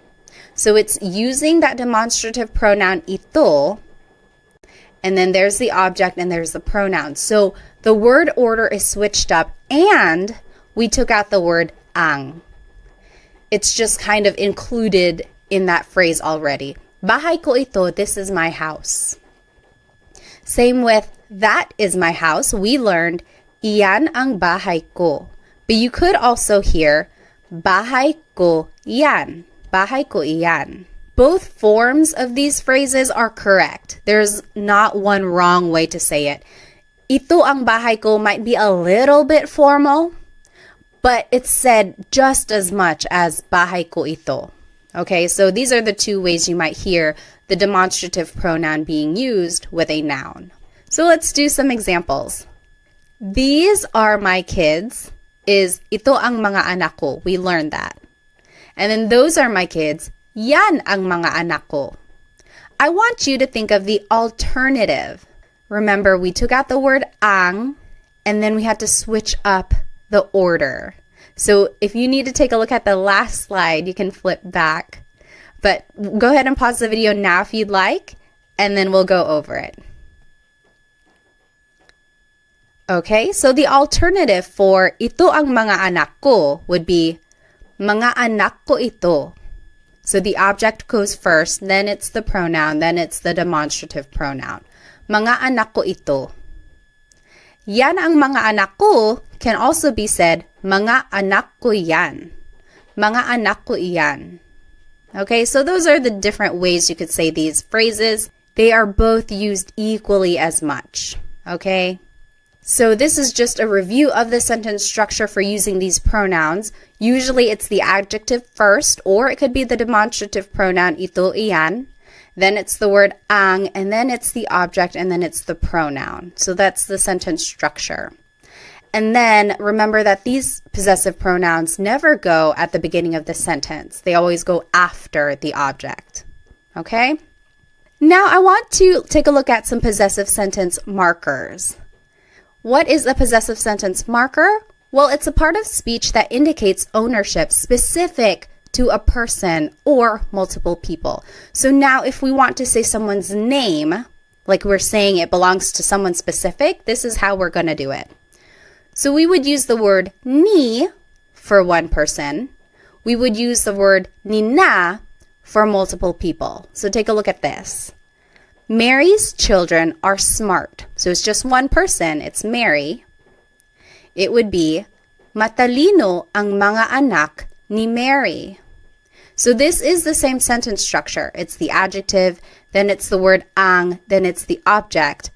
So it's using that demonstrative pronoun ito, and then there's the object and there's the pronoun. So the word order is switched up and we took out the word ang. It's just kind of included in that phrase already. Bahay ko ito, this is my house. Same with that is my house. We learned iyan ang bahay ko. But you could also hear bahay ko iyan. Bahay ko iyan. Both forms of these phrases are correct. There's not one wrong way to say it. Ito ang bahay ko might be a little bit formal, but it's said just as much as bahay ko ito. Okay, so these are the two ways you might hear the demonstrative pronoun being used with a noun. So let's do some examples. These are my kids is ito ang mga anak ko. We learned that. And then those are my kids. Yan ang mga anak ko. I want you to think of the alternative. Remember, we took out the word ang, and then we had to switch up the order. So if you need to take a look at the last slide, you can flip back. But go ahead and pause the video now if you'd like, and then we'll go over it. Okay, so the alternative for ito ang mga anak ko would be mga anak ko ito. So the object goes first, then it's the pronoun, then it's the demonstrative pronoun. Mga anak ko ito. Yan ang mga anak ko can also be said, mga anak ko yan. Mga anak ko iyan. Okay, so those are the different ways you could say these phrases. They are both used equally as much. Okay? So this is just a review of the sentence structure for using these pronouns. Usually it's the adjective first, or it could be the demonstrative pronoun ito, iyan. Then it's the word ang, and then it's the object, and then it's the pronoun. So that's the sentence structure. And then remember that these possessive pronouns never go at the beginning of the sentence. They always go after the object. Okay? Now I want to take a look at some possessive sentence markers. What is a possessive sentence marker? Well, it's a part of speech that indicates ownership specific to a person or multiple people. So now if we want to say someone's name, like we're saying it belongs to someone specific, this is how we're going to do it. So we would use the word ni for one person. We would use the word nina for multiple people. So take a look at this. Mary's children are smart. So it's just one person. It's Mary. It would be matalino ang mga anak ni Mary. So this is the same sentence structure. It's the adjective, then it's the word ang, then it's the object.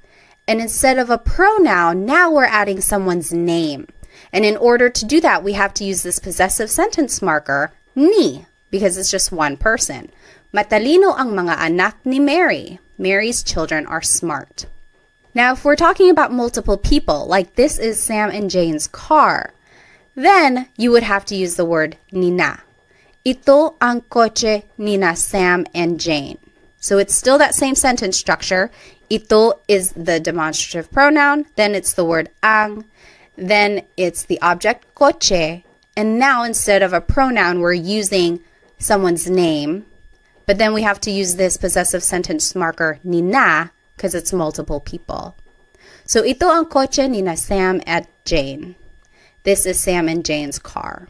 And instead of a pronoun, now we're adding someone's name. And in order to do that, we have to use this possessive sentence marker, ni, because it's just one person. Matalino ang mga anak ni Mary. Mary's children are smart. Now, if we're talking about multiple people, like this is Sam and Jane's car, then you would have to use the word nina. Ito ang kotse nina Sam and Jane. So it's still that same sentence structure. Ito is the demonstrative pronoun, then it's the word ang, then it's the object kotse, and now instead of a pronoun, we're using someone's name. But then we have to use this possessive sentence marker ni na because it's multiple people. So ito ang kotse ni na Sam at Jane. This is Sam and Jane's car.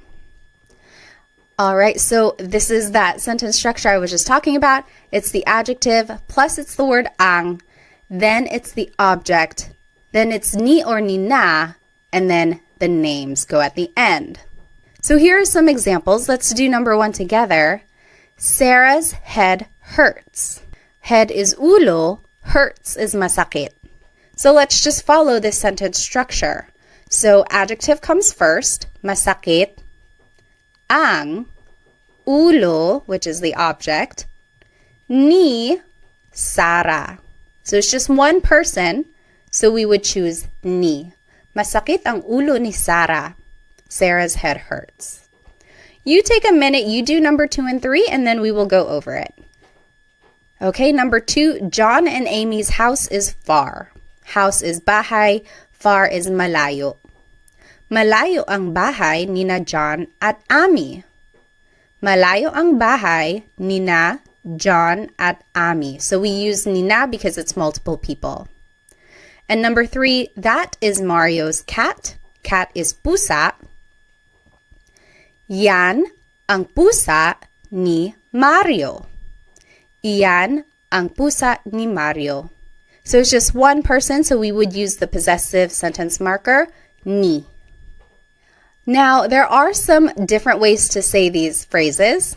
All right, so this is that sentence structure I was just talking about. It's the adjective, plus it's the word ang, then it's the object, then it's ni or ni na, and then the names go at the end. So here are some examples. Let's do number 1 together. Sarah's head hurts. Head is ulo, hurts is masakit. So let's just follow this sentence structure. So adjective comes first, masakit. Ang, ulo, which is the object, ni, Sarah. So it's just one person, so we would choose ni. Masakit ang ulo ni Sarah. Sarah's head hurts. You take a minute, you do number 2 and 3, and then we will go over it. Okay, number 2, John and Amy's house is far. House is bahay, far is malayo. Malayo ang bahay ni na John at Amy. Malayo ang bahay ni na John at Amy. So we use ni na because it's multiple people. And number 3, that is Mario's cat. Cat is pusa. Yan ang pusa ni Mario. Iyan ang pusa ni Mario. So it's just one person, so we would use the possessive sentence marker, ni. Now, there are some different ways to say these phrases.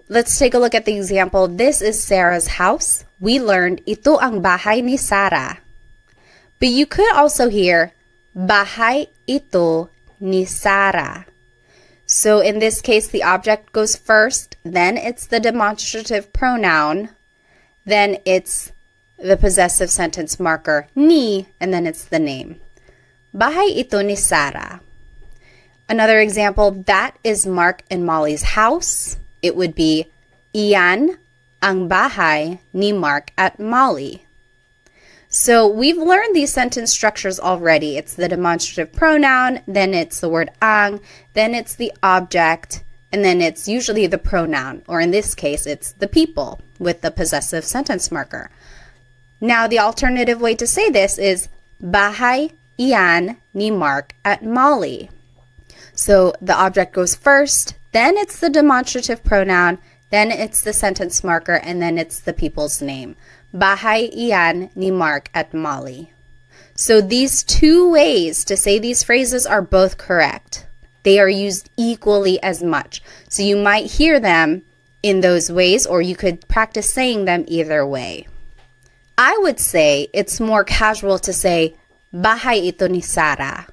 Let's take a look at the example. This is Sarah's house. We learned, ito ang bahay ni Sarah. But you could also hear, bahay ito ni Sarah. So in this case, the object goes first, then it's the demonstrative pronoun, then it's the possessive sentence marker, ni, and then it's the name. Bahay ito ni Sarah. Another example, that is Mark and Molly's house. It would be, iyan ang bahay ni Mark at Molly. So we've learned these sentence structures already. It's the demonstrative pronoun, then it's the word ang, then it's the object, and then it's usually the pronoun, or in this case, it's the people with the possessive sentence marker. Now, the alternative way to say this is, bahay iyan ni Mark at Molly. So the object goes first, then it's the demonstrative pronoun, then it's the sentence marker, and then it's the people's name. Bahay iyan ni Mark at Molly. So these two ways to say these phrases are both correct. They are used equally as much. So you might hear them in those ways, or you could practice saying them either way. I would say it's more casual to say, bahay ito ni Sarah.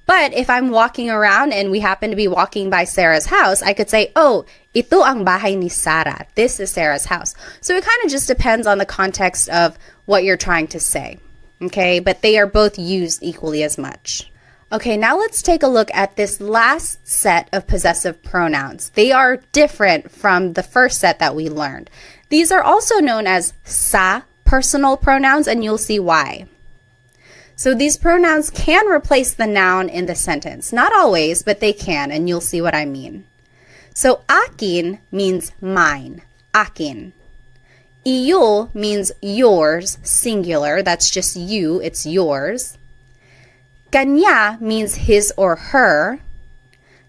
But if I'm walking around and we happen to be walking by Sarah's house, I could say, oh, ito ang bahay ni Sarah. This is Sarah's house. So it kind of just depends on the context of what you're trying to say. Okay, but they are both used equally as much. Okay, now let's take a look at this last set of possessive pronouns. They are different from the first set that we learned. These are also known as sa personal pronouns, and you'll see why. So these pronouns can replace the noun in the sentence. Not always, but they can, and you'll see what I mean. So akin means mine, akin. Iyo means yours, singular. That's just you, it's yours. Kanya means his or her.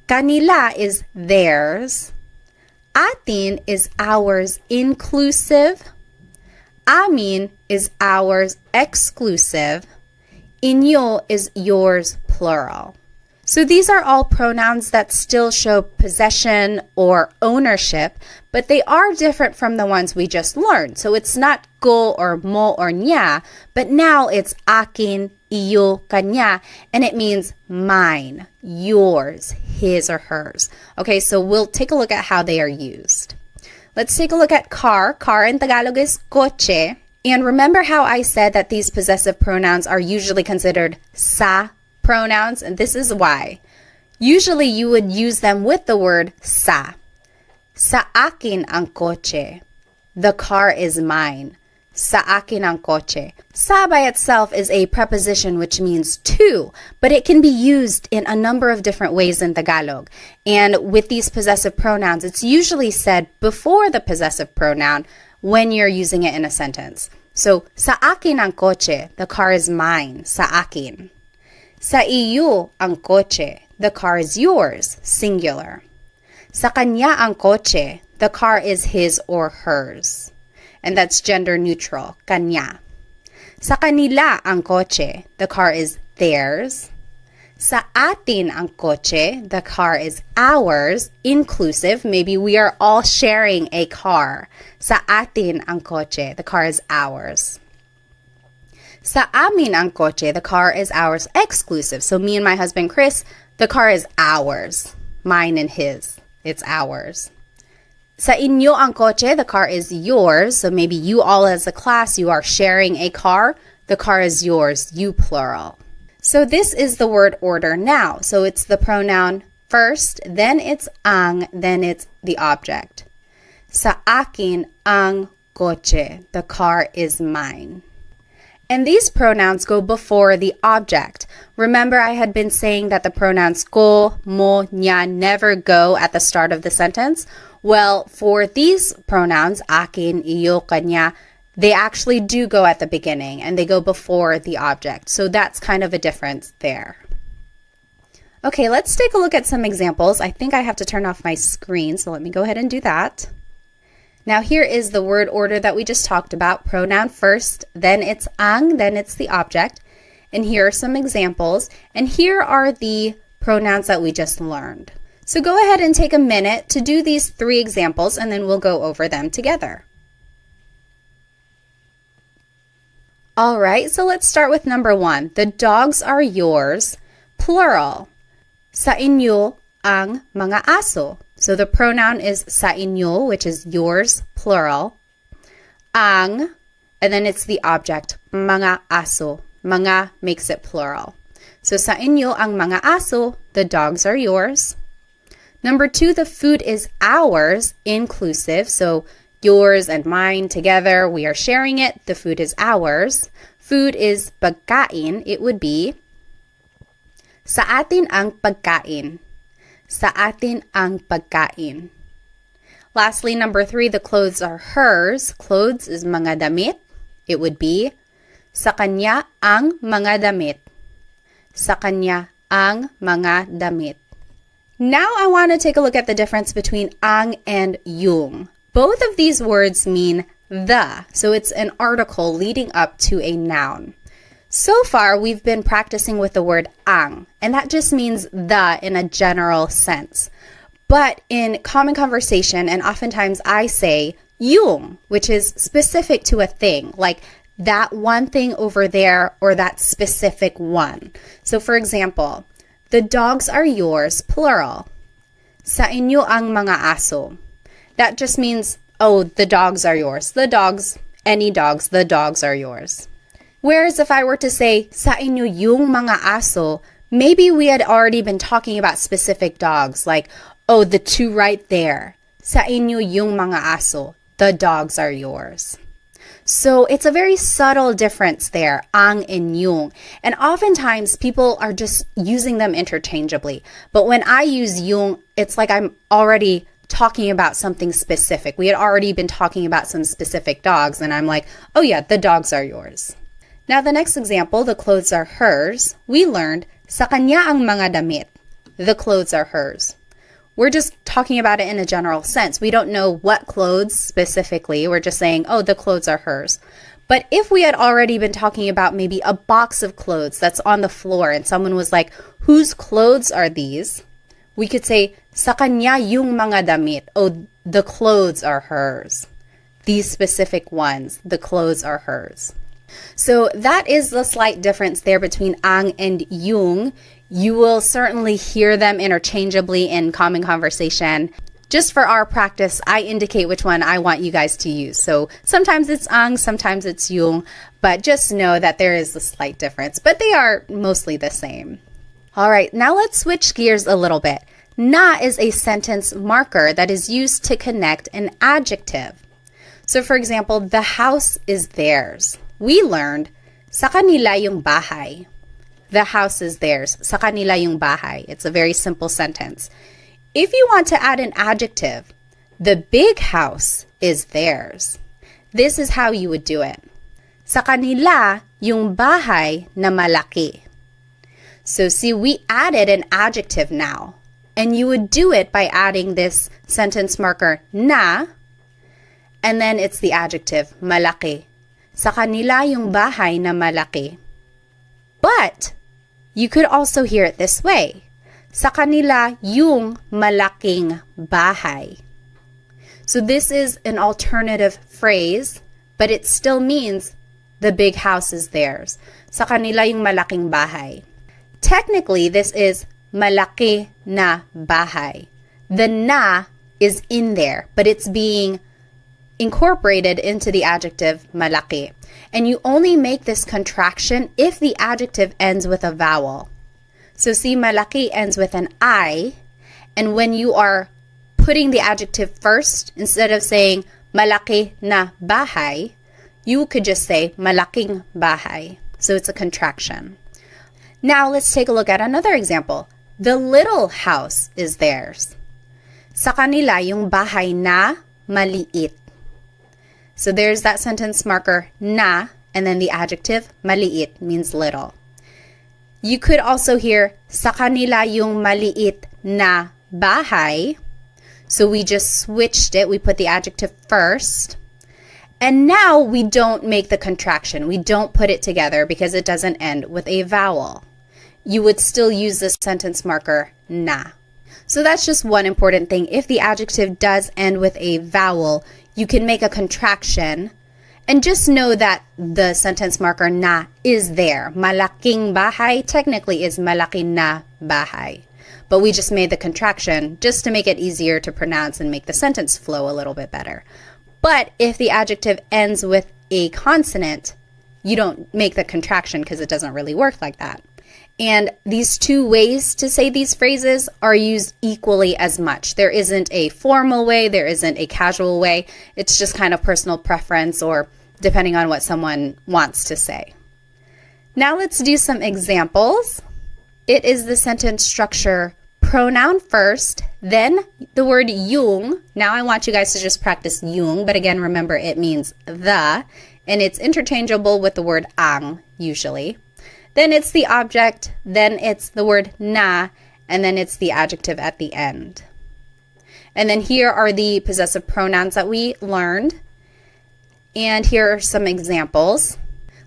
Kanila is theirs. Atin is ours, inclusive. Amin is ours, exclusive. Inyo is yours, plural. So these are all pronouns that still show possession or ownership, but they are different from the ones we just learned. So it's not ko or mo or nya, but now it's akin, iyo, kanya, and it means mine, yours, his or hers. Okay, so we'll take a look at how they are used. Let's take a look at car. Car in Tagalog is kotse. And remember how I said that these possessive pronouns are usually considered sa pronouns? And this is why. Usually you would use them with the word sa. Sa akin ang kotse. The car is mine. Sa akin ang kotse. Sa by itself is a preposition which means to, but it can be used in a number of different ways in Tagalog. And with these possessive pronouns, it's usually said before the possessive pronoun when you're using it in a sentence. So, sa akin ang kotse, the car is mine, sa akin. Sa iyo ang kotse, the car is yours, singular. Sa kanya ang kotse, the car is his or hers. And that's gender neutral, kanya. Sa kanila ang kotse, the car is theirs. Sa atin ang kotse, the car is ours, inclusive. Maybe we are all sharing a car. Sa atin ang kotse, the car is ours. Sa amin ang kotse, the car is ours, exclusive. So me and my husband Chris, the car is ours. Mine and his. It's ours. Sa inyo ang kotse, the car is yours. So maybe you all as a class, you are sharing a car. The car is yours, you plural. So this is the word order now. So it's the pronoun first, then it's ang, then it's the object. Sa akin ang kotse, the car is mine. And these pronouns go before the object. Remember, I had been saying that the pronouns ko, mo, nya never go at the start of the sentence. Well, for these pronouns, akin, iyo, kanya, they actually do go at the beginning and they go before the object. So that's kind of a difference there. Okay, let's take a look at some examples. I think I have to turn off my screen, so let me go ahead and do that. Now here is the word order that we just talked about. Pronoun first, then it's ang, then it's the object. And here are some examples. And here are the pronouns that we just learned. So go ahead and take a minute to do these 3 examples and then we'll go over them together. All right, so let's start with number 1. The dogs are yours, plural. Sa inyo ang mga aso. So the pronoun is sa inyo, which is yours, plural. Ang, and then it's the object, mga aso. Mga makes it plural. So sa inyo ang mga aso, the dogs are yours. Number 2, the food is ours, inclusive. So yours and mine together, we are sharing it. The food is ours. Food is pagkain. It would be sa atin ang pagkain. Sa atin ang pagkain. Lastly, number 3, the clothes are hers. Clothes is mga damit. It would be sa kanya ang mga damit. Sa kanya ang mga damit. Now I want to take a look at the difference between ang and yung. Both of these words mean the, so it's an article leading up to a noun. So far, we've been practicing with the word ang, and that just means the in a general sense. But in common conversation, and oftentimes I say yung, which is specific to a thing, like that one thing over there or that specific one. So for example, the dogs are yours, plural. Sa inyo ang mga aso. That just means, oh, the dogs are yours. The dogs, any dogs, the dogs are yours. Whereas if I were to say, sa inyo yung mga aso, maybe we had already been talking about specific dogs, like, oh, the 2 right there. Sa inyo yung mga aso, the dogs are yours. So it's a very subtle difference there, ang and yung. And oftentimes people are just using them interchangeably. But when I use yung, it's like I'm already talking about something specific. We had already been talking about some specific dogs, and I'm like, oh yeah, the dogs are yours. Now the next example, the clothes are hers. We learned, sa kanya ang mga damit. The clothes are hers. We're just talking about it in a general sense. We don't know what clothes specifically. We're just saying, oh, the clothes are hers. But if we had already been talking about maybe a box of clothes that's on the floor and someone was like, whose clothes are these? We could say, sa kanya yung mga damit. Oh, the clothes are hers. These specific ones, the clothes are hers. So that is the slight difference there between ang and yung. You will certainly hear them interchangeably in common conversation. Just for our practice, I indicate which one I want you guys to use. So sometimes it's ang, sometimes it's yung, but just know that there is a slight difference, but they are mostly the same. All right, now let's switch gears a little bit. Na is a sentence marker that is used to connect an adjective. So for example, the house is theirs. We learned, sa kanila yung bahay. The house is theirs. Sa kanila yung bahay. It's a very simple sentence. If you want to add an adjective, the big house is theirs. This is how you would do it. Sa kanila yung bahay na malaki. So see, we added an adjective now. And you would do it by adding this sentence marker na, and then it's the adjective malaki. Sa kanila yung bahay na malaki. But you could also hear it this way. Sa kanila yung malaking bahay. So this is an alternative phrase, but it still means the big house is theirs. Sa kanila yung malaking bahay. Technically, this is malaki na bahay. The na is in there, but it's being incorporated into the adjective malaki. And you only make this contraction if the adjective ends with a vowel. So see, malaki ends with an I, and when you are putting the adjective first, instead of saying malaki na bahay, you could just say malaking bahay. So it's a contraction. Now let's take a look at another example. The little house is theirs. Sa kanila yung bahay na maliit. So there's that sentence marker na, and then the adjective maliit means little. You could also hear sa kanila yung maliit na bahay. So we just switched it. We put the adjective first. And now we don't make the contraction. We don't put it together because it doesn't end with a vowel. You would still use the sentence marker na. So that's just one important thing. If the adjective does end with a vowel, you can make a contraction. And just know that the sentence marker na is there. Malaking bahay technically is malaki na bahay. But we just made the contraction just to make it easier to pronounce and make the sentence flow a little bit better. But if the adjective ends with a consonant, you don't make the contraction because it doesn't really work like that. And these two ways to say these phrases are used equally as much. There isn't a formal way, there isn't a casual way. It's just kind of personal preference or depending on what someone wants to say. Now let's do some examples. It is the sentence structure pronoun first, then the word yung. Now I want you guys to just practice yung, but again, remember it means the, and it's interchangeable with the word ang usually. Then it's the object, then it's the word na, and then it's the adjective at the end. And then here are the possessive pronouns that we learned. And here are some examples.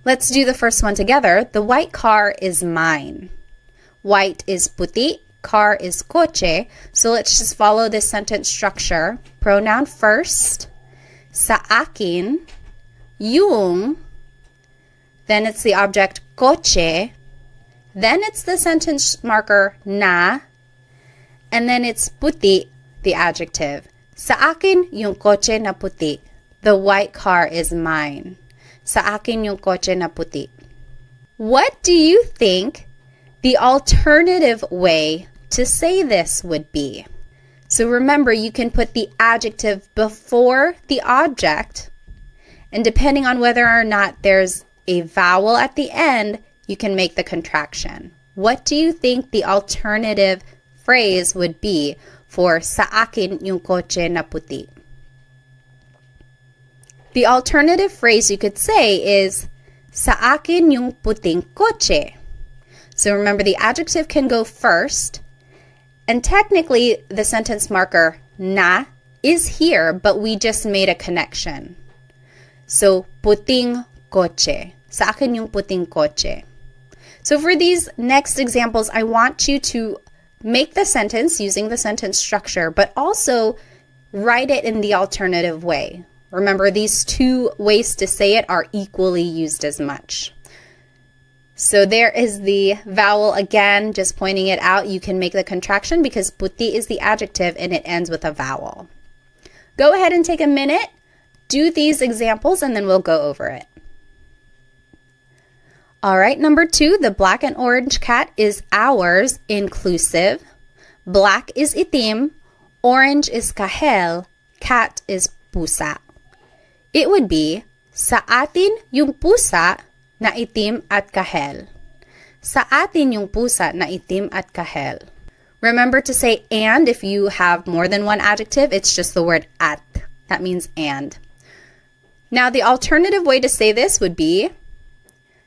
Let's do the first one together. The white car is mine. White is puti, car is coche. So let's just follow this sentence structure. Pronoun first, sa akin, yung, then it's the object coche, then it's the sentence marker na, and then it's puti, the adjective. Sa akin yung coche na puti. The white car is mine. Sa akin yung coche na puti. What do you think the alternative way to say this would be? So remember, you can put the adjective before the object, and depending on whether or not there's a vowel at the end, you can make the contraction. What do you think the alternative phrase would be for sa akin yung coche na puti? The alternative phrase you could say is sa akin yung puting coche. So remember, the adjective can go first, and technically the sentence marker na is here, but we just made a connection. So puting coche. Sa akin yung puting coche. So for these next examples, I want you to make the sentence using the sentence structure, but also write it in the alternative way. Remember, these two ways to say it are equally used as much. So there is the vowel again, just pointing it out. You can make the contraction because puti is the adjective and it ends with a vowel. Go ahead and take a minute, do these examples, and then we'll go over it. All right, number 2, the black and orange cat is ours, inclusive. Black is itim, orange is kahel, cat is pusa. it would be, sa atin yung pusa na itim at kahel. Sa atin yung pusa na itim at kahel. Remember to say and if you have more than one adjective. It's just the word at. That means and. Now, the alternative way to say this would be,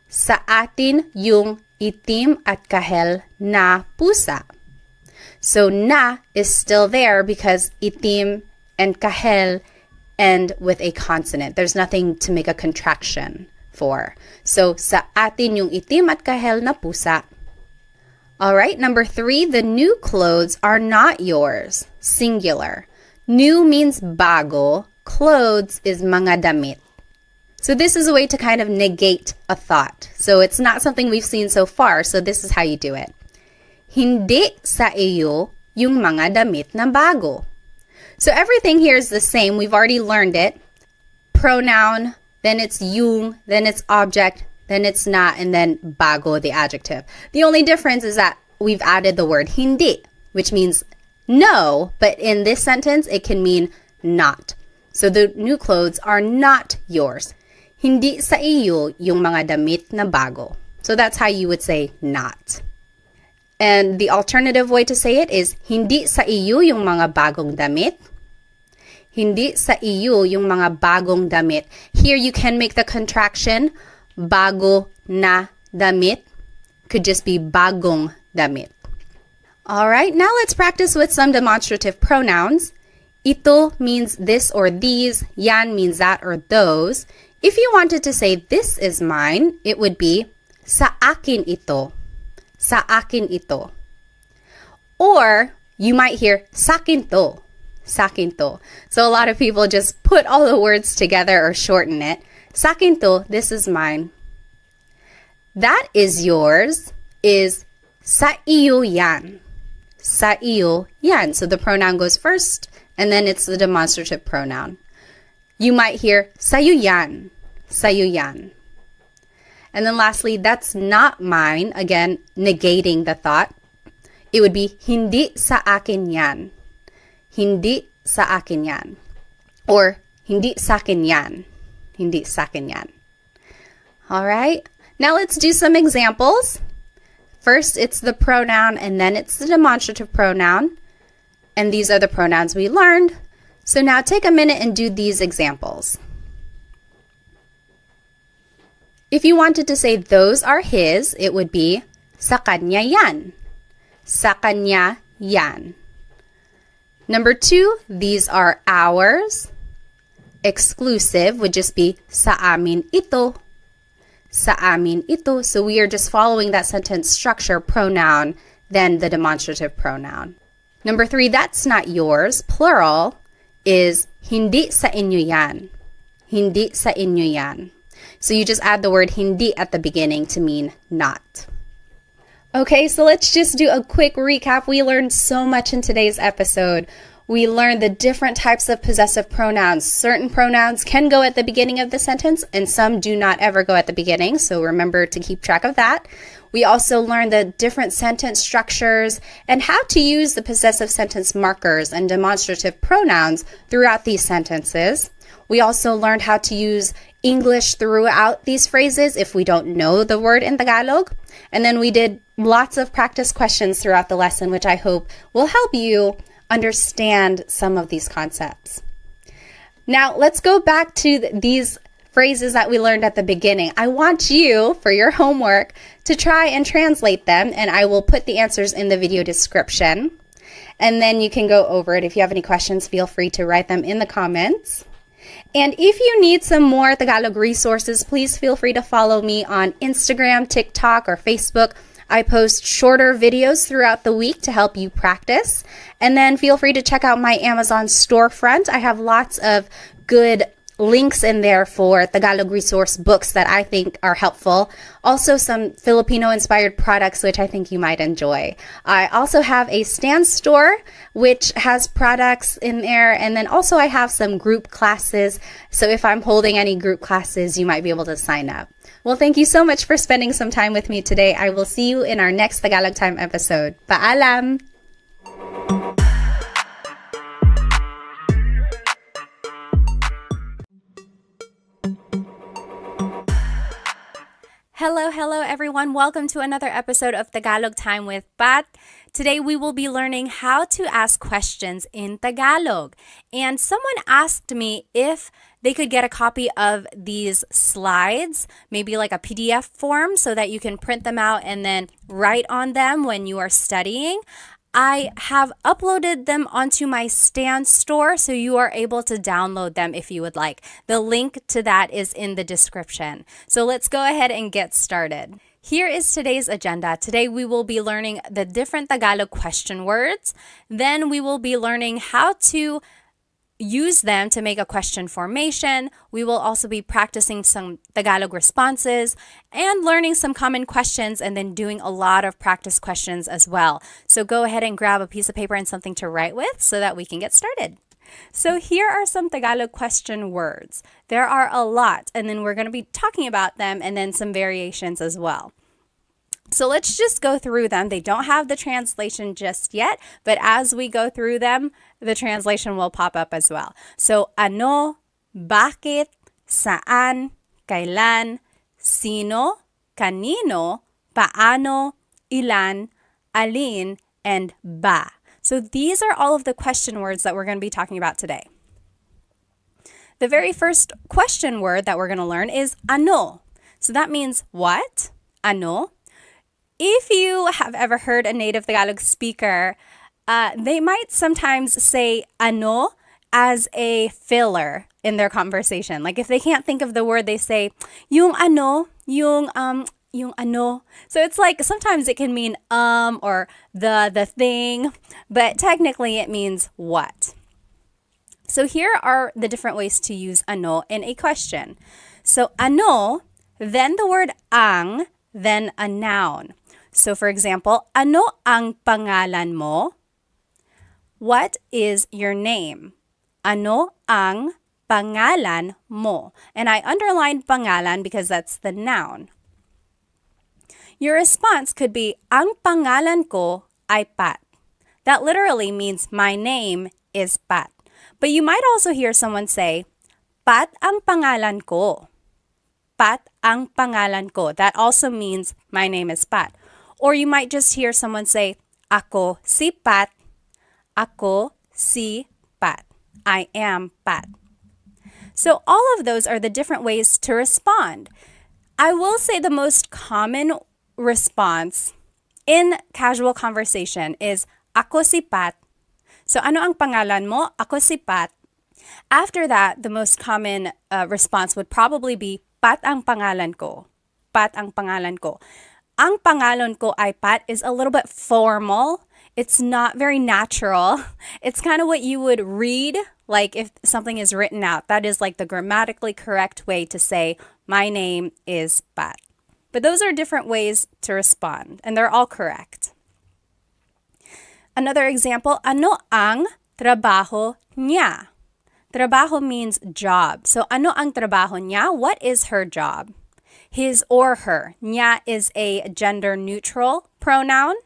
sa atin yung itim at kahel na pusa. So, na is still there because itim and kahel end with a consonant. There's nothing to make a contraction for. So, sa atin yung itim at kahel na pusa. All right, number 3, the new clothes are not yours. Singular. New means bago. Clothes is mga damit. So this is a way to kind of negate a thought. So it's not something we've seen so far. So this is how you do it. Hindi sa iyo yung mga damit na bago. So everything here is the same. We've already learned it. Pronoun, then it's yung, then it's object, then it's not, and then bago, the adjective. The only difference is that we've added the word hindi, which means no, but in this sentence, it can mean not. So the new clothes are not yours. Hindi sa iyo yung mga damit na bago. So that's how you would say not. And the alternative way to say it is, hindi sa iyo yung mga bagong damit. Hindi sa iyo yung mga bagong damit. Here you can make the contraction, bago na damit. Could just be bagong damit. All right, now let's practice with some demonstrative pronouns. Ito means this or these. Yan means that or those. If you wanted to say this is mine, it would be sa akin ito. Sa akin ito. Or you might hear sakin to. Sakin to. So a lot of people just put all the words together or shorten it. Sakin to, this is mine. That is yours is sa iyo yan. Sa iyo yan. So the pronoun goes first, and then it's the demonstrative pronoun. You might hear sa'yo yan. Sa'yo yan. And then lastly, that's not mine. Again, negating the thought. It would be hindi sa akin yan. Hindi sa akin yan. Or hindi sa akin yan. Hindi sa akin yan. All right. Now let's do some examples. First, it's the pronoun, and then it's the demonstrative pronoun. And these are the pronouns we learned. So now take a minute and do these examples. If you wanted to say those are his, it would be sa kanya yan. Sa kanya yan. Number 2, these are ours. Exclusive would just be sa amin ito. Sa amin ito. So we are just following that sentence structure, pronoun, then the demonstrative pronoun. Number 3, that's not yours. Plural is hindi sa inyo yan. Hindi sa inyo yan. So you just add the word hindi at the beginning to mean not. Okay, so let's just do a quick recap. We learned so much in today's episode. We learned the different types of possessive pronouns. Certain pronouns can go at the beginning of the sentence, and some do not ever go at the beginning, so remember to keep track of that. We also learned the different sentence structures and how to use the possessive sentence markers and demonstrative pronouns throughout these sentences. We also learned how to use English throughout these phrases if we don't know the word in Tagalog. And then we did lots of practice questions throughout the lesson, which I hope will help you understand some of these concepts. Now, let's go back to these phrases that we learned at the beginning. I want you, for your homework, to try and translate them, and I will put the answers in the video description. And then you can go over it. If you have any questions, feel free to write them in the comments. And if you need some more Tagalog resources, please feel free to follow me on Instagram, TikTok, or Facebook. I post shorter videos throughout the week to help you practice. And then feel free to check out my Amazon storefront. I have lots of good links in there for Tagalog resource books that I think are helpful. Also some Filipino-inspired products which I think you might enjoy. I also have a Stan store which has products in there, and then also I have some group classes. So if I'm holding any group classes, you might be able to sign up. Well, thank you so much for spending some time with me today. I will see you in our next Tagalog Time episode. Paalam! Hello everyone. Welcome to another episode of Tagalog Time with Pat. Today we will be learning how to ask questions in Tagalog. And someone asked me if they could get a copy of these slides, maybe like a PDF form so that you can print them out and then write on them when you are studying. I have uploaded them onto my Stan store, so you are able to download them if you would like. The link to that is in the description. So let's go ahead and get started. Here is today's agenda. Today we will be learning the different Tagalog question words. Then we will be learning how to use them to make a question formation. We will also be practicing some Tagalog responses and learning some common questions and then doing a lot of practice questions as well. So go ahead and grab a piece of paper and something to write with so that we can get started. So here are some Tagalog question words. There are a lot, and then we're going to be talking about them and then some variations as well. So let's just go through them. They don't have the translation just yet, but as we go through them, the translation will pop up as well. So ano, bakit, saan, kailan, sino, kanino, paano, ilan, alin, and ba. So these are all of the question words that we're going to be talking about today. The very first question word that we're going to learn is ano. So that means what? Ano. If you have ever heard a native Tagalog speaker, they might sometimes say ano as a filler in their conversation. Like if they can't think of the word, they say yung ano, yung ano. So it's like sometimes it can mean or the thing, but technically it means what. So here are the different ways to use ano in a question. So ano, then the word ang, then a noun. So for example, ano ang pangalan mo? What is your name? Ano ang pangalan mo? And I underlined pangalan because that's the noun. Your response could be, ang pangalan ko ay Pat. That literally means my name is Pat. But you might also hear someone say, Pat ang pangalan ko. Pat ang pangalan ko. That also means my name is Pat. Or you might just hear someone say, ako si Pat. Ako si Pat. I am Pat. So all of those are the different ways to respond. I will say the most common response in casual conversation is, ako si Pat. So ano ang pangalan mo? Ako si Pat. After that, the most common response would probably be, Pat ang pangalan ko. Pat ang pangalan ko. Ang pangalan ko ay Pat is a little bit formal. It's not very natural. It's kind of what you would read, like if something is written out. That is like the grammatically correct way to say, my name is Pat. But those are different ways to respond, and they're all correct. Another example, ano ang trabaho niya? Trabaho means job. So ano ang trabaho niya? What is her job? His or her. Niya is a gender-neutral pronoun.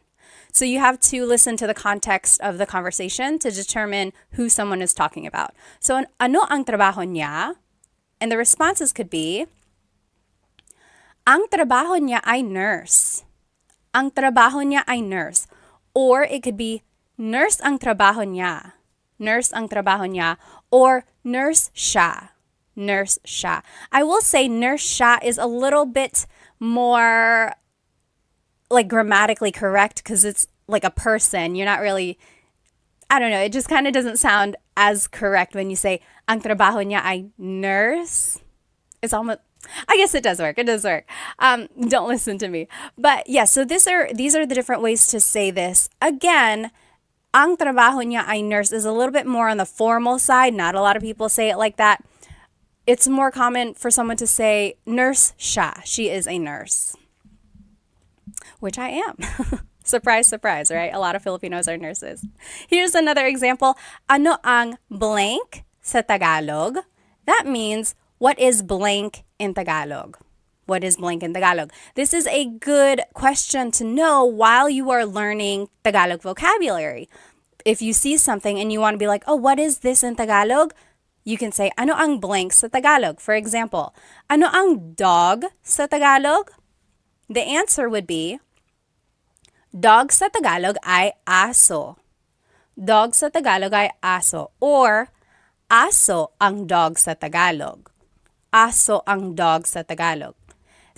So you have to listen to the context of the conversation to determine who someone is talking about. So ano ang trabaho niya? And the responses could be, ang trabaho niya ay nurse. Ang trabaho niya ay nurse. Or it could be, nurse ang trabaho niya. Nurse ang trabaho niya. Or nurse siya. Nurse siya. I will say nurse siya is a little bit more like grammatically correct because it's like a person. You're not really, I don't know, it just kind of doesn't sound as correct when you say, ang trabaho niya ay nurse. It's almost, I guess it does work. It does work. Don't listen to me. But yeah, so these are the different ways to say this. Again, ang trabaho niya ay nurse is a little bit more on the formal side. Not a lot of people say it like that. It's more common for someone to say, nurse siya. She is a nurse. Which I am. Surprise, surprise, right? A lot of Filipinos are nurses. Here's another example. Ano ang blank sa Tagalog? That means, what is blank in Tagalog? What is blank in Tagalog? This is a good question to know while you are learning Tagalog vocabulary. If you see something and you want to be like, oh, what is this in Tagalog? You can say, ano ang blank sa Tagalog? For example, ano ang dog sa Tagalog? the answer would be, dog sa Tagalog ay aso. Dog sa Tagalog ay aso. Or, aso ang dog sa Tagalog. Aso ang dog sa Tagalog.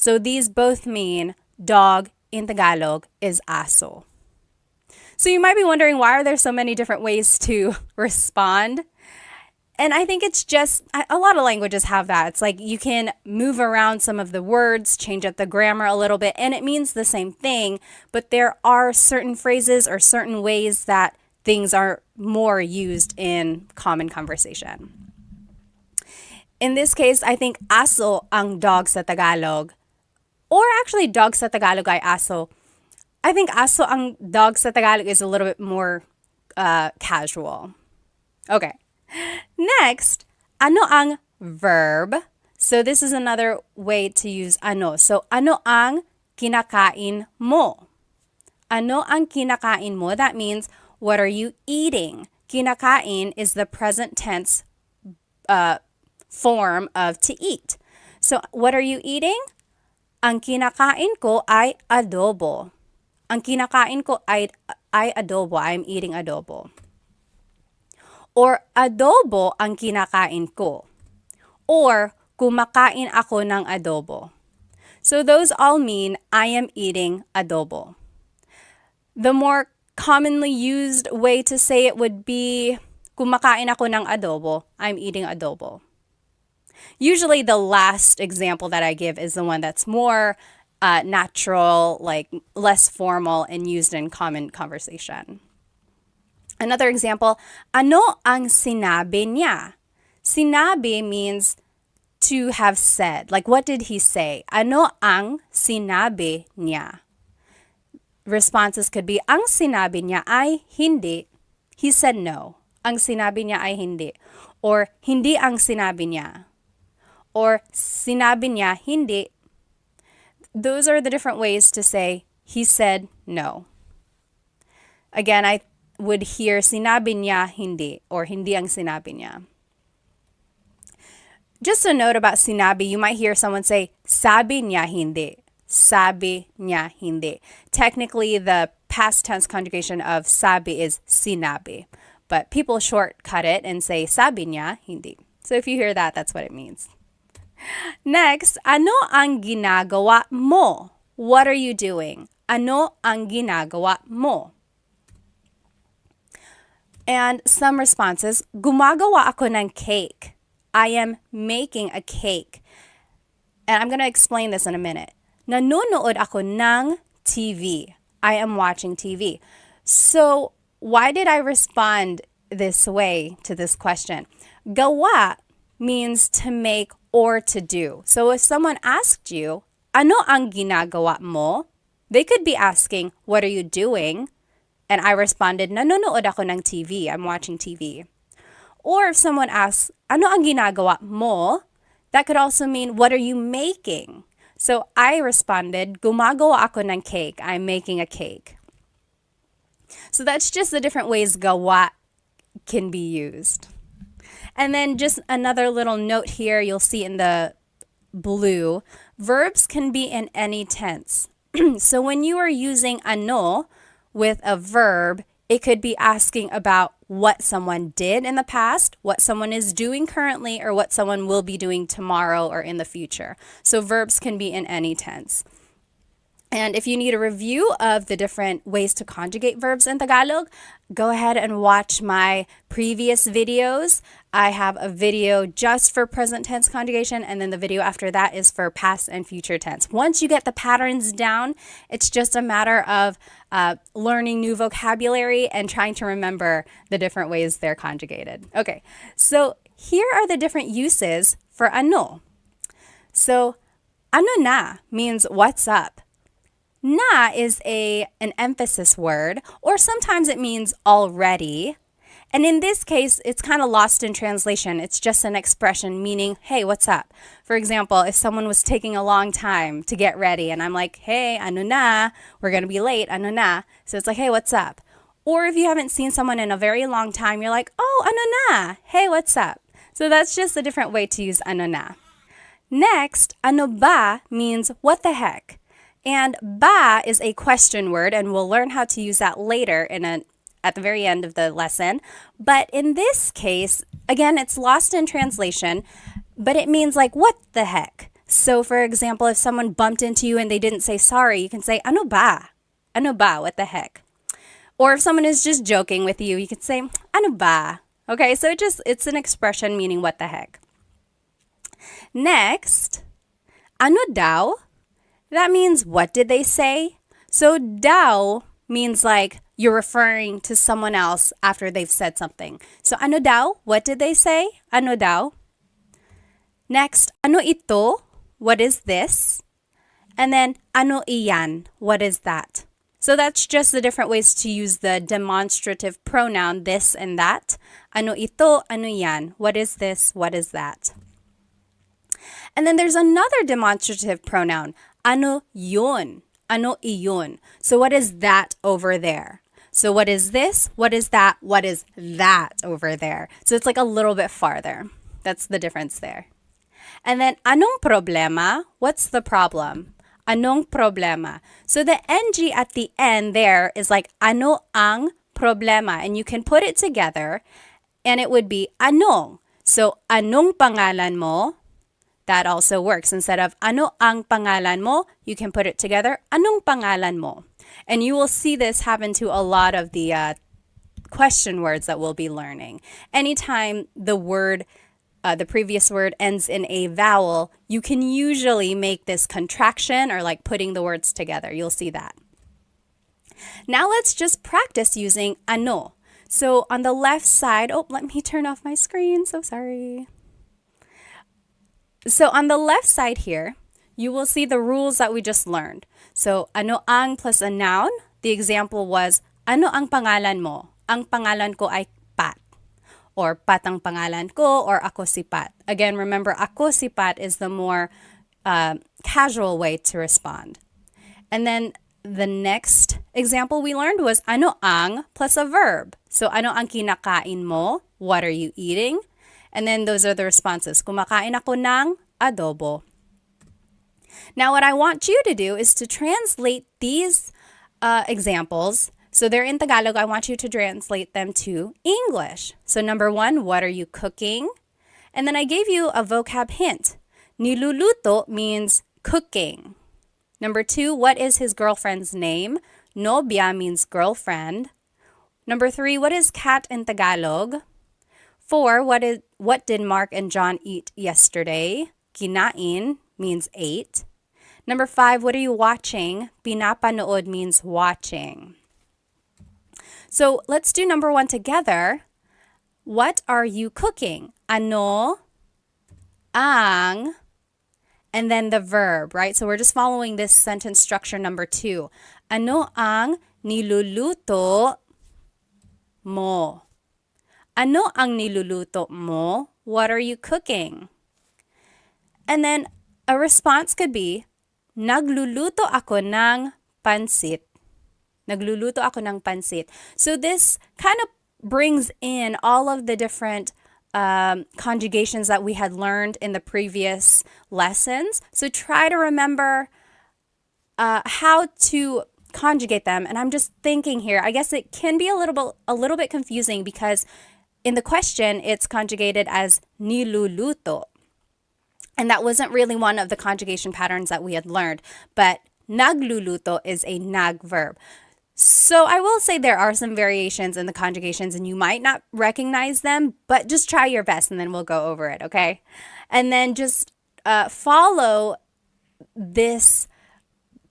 So these both mean dog in Tagalog is aso. So you might be wondering, why are there so many different ways to respond? And I think it's just, a lot of languages have that. It's like you can move around some of the words, change up the grammar a little bit, and it means the same thing, but there are certain phrases or certain ways that things are more used in common conversation. In this case, I think aso ang dog sa Tagalog, or actually dog sa Tagalog ay aso. I think aso ang dog sa Tagalog is a little bit more casual. Okay. Next, ano ang verb? So this is another way to use ano. So ano ang kinakain mo? Ano ang kinakain mo? That means, what are you eating? Kinakain is the present tense form of to eat. So what are you eating? Ang kinakain ko ay adobo. Ang kinakain ko ay adobo. I'm eating adobo. Or adobo ang kinakain ko. Or kumakain ako ng adobo. So those all mean I am eating adobo. The more commonly used way to say it would be kumakain ako ng adobo. I'm eating adobo. Usually the last example that I give is the one that's more natural, like less formal and used in common conversation. Another example, ano ang sinabi niya? Sinabi means to have said. Like, what did he say? Ano ang sinabi niya? Responses could be, ang sinabi niya ay hindi. He said no. Ang sinabi niya ay hindi. Or, hindi ang sinabi niya. Or, sinabi niya hindi. Those are the different ways to say, he said no. Again, I would hear sinabi niya hindi, or hindi ang sinabi niya. Just a note about sinabi, you might hear someone say, sabi niya hindi. Sabi niya hindi. Technically, the past tense conjugation of sabi is sinabi, but people shortcut it and say sabi niya hindi. So if you hear that, that's what it means. Next, ano ang ginagawa mo? What are you doing? Ano ang ginagawa mo? And some responses, gumagawa ako ng cake. I am making a cake. And I'm going to explain this in a minute. Nanonood ako ng TV. I am watching TV. So why did I respond this way to this question? Gawa means to make or to do. So if someone asked you, ano ang ginagawa mo? They could be asking, what are you doing? And I responded, nanonood ako ng TV. I'm watching TV. Or if someone asks, ano ang ginagawa mo? That could also mean, what are you making? So I responded, gumagawa ako ng cake. I'm making a cake. So that's just the different ways gawa can be used. And then just another little note here, you'll see in the blue, verbs can be in any tense. So when you are using ano with a verb, it could be asking about what someone did in the past, what someone is doing currently, or what someone will be doing tomorrow or in the future. So verbs can be in any tense. And if you need a review of the different ways to conjugate verbs in Tagalog, go ahead and watch my previous videos. I have a video just for present tense conjugation, and then the video after that is for past and future tense. Once you get the patterns down, it's just a matter of learning new vocabulary and trying to remember the different ways they're conjugated. Okay, so here are the different uses for ano. So, ano na means what's up. Na is an emphasis word, or sometimes it means already. And in this case, it's kind of lost in translation. It's just an expression meaning, hey, what's up? For example, if someone was taking a long time to get ready and I'm like, hey, ano na, we're going to be late, ano na. So it's like, hey, what's up? Or if you haven't seen someone in a very long time, you're like, oh, ano na, hey, what's up? So that's just a different way to use ano na. Next, ano ba means what the heck. And ba is a question word, and we'll learn how to use that later at the very end of the lesson. But in this case, again, it's lost in translation, but it means like, what the heck? So for example, if someone bumped into you and they didn't say sorry, you can say, ano ba? Ano ba? What the heck? Or if someone is just joking with you, you could say, ano ba? Okay, so it's an expression meaning what the heck. Next, ano daw? That means what did they say? So daw means like you're referring to someone else after they've said something. So ano daw? What did they say? Ano daw? Next, ano ito? What is this? And then ano iyan? What is that? So that's just the different ways to use the demonstrative pronoun this and that. Ano ito? Ano yan? What is this? What is that? And then there's another demonstrative pronoun. Ano yun? Ano iyon? So what is that over there? So what is this? What is that? What is that over there? So it's like a little bit farther. That's the difference there. And then anong problema? What's the problem? Anong problema? So the NG at the end there is like ano ang problema, and you can put it together and it would be anong. So anong pangalan mo? That also works. Instead of ano ang pangalan mo, you can put it together, anong pangalan mo? And you will see this happen to a lot of the question words that we'll be learning. Anytime the previous word ends in a vowel, you can usually make this contraction or like putting the words together. You'll see that. Now let's just practice using ano. So on the left side, let me turn off my screen. So sorry. So on the left side here, you will see the rules that we just learned. So ano ang plus a noun. The example was, ano ang pangalan mo? Ang pangalan ko ay Pat. Or Pat ang pangalan ko, or ako si Pat. Again, remember, ako si Pat is the more casual way to respond. And then the next example we learned was ano ang plus a verb. So ano ang kinakain mo? What are you eating? And then those are the responses. Kumakain ako ng adobo. Now what I want you to do is to translate these examples. So they're in Tagalog. I want you to translate them to English. So number 1, what are you cooking? And then I gave you a vocab hint. Niluluto means cooking. Number 2, what is his girlfriend's name? Nobya means girlfriend. Number 3, what is cat in Tagalog? 4, what did Mark and John eat yesterday? Kinain means ate. Number 5, what are you watching? Pinapanood means watching. So let's do number 1 together. What are you cooking? Ano ang, and then the verb, right? So we're just following this sentence structure number 2. Ano ang niluluto mo? Ano ang niluluto mo? What are you cooking? And then a response could be, nagluluto ako ng pansit. Nagluluto ako ng pansit. So this kind of brings in all of the different conjugations that we had learned in the previous lessons. So try to remember how to conjugate them. And I'm just thinking here, I guess it can be a little bit confusing because in the question, it's conjugated as niluluto. And that wasn't really one of the conjugation patterns that we had learned. But nagluluto is a nag verb. So I will say there are some variations in the conjugations and you might not recognize them, but just try your best and then we'll go over it, okay? And then just follow this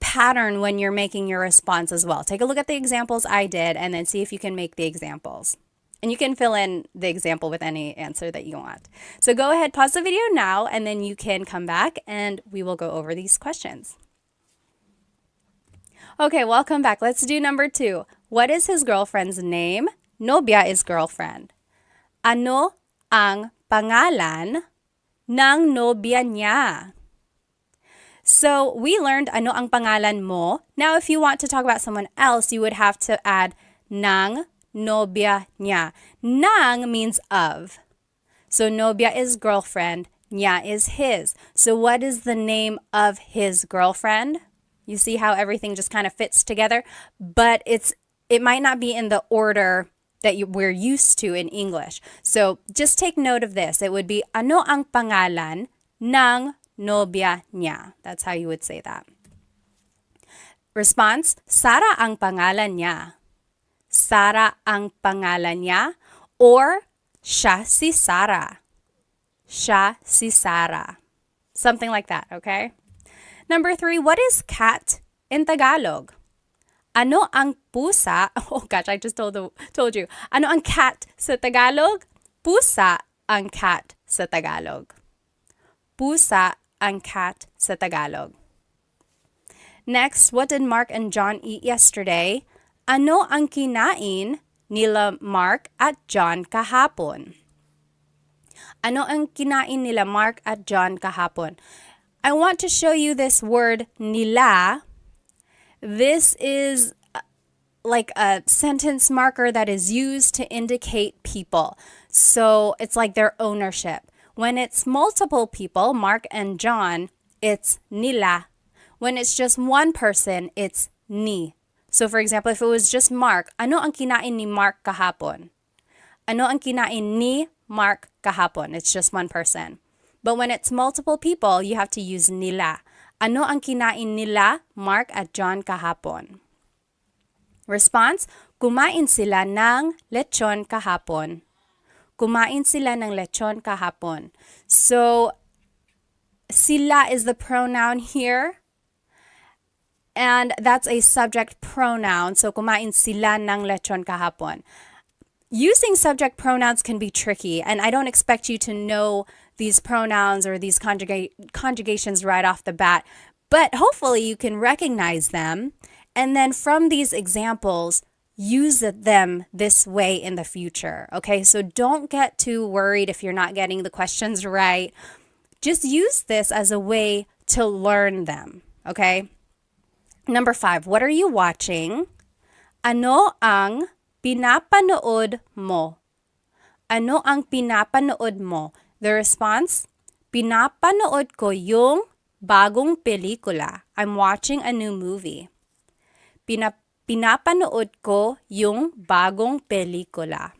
pattern when you're making your response as well. Take a look at the examples I did and then see if you can make the examples. And you can fill in the example with any answer that you want. So go ahead, pause the video now, and then you can come back and we will go over these questions. Okay, welcome back. Let's do number 2. What is his girlfriend's name? Nobya is girlfriend. Ano ang pangalan ng nobya niya? So we learned ano ang pangalan mo. Now if you want to talk about someone else, you would have to add ng nobya niya. Nang means of. So nobya is girlfriend, niya is his. So what is the name of his girlfriend? You see how everything just kind of fits together, but it might not be in the order that we're used to in English. So just take note of this. It would be, ano ang pangalan ng nobya niya? That's how you would say that. Response, Sara ang pangalan niya. Sara ang pangalan niya, or siya si Sara. Siya si Sara. Something like that, okay? Number 3, what is cat in Tagalog? Ano ang pusa? Oh gosh, I just told you. Ano ang cat sa Tagalog? Pusa ang cat sa Tagalog. Pusa ang cat sa Tagalog. Next, what did Mark and John eat yesterday? Ano ang kinain nila Mark at John kahapon? Ano ang kinain nila Mark at John kahapon? I want to show you this word nila. This is like a sentence marker that is used to indicate people. So it's like their ownership. When it's multiple people, Mark and John, it's nila. When it's just one person, it's ni. So for example, if it was just Mark, ano ang kinain ni Mark kahapon? Ano ang kinain ni Mark kahapon? It's just one person. But when it's multiple people, you have to use nila. Ano ang kinain nila Mark at John kahapon? Response, kumain sila ng lechon kahapon. Kumain sila ng lechon kahapon. So, sila is the pronoun here. And that's a subject pronoun. So, kumain sila ng lechon kahapon. Using subject pronouns can be tricky, and I don't expect you to know these pronouns or these conjugations right off the bat, but hopefully you can recognize them, and then from these examples, use them this way in the future, okay? So don't get too worried if you're not getting the questions right. Just use this as a way to learn them, okay? Number 5, what are you watching? Ano ang pinapanood mo? Ano ang pinapanood mo? The response, pinapanood ko yung bagong pelikula. I'm watching a new movie. Pinapanood ko yung bagong pelikula.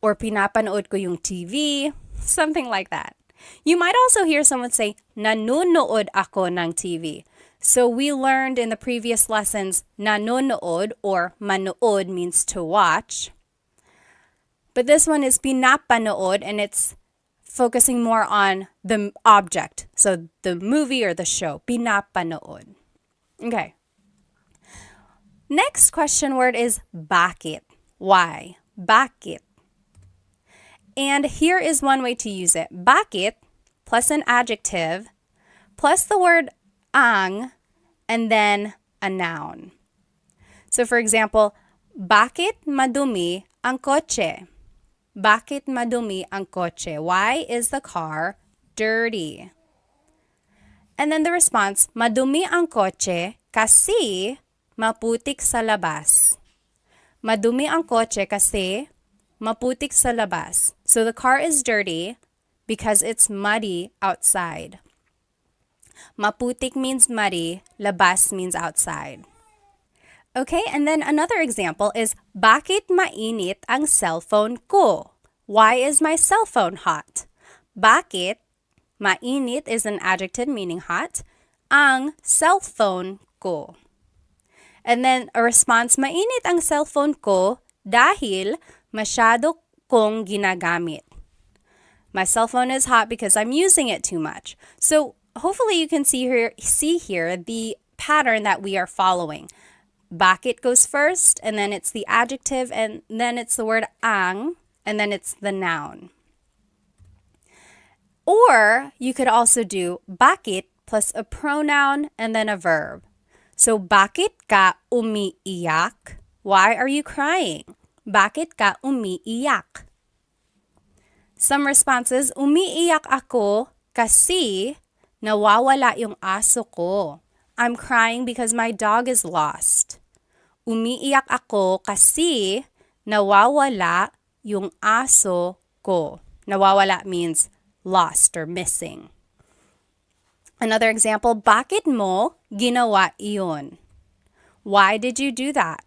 Or pinapanood ko yung TV, something like that. You might also hear someone say, nanonood ako ng TV. So we learned in the previous lessons, nanonood or manood means to watch. But this one is pinapanood, and it's focusing more on the object. So the movie or the show, pinapanood. Okay. Next question word is bakit. Why? Bakit. And here is one way to use it. Bakit plus an adjective plus the word ang and then a noun. So for example, bakit madumi ang kotse? Bakit madumi ang kotse? Why is the car dirty? And then the response, madumi ang kotse kasi maputik sa labas. Madumi ang kotse kasi maputik sa labas. So the car is dirty because it's muddy outside. Maputik means muddy, labas means outside. Okay, and then another example is, bakit mainit ang cellphone ko? Why is my cell phone hot? Bakit, mainit is an adjective meaning hot, ang cellphone ko. And then a response, mainit ang cellphone ko dahil masyado kong ginagamit. My cell phone is hot because I'm using it too much. So hopefully you can see here the pattern that we are following. Bakit goes first, and then it's the adjective, and then it's the word ang, and then it's the noun. Or you could also do bakit plus a pronoun and then a verb. So bakit ka umiiyak? Why are you crying? Bakit ka umiiyak? Some responses, umiiyak ako kasi nawawala yung aso ko. I'm crying because my dog is lost. Umiiyak ako kasi nawawala yung aso ko. Nawawala means lost or missing. Another example, bakit mo ginawa iyon? Why did you do that?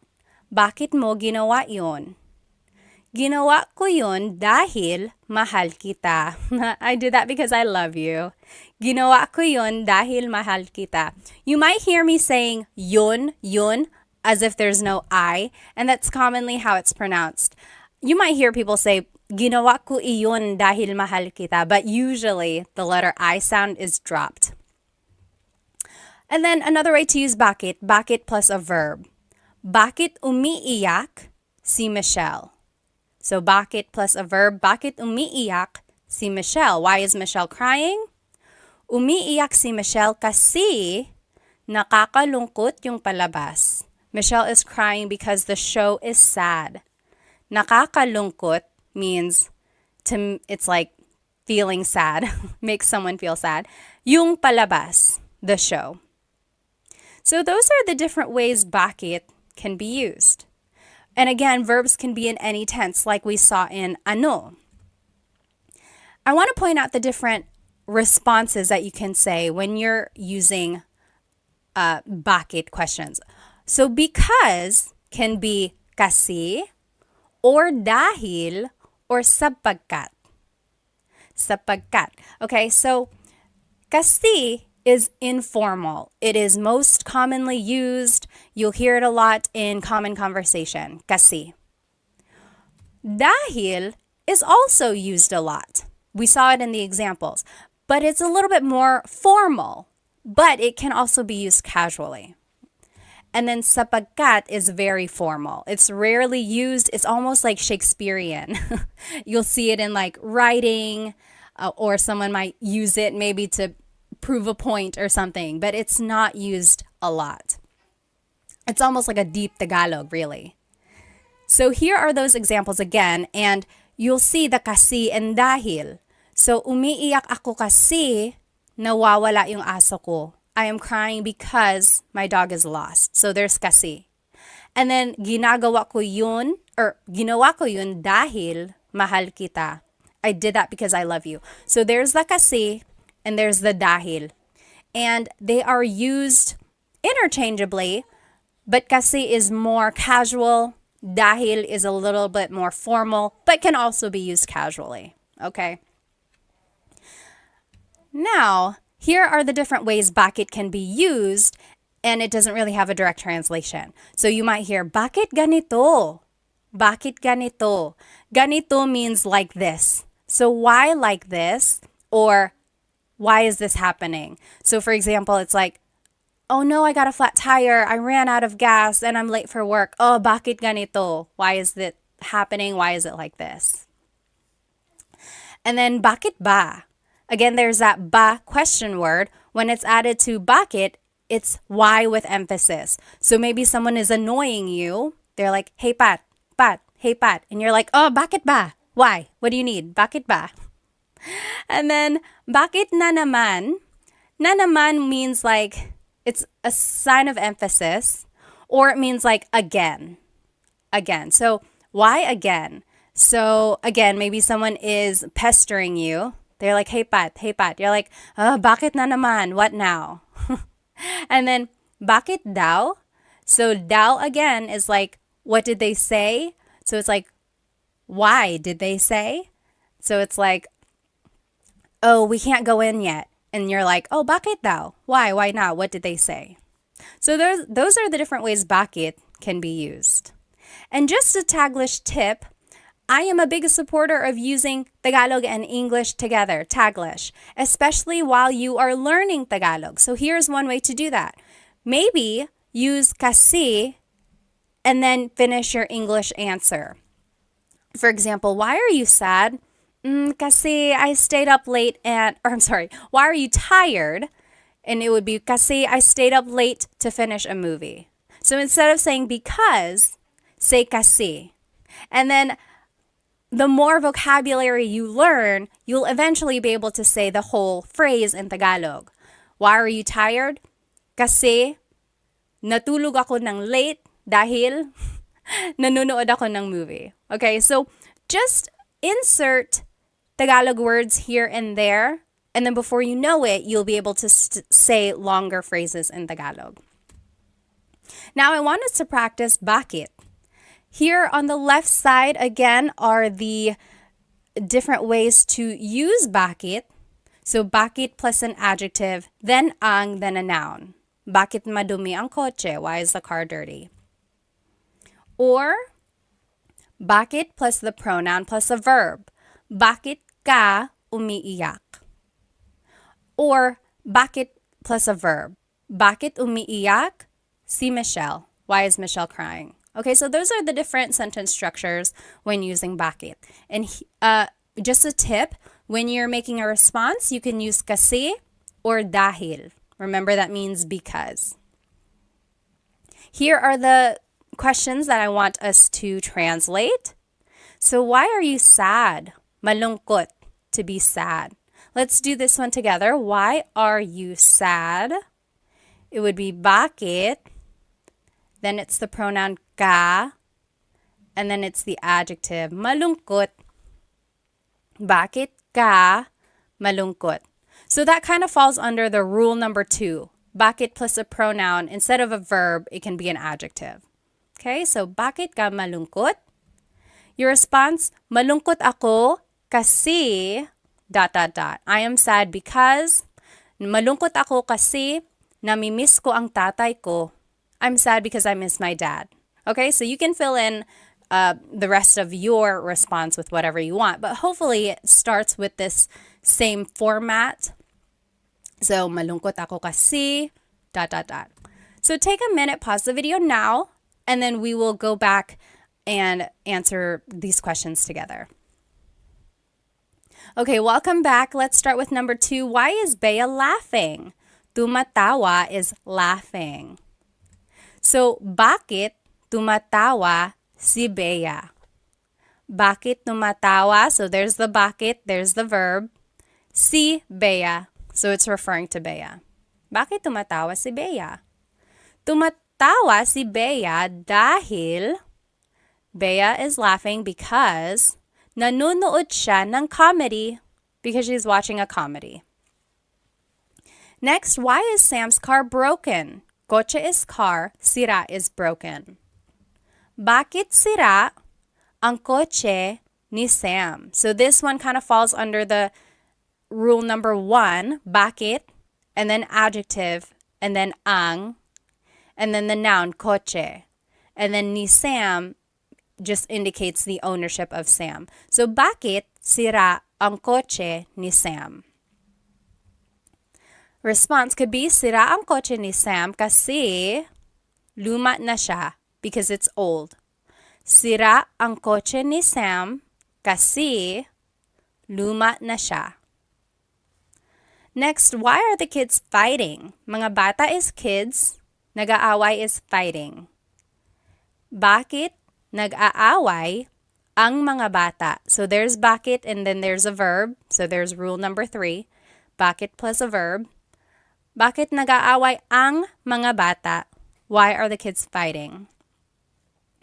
Bakit mo ginawa iyon? Ginawa ko yun dahil mahal kita. I did that because I love you. Ginawa ko yun dahil mahal kita. You might hear me saying yun, as if there's no I, and that's commonly how it's pronounced. You might hear people say, ginawa ko iyon dahil mahal kita, but usually the letter I sound is dropped. And then another way to use bakit plus a verb. Bakit umiiyak si Michelle? So bakit plus a verb, bakit umiiyak si Michelle? Why is Michelle crying? Umiiyak si Michelle kasi nakakalungkot yung palabas. Michelle is crying because the show is sad. Nakakalungkot means it's like feeling sad, makes someone feel sad. Yung palabas, the show. So those are the different ways bakit can be used. And again, verbs can be in any tense like we saw in ano. I want to point out the different responses that you can say when you're using bakit questions. So because can be kasi or dahil or sapagkat. Sapagkat. Okay, so kasi is informal. It is most commonly used. You'll hear it a lot in common conversation. Kasi. Dahil is also used a lot. We saw it in the examples. But it's a little bit more formal. But it can also be used casually. And then sapagkat is very formal. It's rarely used. It's almost like Shakespearean. You'll see it in like writing, or someone might use it maybe to prove a point or something, but it's not used a lot. It's almost like a deep Tagalog, really. So here are those examples again, and you'll see the kasi and dahil. So umiiyak ako kasi nawawala yung aso ko. I am crying because my dog is lost. So there's kasi. And then ginawa ko yun dahil mahal kita. I did that because I love you. So there's the kasi and there's the dahil. And they are used interchangeably, but kasi is more casual, dahil is a little bit more formal, but can also be used casually. Okay? Now, here are the different ways bakit can be used, and it doesn't really have a direct translation. So you might hear, bakit ganito? Bakit ganito? Ganito means like this. So why like this? Or why is this happening? So for example, it's like, oh no, I got a flat tire. I ran out of gas and I'm late for work. Oh, bakit ganito? Why is it happening? Why is it like this? And then bakit ba? Again, there's that ba question word. When it's added to bakit, it's why with emphasis. So maybe someone is annoying you. They're like, hey Pat, hey Pat. And you're like, oh, bakit ba? Why? What do you need? Bakit ba? And then, bakit na naman? Na naman means like, it's a sign of emphasis, or it means like again. Again. So, why again? So, again, maybe someone is pestering you. They're like, hey Pat. You're like, bakit na naman? What now? And then, bakit daw? So, daw again is like, what did they say? So, it's like, why did they say? So, it's like, oh, we can't go in yet. And you're like, oh, bakit daw? Why? Why not? What did they say? So those are the different ways bakit can be used. And just a Taglish tip, I am a big supporter of using Tagalog and English together, Taglish, especially while you are learning Tagalog. So here's one way to do that. Maybe use kasi and then finish your English answer. For example, why are you sad? Kasi I stayed up late why are you tired? And it would be kasi I stayed up late to finish a movie. So instead of saying because, say kasi. And then the more vocabulary you learn, you'll eventually be able to say the whole phrase in Tagalog. Why are you tired? Kasi natulog ako ng late dahil nanonood ako ng movie. Okay, so just insert Tagalog words here and there And then before you know it, you'll be able to say longer phrases in Tagalog. Now I want us to practice bakit. Here on the left side, again, are the different ways to use bakit. So bakit plus an adjective, then ang, then a noun. Bakit madumi ang kotse? Why is the car dirty? Or bakit plus the pronoun plus a verb. Bakit ka umiiyak? Or bakit plus a verb. Bakit umiiyak si Michelle? Why is Michelle crying? Okay, so those are the different sentence structures when using bakit. And just a tip, when you're making a response, you can use kasi or dahil. Remember, that means because. Here are the questions that I want us to translate. So why are you sad? Malungkot, to be sad. Let's do this one together. Why are you sad? It would be bakit. Then it's the pronoun ka. And then it's the adjective malungkot. Bakit ka malungkot? So that kind of falls under the rule number 2. Bakit plus a pronoun. Instead of a verb, it can be an adjective. Okay, so bakit ka malungkot? Your response, malungkot ako kasi ... I am sad because malungkot ako kasi namimiss ko ang tatay ko. I'm sad because I miss my dad. Okay, so you can fill in the rest of your response with whatever you want, but hopefully it starts with this same format. So malungkot ako kasi ... So take a minute, pause the video now, and then we will go back and answer these questions together. Okay, welcome back. Let's start with number 2. Why is Bea laughing? Tumatawa is laughing. So, bakit tumatawa si Bea? Bakit tumatawa? So, there's the bakit, there's the verb. Si Bea. So, it's referring to Bea. Bakit tumatawa si Bea? Tumatawa si Bea dahil Bea is laughing because nanonood siya ng comedy, because she's watching a comedy. Next, why is Sam's car broken? Kotse is car, sira is broken. Bakit sira ang kotse ni Sam? So this one kind of falls under the rule number 1, bakit, and then adjective, and then ang, and then the noun, kotse. And then ni Sam just indicates the ownership of Sam. So, bakit sira ang kotse ni Sam? Response could be, sira ang kotse ni Sam kasi luma na siya, because it's old. Sira ang kotse ni Sam kasi luma na siya. Next, why are the kids fighting? Mga bata is kids, nag-aaway is fighting. Bakit nag-aaway ang mga bata? So there's bakit and then there's a verb. So there's rule number 3. Bakit plus a verb. Bakit nag-aaway ang mga bata? Why are the kids fighting?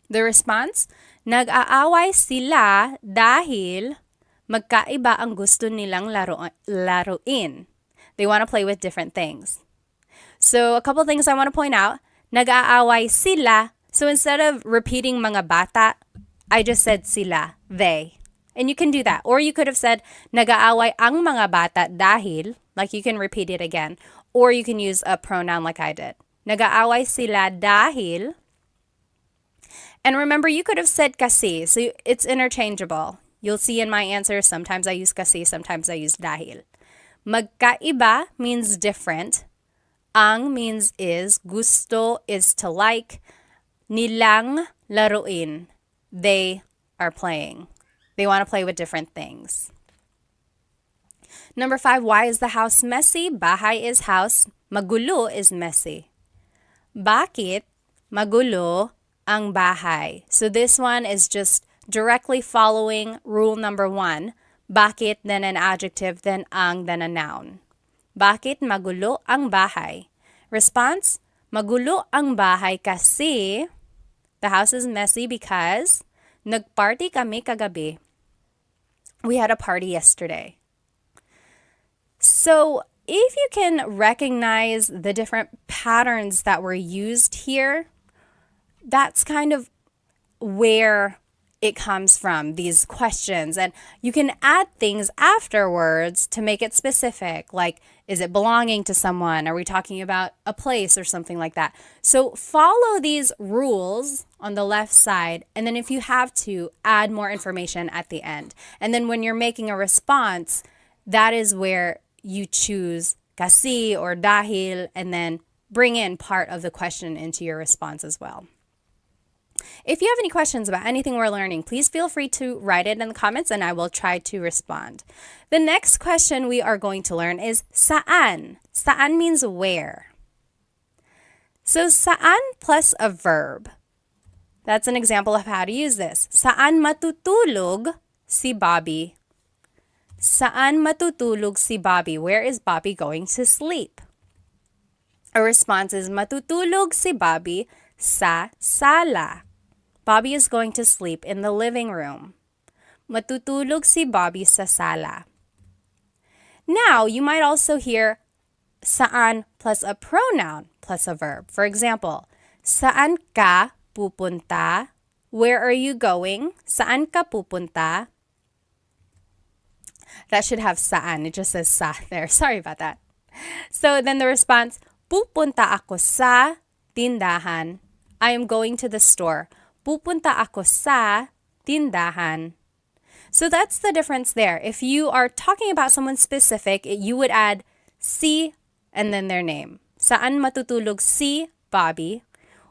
The response, nag-aaway sila dahil magkaiba ang gusto nilang laruin. They want to play with different things. So a couple things I want to point out. Nag-aaway sila. So instead of repeating mga bata, I just said sila, they. And you can do that. Or you could have said, nag-aaway ang mga bata dahil, like you can repeat it again. Or you can use a pronoun like I did. Nag-aaway sila dahil. And remember, you could have said kasi. So it's interchangeable. You'll see in my answer, sometimes I use kasi, sometimes I use dahil. Magkaiba means different. Ang means is. Gusto is to like. Nilang laruin. They are playing. They want to play with different things. Number 5, why is the house messy? Bahay is house. Magulo is messy. Bakit magulo ang bahay? So this one is just directly following rule number 1. Bakit, then an adjective, then ang, then a noun. Bakit magulo ang bahay? Response, magulo ang bahay kasi the house is messy because nagparty kami kagabi. We had a party yesterday. So if you can recognize the different patterns that were used here, that's kind of where it comes from, these questions. And you can add things afterwards to make it specific, like, is it belonging to someone? Are we talking about a place or something like that? So follow these rules on the left side, and then if you have to, add more information at the end. And then when you're making a response, that is where you choose kasi or dahil, and then bring in part of the question into your response as well. If you have any questions about anything we're learning, please feel free to write it in the comments and I will try to respond. The next question we are going to learn is saan. Saan means where. So saan plus a verb. That's an example of how to use this. Saan matutulog si Bobby? Saan matutulog si Bobby? Where is Bobby going to sleep? A response is matutulog si Bobby sa sala. Bobby is going to sleep in the living room. Matutulog si Bobby sa sala. Now, you might also hear saan plus a pronoun plus a verb. For example, saan ka pupunta? Where are you going? Saan ka pupunta? That should have saan. It just says sa there. Sorry about that. So then the response, pupunta ako sa tindahan. I am going to the store. Pupunta ako sa tindahan. So that's the difference there. If you are talking about someone specific, you would add si and then their name. Saan matutulog si Bobby?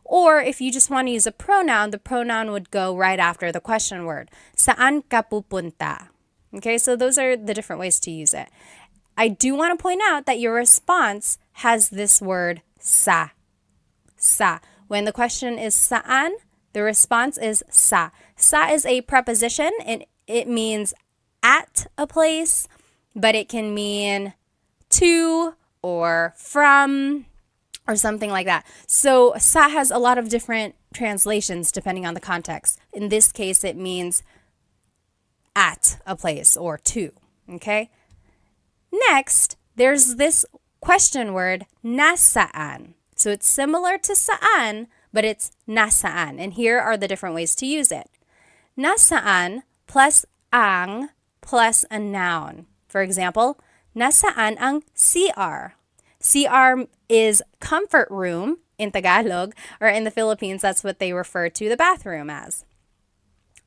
Or if you just want to use a pronoun, the pronoun would go right after the question word. Saan ka pupunta? Okay, so those are the different ways to use it. I do want to point out that your response has this word sa. Sa. When the question is saan, the response is sa. Sa is a preposition and it means at a place, but it can mean to or from or something like that. So sa has a lot of different translations depending on the context. In this case, it means at a place or to, okay? Next, there's this question word, nasaan. So it's similar to saan, but it's nasaan. And here are the different ways to use it. Nasaan plus ang plus a noun. For example, nasaan ang CR? CR is comfort room in Tagalog, or in the Philippines, that's what they refer to the bathroom as.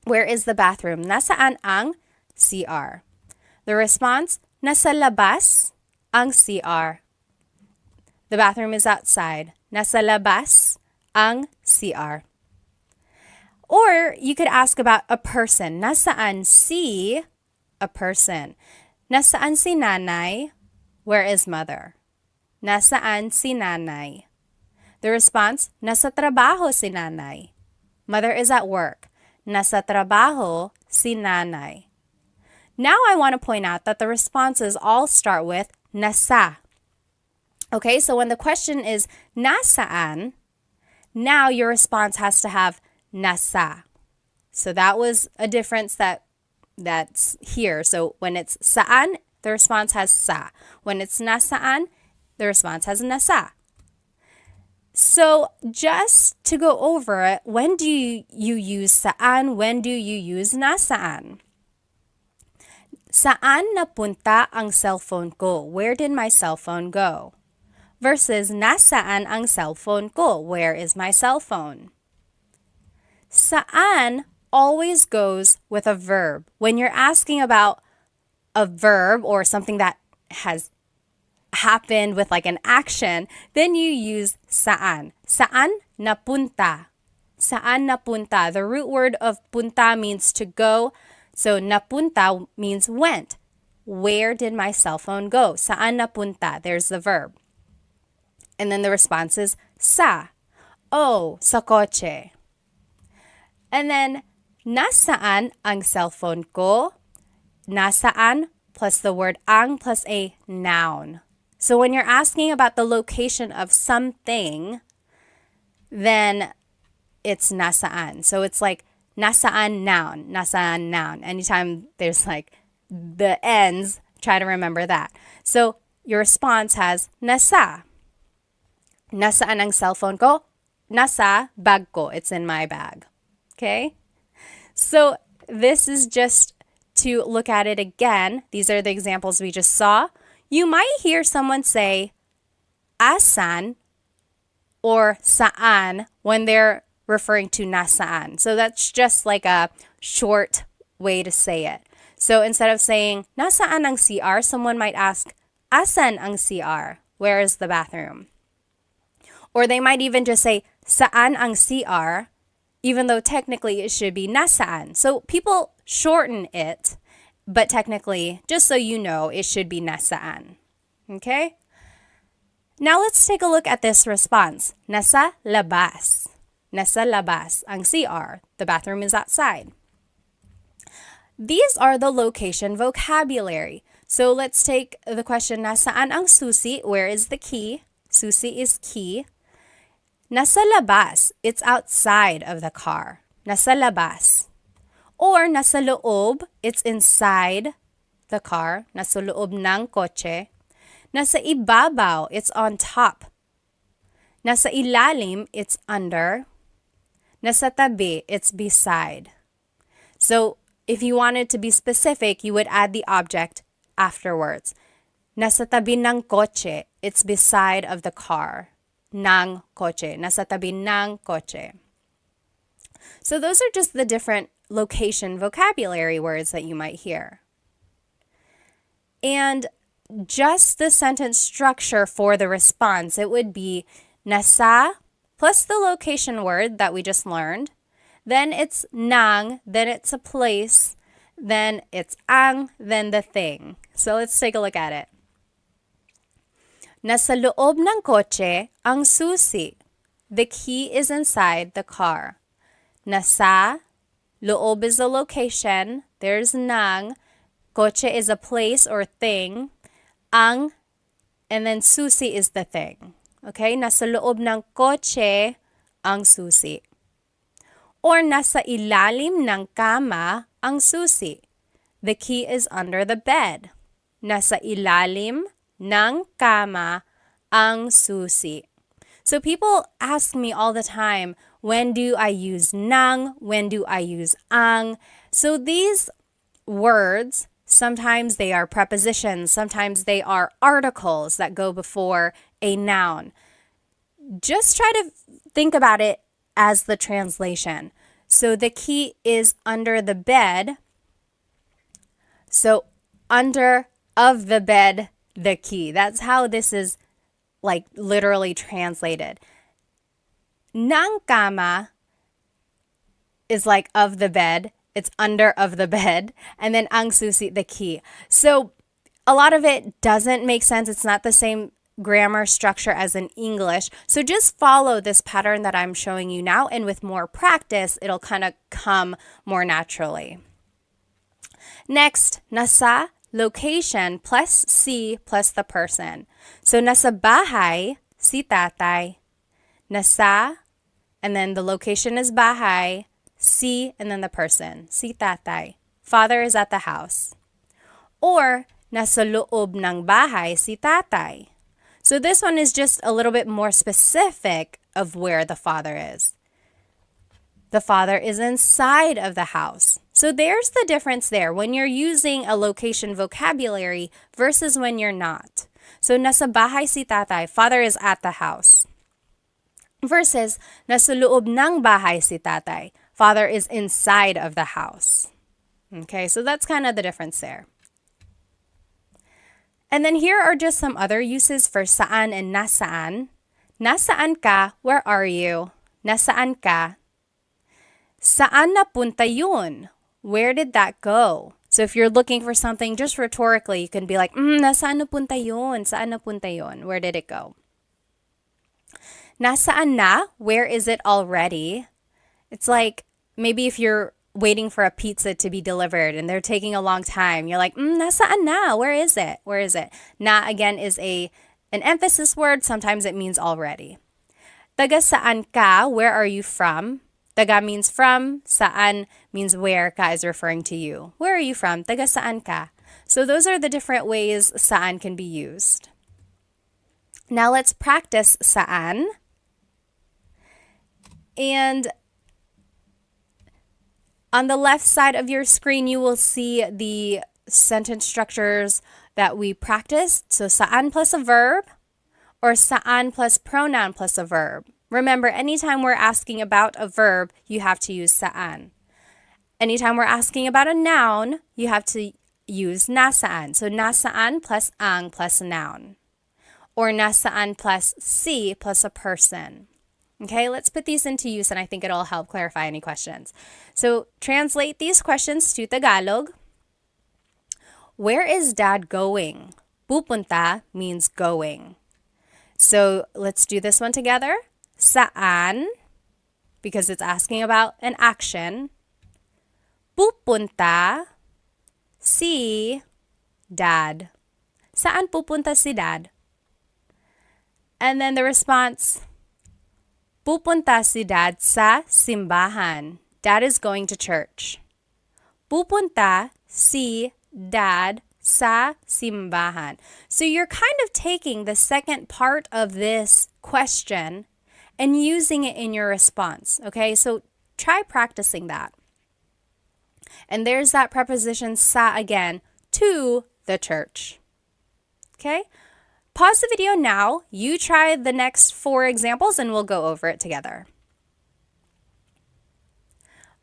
Where is the bathroom? Nasaan ang CR? The response, nasa labas ang CR. The bathroom is outside. Nasa labas ang CR. Or you could ask about a person. Nasaan si a person? Nasaan si nanay? Where is mother? Nasaan si nanay? The response, nasa trabaho si nanay. Mother is at work. Nasa trabaho si nanay. Now I want to point out that the responses all start with nasa. Okay, so when the question is nasaan, now your response has to have nasa. So that was a difference that's here. So when it's saan, the response has sa. When it's nasaan, the response has nasa. So just to go over it, when do you use saan? When do you use nasaan? Saan napunta ang cellphone ko? Where did my cell phone go? Versus nasaan ang cellphone ko? Where is my cell phone? Saan always goes with a verb. When you're asking about a verb or something that has happened with like an action, then you use saan. Saan napunta? Saan napunta? The root word of punta means to go. So napunta means went. Where did my cell phone go? Saan napunta? There's the verb. And then the response is sa. Oh, sa kotse. And then nasaan ang cellphone ko? Nasaan plus the word ang plus a noun. So when you're asking about the location of something, then it's nasaan. So it's like nasaan noun, nasaan noun. Anytime there's like the ends, try to remember that. So your response has nasa. Nasaan ang cellphone ko? Nasa bag ko. It's in my bag. Okay? So this is just to look at it again. These are the examples we just saw. You might hear someone say asan or saan when they're referring to nasaan. So that's just like a short way to say it. So instead of saying nasaan ang CR, someone might ask asan ang CR? Where is the bathroom? Or they might even just say saan ang CR, even though technically it should be nasaan. So people shorten it, but technically, just so you know, it should be nasaan. Okay? Now let's take a look at this response. Nasa labas. Nasa labas ang CR. The bathroom is outside. These are the location vocabulary. So let's take the question, nasaan ang susi? Where is the key? Susi is key. Nasa labas, it's outside of the car. Nasa labas. Or nasa loob, it's inside the car. Nasa loob ng kotse. Nasa ibabaw, it's on top. Nasa ilalim, it's under. Nasa tabi, it's beside. So if you wanted to be specific, you would add the object afterwards. Nasa tabi ng kotse, it's beside of the car. Ng kotse. Nasa tabi ng kotse. So those are just the different location vocabulary words that you might hear. And just the sentence structure for the response, it would be nasa plus the location word that we just learned. Then it's nang, then it's a place, then it's ang, then the thing. So let's take a look at it. Nasa loob ng kotse ang susi. The key is inside the car. Nasa, loob is the location. There's nang. Kotse is a place or thing. Ang, and then susi is the thing. Okay? Nasa loob ng kotse ang susi. Or nasa ilalim ng kama ang susi. The key is under the bed. Nasa ilalim ng kama ang susi. So people ask me all the time, when do I use nang? When do I use ang? So these words, sometimes they are prepositions, sometimes they are articles that go before a noun. Just try to think about it as the translation. So the key is under the bed. So under of the bed, the key. That's how this is like literally translated. Ng kama is like of the bed. It's under of the bed. And then ang susi, the key. So a lot of it doesn't make sense. It's not the same grammar structure as in English. So just follow this pattern that I'm showing you now. And with more practice, it'll kind of come more naturally. Next, nasa, location plus si plus the person. So nasa bahay, si tatay. Nasa, and then the location is bahay, si, and then the person, si tatay. Father is at the house. Or nasa loob ng bahay si tatay. So this one is just a little bit more specific of where the father is. The father is inside of the house. So there's the difference there when you're using a location vocabulary versus when you're not. So nasa bahay si tatay, father is at the house. Versus nasa loob ng bahay si tatay, father is inside of the house. Okay, so that's kind of the difference there. And then here are just some other uses for saan and nasaan. Nasaan ka? Where are you? Nasaan ka? Saan napunta yun? Where did that go? So if you're looking for something just rhetorically, you can be like, nasaan napunta yun? Saan napunta yun? Where did it go? Nasaan na? Where is it already? It's like maybe if you're waiting for a pizza to be delivered and they're taking a long time, you're like, nasaan na? Where is it? Where is it? Na again is an emphasis word. Sometimes it means already. Taga saan ka? Where are you from? Taga means from. Saan means where. Ka is referring to you. Where are you from? Taga saan ka? So those are the different ways saan can be used. Now let's practice saan. And on the left side of your screen, you will see the sentence structures that we practiced. So saan plus a verb or saan plus pronoun plus a verb. Remember, anytime we're asking about a verb, you have to use saan. Anytime we're asking about a noun, you have to use nasaan. So nasaan plus ang plus a noun. Or nasaan plus si plus a person. Okay, let's put these into use and I think it'll help clarify any questions. So translate these questions to Tagalog. Where is dad going? Pupunta means going. So let's do this one together. Saan, because it's asking about an action. Pupunta si dad. Saan pupunta si dad? And then the response, pupunta si dad sa simbahan. Dad is going to church. Pupunta si dad sa simbahan. So you're kind of taking the second part of this question and using it in your response. Okay, so try practicing that. And there's that preposition sa again, to the church. Okay? Pause the video now. You try the next 4 examples and we'll go over it together.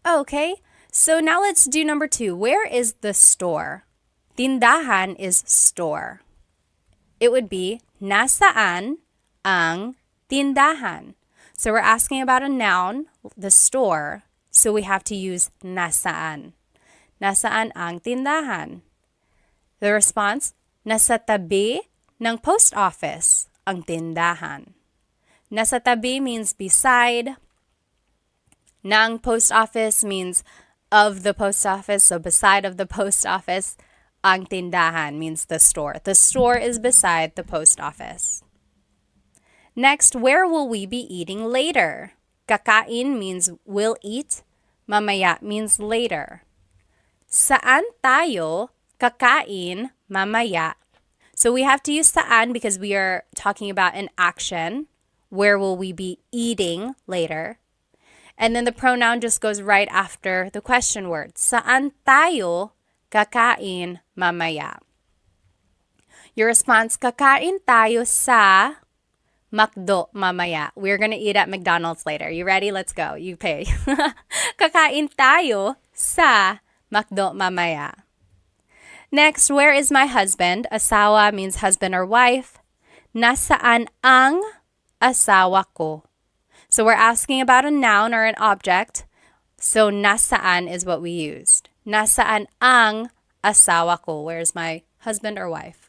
Okay, so now let's do number 2. Where is the store? Tindahan is store. It would be nasaan ang tindahan. So we're asking about a noun, the store. So we have to use nasaan. Nasaan ang tindahan? The response, nasa tabi ng post office ang tindahan. Nasa tabi means beside. Ng post office means of the post office, so beside of the post office. Ang tindahan means the store. The store is beside the post office. Next, where will we be eating later? Kakain means will eat. Mamaya means later. Saan tayo kakain mamaya? So we have to use saan because we are talking about an action. Where will we be eating later? And then the pronoun just goes right after the question word. Saan tayo kakain mamaya? Your response, kakain tayo sa McDo mamaya. We're gonna eat at McDonald's later. You ready? Let's go. You pay. Kakain tayo sa McDo mamaya. Next, where is my husband? Asawa means husband or wife. Nasaan ang asawa ko? So we're asking about a noun or an object. So nasaan is what we used. Nasaan ang asawa ko? Where's my husband or wife?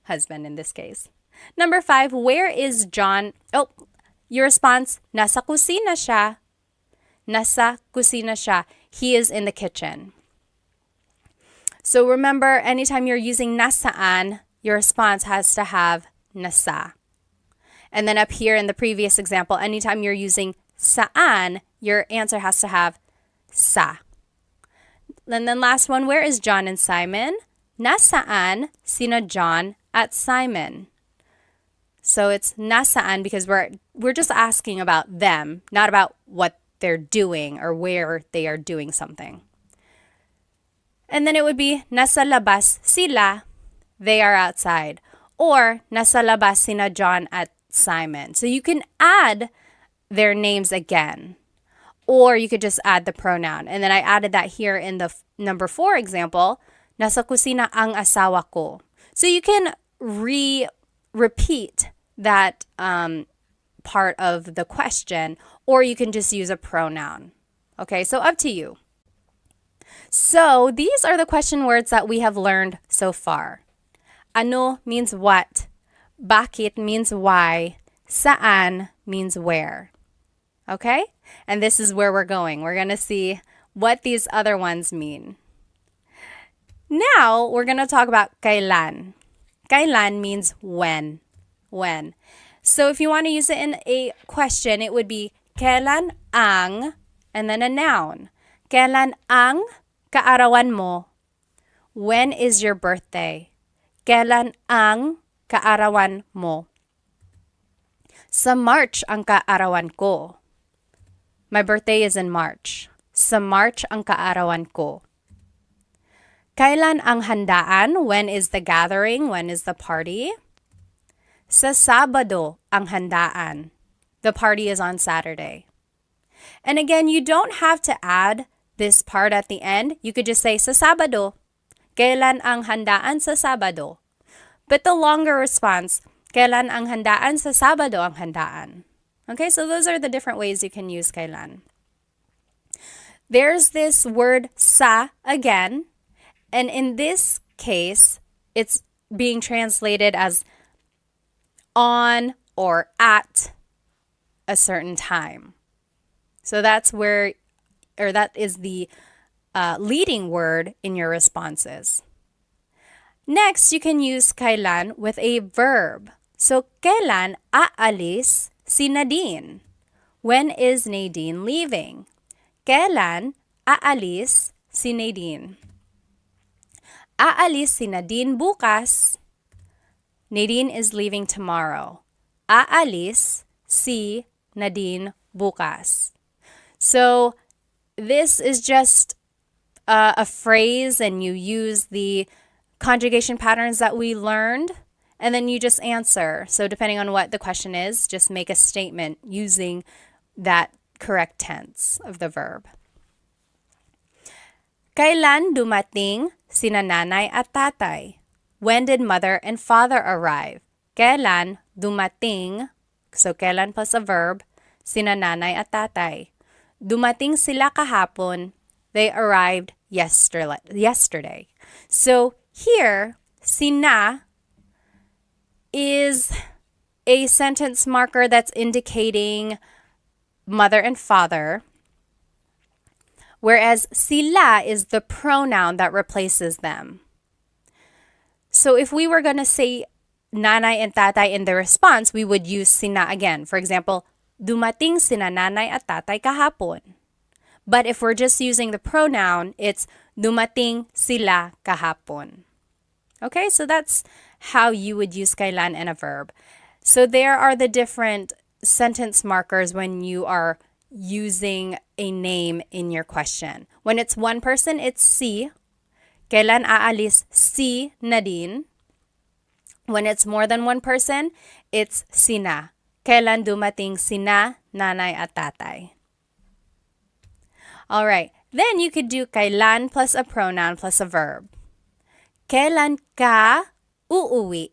Husband in this case. Number 5, where is John? Oh, your response, nasa kusina siya. Nasa kusina siya. He is in the kitchen. So remember, anytime you're using nasaan, your response has to have nasa. And then up here in the previous example, anytime you're using saan, your answer has to have sa. And then last one, where is John and Simon? Nasaan sina John at Simon? So it's nasaan because we're just asking about them, not about what they're doing or where they are doing something. And then it would be nasa labas sila, they are outside. Or nasa labas sina John at Simon. So you can add their names again. Or you could just add the pronoun. And then I added that here in the number 4 example, nasa kusina ang asawa ko. So you can repeat that part of the question, or you can just use a pronoun. Okay, so up to you. So these are the question words that we have learned so far. Ano means what. Bakit means why. Saan means where. Okay? And this is where we're going. We're going to see what these other ones mean. Now, we're going to talk about kailan. Kailan means when. When. So if you want to use it in a question, it would be kailan ang, and then a noun. Kailan ang kaarawan mo? When is your birthday? Kailan ang kaarawan mo? Sa March ang kaarawan ko. My birthday is in March. Sa March ang kaarawan ko. Kailan ang handaan? When is the gathering? When is the party? Sa Sabado ang handaan. The party is on Saturday. And again, you don't have to add this part at the end. You could just say sa Sabado. Kailan ang handaan sa Sabado? But the longer response, kailan ang handaan sa Sabado ang handaan? Okay, so those are the different ways you can use kailan. There's this word sa again, and in this case, it's being translated as on or at a certain time. So that's where, or that is the leading word in your responses. Next, you can use kailan with a verb. So, kailan aalis si Nadine? When is Nadine leaving? Kailan aalis si Nadine? Aalis si Nadine bukas. Nadine is leaving tomorrow. Aalis si Nadine bukas. So, this is just a phrase, and you use the conjugation patterns that we learned, and then you just answer. So depending on what the question is, just make a statement using that correct tense of the verb. Kailan dumating sina nanay at tatay? When did mother and father arrive? Kailan dumating, so kailan plus a verb, sina nanay at tatay? Dumating sila kahapon. They arrived yesterday. So here, sina is a sentence marker that's indicating mother and father, whereas sila is the pronoun that replaces them. So if we were going to say nanay and tatay in the response, we would use sina again. For example, dumating sina nanay at tatay kahapon. But if we're just using the pronoun, it's dumating sila kahapon. Okay, so that's how you would use kailan in a verb. So there are the different sentence markers when you are using a name in your question. When it's one person, it's si. Kailan aalis si Nadine? When it's more than one person, it's sina. Kailan dumating sina nanay at tatay? All right, then you could do kailan plus a pronoun plus a verb. Kailan ka uuwi?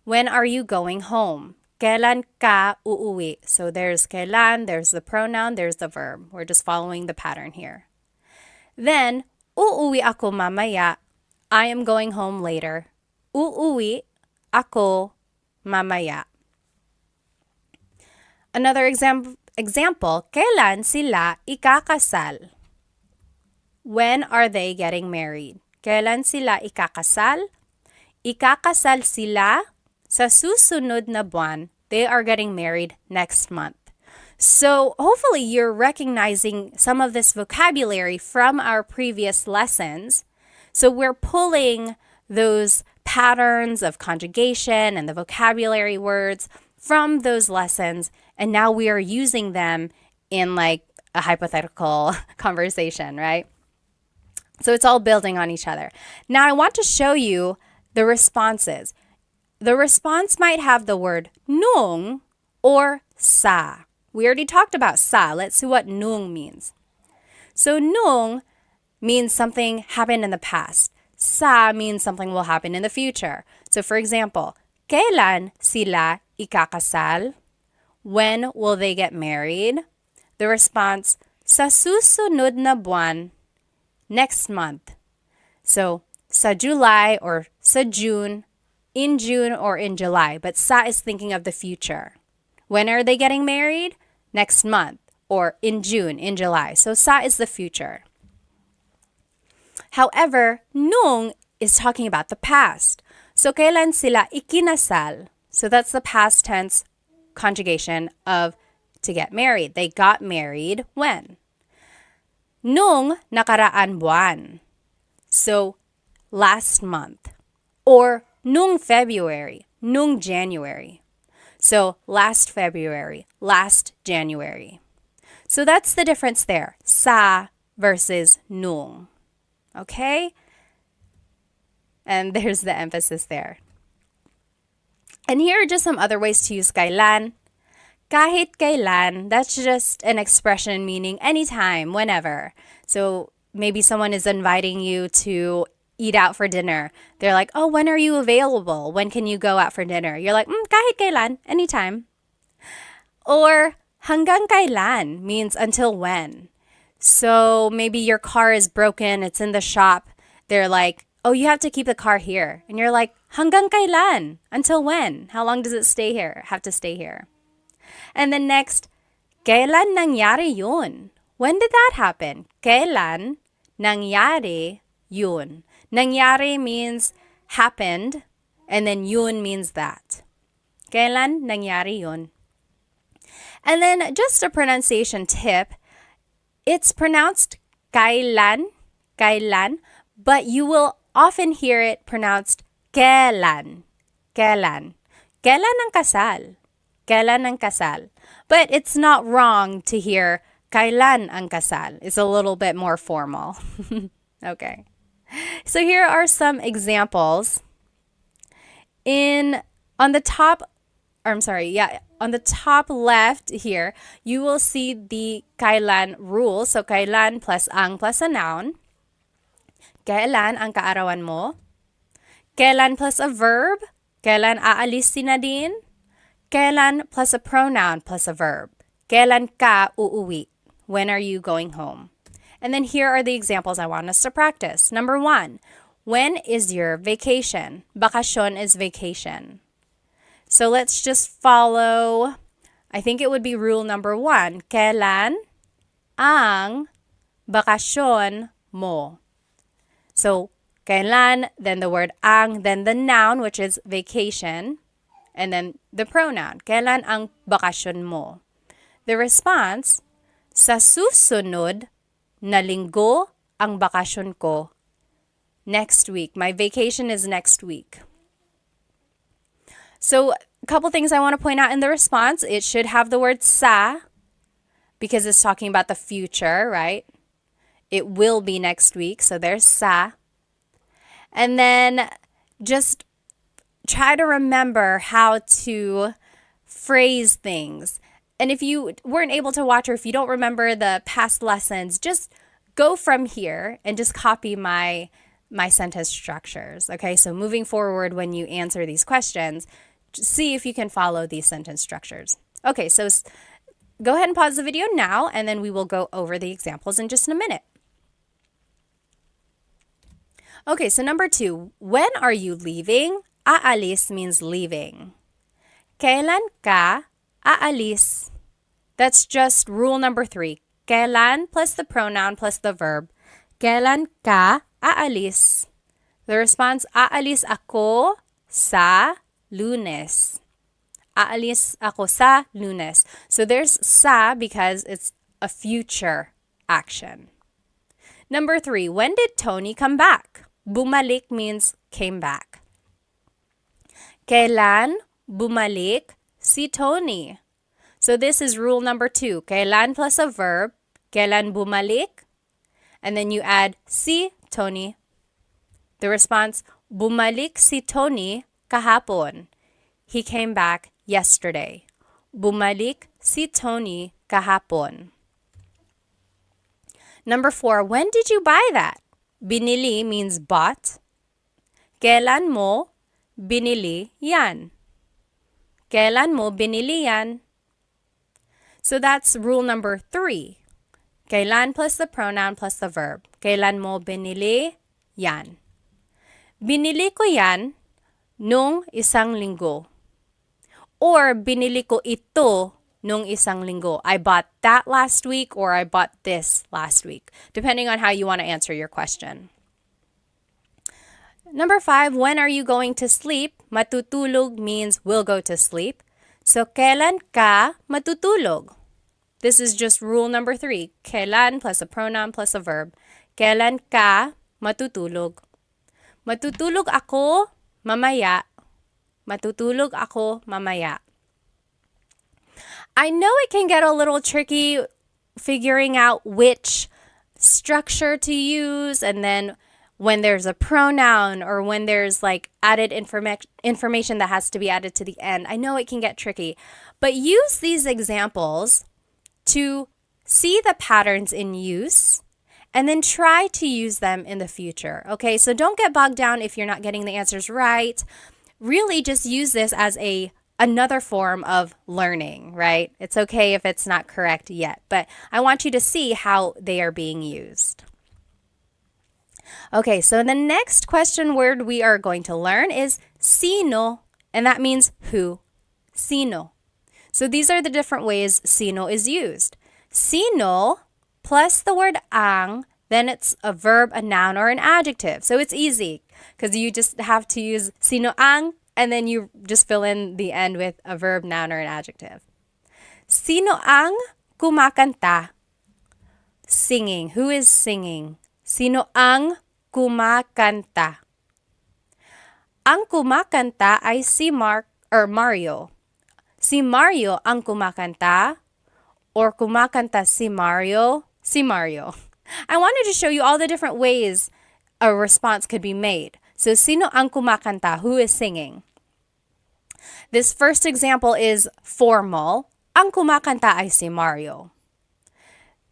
When are you going home? Kailan ka uuwi? So there's kailan, there's the pronoun, there's the verb. We're just following the pattern here. Then, uuwi ako mamaya. I am going home later. Uuwi ako mamaya. Another example, kailan sila ikakasal? When are they getting married? Kailan sila ikakasal? Ikakasal sila sa susunod na buwan. They are getting married next month. So hopefully you're recognizing some of this vocabulary from our previous lessons. So we're pulling those patterns of conjugation and the vocabulary words from those lessons, and now we are using them in like a hypothetical conversation, right? So it's all building on each other. Now I want to show you the responses. The response might have the word nung or sa. We already talked about sa. Let's see what nung means. So nung means something happened in the past. Sa means something will happen in the future. So for example, kailan sila ikakasal? When will they get married? The response, sa susunod na buwan, next month. So sa July or sa June, in June or in July. But sa is thinking of the future. When are they getting married? Next month or in June, in July. So sa is the future. However, nung is talking about the past. So kailan sila ikinasal? So that's the past tense conjugation of to get married. They got married when? Nung nakaraan buwan. So last month. Or nung February, nung January. So last February, last January. So that's the difference there. Sa versus nung. Okay? And there's the emphasis there. And here are just some other ways to use kailan. Kahit kailan, that's just an expression meaning anytime, whenever. So maybe someone is inviting you to eat out for dinner. They're like, oh, when are you available? When can you go out for dinner? You're like, kahit kailan, anytime. Or hanggang kailan means until when. So maybe your car is broken, it's in the shop. They're like, oh, you have to keep the car here. And you're like, hanggang kailan? Until when? How long does it stay here? Have to stay here. And then next, kailan nangyari yun? When did that happen? Kailan nangyari yun? Nangyari means happened, and then yun means that. Kailan nangyari yun? And then just a pronunciation tip, it's pronounced kailan, kailan, but you will often hear it pronounced kailan, kailan. Kailan ang kasal? Kailan ang kasal? But it's not wrong to hear kailan ang kasal. It's a little bit more formal. Okay. So here are some examples. On the top left here, you will see the kailan rule. So kailan plus ang plus a noun. Kailan ang kaarawan mo? Kailan plus a verb? Kailan aalis si Nadine? Kailan plus a pronoun plus a verb. Kailan ka uuwi? When are you going home? And then here are the examples I want us to practice. Number 1, when is your vacation? Bakasyon is vacation. So let's just follow, I think it would be rule number 1. Kailan ang bakasyon mo? So kailan, then the word ang, then the noun, which is vacation, and then the pronoun. Kailan ang bakasyon mo? The response, sa susunod na linggo ang bakasyon ko. Next week. My vacation is next week. So a couple things I want to point out in the response. It should have the word sa because it's talking about the future, right? It will be next week. So there's sa. And then just try to remember how to phrase things. And if you weren't able to watch or if you don't remember the past lessons, just go from here and just copy my sentence structures. Okay, so moving forward when you answer these questions, just see if you can follow these sentence structures. Okay, so go ahead and pause the video now and then we will go over the examples in just a minute. Okay, so number 2, when are you leaving? Aalis means leaving. Kailan ka aalis? That's just rule number 3. Kailan plus the pronoun plus the verb. Kailan ka aalis? The response, aalis ako sa Lunes. Aalis ako sa Lunes. So there's sa because it's a future action. Number 3, when did Tony come back? Bumalik means came back. Kailan bumalik si Tony? So this is rule number 2. Kailan plus a verb. Kailan bumalik? And then you add si Tony. The response, bumalik si Tony kahapon. He came back yesterday. Bumalik si Tony kahapon. Number 4, when did you buy that? Binili means bought. Kailan mo binili yan? Kailan mo binili yan? So that's rule number 3. Kailan plus the pronoun plus the verb. Kailan mo binili yan? Binili ko yan nung isang linggo. Or binili ko ito nung isang linggo. I bought that last week or I bought this last week, depending on how you want to answer your question. Number 5, when are you going to sleep? Matutulog means will go to sleep. So, kailan ka matutulog? This is just rule number 3. Kailan plus a pronoun plus a verb. Kailan ka matutulog? Matutulog ako mamaya. Matutulog ako mamaya. I know it can get a little tricky figuring out which structure to use, and then when there's a pronoun or when there's like added information that has to be added to the end. I know it can get tricky, but use these examples to see the patterns in use and then try to use them in the future. Okay, so don't get bogged down if you're not getting the answers right. Really just use this as another form of learning, right? It's okay if it's not correct yet, but I want you to see how they are being used. Okay, so the next question word we are going to learn is sino, and that means who. Sino. So these are the different ways sino is used. Sino plus the word ang, then it's a verb, a noun, or an adjective. So it's easy because you just have to use sino ang, and then you just fill in the end with a verb, noun, or an adjective. Sino ang kumakanta? Singing. Who is singing? Sino ang kumakanta? Ang kumakanta ay si Mario. Si Mario ang kumakanta, or kumakanta si Mario? Si Mario. I wanted to show you all the different ways a response could be made. So, sino ang kumakanta? Who is singing? This first example is formal. Ang kumakanta ay si Mario.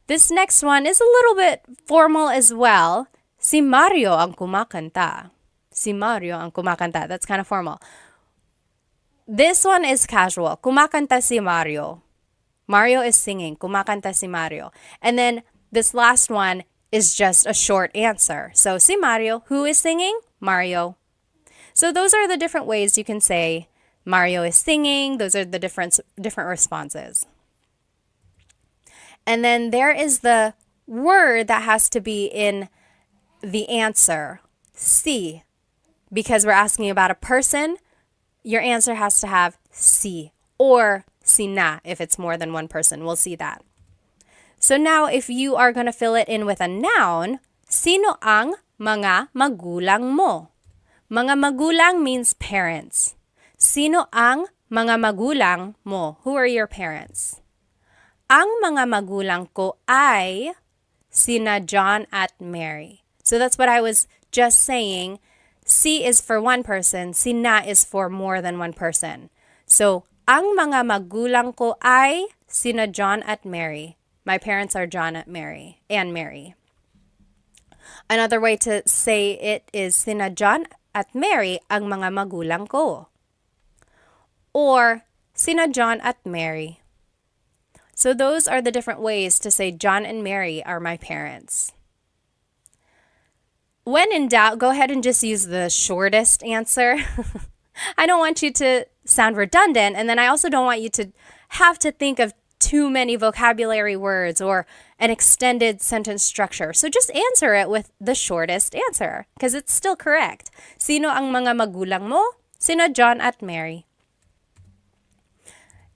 This next one is a little bit formal as well. Si Mario ang kumakanta. Si Mario ang kumakanta. That's kind of formal. This one is casual. Kumakanta si Mario. Mario is singing. Kumakanta si Mario. And then this last one is just a short answer. So, si Mario. Who is singing? Mario. So those are the different ways you can say Mario is singing. Those are the different responses. And then there is the word that has to be in the answer. Si. Because we're asking about a person, your answer has to have si or sina if it's more than one person. We'll see that. So now if you are going to fill it in with a noun, sino ang mga magulang mo? Mga magulang means parents. Sino ang mga magulang mo? Who are your parents? Ang mga magulang ko ay sina John at Mary. So that's what I was just saying. Si is for one person, sina is for more than one person. So, ang mga magulang ko ay sina John at Mary. My parents are John at Mary and Mary. Another way to say it is sina John at Mary ang mga magulang ko. Or sina John at Mary. So those are the different ways to say John and Mary are my parents. When in doubt, go ahead and just use the shortest answer. I don't want you to sound redundant, and then I also don't want you to have to think of too many vocabulary words or an extended sentence structure. So just answer it with the shortest answer because it's still correct. Sino ang mga magulang mo? Sina John at Mary.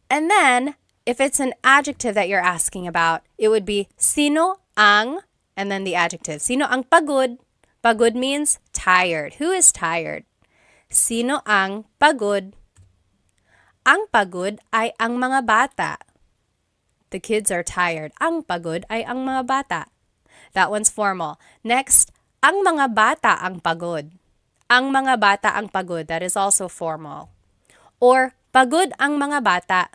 And then, if it's an adjective that you're asking about, it would be sino ang, and then the adjective. Sino ang pagod? Pagod means tired. Who is tired? Sino ang pagod? Ang pagod ay ang mga bata. The kids are tired. Ang pagod ay ang mga bata. That one's formal. Next, ang mga bata ang pagod. Ang mga bata ang pagod. That is also formal. Or pagod ang mga bata.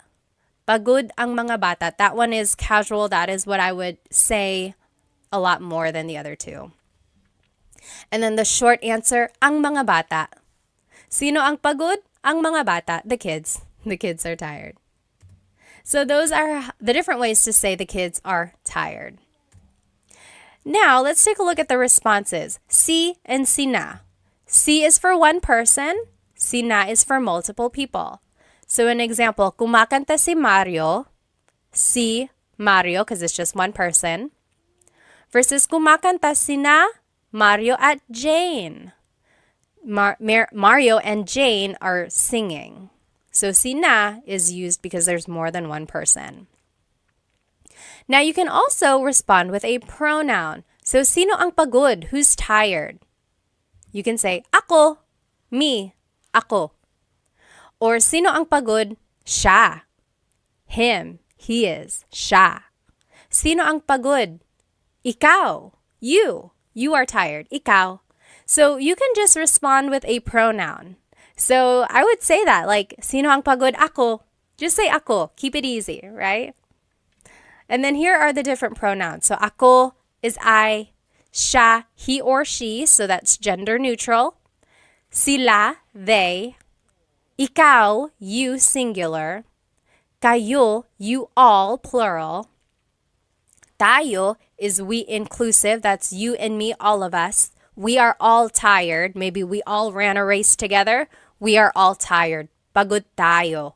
Pagod ang mga bata. That one is casual. That is what I would say a lot more than the other two. And then the short answer, ang mga bata. Sino ang pagod? Ang mga bata, the kids. The kids are tired. So those are the different ways to say the kids are tired. Now, let's take a look at the responses. Si and sina. Si is for one person. Sina is for multiple people. So an example, kumakanta si Mario. Si Mario, because it's just one person. Versus kumakanta sina Mario at Jane. Mario and Jane are singing. So sina is used because there's more than one person. Now you can also respond with a pronoun. So sino ang pagod? Who's tired? You can say ako, me, ako. Or sino ang pagod? Siya, him, He is. Siya. Sino ang pagod? Ikaw. You. You are tired. Ikaw. So you can just respond with a pronoun. So I would say that, like, sino ang pagod? Ako. Just say ako. Keep it easy, right? And then here are the different pronouns. So ako is I. Siya, he or she. So that's gender neutral. Sila, they. Ikaw, you, singular. Kayo, you all, plural. Tayo is we inclusive. That's you and me, all of us. We are all tired. Maybe we all ran a race together. We are all tired. Pagod tayo.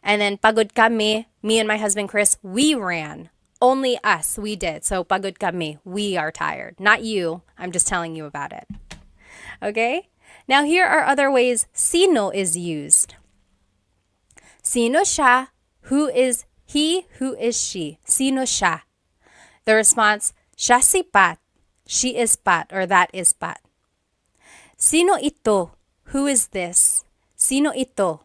And then pagod kami, me and my husband Chris, we ran. Only us, we did. So pagod kami, we are tired. Not you. I'm just telling you about it. Okay? Now here are other ways sino is used. Sino siya? Who is he? Who is she? Sino siya? The response, siya si Pat. She is Pat, or that is Pat. Sino ito? Who is this? Sino ito?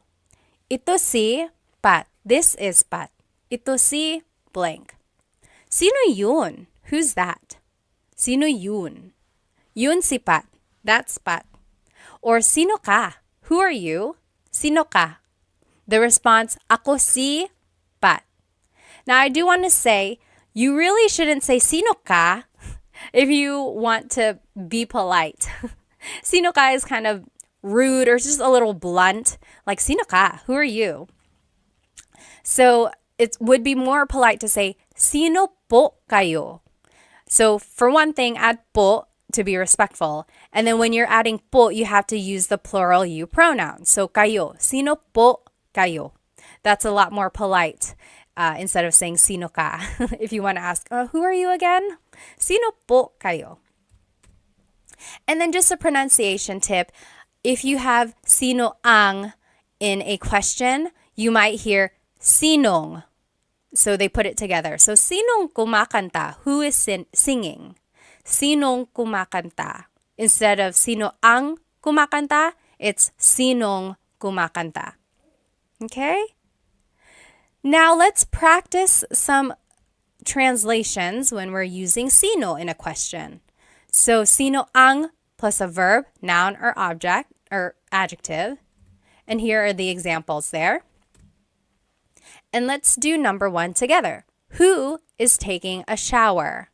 Ito si Pat. This is Pat. Ito si blank. Sino yun? Who's that? Sino yun? Yun si Pat. That's Pat. Or sino ka? Who are you? Sino ka? The response, ako si Pat. Now, I do want to say, you really shouldn't say sino ka if you want to be polite. Sino ka is kind of rude or just a little blunt. Like, sino ka? Who are you? So it would be more polite to say, sino po kayo? So for one thing, add po to be respectful. And then when you're adding po, you have to use the plural you pronoun. So kayo. Sino po kayo? That's a lot more polite instead of saying sino ka. If you want to ask, who are you again? Sino po kayo? And then just a pronunciation tip. If you have sino ang in a question, you might hear sinong. So they put it together. So sinong kumakanta? Who is singing? Sinong kumakanta? Instead of sino ang kumakanta, it's sinong kumakanta. Okay? Now let's practice some translations when we're using sino in a question. So sino ang plus a verb, noun or object or adjective. And here are the examples there. And let's do number 1 together. Who is taking a shower?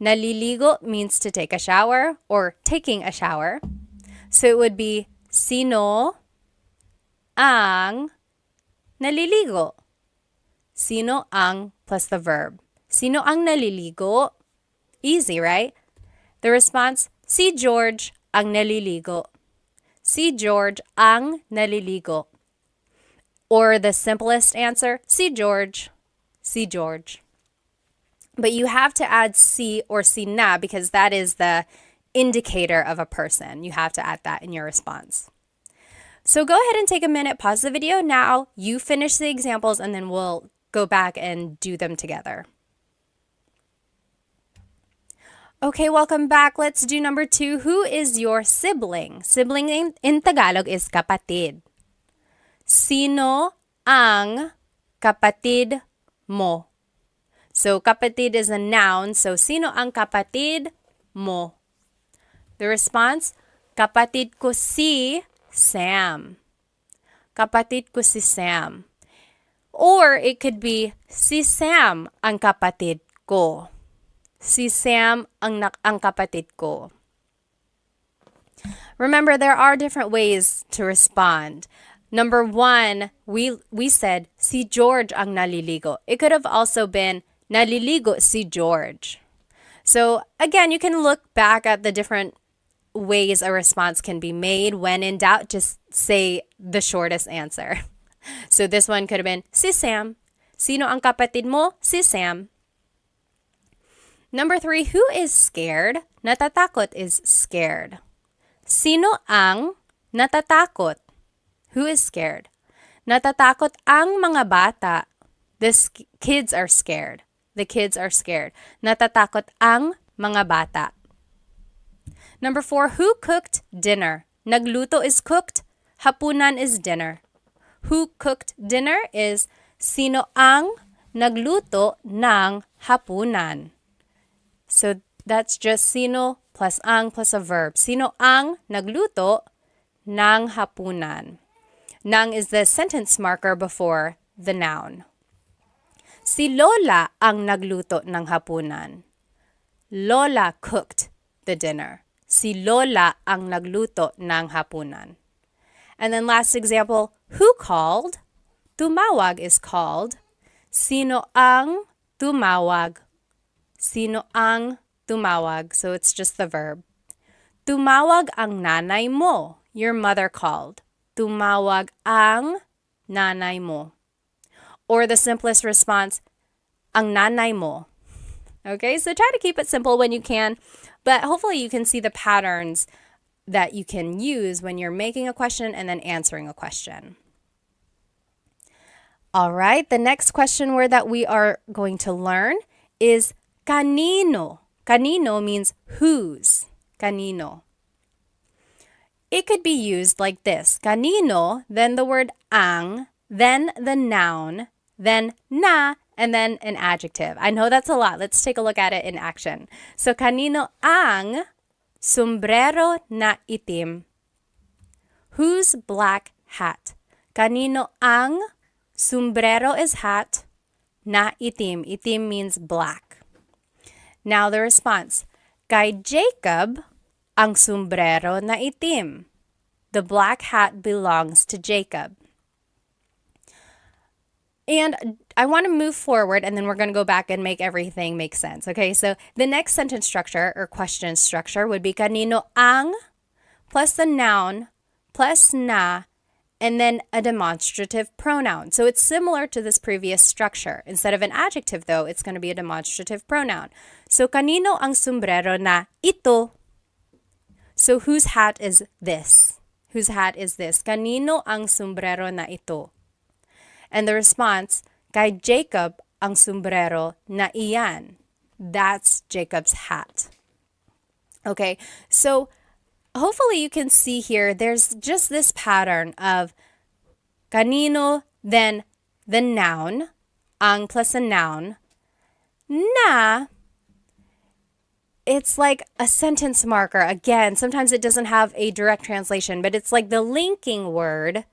Naliligo means to take a shower or taking a shower. So it would be sino ang naliligo. Sino ang plus the verb. Sino ang naliligo? Easy, right? The response, si George ang naliligo. Si George ang naliligo. Or the simplest answer, si George. Si George. But you have to add si or si na because that is the indicator of a person. You have to add that in your response. So go ahead and take a minute, pause the video now, you finish the examples, and then we'll go back and do them together. Okay, welcome back. Let's do number 2. Who is your sibling? Sibling in Tagalog is kapatid. Sino ang kapatid mo? So kapatid is a noun. So sino ang kapatid mo? The response, kapatid ko si Sam. Kapatid ko si Sam. Or it could be, si Sam ang kapatid ko. Si Sam ang kapatid ko. Remember, there are different ways to respond. Number 1, we said, si George ang naliligo. It could have also been, naliligo si George. So again, you can look back at the different ways a response can be made. When in doubt, just say the shortest answer. So this one could have been, si Sam. Sino ang kapatid mo? Si Sam. Number 3, who is scared? Natatakot is scared. Sino ang natatakot? Who is scared? Natatakot ang mga bata. The kids are scared. The kids are scared. Natatakot ang mga bata. Number 4, who cooked dinner? Nagluto is cooked. Hapunan is dinner. Who cooked dinner is sino ang nagluto ng hapunan? So that's just sino plus ang plus a verb. Sino ang nagluto ng hapunan? Nang is the sentence marker before the noun. Si Lola ang nagluto ng hapunan. Lola cooked the dinner. Si Lola ang nagluto ng hapunan. And then last example, who called? Tumawag is called. Sino ang tumawag? Sino ang tumawag? So it's just the verb. Tumawag ang nanay mo. Your mother called. Tumawag ang nanay mo. Or the simplest response, ang nanay mo. Okay, so try to keep it simple when you can, but hopefully you can see the patterns that you can use when you're making a question and then answering a question. All right, the next question word that we are going to learn is kanino. Kanino means whose. Kanino. It could be used like this. Kanino, then the word ang, then the noun, then na, and then an adjective. I know that's a lot. Let's take a look at it in action. So, kanino ang sombrero na itim? Whose black hat? Kanino ang sombrero is hat, na itim. Itim means black. Now the response. Kay Jacob ang sombrero na itim. The black hat belongs to Jacob. And I want to move forward and then we're going to go back and make everything make sense. Okay, so the next sentence structure or question structure would be kanino ang plus the noun plus na and then a demonstrative pronoun. So it's similar to this previous structure. Instead of an adjective though, it's going to be a demonstrative pronoun. So kanino ang sombrero na ito? So whose hat is this? Whose hat is this? Kanino ang sombrero na ito? And the response, kay Jacob ang sombrero na iyan. That's Jacob's hat. Okay, so hopefully you can see here, there's just this pattern of kanino, then the noun, ang plus a noun, na, it's like a sentence marker. Again, sometimes it doesn't have a direct translation, but it's like the linking word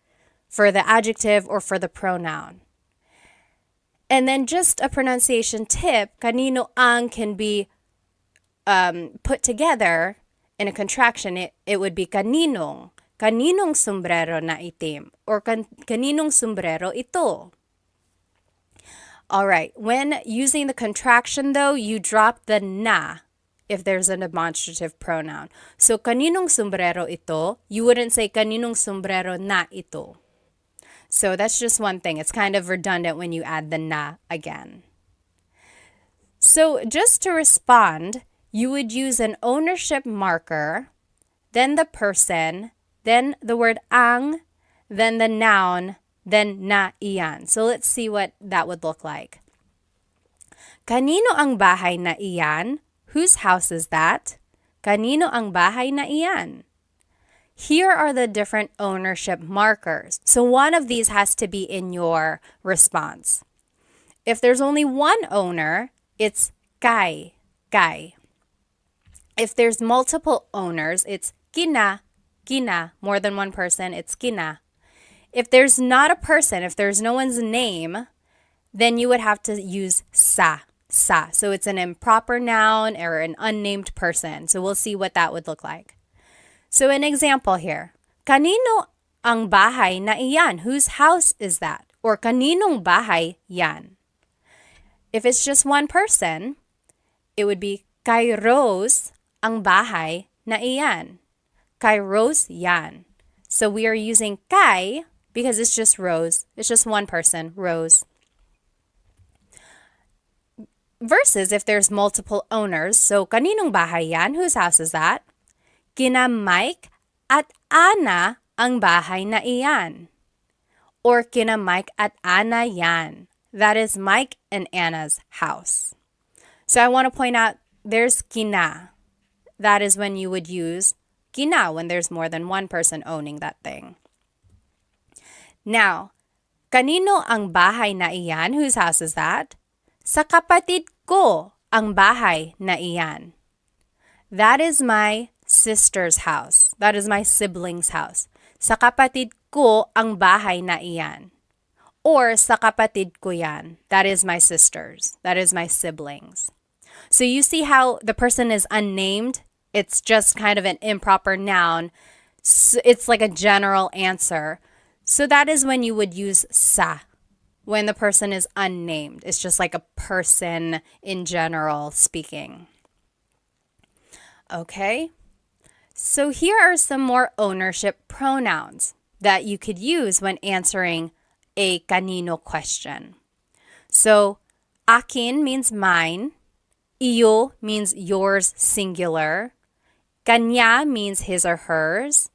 for the adjective or for the pronoun. And then just a pronunciation tip, kanino ang can be put together in a contraction. It would be kaninong. Kaninong sombrero na itim. Or kaninong sombrero ito. All right, when using the contraction though, you drop the na if there's a demonstrative pronoun. So kaninong sombrero ito, you wouldn't say kaninong sombrero na ito. So that's just one thing. It's kind of redundant when you add the na again. So just to respond, you would use an ownership marker, then the person, then the word ang, then the noun, then na iyan. So let's see what that would look like. Kanino ang bahay na iyan? Whose house is that? Kanino ang bahay na iyan? Here are the different ownership markers. So one of these has to be in your response. If there's only one owner, it's kay, kay. If there's multiple owners, it's kina, kina. More than one person, it's kina. If there's not a person, if there's no one's name, then you would have to use sa, sa. So it's an improper noun or an unnamed person. So we'll see what that would look like. So an example here, kanino ang bahay na iyan? Whose house is that? Or kaninong bahay yan? If it's just one person, it would be kay Rose ang bahay na iyan. Kay Rose yan. So we are using kay because it's just Rose. It's just one person, Rose. Versus if there's multiple owners, so kaninong bahay yan? Whose house is that? Kina Mike at Ana ang bahay na iyan. Or kina Mike at Ana yan. That is Mike and Anna's house. So I want to point out there's kina. That is when you would use kina when there's more than one person owning that thing. Now, Kanino ang bahay na iyan? Whose house is that? Sa kapatid ko ang bahay na iyan. That is my sister's house. That is my sibling's house. Sa kapatid ko ang bahay na iyan. Or sa kapatid ko yan. That is my sister's. That is my siblings. So you see how the person is unnamed? It's just kind of an improper noun. It's like a general answer. So that is when you would use sa, when the person is unnamed. It's just like a person in general speaking. Okay, so here are some more ownership pronouns that you could use when answering a kanino question. So, akin means mine, iyo means yours singular, kanya means his or hers,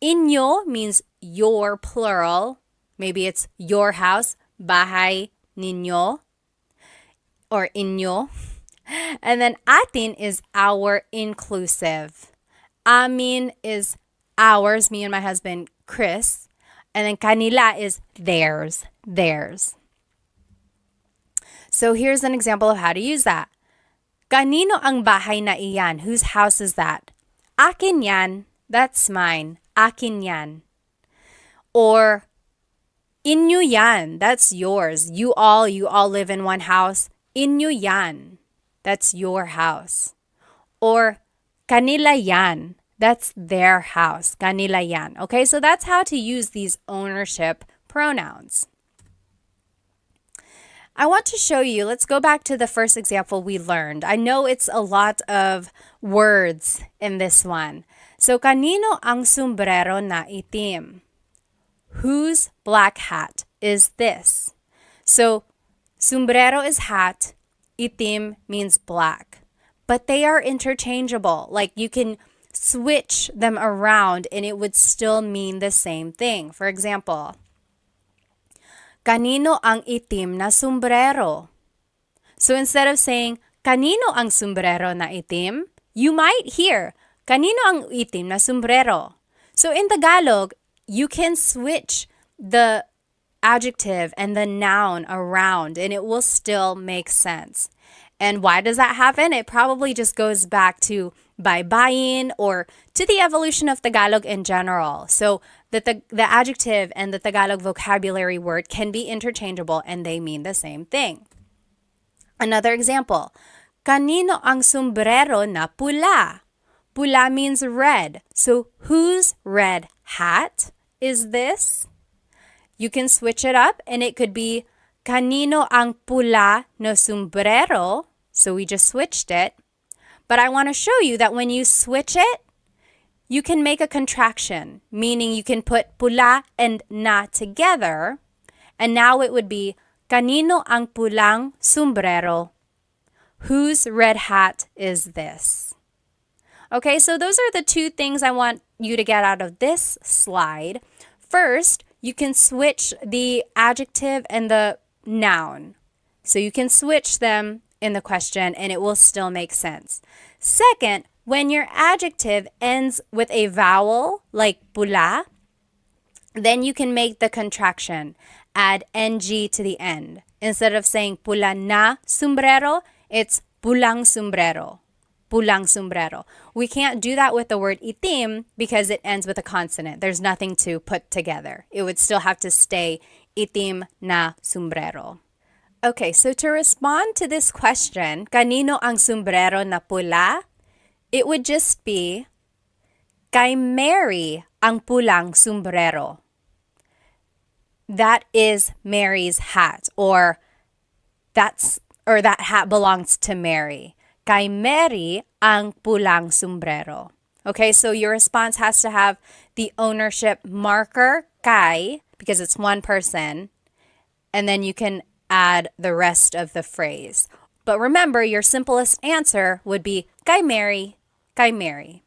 inyo means your plural, maybe it's your house, bahay ninyo, or inyo. And then atin is our inclusive. Amin is ours, me and my husband, Chris. And then kanila is theirs. So here's an example of how to use that. Kanino ang bahay na iyan? Whose house is that? Akin yan. That's mine. Akin yan. Or inyo yan. That's yours. You all live in one house. Inyo yan. That's your house. Or kanila yan. That's their house. Kanila yan. Okay, so that's how to use these ownership pronouns. I want to show you, let's go back to the first example we learned. I know it's a lot of words in this one. So, kanino ang sombrero na itim? Whose black hat is this? So, sombrero is hat, itim means black. But they are interchangeable. Like you can switch them around and it would still mean the same thing. For example, kanino ang itim na sombrero? So instead of saying, kanino ang sombrero na itim, you might hear, kanino ang itim na sombrero? So in Tagalog, you can switch the adjective and the noun around and it will still make sense. And why does that happen? It probably just goes back to baybayin or to the evolution of Tagalog in general. So the adjective and the Tagalog vocabulary word can be interchangeable and they mean the same thing. Another example, kanino ang sombrero na pula? Pula means red. So whose red hat is this? You can switch it up and it could be kanino ang pula no sombrero. So we just switched it. But I want to show you that when you switch it, you can make a contraction, meaning you can put pula and na together. And now it would be kanino ang pulang sombrero? Whose red hat is this? Okay, so those are the two things I want you to get out of this slide. First, you can switch the adjective and the noun. So you can switch them in the question and it will still make sense. Second, when your adjective ends with a vowel like pula, then you can make the contraction. Add ng to the end. Instead of saying pula na sombrero, it's pulang sombrero. Pulang sombrero. We can't do that with the word itim because it ends with a consonant. There's nothing to put together. It would still have to stay itim na sombrero. Okay, so to respond to this question, kanino ang sombrero na pula? It would just be, kay Mary ang pulang sombrero. That is Mary's hat, or that hat belongs to Mary. Kay Mary ang pulang sombrero. Okay, so your response has to have the ownership marker, kay, because it's one person, and then you can add the rest of the phrase. But remember, your simplest answer would be kay Mary, kay Mary.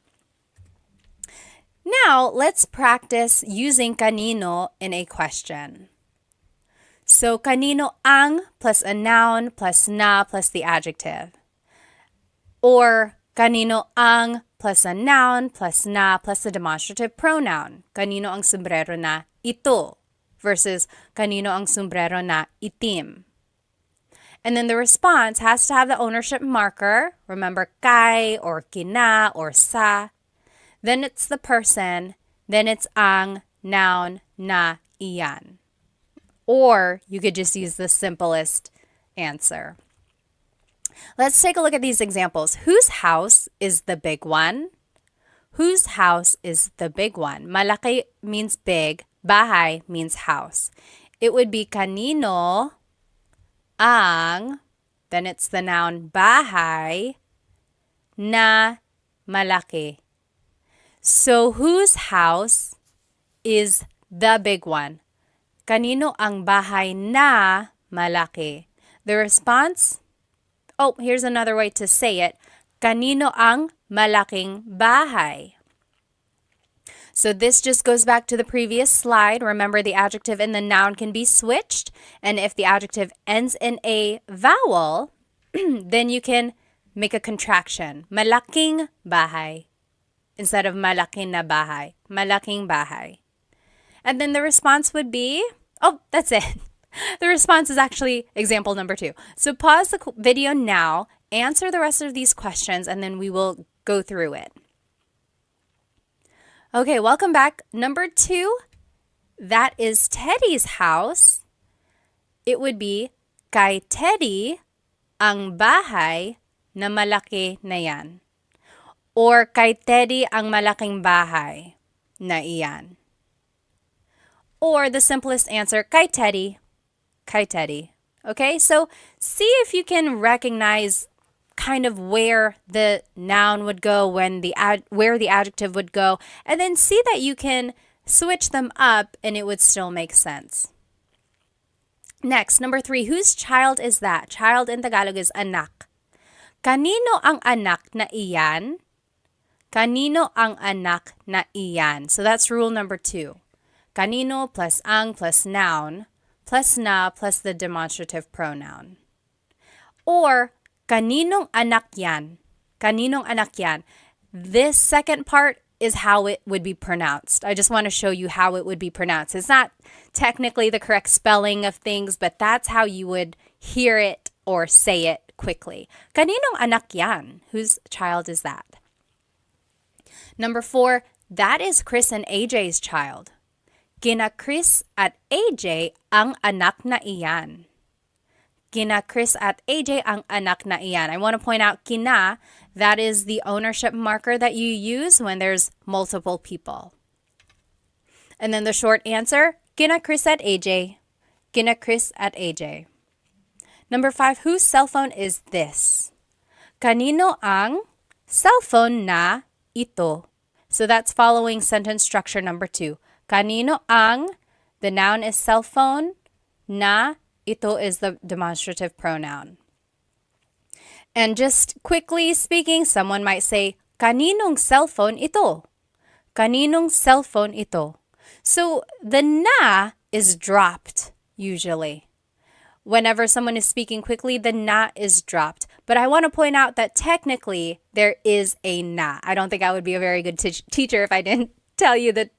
Now, let's practice using kanino in a question. So, kanino ang plus a noun plus na plus the adjective. Or kanino ang plus a noun plus na plus a demonstrative pronoun. Kanino ang sombrero na ito? versus kanino ang sombrero na itim. And then the response has to have the ownership marker. Remember, kay or kina or sa. Then it's the person. Then it's ang noun na iyan. Or you could just use the simplest answer. Let's take a look at these examples. Whose house is the big one? Whose house is the big one? Malaki means big. Bahay means house. It would be kanino ang, then it's the noun bahay na malaki. So whose house is the big one? Kanino ang bahay na malaki? The response, oh, here's another way to say it. Kanino ang malaking bahay? So this just goes back to the previous slide. Remember, the adjective and the noun can be switched. And if the adjective ends in a vowel, then you can make a contraction. Malaking bahay. Instead of malaki na bahay. Malaking bahay. And then the response would be, oh, that's it. The response is actually example number 2. So pause the video now, answer the rest of these questions, and then we will go through it. Okay, welcome back. Number 2, that is Teddy's house. It would be, kay Teddy ang bahay na malaki na yan. Or kay Teddy ang malaking bahay na iyan. Or the simplest answer, kay Teddy. Kay Teddy. Okay, so see if you can recognize kind of where the noun would go, where the adjective would go, and then see that you can switch them up and it would still make sense. Next, number 3, whose child is that? Child in Tagalog is anak. Kanino ang anak na iyan? Kanino ang anak na iyan? So that's rule number 2. Kanino plus ang plus noun plus na plus the demonstrative pronoun. Or kaninong anak yan? Kaninong anak yan? This second part is how it would be pronounced. I just want to show you how it would be pronounced. It's not technically the correct spelling of things, but that's how you would hear it or say it quickly. Kaninong anak yan? Whose child is that? Number 4, that is Chris and AJ's child. Kina Chris at AJ ang anak na iyan. Kina Chris at AJ ang anak na iyan. I want to point out kina, that is the ownership marker that you use when there's multiple people. And then the short answer, kina Chris at AJ. Kina Chris at AJ. Number 5, whose cell phone is this? Kanino ang cellphone na ito? So that's following sentence structure number 2. Kanino ang, the noun is cell phone, na, ito is the demonstrative pronoun. And just quickly speaking, someone might say, kaninong cell phone ito? Kaninong cell phone ito? So the na is dropped usually. Whenever someone is speaking quickly, the na is dropped. But I want to point out that technically there is a na. I don't think I would be a very good teacher if I didn't tell you the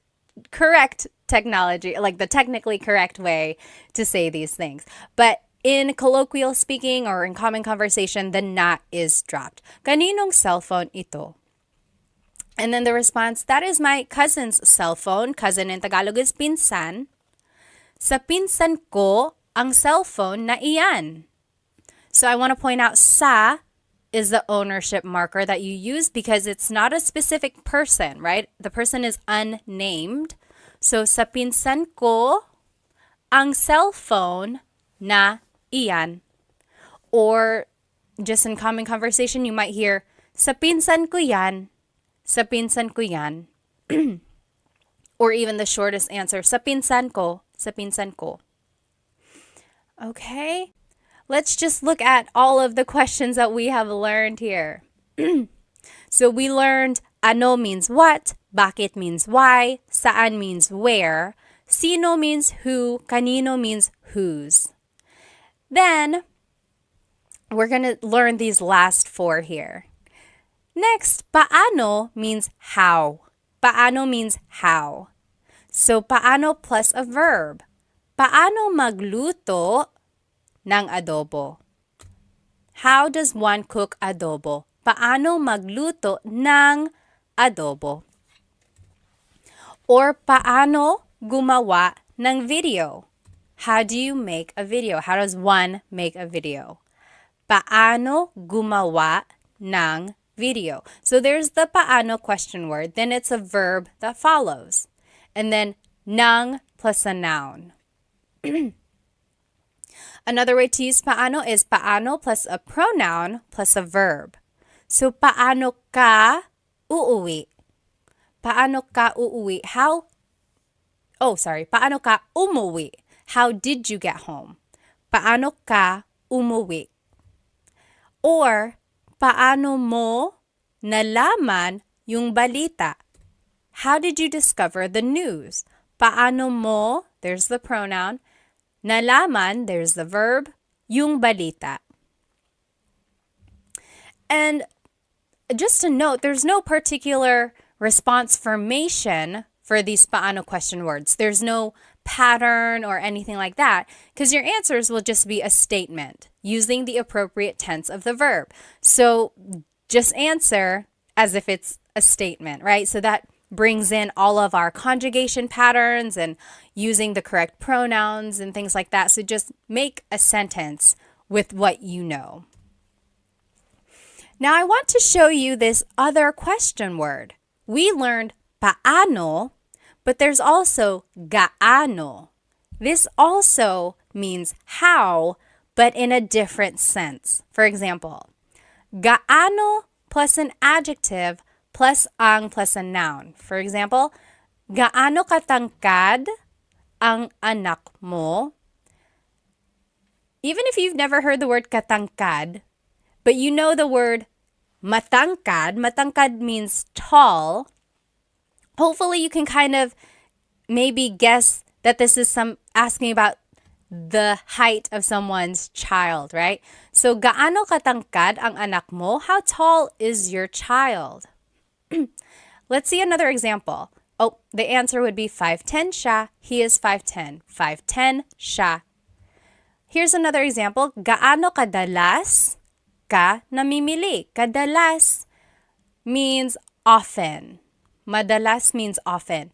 correct technology, like the technically correct way to say these things. But in colloquial speaking or in common conversation, the na is dropped. Kaninong cell phone ito? And then the response, that is my cousin's cell phone. Cousin in Tagalog is pinsan. Sa pinsan ko ang cellphone na iyan. So I want to point out sa is the ownership marker that you use because it's not a specific person, right? The person is unnamed. So sa pinsan ko ang cellphone na iyan. Or just in common conversation, you might hear, sa pinsan ko yan. Sa pinsan ko yan. Or even the shortest answer, sa pinsan ko. Sa pinsan ko. Okay, let's just look at all of the questions that we have learned here. So we learned ano means what, bakit means why, saan means where, sino means who, kanino means whose. Then, we're going to learn these last 4 here. Next, paano means how. Paano means how. So paano plus a verb. paano magluto ng adobo? How does one cook adobo? Paano magluto ng adobo? Or paano gumawa ng video? How do you make a video? How does one make a video? Paano gumawa ng video? So there's the paano question word, then it's a verb that follows. And then ng plus a noun. Another way to use paano is paano plus a pronoun plus a verb. So paano ka uuwi? Paano ka uuwi? Paano ka umuwi? How did you get home? Paano ka umuwi? Or, paano mo nalaman yung balita? How did you discover the news? Paano mo, there's the pronoun, nalaman, there's the verb, yung balita. And just to note, there's no particular response formation for these paano question words. There's no pattern or anything like that, because your answers will just be a statement using the appropriate tense of the verb. So just answer as if it's a statement, right? So that brings in all of our conjugation patterns and using the correct pronouns and things like that. So just make a sentence with what you know. Now I want to show you this other question word. We learned paano, but there's also gaano. This also means how, but in a different sense. For example, gaano plus an adjective plus ang plus a noun. For example, gaano katangkad ang anak mo? Even if you've never heard the word katangkad, but you know the word matangkad. Matangkad means tall. Hopefully you can kind of maybe guess that this is asking about the height of someone's child, right? So, gaano katangkad ang anak mo? How tall is your child? Let's see another example. Oh, the answer would be 5'10" siya. He is 5'10". 5'10" siya. Here's another example. Gaano kadalas ka namimili? Kadalas means often. Madalas means often.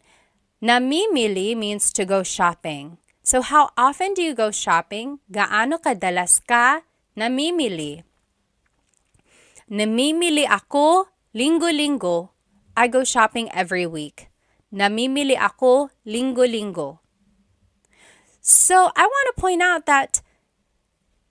Namimili means to go shopping. So how often do you go shopping? Gaano kadalas ka namimili? Namimili ako linggo-linggo. I go shopping every week. Namimili ako linggo-linggo. So I want to point out that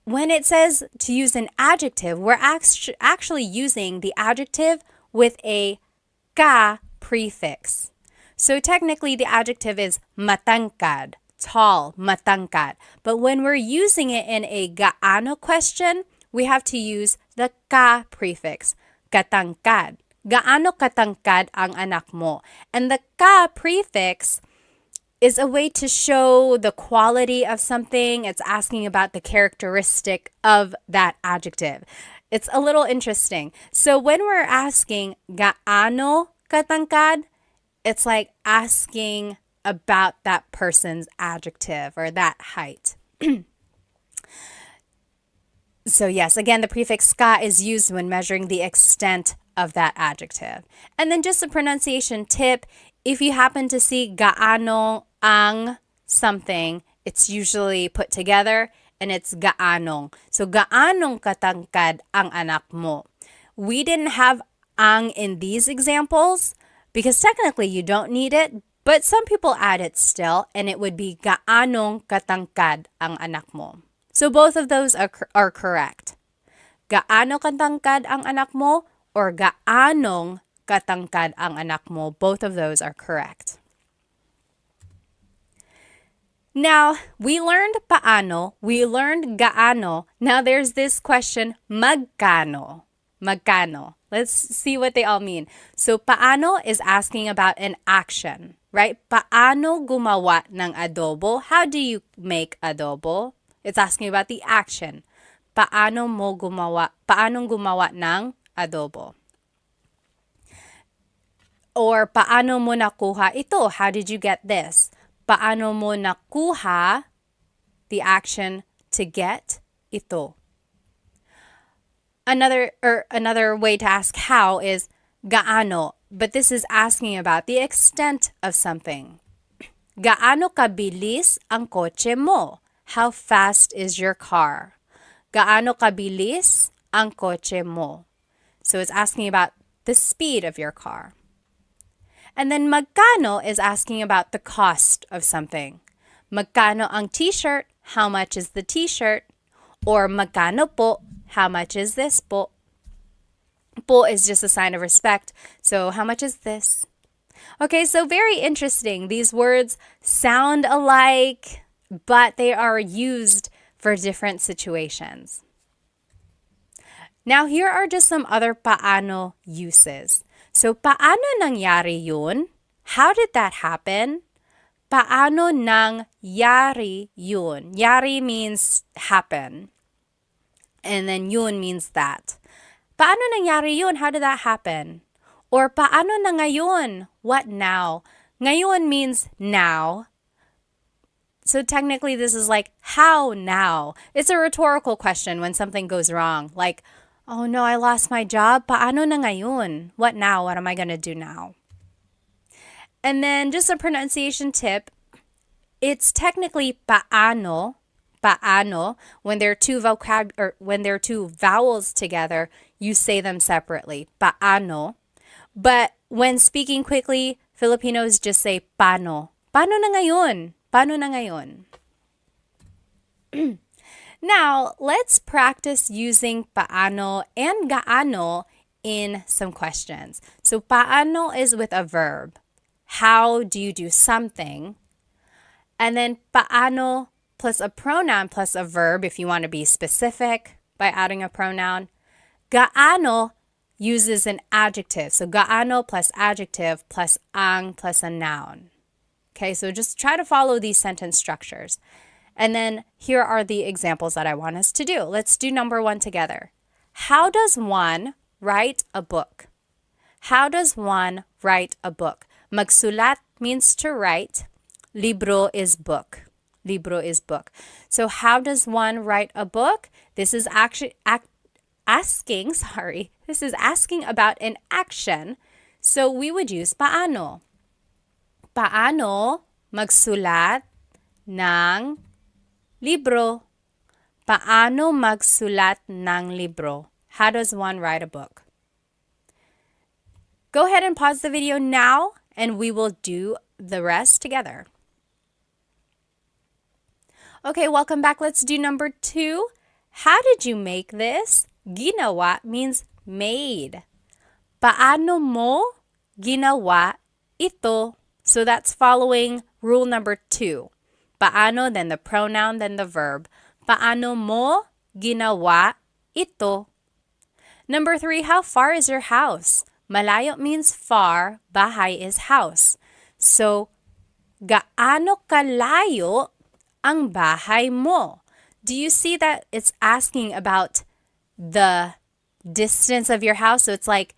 when it says to use an adjective, we're actually using the adjective with a ka prefix. So technically the adjective is matangkad, tall, matangkad. But when we're using it in a gaano question, we have to use the ka prefix, katangkad. Gaano katangkad ang anak mo? And the ka prefix is a way to show the quality of something. It's asking about the characteristic of that adjective. It's a little interesting. So when we're asking gaano katangkad, it's like asking about that person's adjective or that height. So yes, again, the prefix ka is used when measuring the extent of that adjective. And then just a pronunciation tip, if you happen to see gaano ang something, it's usually put together and it's gaanong. So gaanong katangkad ang anak mo? We didn't have ang in these examples because technically you don't need it, but some people add it still, and it would be gaanong katangkad ang anak mo. So both of those are correct. Gaano katangkad ang anak mo or gaanong katangkad ang anak mo? Both of those are correct. Now, we learned paano, we learned gaano. Now there's this question, magkano. Magkano. Let's see what they all mean. So paano is asking about an action, right? Paano gumawa ng adobo? How do you make adobo? It's asking about the action. Paano mo gumawa? Paanong gumawa ng adobo? Or paano mo nakuha ito? How did you get this? Paano mo nakuha the action to get, ito. Another way to ask how is gaano, but this is asking about the extent of something. Gaano kabilis ang kotse mo? How fast is your car? Gaano kabilis ang kotse mo? So it's asking about the speed of your car. And then magkano is asking about the cost of something. Magkano ang t-shirt? How much is the t-shirt? Or magkano po? How much is this po? Po is just a sign of respect. So how much is this? Okay, so very interesting. These words sound alike, but they are used for different situations. Now, here are just some other paano uses. So, paano nangyari yun? How did that happen? Paano nangyari yun? Yari means happen. And then yun means that. Paano nangyari yun? How did that happen? Or paano na ngayon? What now? Ngayon means now. So technically this is like, how now? It's a rhetorical question when something goes wrong. Like, oh no, I lost my job. Paano na ngayon? What now? What am I going to do now? And then just a pronunciation tip. It's technically paano. Paano. When there are two vowels together, you say them separately. Paano. But when speaking quickly, Filipinos just say paano. Paano na ngayon? Paano na ngayon? Now, let's practice using paano and gaano in some questions. So paano is with a verb. How do you do something? And then paano plus a pronoun plus a verb if you want to be specific by adding a pronoun. Gaano uses an adjective. So gaano plus adjective plus ang plus a noun. Okay, so just try to follow these sentence structures. And then here are the examples that I want us to do. Let's do number 1 together. How does one write a book? How does one write a book? Magsulat means to write. Libro is book. Libro is book. So how does one write a book? This is actually asking about an action. So we would use paano. Paano magsulat ng libro? Paano magsulat ng libro? How does one write a book? Go ahead and pause the video now and we will do the rest together. Okay, welcome back. Let's do number 2. How did you make this? Ginawa means made. Paano mo ginawa ito? So that's following rule number 2. Paano, then the pronoun, then the verb. Paano mo ginawa ito? Number 3, how far is your house? Malayo means far, bahay is house. So, gaano kalayo ang bahay mo? Do you see that it's asking about the distance of your house? So it's like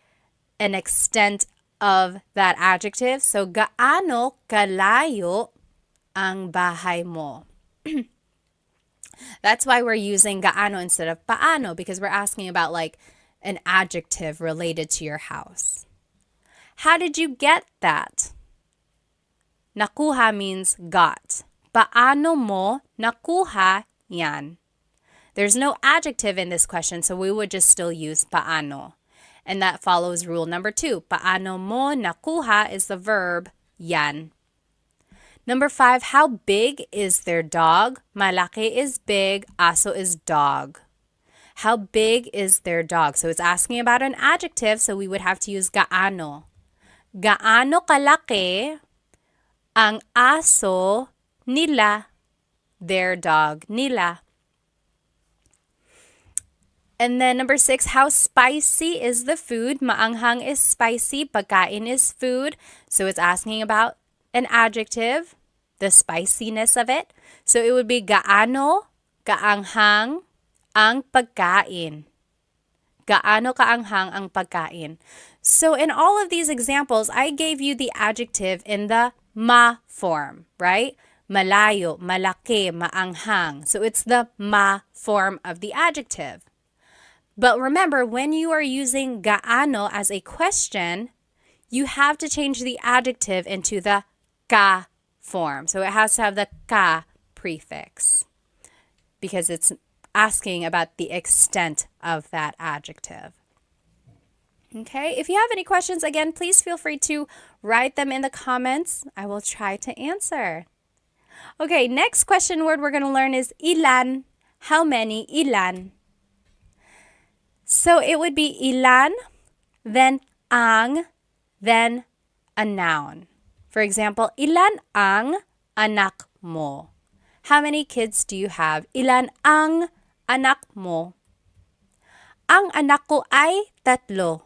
an extent of that adjective. So, gaano kalayo ang bahay mo? That's why we're using gaano instead of paano, because we're asking about like an adjective related to your house. How did you get that? Nakuha means got. Paano mo nakuha yan? There's no adjective in this question, so we would just still use paano. And that follows rule number 2. Paano mo nakuha is the verb yan. Number 5, how big is their dog? Malaki is big, aso is dog. How big is their dog? So it's asking about an adjective, so we would have to use gaano. Gaano kalaki ang aso nila, their dog nila. And then number 6, how spicy is the food? Maanghang is spicy, pagkain is food. So it's asking about an adjective, the spiciness of it. So it would be gaano kaanghang ang pagkain. Gaano kaanghang ang pagkain. So in all of these examples, I gave you the adjective in the ma form, right? malayo, malaki, maanghang. So it's the ma form of the adjective. But remember, when you are using gaano as a question, you have to change the adjective into the ka form. So it has to have the ka prefix because it's asking about the extent of that adjective. Okay, if you have any questions, again, please feel free to write them in the comments. I will try to answer. Okay, next question word we're going to learn is ilan. How many? Ilan. So it would be ilan, then ang, then a noun. For example, ilan ang anak mo? How many kids do you have? Ilan ang anak mo? Ang anak ko ay 3.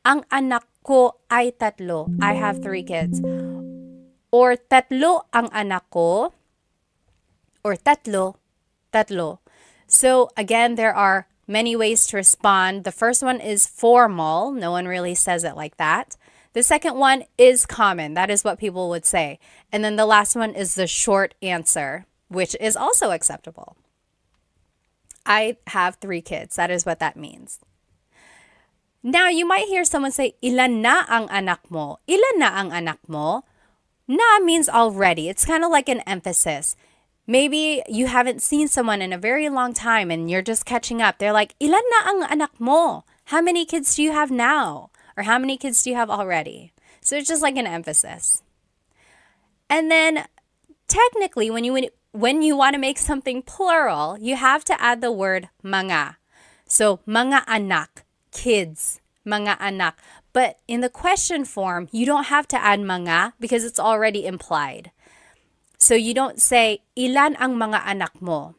Ang anak ko ay 3. I have 3 kids. Or 3 ang anak ko. Or 3. So again, there are many ways to respond. The first one is formal. No one really says it like that. The second one is common. That is what people would say. And then the last one is the short answer, which is also acceptable. I have 3 kids. That is what that means. Now, you might hear someone say, ilan na ang anak mo? Ilan na ang anak mo? Na means already. It's kind of like an emphasis. Maybe you haven't seen someone in a very long time and you're just catching up. They're like, ilan na ang anak mo? How many kids do you have now? Or how many kids do you have already? So it's just like an emphasis. And then technically, when you want to make something plural, you have to add the word mga. So mga anak, kids, mga anak. But in the question form, you don't have to add mga because it's already implied. So you don't say, ilan ang mga anak mo?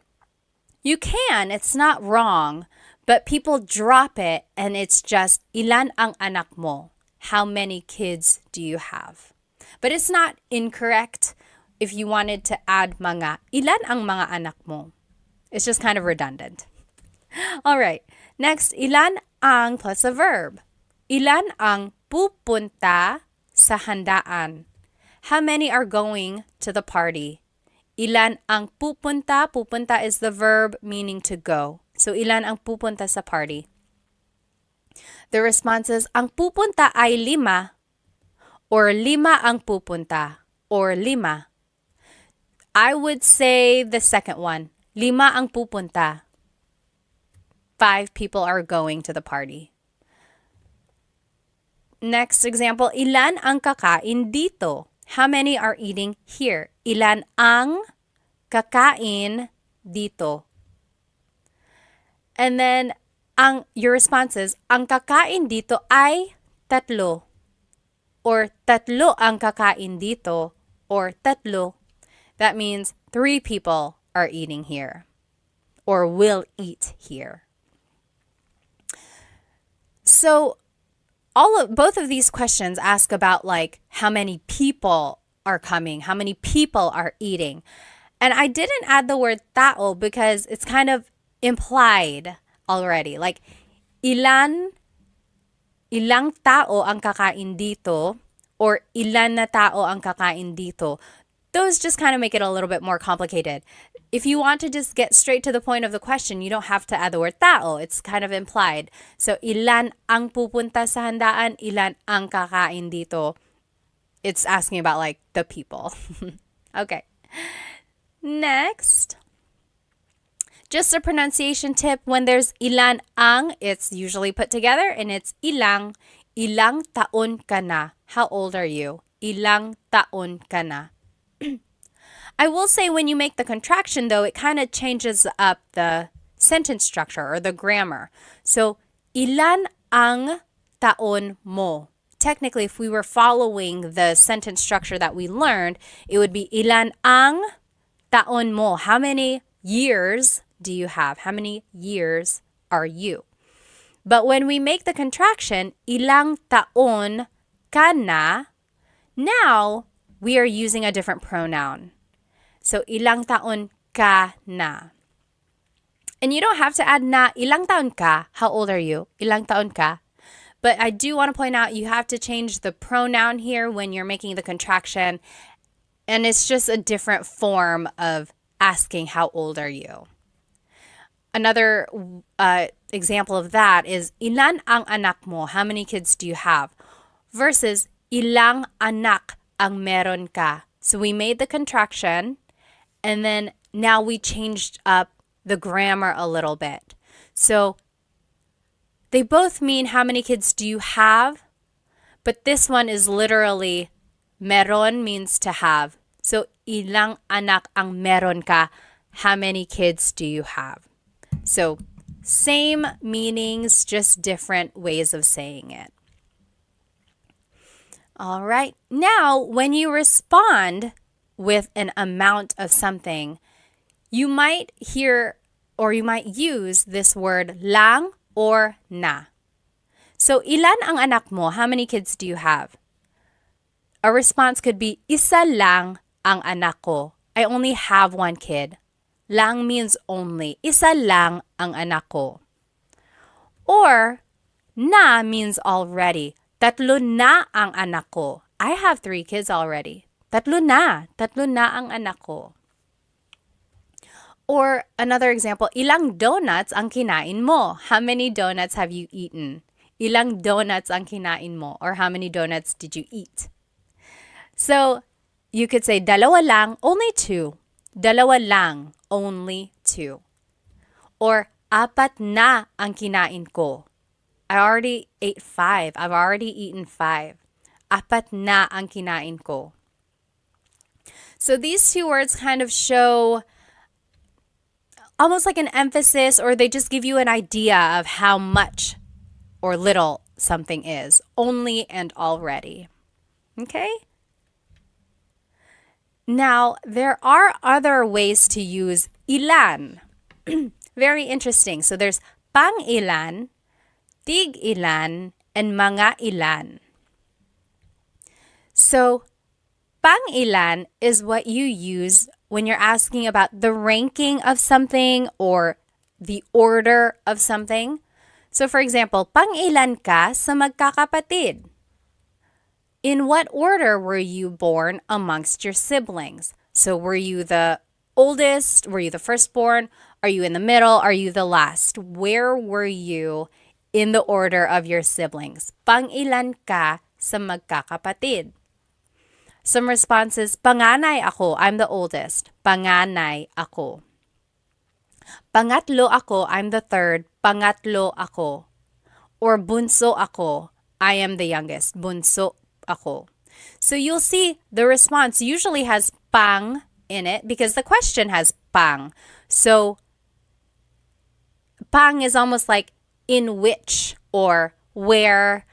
You can, it's not wrong, but people drop it and it's just, ilan ang anak mo? How many kids do you have? But it's not incorrect if you wanted to add mga, ilan ang mga anak mo? It's just kind of redundant. All right, next, ilan ang plus a verb. Ilan ang pupunta sa handaan? How many are going to the party? Ilan ang pupunta? Pupunta is the verb meaning to go. So ilan ang pupunta sa party? The response is, ang pupunta ay 5 or 5 ang pupunta or 5. I would say the second one. 5 ang pupunta. 5 people are going to the party. Next example, ilan ang kakain dito? How many are eating here? Ilan ang kakain dito? And then, your response is, ang kakain dito ay 3. Or 3 ang kakain dito. Or 3. That means 3 people are eating here. Or will eat here. So, both of these questions ask about like how many people are coming, how many people are eating. And I didn't add the word tao because it's kind of implied already. Like ilang tao ang kakain dito or ilan na tao ang kakain dito. Those just kind of make it a little bit more complicated. If you want to just get straight to the point of the question, you don't have to add the word tao. It's kind of implied. So, ilan ang pupunta sa handaan, ilan ang kakain dito. It's asking about like the people. Okay. Next. Just a pronunciation tip. When there's ilan ang, it's usually put together and it's ilang. Ilang taon ka na? How old are you? Ilang taon ka na? I will say when you make the contraction, though, it kind of changes up the sentence structure or the grammar. So, ilan ang taon mo? Technically, if we were following the sentence structure that we learned, it would be ilan ang taon mo? How many years do you have? How many years are you? But when we make the contraction, ilang taon ka na, now we are using a different pronoun. So, ilang taon ka na. And you don't have to add na, ilang taon ka? How old are you? Ilang taon ka? But I do want to point out you have to change the pronoun here when you're making the contraction. And it's just a different form of asking how old are you. Another example of that is ilan ang anak mo? How many kids do you have? Versus ilang anak ang meron ka? So we made the contraction and then now we changed up the grammar a little bit. So they both mean how many kids do you have? But this one is literally meron means to have. So ilang anak ang meron ka? How many kids do you have? So same meanings, just different ways of saying it. All right. Now, when you respond with an amount of something, you might hear or you might use this word lang or na. So, ilan ang anak mo? How many kids do you have? A response could be, isa lang ang anak ko. I only have one kid. Lang means only. Isa lang ang anak ko. Or, na means already. Tatlo na ang anak ko. I have 3 kids already. Tatlo na ang anak ko. Or another example, ilang donuts ang kinain mo? How many donuts have you eaten? Ilang donuts ang kinain mo? Or how many donuts did you eat? So, you could say, dalawa lang, only 2. Dalawa lang, only 2. Or, apat na ang kinain ko. I already ate 5. I've already eaten 5. Apat na ang kinain ko. So these 2 words kind of show almost like an emphasis, or they just give you an idea of how much or little something is. Only and already. Okay? Now, there are other ways to use ilan. Very interesting. So there's pang-ilan, tig-ilan, and mga ilan. So, pang-ilan is what you use when you're asking about the ranking of something or the order of something. So, for example, pang-ilan ka sa magkakapatid? In what order were you born amongst your siblings? So, were you the oldest? Were you the firstborn? Are you in the middle? Are you the last? Where were you in the order of your siblings? Pang-ilan ka sa magkakapatid? Some responses, panganay ako, I'm the oldest. Panganay ako. Pangatlo ako, I'm the third. Pangatlo ako. Or bunso ako, I am the youngest. Bunso ako. So you'll see the response usually has pang in it because the question has pang. So pang is almost like in which or where.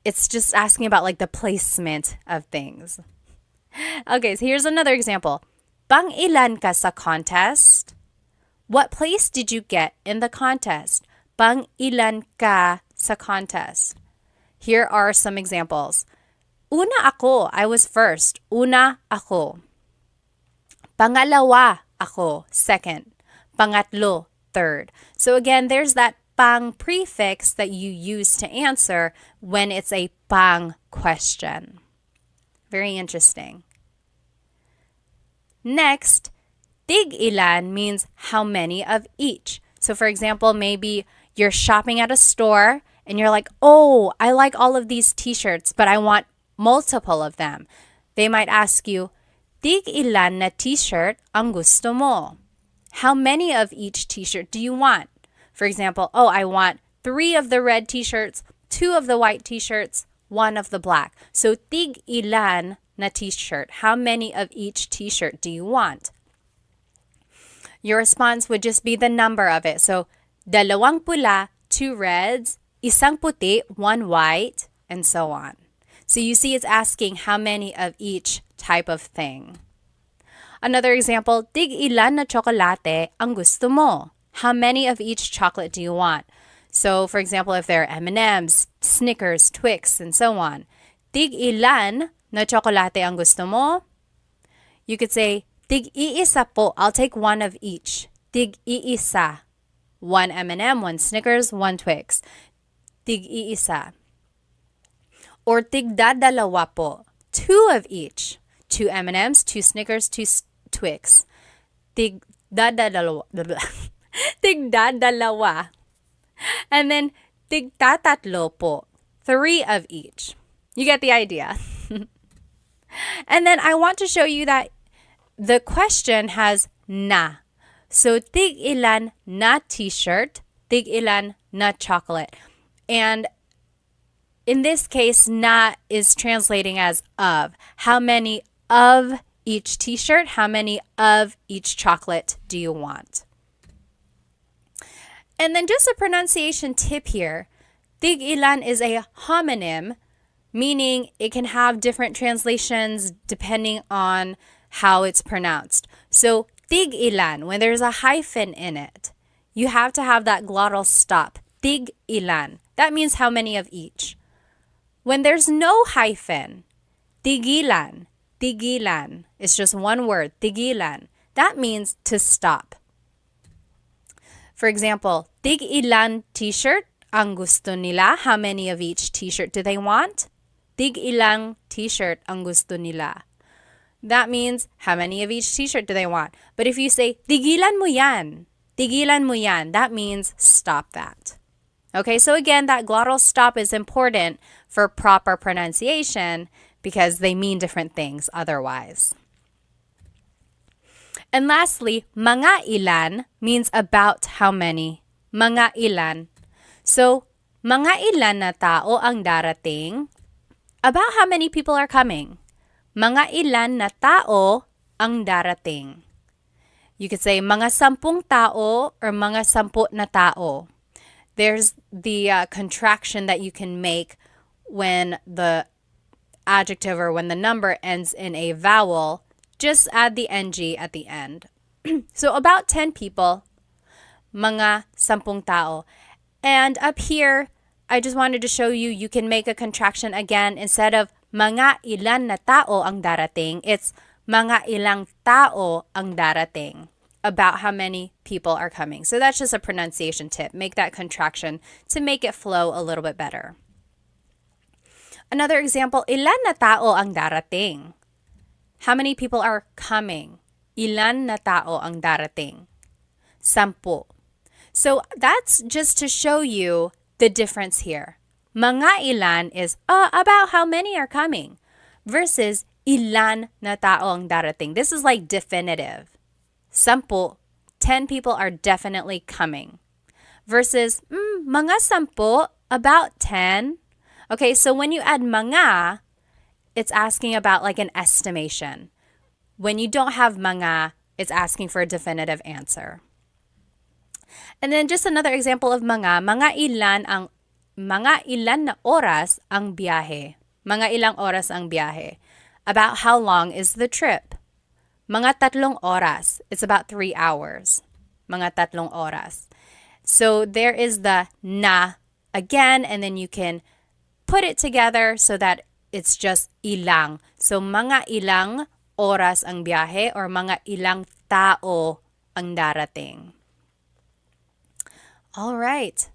It's just asking about like the placement of things. Okay, so here's another example. Pang-ilan ka sa contest? What place did you get in the contest? Pang-ilan ka sa contest? Here are some examples. Una ako, I was first. Una ako. Pangalawa ako, second. Pangatlo, third. So again, there's that pang prefix that you use to answer when it's a pang question. Very interesting. Next, tig-ilan means how many of each. So for example, maybe you're shopping at a store and you're like, oh, I like all of these t-shirts, but I want multiple of them. They might ask you, tig-ilan na t-shirt ang gusto mo? How many of each t-shirt do you want? For example, oh, I want 3 of the red t-shirts, 2 of the white t-shirts, 1 of the black. So, tig-ilan na t-shirt? How many of each t-shirt do you want? Your response would just be the number of it. So, dalawang pula, 2 reds, isang puti, 1 white, and so on. So, you see it's asking how many of each type of thing. Another example, tig-ilan na tsokolate ang gusto mo? How many of each chocolate do you want? So, for example, if there are M&Ms, Snickers, Twix, and so on. Tig-ilan na tsokolate ang gusto mo? You could say, tig-iisa po. I'll take 1 of each. Tig-iisa. 1 M&M, 1 Snickers, 1 Twix. Tig-iisa. Or tig-dadalawa po. 2 of each. 2 M&Ms, 2 Snickers, 2 Twix. Tig-dadalawa. Tig-dadalawa. And then, tig-tatatlo po. 3 of each. You get the idea. And then I want to show you that the question has na. So, tig-ilan na t-shirt, tig-ilan na chocolate. And in this case, na is translating as of. How many of each t-shirt, how many of each chocolate do you want? And then just a pronunciation tip here. Tig-ilan is a homonym, meaning it can have different translations depending on how it's pronounced. So, tig-ilan, when there's a hyphen in it, you have to have that glottal stop. Tig-ilan. That means how many of each. When there's no hyphen, tigilan, tigilan. It's just one word, tigilan. That means to stop. For example, tig-ilan t-shirt ang gusto nila. How many of each t-shirt do they want? Tig-ilang t-shirt ang gusto nila. That means how many of each t-shirt do they want? But if you say, tigilan mo yan, that means stop that. Okay, so again, that glottal stop is important for proper pronunciation because they mean different things otherwise. And lastly, mga ilan means about how many. Mga ilan. So, mga ilan na tao ang darating? About how many people are coming. Mga ilan na tao ang darating. You could say mga 10 tao or mga 10 na tao. There's the contraction that you can make when the adjective or when the number ends in a vowel. Just add the ng at the end. So about 10 people, mga 10 tao. And up here, I just wanted to show you, you can make a contraction again. Instead of mga ilan na tao ang darating, it's mga ilang tao ang darating. About how many people are coming. So that's just a pronunciation tip. Make that contraction to make it flow a little bit better. Another example, ilan na tao ang darating? How many people are coming? Ilan na tao ang darating? 10. So that's just to show you the difference here. Mga ilan is about how many are coming versus ilan na tao ang darating. This is like definitive. 10 people are definitely coming. Versus, mga 10, about 10. Okay, so when you add mga, it's asking about like an estimation. When you don't have mga, it's asking for a definitive answer. And then just another example of mga ilan na oras ang biyahe. Mga ilang oras ang biyahe. About how long is the trip? Mga 3 oras. It's about 3 hours. Mga 3 oras. So there is the na again, and then you can put it together so that it's just ilang. So mga ilang oras ang biyahe or mga ilang tao ang darating. All right.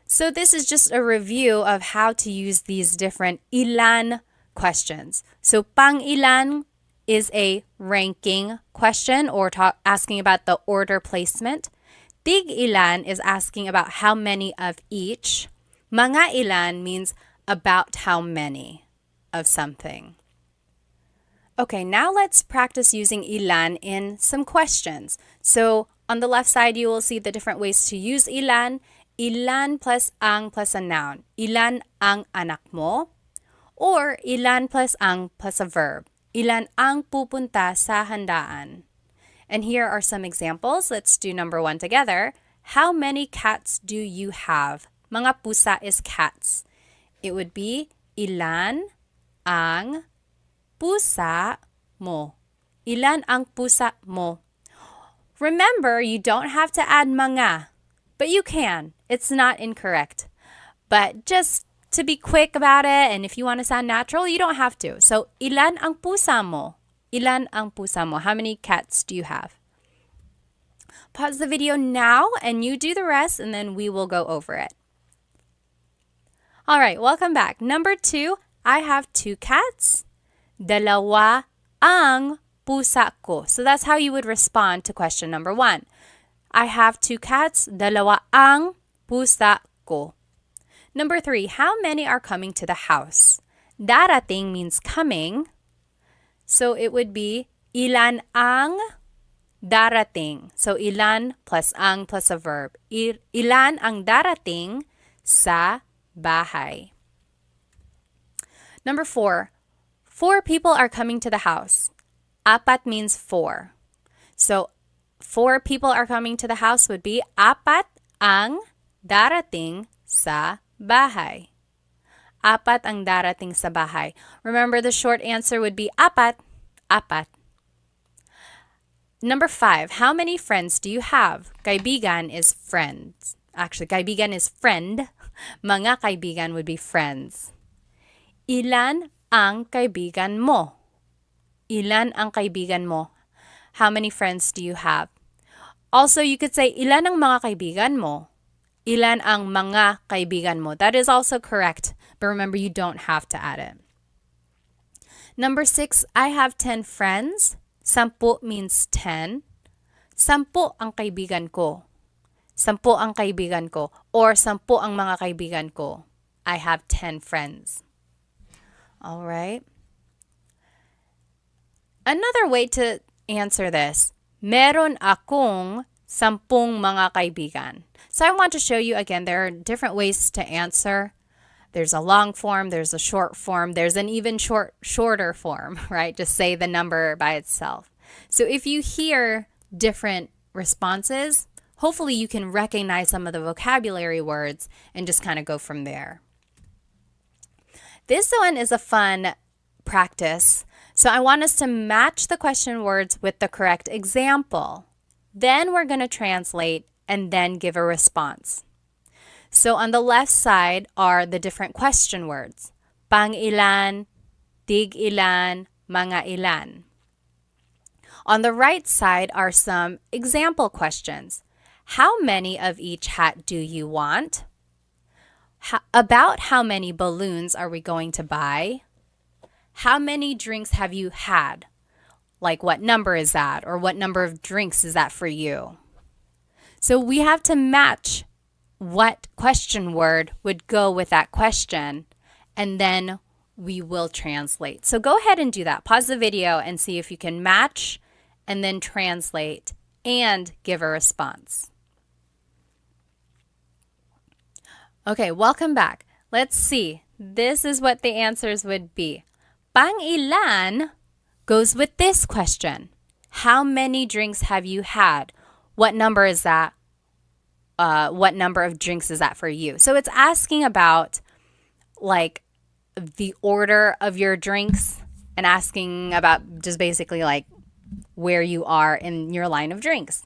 So this is just a review of how to use these different ilan questions. So pang ilan is a ranking question or asking about the order placement. Tig ilan is asking about how many of each. Mga ilan means about how many of something. Okay, now let's practice using ilan in some questions. So on the left side, you will see the different ways to use ilan. Ilan plus ang plus a noun. Ilan ang anak mo? Or ilan plus ang plus a verb. Ilan ang pupunta sa handaan? And here are some examples. Let's do number 1 together. How many cats do you have? Mga pusa is cats. It would be ilan ang pusa mo. Ilan ang pusa mo? Remember, you don't have to add mga, but you can. It's not incorrect. But just to be quick about it, and if you want to sound natural, you don't have to. So, ilan ang pusa mo? Ilan ang pusa mo? How many cats do you have? Pause the video now and you do the rest, and then we will go over it. All right, welcome back. Number 2, I have 2 cats. Dalawa ang pusa ko. So that's how you would respond to question number 1. I have 2 cats. Dalawa ang pusa ko. Number 3, how many are coming to the house? Darating means coming. So it would be ilan ang darating. So ilan plus ang plus a verb. Ilan ang darating sa bahay. Number 4, 4 people are coming to the house. Apat means 4. So 4 people are coming to the house would be apat ang darating sa bahay. Apat ang darating sa bahay. Remember, the short answer would be apat, apat. Number 5, how many friends do you have? Kaibigan is friends. Actually, kaibigan is friend. Mga kaibigan would be friends. Ilan ang kaibigan mo? Ilan ang kaibigan mo? How many friends do you have? Also, you could say, ilan ang mga kaibigan mo? Ilan ang mga kaibigan mo? That is also correct, but remember, you don't have to add it. Number 6, I have 10 friends. 10 means 10. 10 ang kaibigan ko. 10 ang kaibigan ko. Or 10 ang mga kaibigan ko. I have 10 friends. All right. Another way to answer this, meron akong 10 mga kaibigan. So I want to show you again, there are different ways to answer. There's a long form, there's a short form, there's an even shorter form, right? Just say the number by itself. So if you hear different responses, hopefully you can recognize some of the vocabulary words and just kind of go from there. This one is a fun practice. So I want us to match the question words with the correct example. Then we're going to translate and then give a response. So on the left side are the different question words. Pang ilan, tig ilan, mga ilan. On the right side are some example questions. How many of each hat do you want? About how many balloons are we going to buy? How many drinks have you had? Like, what number is that? Or what number of drinks is that for you? So we have to match what question word would go with that question, and then we will translate. So go ahead and do that. Pause the video and see if you can match and then translate and give a response. Okay, welcome back. Let's see. This is what the answers would be. Pang ilan goes with this question. How many drinks have you had? What number is that? What number of drinks is that for you? So it's asking about like the order of your drinks and asking about just basically like where you are in your line of drinks.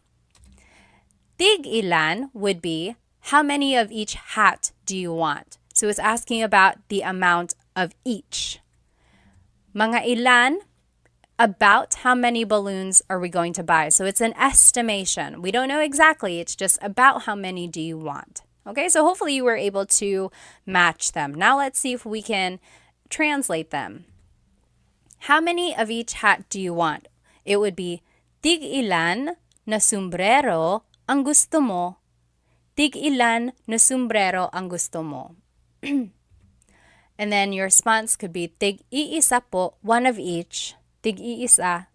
Tig ilan would be how many of each hat do you want? So it's asking about the amount of each. Mga ilan, about how many balloons are we going to buy? So it's an estimation. We don't know exactly. It's just about how many do you want. Okay, so hopefully you were able to match them. Now let's see if we can translate them. How many of each hat do you want? It would be, tig ilan na sombrero ang gusto mo? Tig ilan na sombrero ang gusto mo? And then your response could be, tig iisa po, one of each. Tig iisa.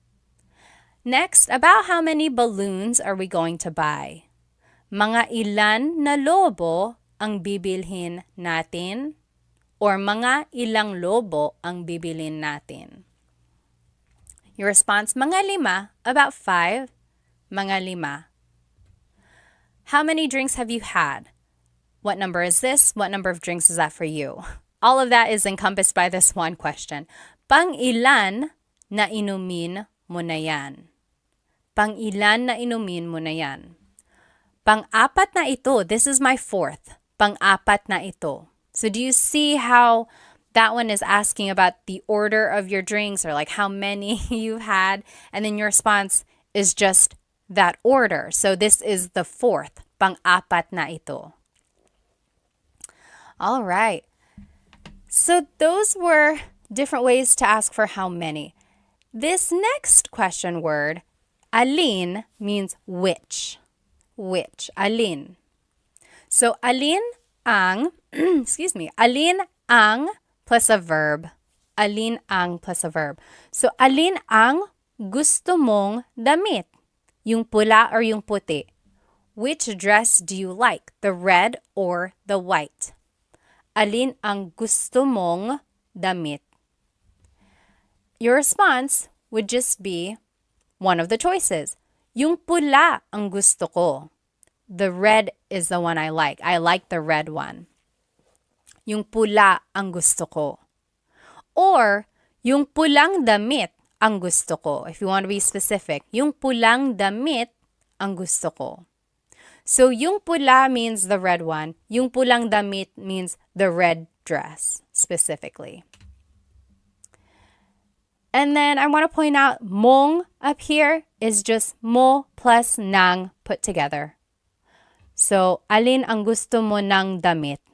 Next, about how many balloons are we going to buy? Mga ilan na lobo ang bibilhin natin? Or mga ilang lobo ang bibilhin natin? Your response, mga 5, about 5, mga 5. How many drinks have you had? What number is this? What number of drinks is that for you? All of that is encompassed by this one question. Pang ilan na inumin mo na yan? Pang ilan na inumin mo na yan? Pang-apat na ito. This is my 4th. Pang-apat na ito. So do you see how that one is asking about the order of your drinks or like how many you had? And then your response is just that order. So this is the 4th. Pang-apat na ito. All right. So those were different ways to ask for how many. This next question word, alin, means which. Which. Alin. So, alin ang, alin ang plus a verb. Alin ang plus a verb. So, alin ang gusto mong damit? Yung pula or yung puti? Which dress do you like? The red or the white? Alin ang gusto mong damit? Your response would just be one of the choices. Yung pula ang gusto ko. The red is the one I like. I like the red one. Yung pula ang gusto ko. Or, yung pulang damit ang gusto ko. If you want to be specific, yung pulang damit ang gusto ko. So, yung pula means the red one. Yung pulang damit means the red dress, specifically. And then I want to point out, mong up here is just mo plus nang put together. So, alin ang gusto mo ng damit?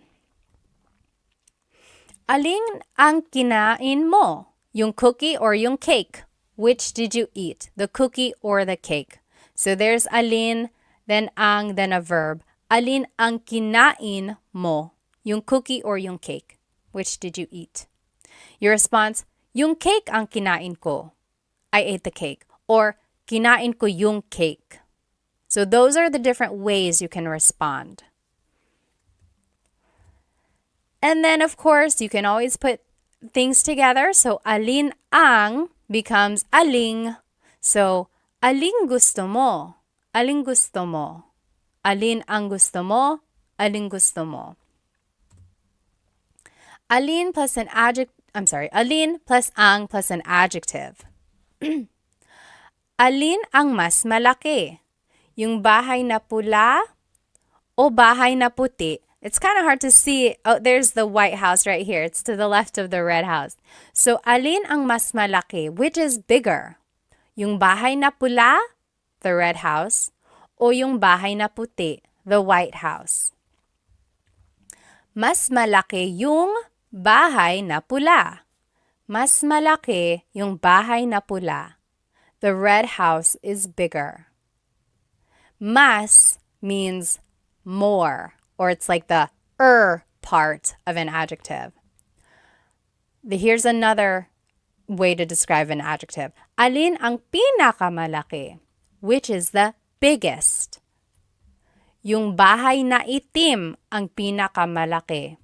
Alin ang kinain mo? Yung cookie or yung cake? Which did you eat? The cookie or the cake? So, there's alin, then ang, then a verb. Alin ang kinain mo? Yung cookie or yung cake? Which did you eat? Your response, yung cake ang kinain ko. I ate the cake. Or, kinain ko yung cake. So those are the different ways you can respond. And then, of course, you can always put things together. So, alin ang becomes aling. So, aling gusto mo? Aling gusto mo? Alin ang gusto mo? Aling gusto mo? Alin plus an adjective. Alin plus ang plus an adjective. Alin ang mas malaki? Yung bahay na pula o bahay na puti? It's kind of hard to see. Oh, there's the White House right here. It's to the left of the Red House. So, alin ang mas malaki? Which is bigger? Yung bahay na pula, the Red House, o yung bahay na puti, the White House? Mas malaki yung bahay na pula. Mas malaki yung bahay na pula. The red house is bigger. Mas means more, or it's like the part of an adjective. Here's another way to describe an adjective. Alin ang pinakamalaki? Which is the biggest? Yung bahay na itim ang pinakamalaki.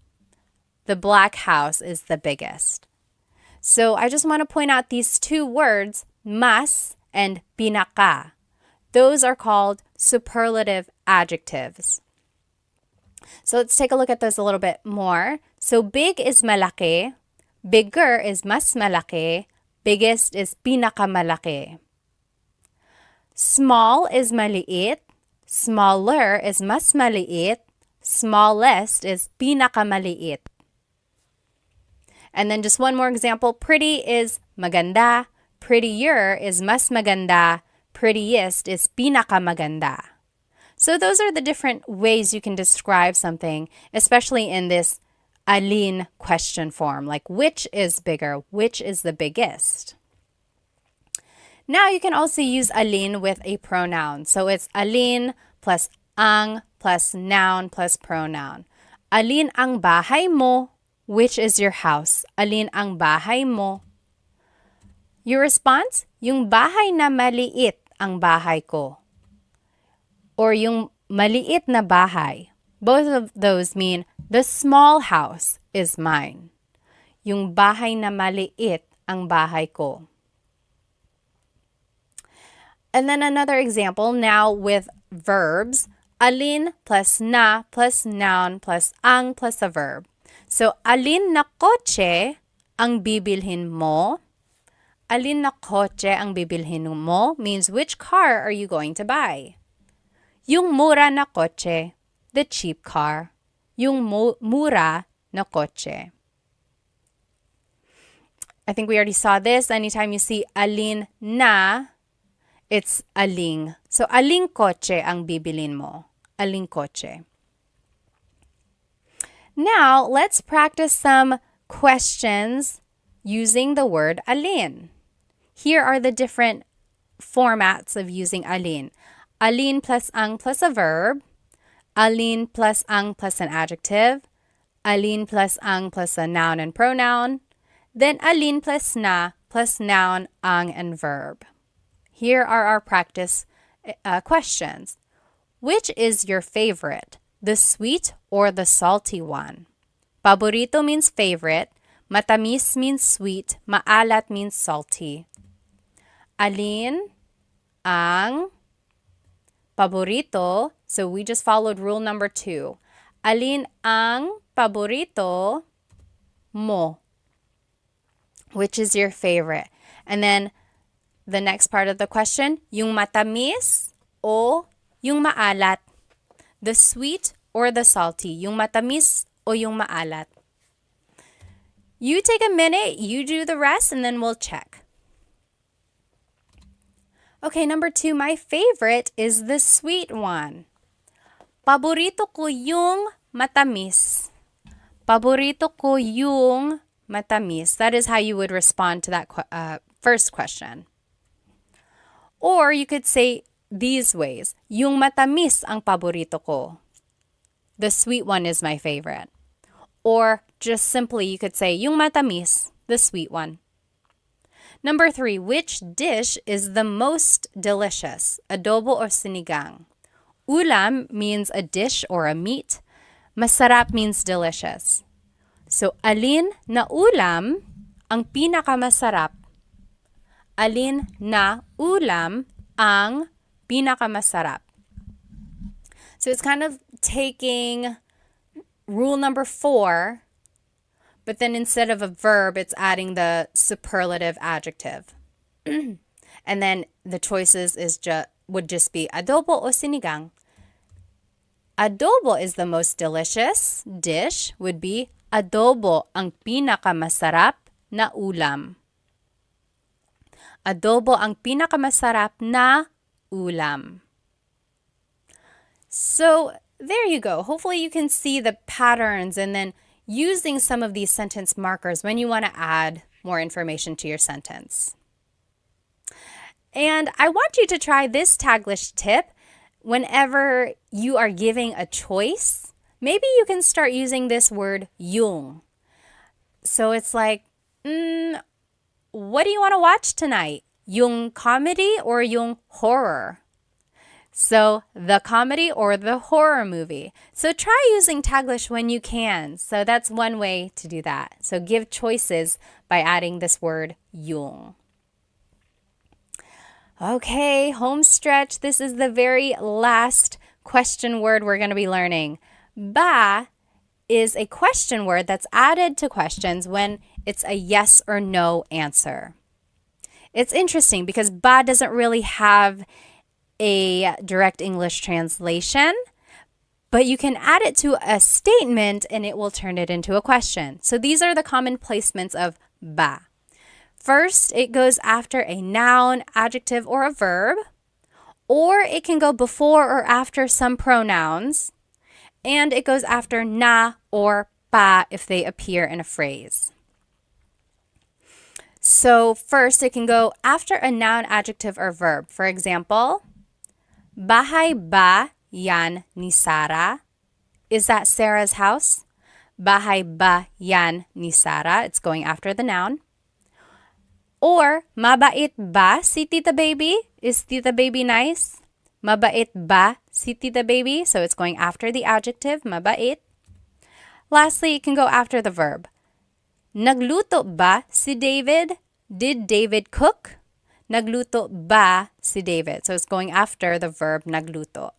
The black house is the biggest. So I just want to point out these two words, mas and pinaka. Those are called superlative adjectives. So let's take a look at those a little bit more. So big is malaki, bigger is mas malaki, biggest is pinakamalaki. Small is maliit, smaller is mas maliit, smallest is pinakamaliit. And then just one more example, pretty is maganda, prettier is mas maganda, prettiest is pinakamaganda. So those are the different ways you can describe something, especially in this alin question form, like which is bigger, which is the biggest. Now you can also use alin with a pronoun. So it's alin plus ang plus noun plus pronoun. Alin ang bahay mo? Which is your house? Alin ang bahay mo? Your response? Yung bahay na maliit ang bahay ko. Or yung maliit na bahay. Both of those mean the small house is mine. Yung bahay na maliit ang bahay ko. And then another example now with verbs. Alin plus na plus noun plus ang plus a verb. So, alin na kotse ang bibilhin mo? Alin na kotse ang bibilhin mo means which car are you going to buy? Yung mura na kotse, the cheap car. Yung mura na kotse. I think we already saw this. Anytime you see alin na, it's aling. So, aling kotse ang bibilin mo? Aling kotse. Now, let's practice some questions using the word alin. here are the different formats of using alin. Alin plus ang plus a verb, alin plus ang plus an adjective, alin plus ang plus a noun and pronoun, then alin plus na plus noun, ang, and verb. Here are our practice questions. Which is your favorite, the sweet or the salty one? Paborito means favorite, matamis means sweet, maalat means salty. Alin ang paborito? So we just followed rule number 2. Alin ang paborito mo? Which is your favorite? And then the next part of the question, yung matamis o yung maalat? The sweet or the salty? Yung matamis o yung maalat? You take a minute, you do the rest, and then we'll check. Okay, number 2, my favorite is the sweet one. Paborito ko yung matamis. Paborito ko yung matamis. That is how you would respond to that first question. Or you could say these ways. Yung matamis ang paborito ko. The sweet one is my favorite. Or just simply you could say yung matamis, the sweet one. Number 3, which dish is the most delicious? Adobo or sinigang? Ulam means a dish or a meat. Masarap means delicious. So, alin na ulam ang pinakamasarap? Alin na ulam ang pinakamasarap? So, it's kind of taking rule number 4, but then instead of a verb, it's adding the superlative adjective. And then the choices would just be adobo o sinigang. Adobo is the most delicious dish, would be adobo ang pinakamasarap na ulam. Adobo ang pinakamasarap na ulam. So there you go. Hopefully you can see the patterns and then using some of these sentence markers when you want to add more information to your sentence. And I want you to try this Taglish tip whenever you are giving a choice. Maybe you can start using this word yung. So it's like, what do you want to watch tonight? Yung comedy or yung horror? So the comedy or the horror movie. So try using Taglish when you can. So that's one way to do that. So give choices by adding this word yung. Okay, home stretch. This is the very last question word we're going to be learning. Ba is a question word that's added to questions when it's a yes or no answer. It's interesting because ba doesn't really have a direct English translation, but you can add it to a statement and it will turn it into a question. So these are the common placements of ba. First, it goes after a noun, adjective, or a verb, or it can go before or after some pronouns, and it goes after na or pa if they appear in a phrase. So first, it can go after a noun, adjective, or verb. For example, bahay ba yan ni Sarah? Is that Sarah's house? Bahay ba yan ni Sarah? It's going after the noun. Or, mabait ba si Tita Baby? Is Tita Baby nice? Mabait ba si Tita Baby? So it's going after the adjective, mabait. Lastly, it can go after the verb. Nagluto ba si David? Did David cook? Nagluto ba si David? So it's going after the verb nagluto.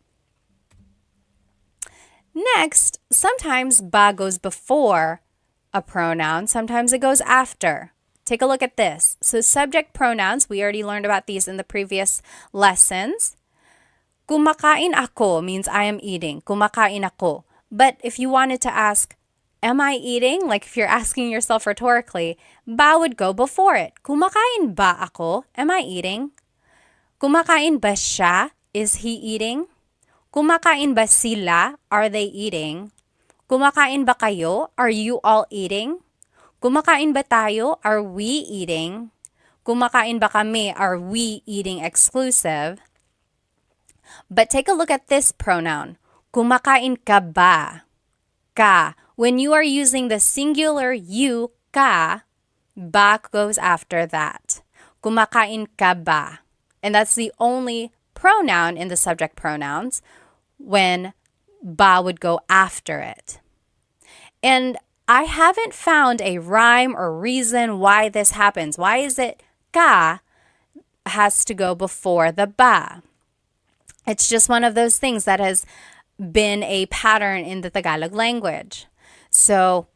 Next, sometimes ba goes before a pronoun. Sometimes it goes after. Take a look at this. So subject pronouns, we already learned about these in the previous lessons. Kumakain ako means I am eating. Kumakain ako. But if you wanted to ask, am I eating? Like if you're asking yourself rhetorically, ba would go before it. Kumakain ba ako? Am I eating? Kumakain ba siya? Is he eating? Kumakain ba sila? Are they eating? Kumakain ba kayo? Are you all eating? Kumakain ba tayo? Are we eating? Kumakain ba kami? Are we eating exclusive? But take a look at this pronoun. Kumakain ka ba? Ka. When you are using the singular you, ka, ba goes after that. Kumakain ka ba? And that's the only pronoun in the subject pronouns when ba would go after it. And I haven't found a rhyme or reason why this happens. Why is it ka has to go before the ba? It's just one of those things that has been a pattern in the Tagalog language. So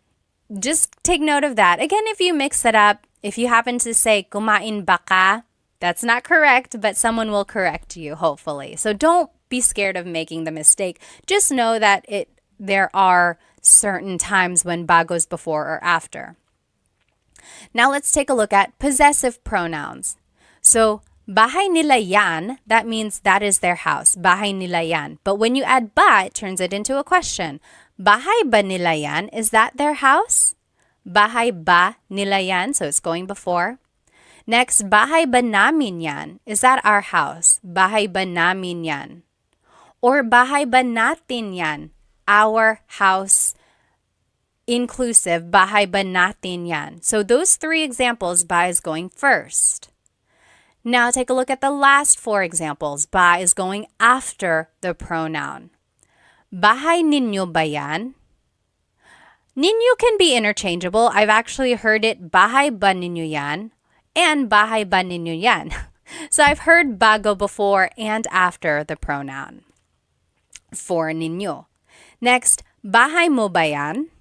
just take note of that. Again, if you mix it up, if you happen to say kumain ba ka, that's not correct, but someone will correct you, hopefully. So don't be scared of making the mistake. Just know that there are certain times when ba goes before or after. Now let's take a look at possessive pronouns. So bahay nila yan, that means that is their house. Bahay nila yan. But when you add ba, it turns it into a question. Bahay ba nila yan? Is that their house? Bahay ba nila yan? So it's going before. Next, bahay ba namin yan? Is that our house? Bahay ba namin yan? Or bahay ba natin yan? Our house inclusive. Bahay ba natin yan? So those three examples, ba is going first. Now take a look at the last four examples. Ba is going after the pronoun. Bahay ninyo ba yan? Ninyo can be interchangeable. I've actually heard it bahay ba ninyo yan and bahay ba ninyo yan. So I've heard ba go before and after the pronoun for ninyo. Next, bahay mo ba yan?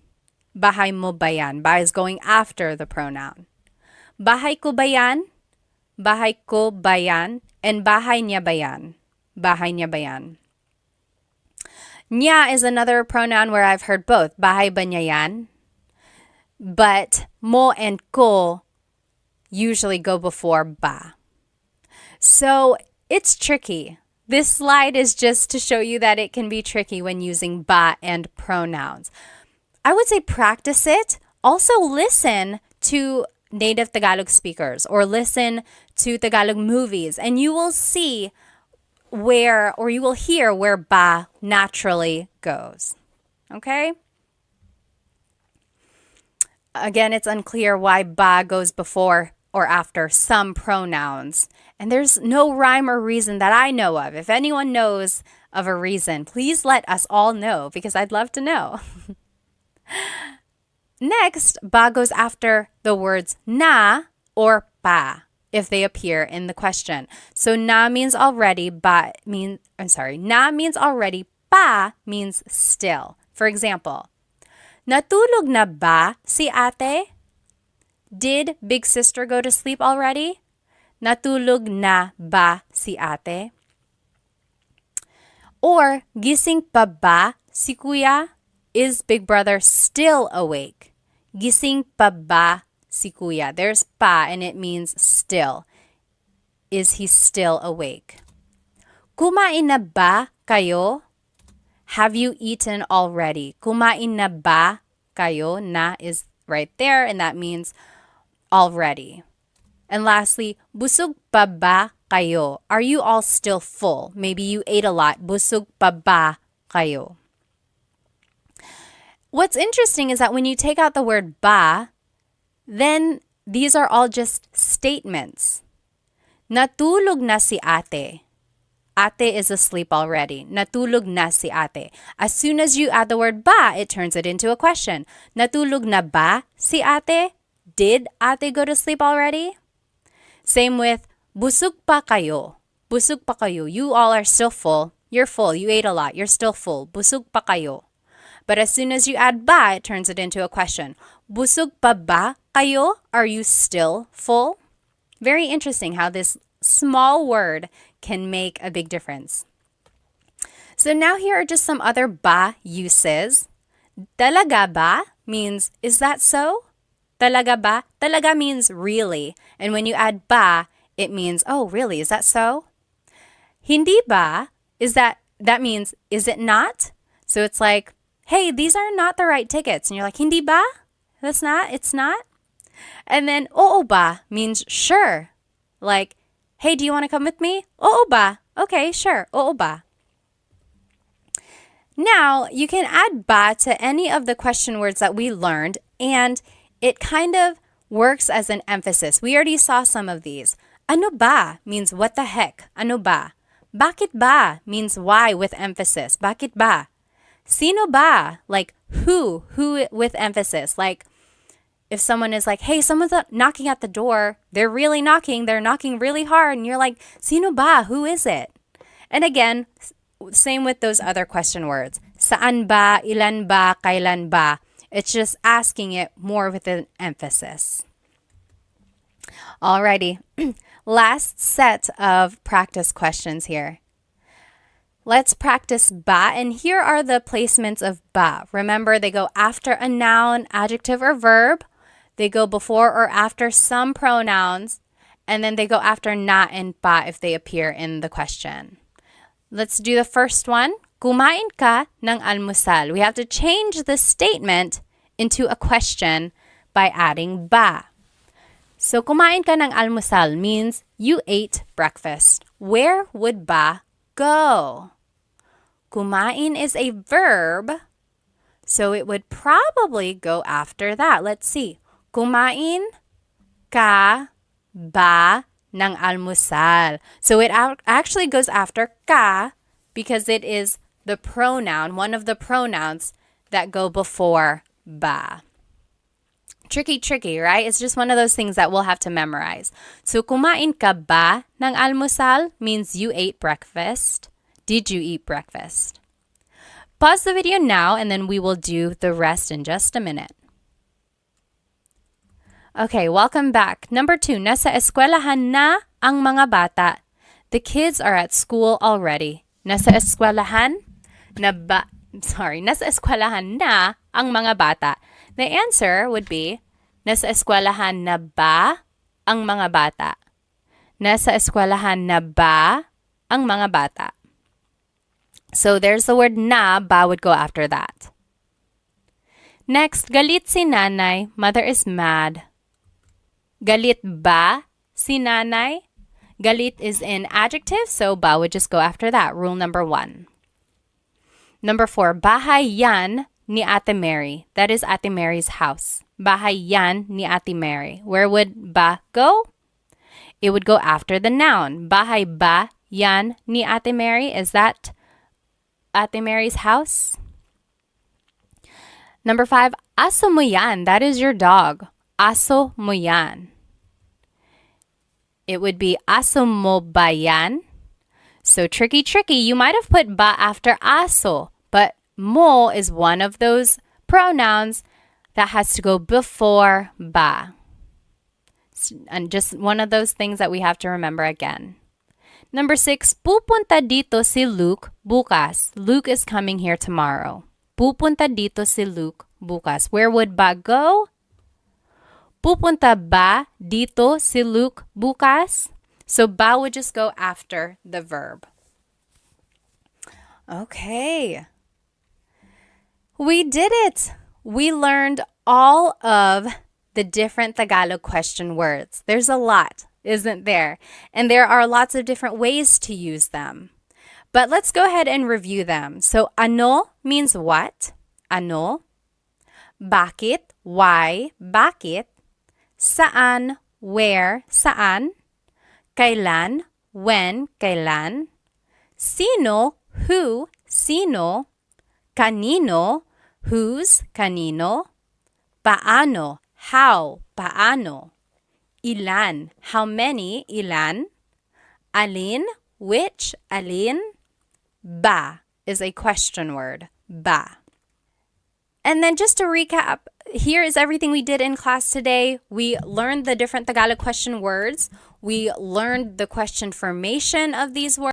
Bahay mo ba yan? Ba is going after the pronoun. Bahay ko ba yan? Bahay ko ba yan? And bahay niya ba yan? Bahay niya ba yan? Niya is another pronoun where I've heard both. Bahay ba niya yan? But mo and ko usually go before ba. So it's tricky. This slide is just to show you that it can be tricky when using ba and pronouns. I would say practice it. Also listen to native Tagalog speakers or listen to Tagalog movies and you will see you will hear where ba naturally goes. Okay? Again, it's unclear why ba goes before or after some pronouns. And there's no rhyme or reason that I know of. If anyone knows of a reason, please let us all know because I'd love to know. Next, ba goes after the words na or pa if they appear in the question. So na means already, na means already, pa means still. For example, natulog na ba si ate? Did big sister go to sleep already? Natulog na ba si ate? Or gising pa ba si kuya? Is big brother still awake? Gising pa ba si kuya? There's pa and it means still. Is he still awake? Kumain na ba kayo? Have you eaten already? Kumain na ba kayo? Na is right there and that means already. And lastly, busog pa ba kayo? Are you all still full? Maybe you ate a lot. Busog pa ba kayo? What's interesting is that when you take out the word ba, then these are all just statements. Natulog na si ate. Ate is asleep already. Natulog na si ate. As soon as you add the word ba, it turns it into a question. Natulog na ba si ate? Did ate go to sleep already? Same with busog pa kayo. Busog pa kayo. You all are still full. You're full. You ate a lot. You're still full. Busog pa kayo. But as soon as you add ba, it turns it into a question. Busog pa ba kayo? Are you still full? Very interesting how this small word can make a big difference. So now here are just some other ba uses. Talaga ba means, is that so? Talaga ba? Talaga means really. And when you add ba, it means, oh, really? Is that so? Hindi ba? That means, is it not? So it's like, hey, these are not the right tickets. And you're like, hindi ba? It's not? And then, oo ba means sure. Like, hey, do you want to come with me? Oo ba? Okay, sure. Oo ba? Now, you can add ba to any of the question words that we learned, and it kind of works as an emphasis. We already saw some of these. Ano ba means what the heck? Ano ba? Bakit ba means why with emphasis. Bakit ba? Sino ba? Like who with emphasis. Like if someone is like, hey, someone's knocking at the door, they're knocking really hard, and you're like, sino ba? Who is it? And again, same with those other question words. Saan ba? Ilan ba? Kailan ba? It's just asking it more with an emphasis. Alrighty, last set of practice questions here. Let's practice ba, and here are the placements of ba. Remember, they go after a noun, adjective, or verb. They go before or after some pronouns, and then they go after na and pa if they appear in the question. Let's do the first one. Kumain ka ng almusal. We have to change the statement into a question by adding ba. So, kumain ka ng almusal means you ate breakfast. Where would ba go? Kumain is a verb, so it would probably go after that. Let's see. Kumain ka ba ng almusal? So it actually goes after ka because it is the pronoun, one of the pronouns that go before ba. Tricky, right? It's just one of those things that we'll have to memorize. So, kumain ka ba ng almusal means you ate breakfast. Did you eat breakfast? Pause the video now and then we will do the rest in just a minute. Okay, welcome back. Number 2, nasa eskwelahan na ang mga bata. The kids are at school already. Nasa eskwelahan nasa eskwelahan na ang mga bata. The answer would be, nasa eskwelahan na ba ang mga bata? Nasa eskwelahan na ba ang mga bata? So there's the word na, ba would go after that. Next, galit si nanay, mother is mad. Galit ba si nanay? Galit is an adjective, so ba would just go after that. Rule number 1. Number 4, bahay yan ni Ate Mary. That is Ate Mary's house. Bahay yan ni Ate Mary. Where would ba go? It would go after the noun. Bahay ba yan ni Ate Mary? Is that Ate Mary's house? Number 5, aso mo yan. That is your dog. Aso mo yan. It would be aso mo ba yan? So tricky. You might have put ba after aso, but mo is one of those pronouns that has to go before ba. And just one of those things that we have to remember again. Number 6, pupunta dito si Luke bukas. Luke is coming here tomorrow. Pupunta dito si Luke bukas. Where would ba go? Pupunta ba dito si Luke bukas? So ba would just go after the verb. Okay. We did it. We learned all of the different Tagalog question words. There's a lot, isn't there? And there are lots of different ways to use them. But let's go ahead and review them. So ano means what? Ano. Bakit? Why? Bakit? Saan? Where? Saan? Kailan? When? Kailan? Sino? Who? Sino? Kanino? Whose? Kanino? Paano? How? Paano? Ilan? How many? Ilan? Alin? Which? Alin? Ba is a question word. Ba. And then just to recap, here is everything we did in class today. We learned the different Tagalog question words. We learned the question formation of these words.